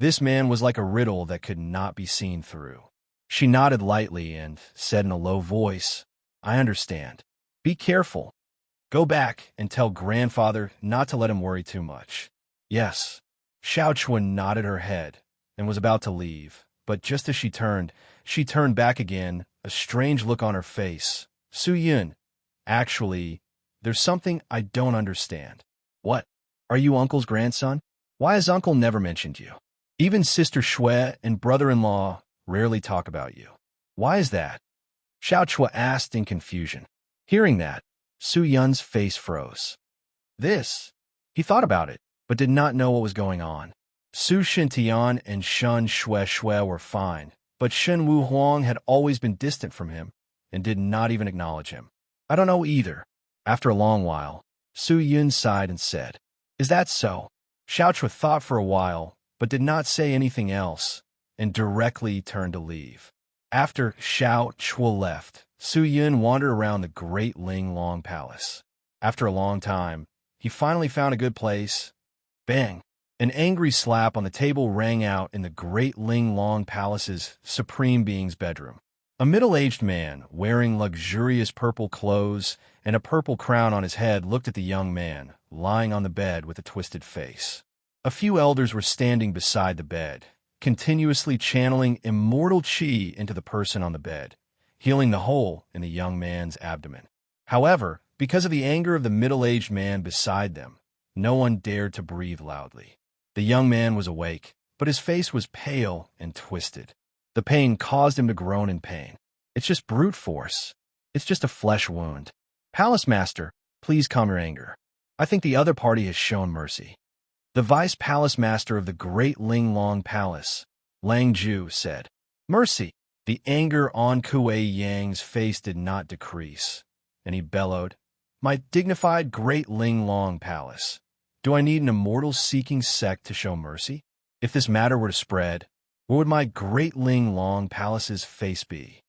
This man was like a riddle that could not be seen through. She nodded lightly and said in a low voice, I understand. Be careful. Go back and tell grandfather not to let him worry too much. Yes. Xiao Chua nodded her head and was about to leave, but just as she turned back again, a strange look on her face. Su Yun, actually, there's something I don't understand. What? Are you uncle's grandson? Why has uncle never mentioned you? Even sister Shui and brother-in-law rarely talk about you. Why is that? Xiao Chua asked in confusion. Hearing that, Su Yun's face froze. He thought about it, but did not know what was going on. Su Shintian and Shun Shui were fine, but Shen Wu Huang had always been distant from him and did not even acknowledge him. I don't know either. After a long while, Su Yun sighed and said, Is that so? Xiao Chua thought for a while, but did not say anything else, and directly turned to leave. After Xiao Chua left, Su Yun wandered around the Great Ling Long Palace. After a long time, he finally found a good place. Bang! An angry slap on the table rang out in the Great Ling Long Palace's Supreme Being's bedroom. A middle-aged man, wearing luxurious purple clothes and a purple crown on his head, looked at the young man, lying on the bed with a twisted face. A few elders were standing beside the bed, continuously channeling immortal qi into the person on the bed, healing the hole in the young man's abdomen. However, because of the anger of the middle-aged man beside them, no one dared to breathe loudly. The young man was awake, but his face was pale and twisted. The pain caused him to groan in pain. It's just brute force. It's just a flesh wound. Palace Master, please calm your anger. I think the other party has shown mercy. The Vice Palace Master of the Great Ling Long Palace, Lang Ju, said. Mercy. The anger on Kuei Yang's face did not decrease, and he bellowed, My dignified Great Ling Long Palace, do I need an immortal-seeking sect to show mercy? If this matter were to spread, what would my Great Ling Long Palace's face be?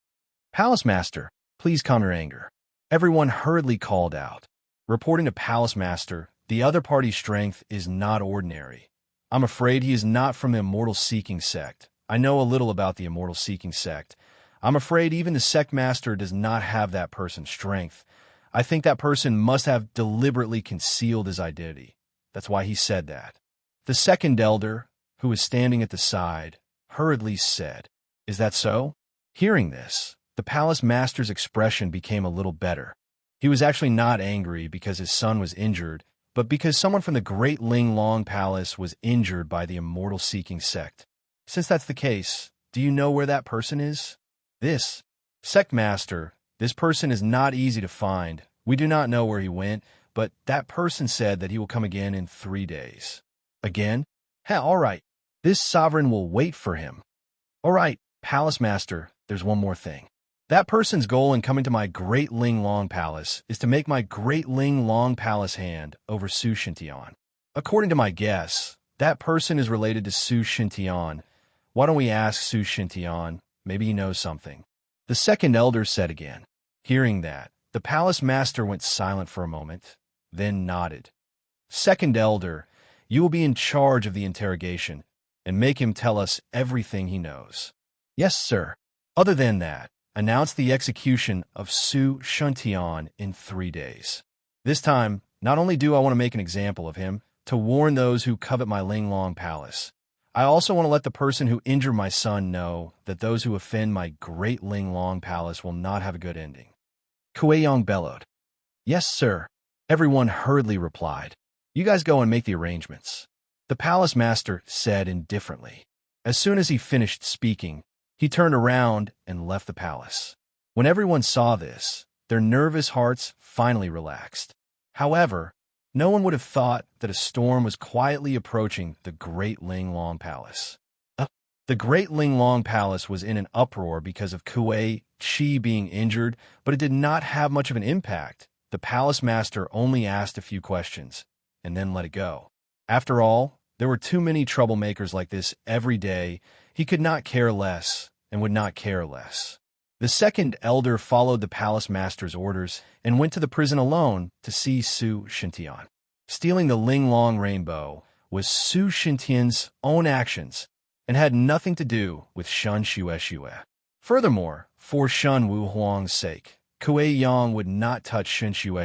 Palace Master, please calm your anger. Everyone hurriedly called out. Reporting to Palace Master, the other party's strength is not ordinary. I'm afraid he is not from the Immortal Seeking sect. I know a little about the Immortal Seeking sect. I'm afraid even the sect master does not have that person's strength. I think that person must have deliberately concealed his identity. That's why he said that. The second elder, who was standing at the side, hurriedly said, Is that so? Hearing this, the palace master's expression became a little better. He was actually not angry because his son was injured, but because someone from the Great Ling Long Palace was injured by the Immortal Seeking sect. Since that's the case, do you know where that person is? This. Sect Master, this person is not easy to find. We do not know where he went, but that person said that he will come again in 3 days. Again? All right. This sovereign will wait for him. All right, Palace Master, there's one more thing. That person's goal in coming to my Great Ling Long Palace is to make my Great Ling Long Palace hand over Su Shintian. According to my guess, that person is related to Su Shintian. Why don't we ask Su Shintian? Maybe he knows something. The second elder said again. Hearing that, the palace master went silent for a moment, then nodded. Second elder, you will be in charge of the interrogation and make him tell us everything he knows. Yes, sir. Other than that, announce the execution of Su Shintian in 3 days. This time, not only do I want to make an example of him, to warn those who covet my Ling Long Palace, I also want to let the person who injured my son know that those who offend my Great Ling Long Palace will not have a good ending. Kuei Yong bellowed. Yes, sir. Everyone hurriedly replied. You guys go and make the arrangements. The palace master said indifferently. As soon as he finished speaking, he turned around and left the palace. When everyone saw this, their nervous hearts finally relaxed. However, no one would have thought that a storm was quietly approaching the Great Linglong Palace. The Great Linglong Palace was in an uproar because of Kuei Chi being injured, but it did not have much of an impact. The palace master only asked a few questions, and then let it go. After all, there were too many troublemakers like this every day. He could not care less and would not care less. The second elder followed the palace master's orders and went to the prison alone to see Su Shintian. Stealing the Linglong rainbow was Su Shintian's own actions and had nothing to do with Shun Shue. Furthermore, for Shun Wu Huang's sake, Kuei Yang would not touch Shun Shue,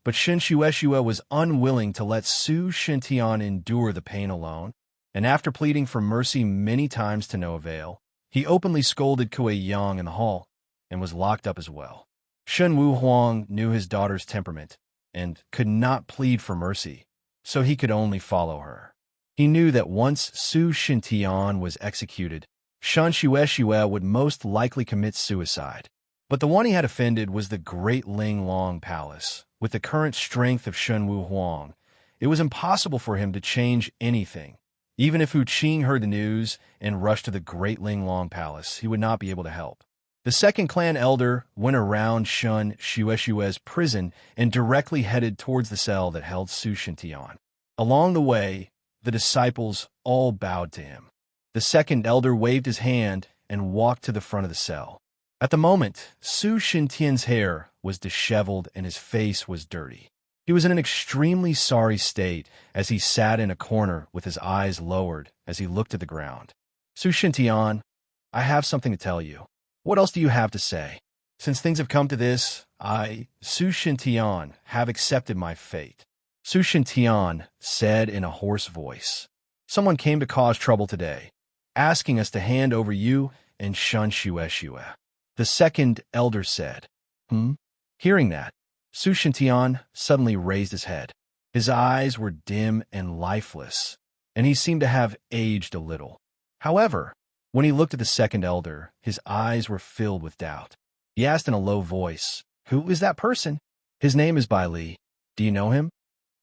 but Shun Shue was unwilling to let Su Shintian endure the pain alone, and after pleading for mercy many times to no avail, he openly scolded Kuei Yang in the hall and was locked up as well. Shun Wu Huang knew his daughter's temperament and could not plead for mercy, so he could only follow her. He knew that once Su Shintian was executed, Shun Shue would most likely commit suicide. But the one he had offended was the Great Linglong Palace. With the current strength of Shun Wu Huang, it was impossible for him to change anything. Even if Hu Qing heard the news and rushed to the Great Linglong Palace, he would not be able to help. The second clan elder went around Shun Shue's prison and directly headed towards the cell that held Su Shintian. Along the way, the disciples all bowed to him. The second elder waved his hand and walked to the front of the cell. At the moment, Su Shintian's hair was disheveled and his face was dirty. He was in an extremely sorry state as he sat in a corner with his eyes lowered as he looked at the ground. Su Shintian, I have something to tell you. What else do you have to say? Since things have come to this, I, Su Shintian, have accepted my fate. Su Shintian said in a hoarse voice. Someone came to cause trouble today, asking us to hand over you and Shun Shue. The second elder said. Hearing that, Su Shintian suddenly raised his head. His eyes were dim and lifeless, and he seemed to have aged a little. However, when he looked at the second elder, his eyes were filled with doubt. He asked in a low voice, Who is that person? His name is Bai Li. Do you know him?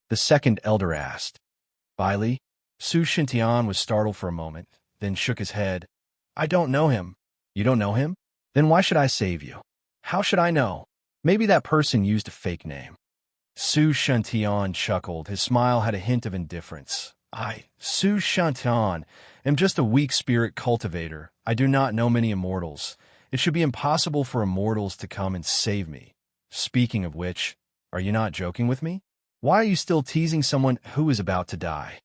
The second elder asked. Bai Li? Su Shintian was startled for a moment, then shook his head. I don't know him. You don't know him? Then why should I save you? How should I know? Maybe that person used a fake name. Su Shintian chuckled. His smile had a hint of indifference. I, Su Shintian, am just a weak spirit cultivator. I do not know many immortals. It should be impossible for immortals to come and save me. Speaking of which, are you not joking with me? Why are you still teasing someone who is about to die?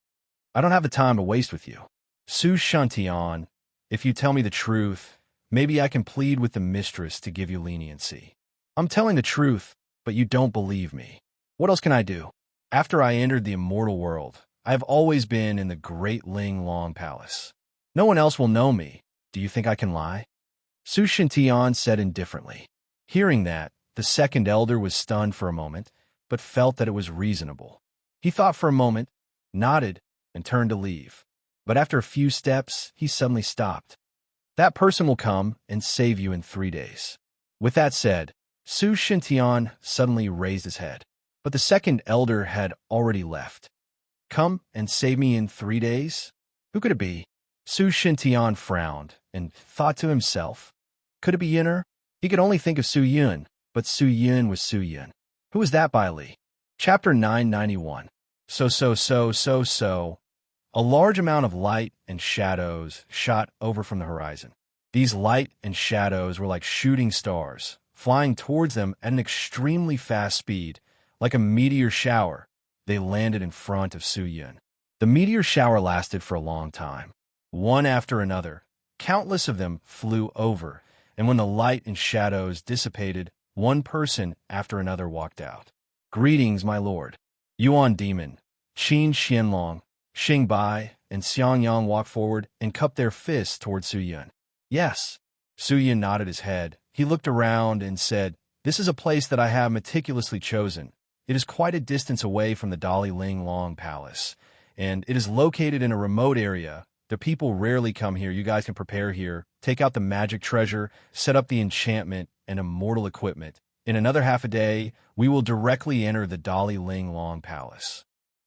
I don't have the time to waste with you. Su Shintian, if you tell me the truth, maybe I can plead with the mistress to give you leniency. I'm telling the truth, but you don't believe me. What else can I do? After I entered the immortal world, I have always been in the Great Linglong Palace. No one else will know me. Do you think I can lie? Su Shintian said indifferently. Hearing that, the second elder was stunned for a moment, but felt that it was reasonable. He thought for a moment, nodded, and turned to leave. But after a few steps, he suddenly stopped. That person will come and save you in 3 days. With that said, Su Shintian suddenly raised his head. But the second elder had already left. Come and save me in 3 days? Who could it be? Su Shintian frowned and thought to himself. Could it be Yin'er? He could only think of Su Yun, but Su Yun was Su Yun. Who is that, Bai Li? Chapter 991. So. A large amount of light and shadows shot over from the horizon. These light and shadows were like shooting stars, flying towards them at an extremely fast speed. Like a meteor shower, they landed in front of Su Yun. The meteor shower lasted for a long time. One after another, countless of them flew over, and when the light and shadows dissipated, one person after another walked out. Greetings, my lord. Yuan Demon, Qin Xianlong, Xing Bai, and Xiang Yang walked forward and cupped their fists toward Su Yun. Yes. Su Yun nodded his head. He looked around and said, This is a place that I have meticulously chosen. It is quite a distance away from the Dali Linglong Palace, and it is located in a remote area The people rarely come here. You guys can prepare here, take out the magic treasure, set up the enchantment and immortal equipment. In another half a day, we will directly enter the Dali Ling Long Palace.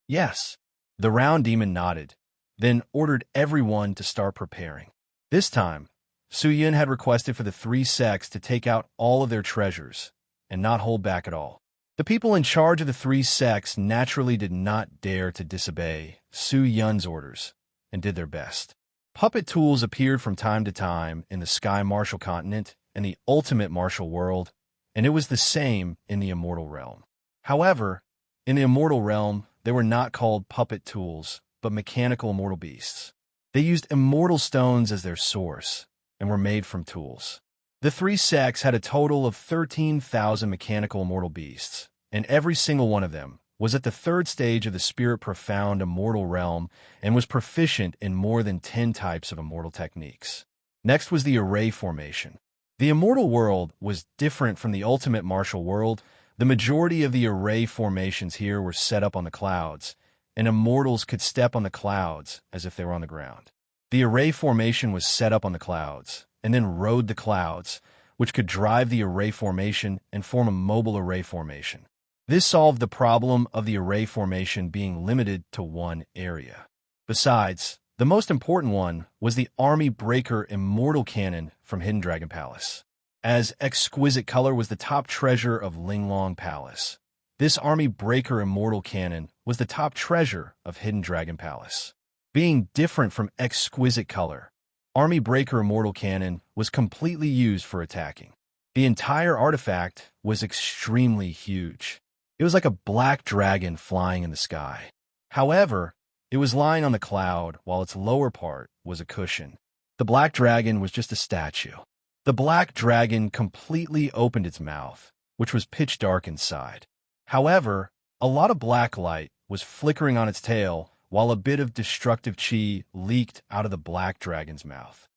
Yes. The round demon nodded, then ordered everyone to start preparing. This time, Su Yun had requested for the three sects to take out all of their treasures and not hold back at all. The people in charge of the three sects naturally did not dare to disobey Su Yun's orders and did their best. Puppet tools appeared from time to time in the Sky Martial Continent and the Ultimate Martial World, and it was the same in the Immortal Realm. However, in the Immortal Realm, they were not called puppet tools, but mechanical immortal beasts. They used immortal stones as their source and were made from tools. The three sects had a total of 13,000 mechanical immortal beasts, and every single one of them was at the third stage of the Spirit Profound Immortal Realm and was proficient in more than 10 types of immortal techniques. Next was the Array Formation. The Immortal World was different from the Ultimate Martial World. The majority of the array formations here were set up on the clouds, and immortals could step on the clouds as if they were on the ground. The array formation was set up on the clouds, and then rode the clouds, which could drive the array formation and form a mobile array formation. This solved the problem of the array formation being limited to one area. Besides, the most important one was the Army Breaker Immortal Cannon from Hidden Dragon Palace. As exquisite color was the top treasure of Linglong Palace. This Army Breaker Immortal Cannon was the top treasure of Hidden Dragon Palace. Being different from exquisite color, Army Breaker Immortal Cannon was completely used for attacking. The entire artifact was extremely huge. It was like a black dragon flying in the sky. However, it was lying on the cloud while its lower part was a cushion. The black dragon was just a statue. The black dragon completely opened its mouth, which was pitch dark inside. However, a lot of black light was flickering on its tail while a bit of destructive qi leaked out of the black dragon's mouth.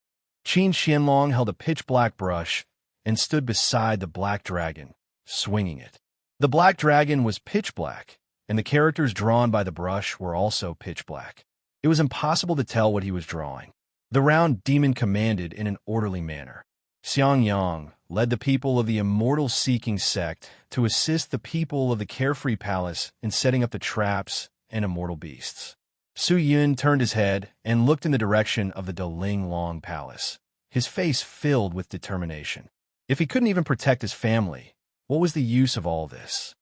Qin Xianlong held a pitch-black brush and stood beside the black dragon, swinging it. The black dragon was pitch black, and the characters drawn by the brush were also pitch black. It was impossible to tell what he was drawing. The round demon commanded in an orderly manner. Xiang Yang led the people of the Immortal Seeking sect to assist the people of the Carefree Palace in setting up the traps and immortal beasts. Su Yun turned his head and looked in the direction of the Daling Long Palace, his face filled with determination. If he couldn't even protect his family, what was the use of all this?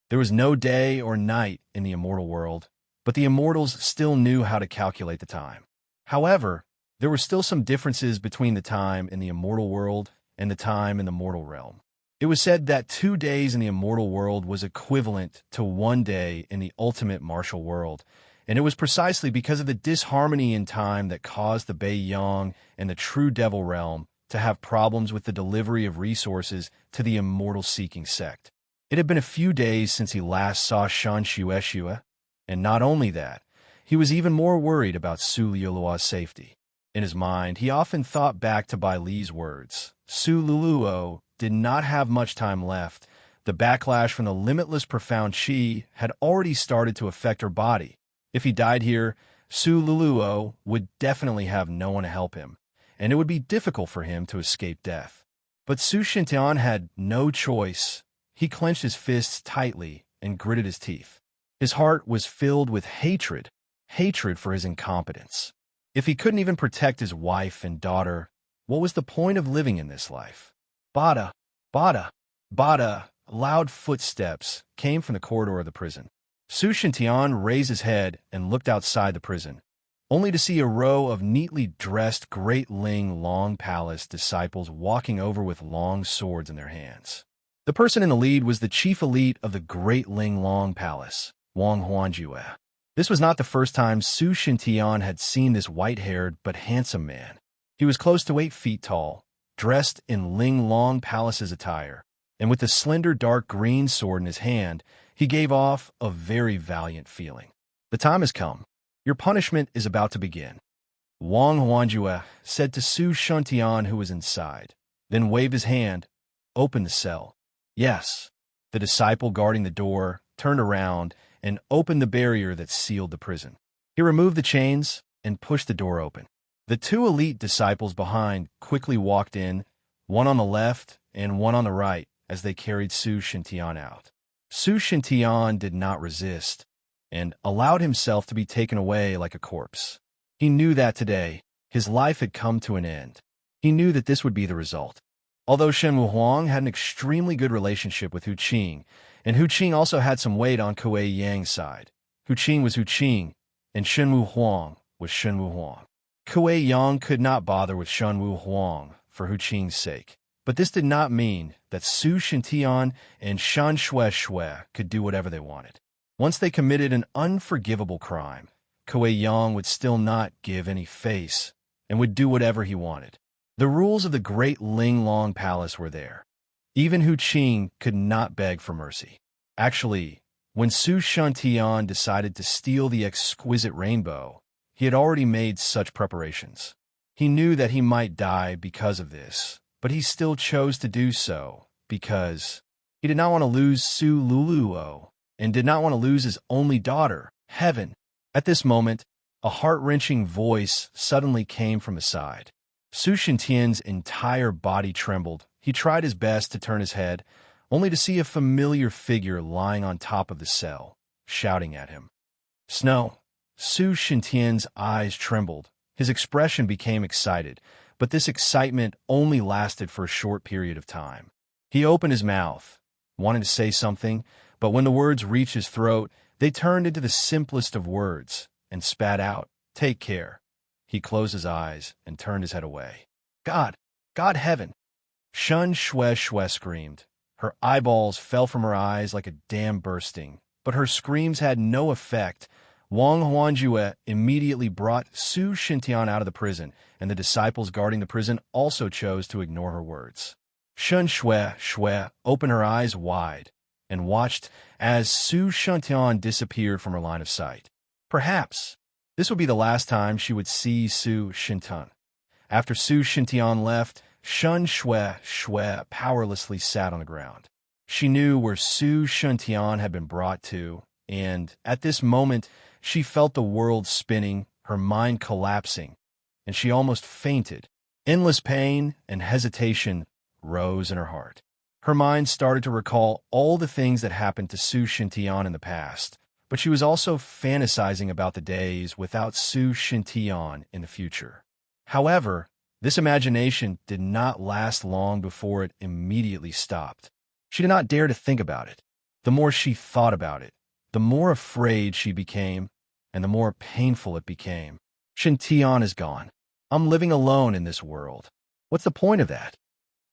There was no day or night in the immortal world, but the immortals still knew how to calculate the time. However, there were still some differences between the time in the immortal world and the time in the mortal realm. It was said that 2 days in the immortal world was equivalent to 1 day in the ultimate martial world, and it was precisely because of the disharmony in time that caused the Bei Yang and the True Devil realm to have problems with the delivery of resources to the Immortal Seeking sect. It had been a few days since he last saw Shan Shueshua, and not only that, he was even more worried about Su Luluo's safety. In his mind, he often thought back to Bai Li's words. Su Luluo did not have much time left. The backlash from the limitless profound qi had already started to affect her body. If he died here, Su Luluo would definitely have no one to help him, and it would be difficult for him to escape death. But Su Shintian had no choice. He clenched his fists tightly and gritted his teeth. His heart was filled with hatred for his incompetence. If he couldn't even protect his wife and daughter, what was the point of living in this life? Bada, bada, bada. Loud footsteps came from the corridor of the prison. Su Shintian raised his head and looked outside the prison, only to see a row of neatly dressed Great Ling Long Palace disciples walking over with long swords in their hands. The person in the lead was the chief elite of the Great Ling Long Palace, Wang Huanjue. This was not the first time Su Shintian had seen this white-haired but handsome man. He was close to 8 feet tall, dressed in Ling Long Palace's attire, and with a slender dark green sword in his hand, he gave off a very valiant feeling. The time has come. Your punishment is about to begin. Wang Huanjue said to Su Shintian, who was inside, then waved his hand, open the cell. Yes. The disciple guarding the door turned around and opened the barrier that sealed the prison. He removed the chains and pushed the door open. The two elite disciples behind quickly walked in, one on the left and one on the right, as they carried Su Shintian out. Su Shintian did not resist, and allowed himself to be taken away like a corpse. He knew that today, his life had come to an end. He knew that this would be the result. Although Shen Wuhuang had an extremely good relationship with Hu Qing, and Hu Qing also had some weight on Kuei Yang's side. Hu Qing was Hu Qing, and Shen Wuhuang was Shen Wuhuang. Kuei Yang could not bother with Shen Wuhuang for Hu Qing's sake. But this did not mean that Su Shintian and Shan Shui could do whatever they wanted. Once they committed an unforgivable crime, Kuei Yang would still not give any face and would do whatever he wanted. The rules of the great Linglong Palace were there. Even Hu Qing could not beg for mercy. Actually, when Su Shantian decided to steal the exquisite rainbow, he had already made such preparations. He knew that he might die because of this, but he still chose to do so because he did not want to lose Su Luluo and did not want to lose his only daughter, Heaven. At this moment, a heart-wrenching voice suddenly came from his side. Su Shintian's entire body trembled. He tried his best to turn his head, only to see a familiar figure lying on top of the cell, shouting at him. Snow. Su Shintian's eyes trembled. His expression became excited, but this excitement only lasted for a short period of time. He opened his mouth, wanted to say something, but when the words reached his throat, they turned into the simplest of words and spat out, "Take care." He closed his eyes and turned his head away. God, Heaven! Shun Shui screamed. Her eyeballs fell from her eyes like a dam bursting, but her screams had no effect. Wang Huanjue immediately brought Su Shintian out of the prison, and the disciples guarding the prison also chose to ignore her words. Shun Shui opened her eyes wide and watched as Su Shintian disappeared from her line of sight. Perhaps this would be the last time she would see Su Shintian. After Su Shintian left, Shun Shui powerlessly sat on the ground. She knew where Su Shintian had been brought to, and at this moment, she felt the world spinning, her mind collapsing, and she almost fainted. Endless pain and hesitation rose in her heart. Her mind started to recall all the things that happened to Su Shintian in the past, but she was also fantasizing about the days without Su Shintian in the future. However, this imagination did not last long before it immediately stopped. She did not dare to think about it. The more she thought about it, the more afraid she became, and the more painful it became. Shintian is gone. I'm living alone in this world. What's the point of that?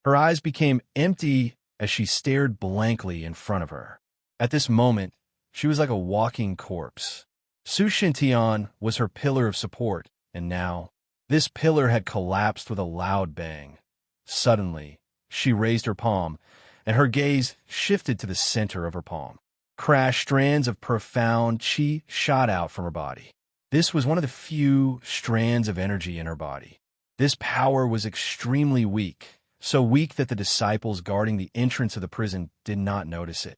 Her eyes became empty as she stared blankly in front of her. At this moment, she was like a walking corpse. Su Shintian was her pillar of support, and now, this pillar had collapsed with a loud bang. Suddenly, she raised her palm, and her gaze shifted to the center of her palm. Crash, strands of profound qi shot out from her body. This was one of the few strands of energy in her body. This power was extremely weak, so weak that the disciples guarding the entrance of the prison did not notice it.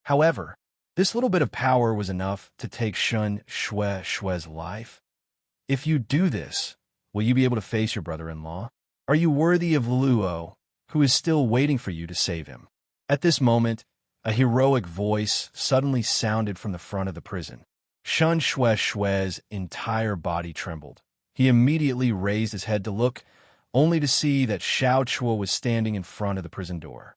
However, this little bit of power was enough to take Shun Shui's life. If you do this, will you be able to face your brother-in-law? Are you worthy of Luo, who is still waiting for you to save him? At this moment, a heroic voice suddenly sounded from the front of the prison. Shun Shui's entire body trembled. He immediately raised his head to look, only to see that Xiao Chua was standing in front of the prison door.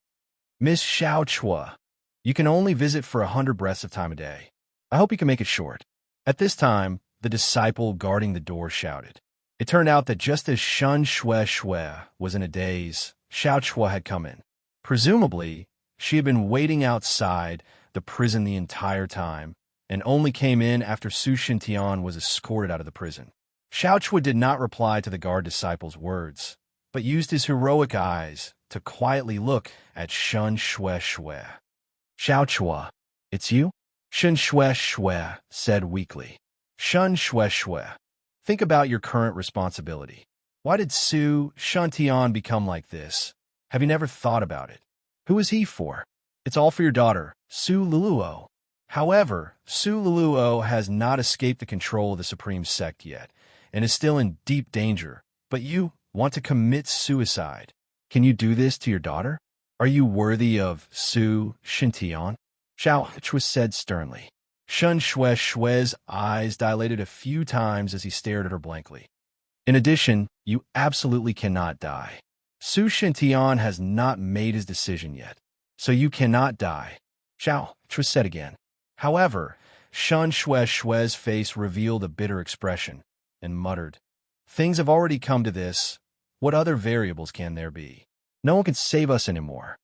Miss Xiao Chua, you can only visit for 100 breaths of time a day. I hope you can make it short. At this time, the disciple guarding the door shouted. It turned out that just as Shun Shui was in a daze, Xiao Chua had come in. Presumably, she had been waiting outside the prison the entire time, and only came in after Su Shintian was escorted out of the prison. Xiao Chua did not reply to the guard disciple's words, but used his heroic eyes to quietly look at Shun Shui. Xiao Chua, it's you? Shun Shui said weakly. Shun Shui, think about your current responsibility. Why did Su Shantian become like this? Have you never thought about it? Who is he for? It's all for your daughter, Su Luluo. However, Su Luluo has not escaped the control of the Supreme Sect yet, and is still in deep danger, but you want to commit suicide. Can you do this to your daughter? Are you worthy of Su Shintian? Xiao Chua said sternly. Shun Shue's eyes dilated a few times as he stared at her blankly. In addition, you absolutely cannot die. Su Shintian has not made his decision yet, so you cannot die, Xiao Chua said again. However, Shun Shue's face revealed a bitter expression and muttered, "Things have already come to this. What other variables can there be? No one can save us anymore."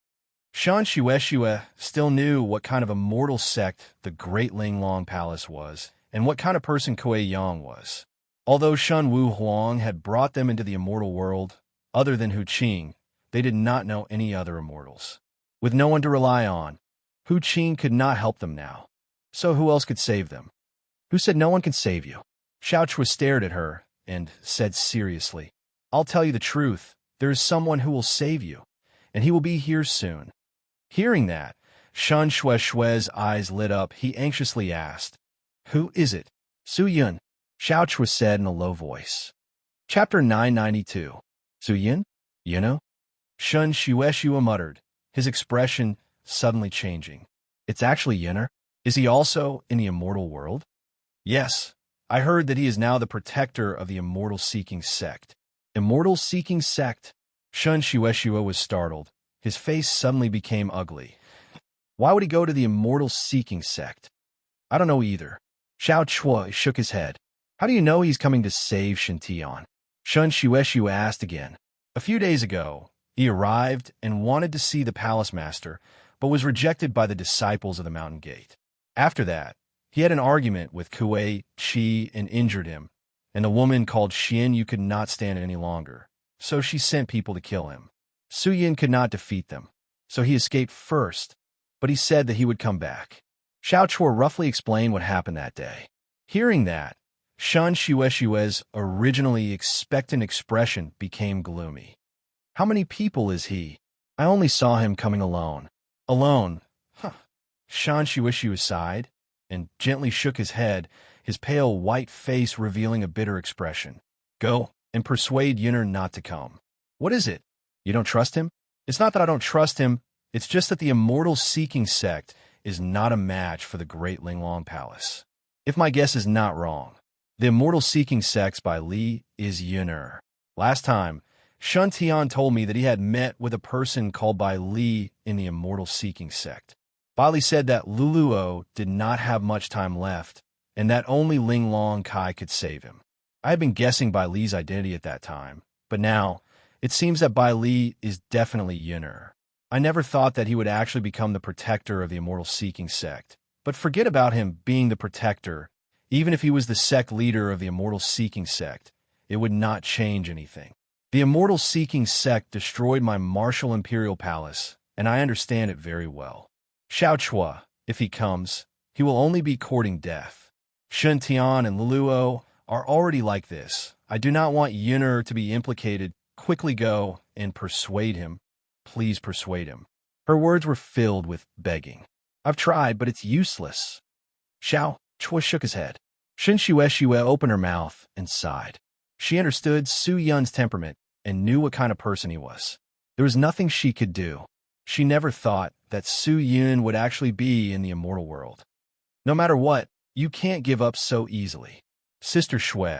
Shan Shue still knew what kind of immortal sect the Great Linglong Palace was, and what kind of person Kuei Yang was. Although Shun Wu Huang had brought them into the immortal world, other than Hu Qing, they did not know any other immortals. With no one to rely on, Hu Qing could not help them now. So who else could save them? Who said no one can save you? Xiao Chua stared at her and said seriously, "I'll tell you the truth. There is someone who will save you, and he will be here soon." Hearing that, Shun Shue's eyes lit up. He anxiously asked, "Who is it?" "Su Yun," Xiao Chua said in a low voice. Chapter 992. Su Yun? You know? Shun Shue muttered, his expression suddenly changing. "It's actually Yunner? Is he also in the immortal world?" "Yes. I heard that he is now the protector of the immortal-seeking sect." Immortal-seeking sect? Shun Shue was startled. His face suddenly became ugly. Why would he go to the immortal-seeking sect? "I don't know either." Xiao Chua shook his head. "How do you know he's coming to save Shintian?" Shun Shue asked again. "A few days ago, he arrived and wanted to see the palace master, but was rejected by the disciples of the Mountain Gate. After that, he had an argument with Kuei Qi and injured him, and the woman called Xian Yu could not stand it any longer, so she sent people to kill him. Su Yin could not defeat them, so he escaped first, but he said that he would come back." Xiao Chua roughly explained what happened that day. Hearing that, Shun Shue's originally expectant expression became gloomy. "How many people is he? I only saw him coming alone." "Alone? Huh." Shun Shue sighed and gently shook his head, his pale white face revealing a bitter expression. "Go and persuade Yunner not to come." "What is it? You don't trust him?" "It's not that I don't trust him. It's just that the immortal-seeking sect is not a match for the Great Linglong Palace. If my guess is not wrong, the immortal-seeking sect by Li is Yunner. Last time, Shun Tian told me that he had met with a person called Bai Li in the immortal-seeking sect. Bai Li said that Luluo did not have much time left, and that only Linglong Kai could save him. I had been guessing Bai Li's identity at that time, but now it seems that Bai Li is definitely Yunner. I never thought that he would actually become the protector of the immortal-seeking sect. But forget about him being the protector. Even if he was the sect leader of the immortal-seeking sect, it would not change anything. The immortal-seeking sect destroyed my martial imperial palace, and I understand it very well. Xiao Chua, if he comes, he will only be courting death. Shun Tian and Luluo are already like this. I do not want Yunner to be implicated. Quickly go and persuade him. Please persuade him." Her words were filled with begging. "I've tried, but it's useless." Xiao Chua shook his head. Shun Shue opened her mouth and sighed. She understood Su Yun's temperament and knew what kind of person he was. There was nothing she could do. She never thought that Su Yun would actually be in the immortal world. "No matter what, you can't give up so easily. Sister Shue,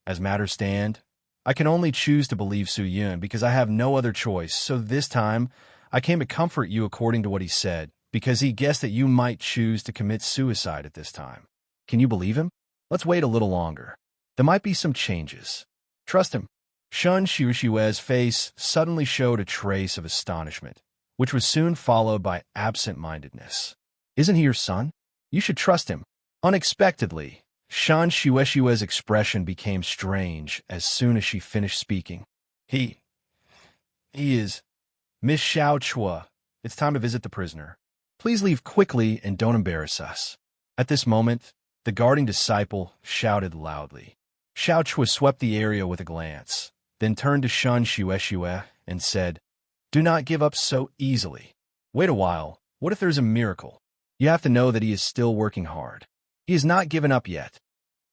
as matters stand, I can only choose to believe Su Yun because I have no other choice, so this time I came to comfort you according to what he said, because he guessed that you might choose to commit suicide at this time. Can you believe him? Let's wait a little longer. There might be some changes. Trust him." Shun Shue's face suddenly showed a trace of astonishment, which was soon followed by absent-mindedness. "Isn't he your son? You should trust him." Unexpectedly, Shun Shue's expression became strange as soon as she finished speaking. He is Miss Xiao Chua. It's time to visit the prisoner. Please leave quickly and don't embarrass us." At this moment, the guarding disciple shouted loudly. Xiao Chua swept the area with a glance, then turned to Shun Shue and said, "Do not give up so easily. Wait a while. What if there's a miracle? You have to know that he is still working hard. He has not given up yet."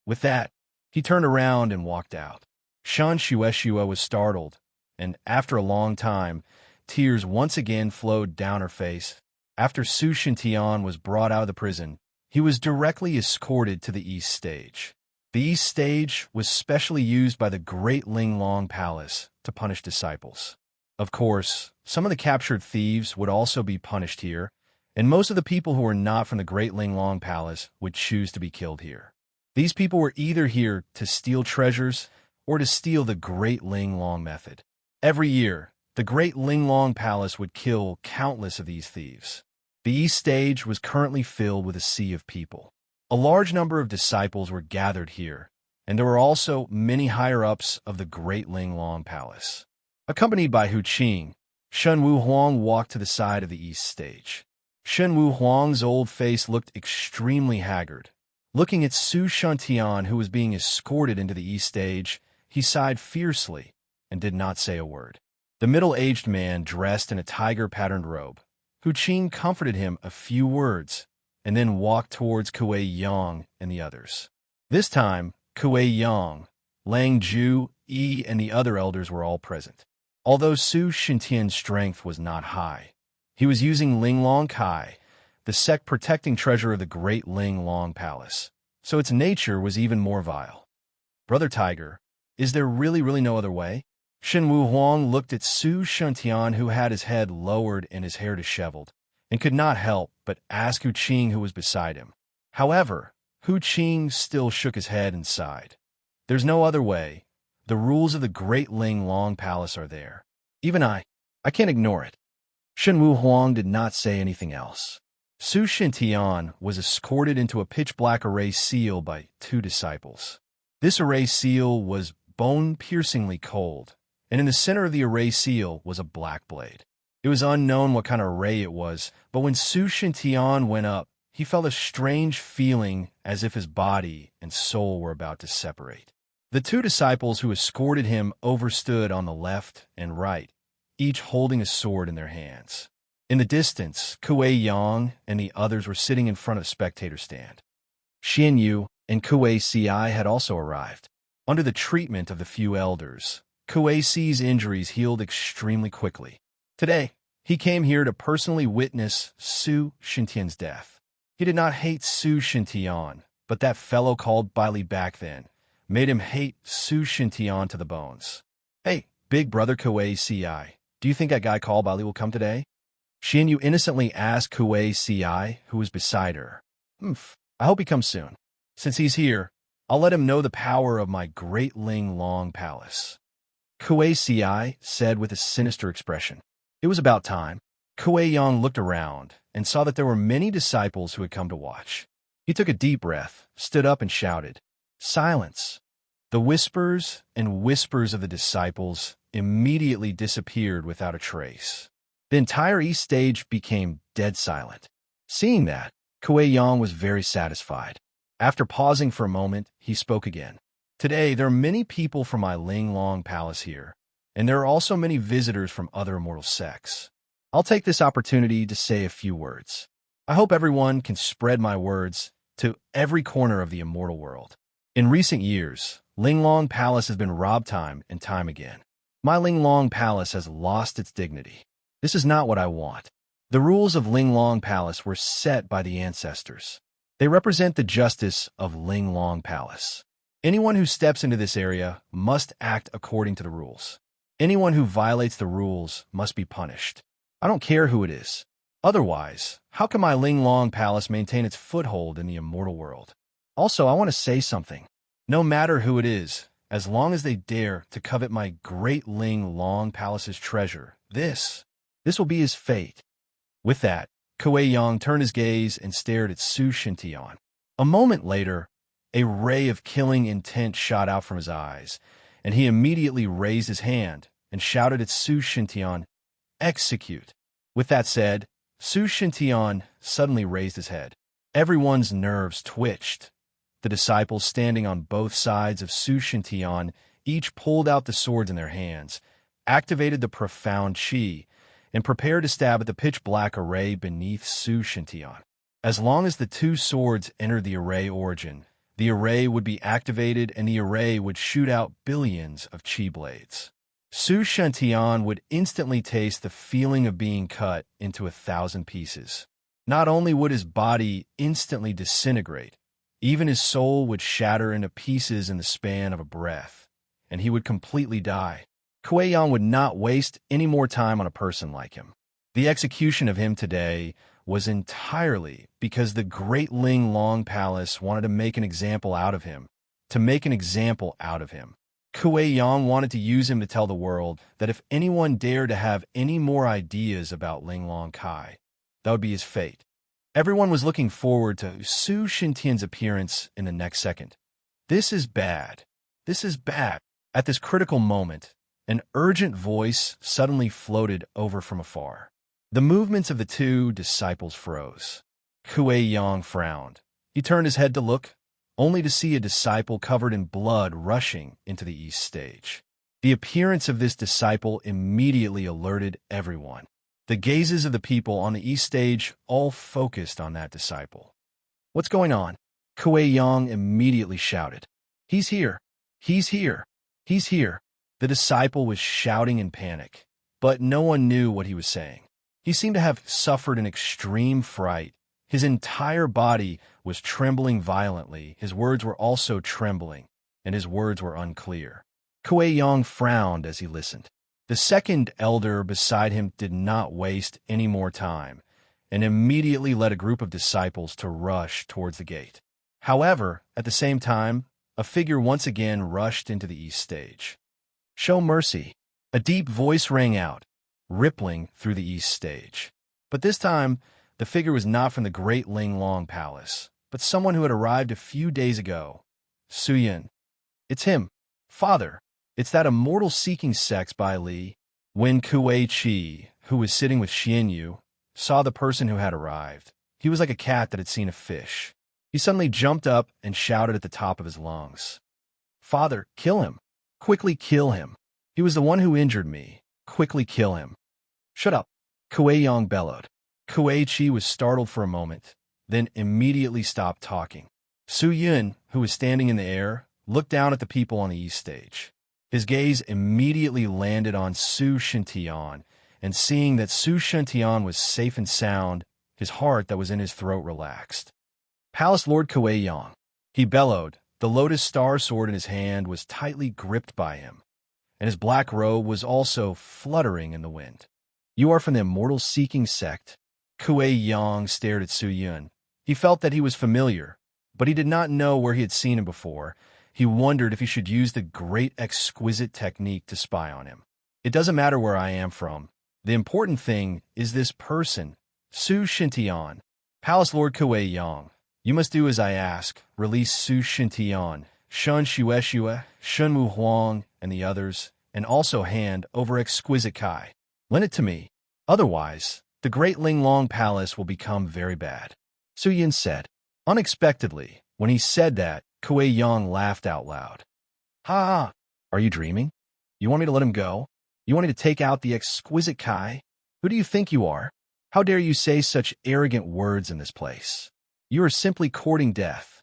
With that, He turned around and walked out. Shan Shueshua was startled, and after a long time, tears once again flowed down her face. After Su Shintian was brought out of the prison, he was directly escorted to the East Stage. The East Stage was specially used by the Great Linglong Palace to punish disciples. Of course, some of the captured thieves would also be punished here, and most of the people who were not from the Great Linglong Palace would choose to be killed here. These people were either here to steal treasures or to steal the Great Linglong method. Every year, the Great Linglong Palace would kill countless of these thieves. The East Stage was currently filled with a sea of people. A large number of disciples were gathered here, and there were also many higher-ups of the Great Linglong Palace. Accompanied by Hu Qing, Shen Wu Huang walked to the side of the East Stage. Shen Wu Huang's old face looked extremely haggard. Looking at Su Shantian, who was being escorted into the East Stage, he sighed fiercely and did not say a word. The middle-aged man dressed in a tiger-patterned robe. Hu Qing comforted him a few words and then walked towards Kuei Yang and the others. This time, Kuei Yang, Lang Ju, Yi, and the other elders were all present. Although Su Shintian's strength was not high, he was using Linglong Kai, the sect-protecting treasure of the Great Linglong Palace, so its nature was even more vile. Brother Tiger, is there really no other way? Shen Wu Huang looked at Su Shintian, who had his head lowered and his hair disheveled, and could not help but ask Hu Qing, who was beside him. However, Hu Qing still shook his head and sighed. There's no other way. The rules of the Great Linglong Palace are there. Even I can't ignore it. Shen Wu Huang did not say anything else. Su Shintian was escorted into a pitch-black array seal by 2 disciples. This array seal was bone-piercingly cold, and in the center of the array seal was a black blade. It was unknown what kind of array it was, but when Su Shintian went up, he felt a strange feeling as if his body and soul were about to separate. The 2 disciples who escorted him overstood on the left and right, each holding a sword in their hands. In the distance, Kuei Yang and the others were sitting in front of the spectator stand. Xian Yu and Kuei Si had also arrived. Under the treatment of the few elders, Kuei Si's injuries healed extremely quickly. Today, he came here to personally witness Su Shintian's death. He did not hate Su Shintian, but that fellow called Baili back then made him hate Su Shintian to the bones. Hey, big brother Kuei Si, do you think that guy called Baili will come today? Xian Yu innocently asked Kuei Si, who was beside her. I hope he comes soon. Since he's here, I'll let him know the power of my Great Linglong Palace. Kuei Si said with a sinister expression. It was about time. Kuei Yang looked around and saw that there were many disciples who had come to watch. He took a deep breath, stood up, and shouted, "Silence!" The whispers and whispers of the disciples immediately disappeared without a trace. The entire East Stage became dead silent. Seeing that, Kuei Yang was very satisfied. After pausing for a moment, he spoke again. Today, there are many people from my Linglong Palace here, and there are also many visitors from other immortal sects. I'll take this opportunity to say a few words. I hope everyone can spread my words to every corner of the immortal world. In recent years, Linglong Palace has been robbed time and time again. My Linglong Palace has lost its dignity. This is not what I want. The rules of Linglong Palace were set by the ancestors. They represent the justice of Linglong Palace. Anyone who steps into this area must act according to the rules. Anyone who violates the rules must be punished. I don't care who it is. Otherwise, how can my Linglong Palace maintain its foothold in the immortal world? Also, I want to say something. No matter who it is, as long as they dare to covet my Great Linglong Palace's treasure, this will be his fate. With that, Kuei Yang turned his gaze and stared at Su Shintian. A moment later, a ray of killing intent shot out from his eyes, and he immediately raised his hand and shouted at Su Shintian, "Execute!" With that said, Su Shintian suddenly raised his head. Everyone's nerves twitched. The disciples standing on both sides of Su Shintian each pulled out the swords in their hands, activated the profound qi, and prepared to stab at the pitch-black array beneath Su Shintian. As long as the 2 swords entered the array origin, The array would be activated and the array would shoot out billions of chi blades. Su Shantian would instantly taste the feeling of being cut into 1,000 pieces. Not only would his body instantly disintegrate, even his soul would shatter into pieces in the span of a breath, and he would completely die. Kuei Yang would not waste any more time on a person like him. The execution of him today was entirely because the Great Ling Long Palace wanted to make an example out of him. Kuei Yang wanted to use him to tell the world that if anyone dared to have any more ideas about Ling Long Kai, that would be his fate. Everyone was looking forward to Su Shintian's appearance in the next second. This is bad. This is bad. At this critical moment, an urgent voice suddenly floated over from afar. The movements of the two disciples froze. Kuei Yang frowned. He turned his head to look, only to see a disciple covered in blood rushing into the east stage. The appearance of this disciple immediately alerted everyone. The gazes of the people on the east stage all focused on that disciple. "What's going on?" Kuei Yang immediately shouted. "He's here! He's here! He's here!" The disciple was shouting in panic, but no one knew what he was saying. He seemed to have suffered an extreme fright. His entire body was trembling violently. His words were also trembling, and his words were unclear. Kuei Yang frowned as he listened. The second elder beside him did not waste any more time, and immediately led a group of disciples to rush towards the gate. However, at the same time, a figure once again rushed into the east stage. "Show mercy!" A deep voice rang out, rippling through the east stage. But this time, the figure was not from the Great Ling Long Palace, but someone who had arrived a few days ago. Su Yin. "It's him, Father. It's that immortal seeking sex by Li." When Kuei Chi, who was sitting with Xian Yu, saw the person who had arrived, he was like a cat that had seen a fish. He suddenly jumped up and shouted at the top of his lungs, "Father, kill him! Quickly kill him! He was the one who injured me. Quickly kill him!" "Shut up!" Kuei Yang bellowed. Kuei Chi was startled for a moment, then immediately stopped talking. Su Yun, who was standing in the air, looked down at the people on the east stage. His gaze immediately landed on Su Shintian, and seeing that Su Shintian was safe and sound, his heart that was in his throat relaxed. "Palace Lord Kuei Yang," he bellowed. The lotus star sword in his hand was tightly gripped by him, and his black robe was also fluttering in the wind. "You are from the immortal seeking sect." Kuei Yang stared at Su Yun. He felt that he was familiar, but he did not know where he had seen him before. He wondered if he should use the great exquisite technique to spy on him. "It doesn't matter where I am from. The important thing is this person, Su Shintian." "Palace Lord Kuei Yang, you must do as I ask. Release Su Shintian, Shun Shueshue, Shun Mu Huang, and the others, and also hand over exquisite Kai. Lend it to me. Otherwise, the Great Ling Long Palace will become very bad," Su Yin said. Unexpectedly, when he said that, Kuei Yang laughed out loud. "Ha ha! Are you dreaming? You want me to let him go? You want me to take out the exquisite Kai? Who do you think you are? How dare you say such arrogant words in this place? You are simply courting death.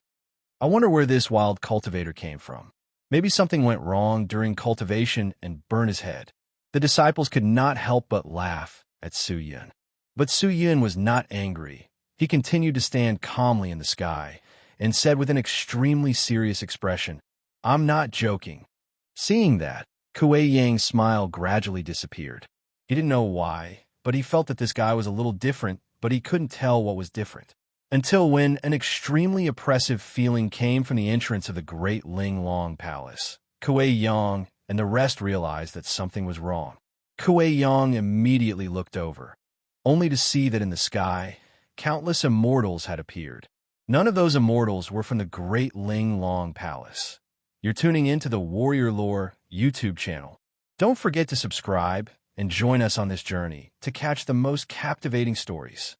I wonder where this wild cultivator came from. Maybe something went wrong during cultivation and burned his head." The disciples could not help but laugh at Su Yin. But Su Yin was not angry. He continued to stand calmly in the sky and said with an extremely serious expression, "I'm not joking." Seeing that, Kuei Yang's smile gradually disappeared. He didn't know why, but he felt that this guy was a little different, but he couldn't tell what was different. Until when an extremely oppressive feeling came from the entrance of the Great Ling Long Palace. Kuei Yang and the rest realized that something was wrong. Kuei Yang immediately looked over, only to see that in the sky, countless immortals had appeared. None of those immortals were from the Great Ling Long Palace. You're tuning into the Warrior Lore YouTube channel. Don't forget to subscribe and join us on this journey to catch the most captivating stories.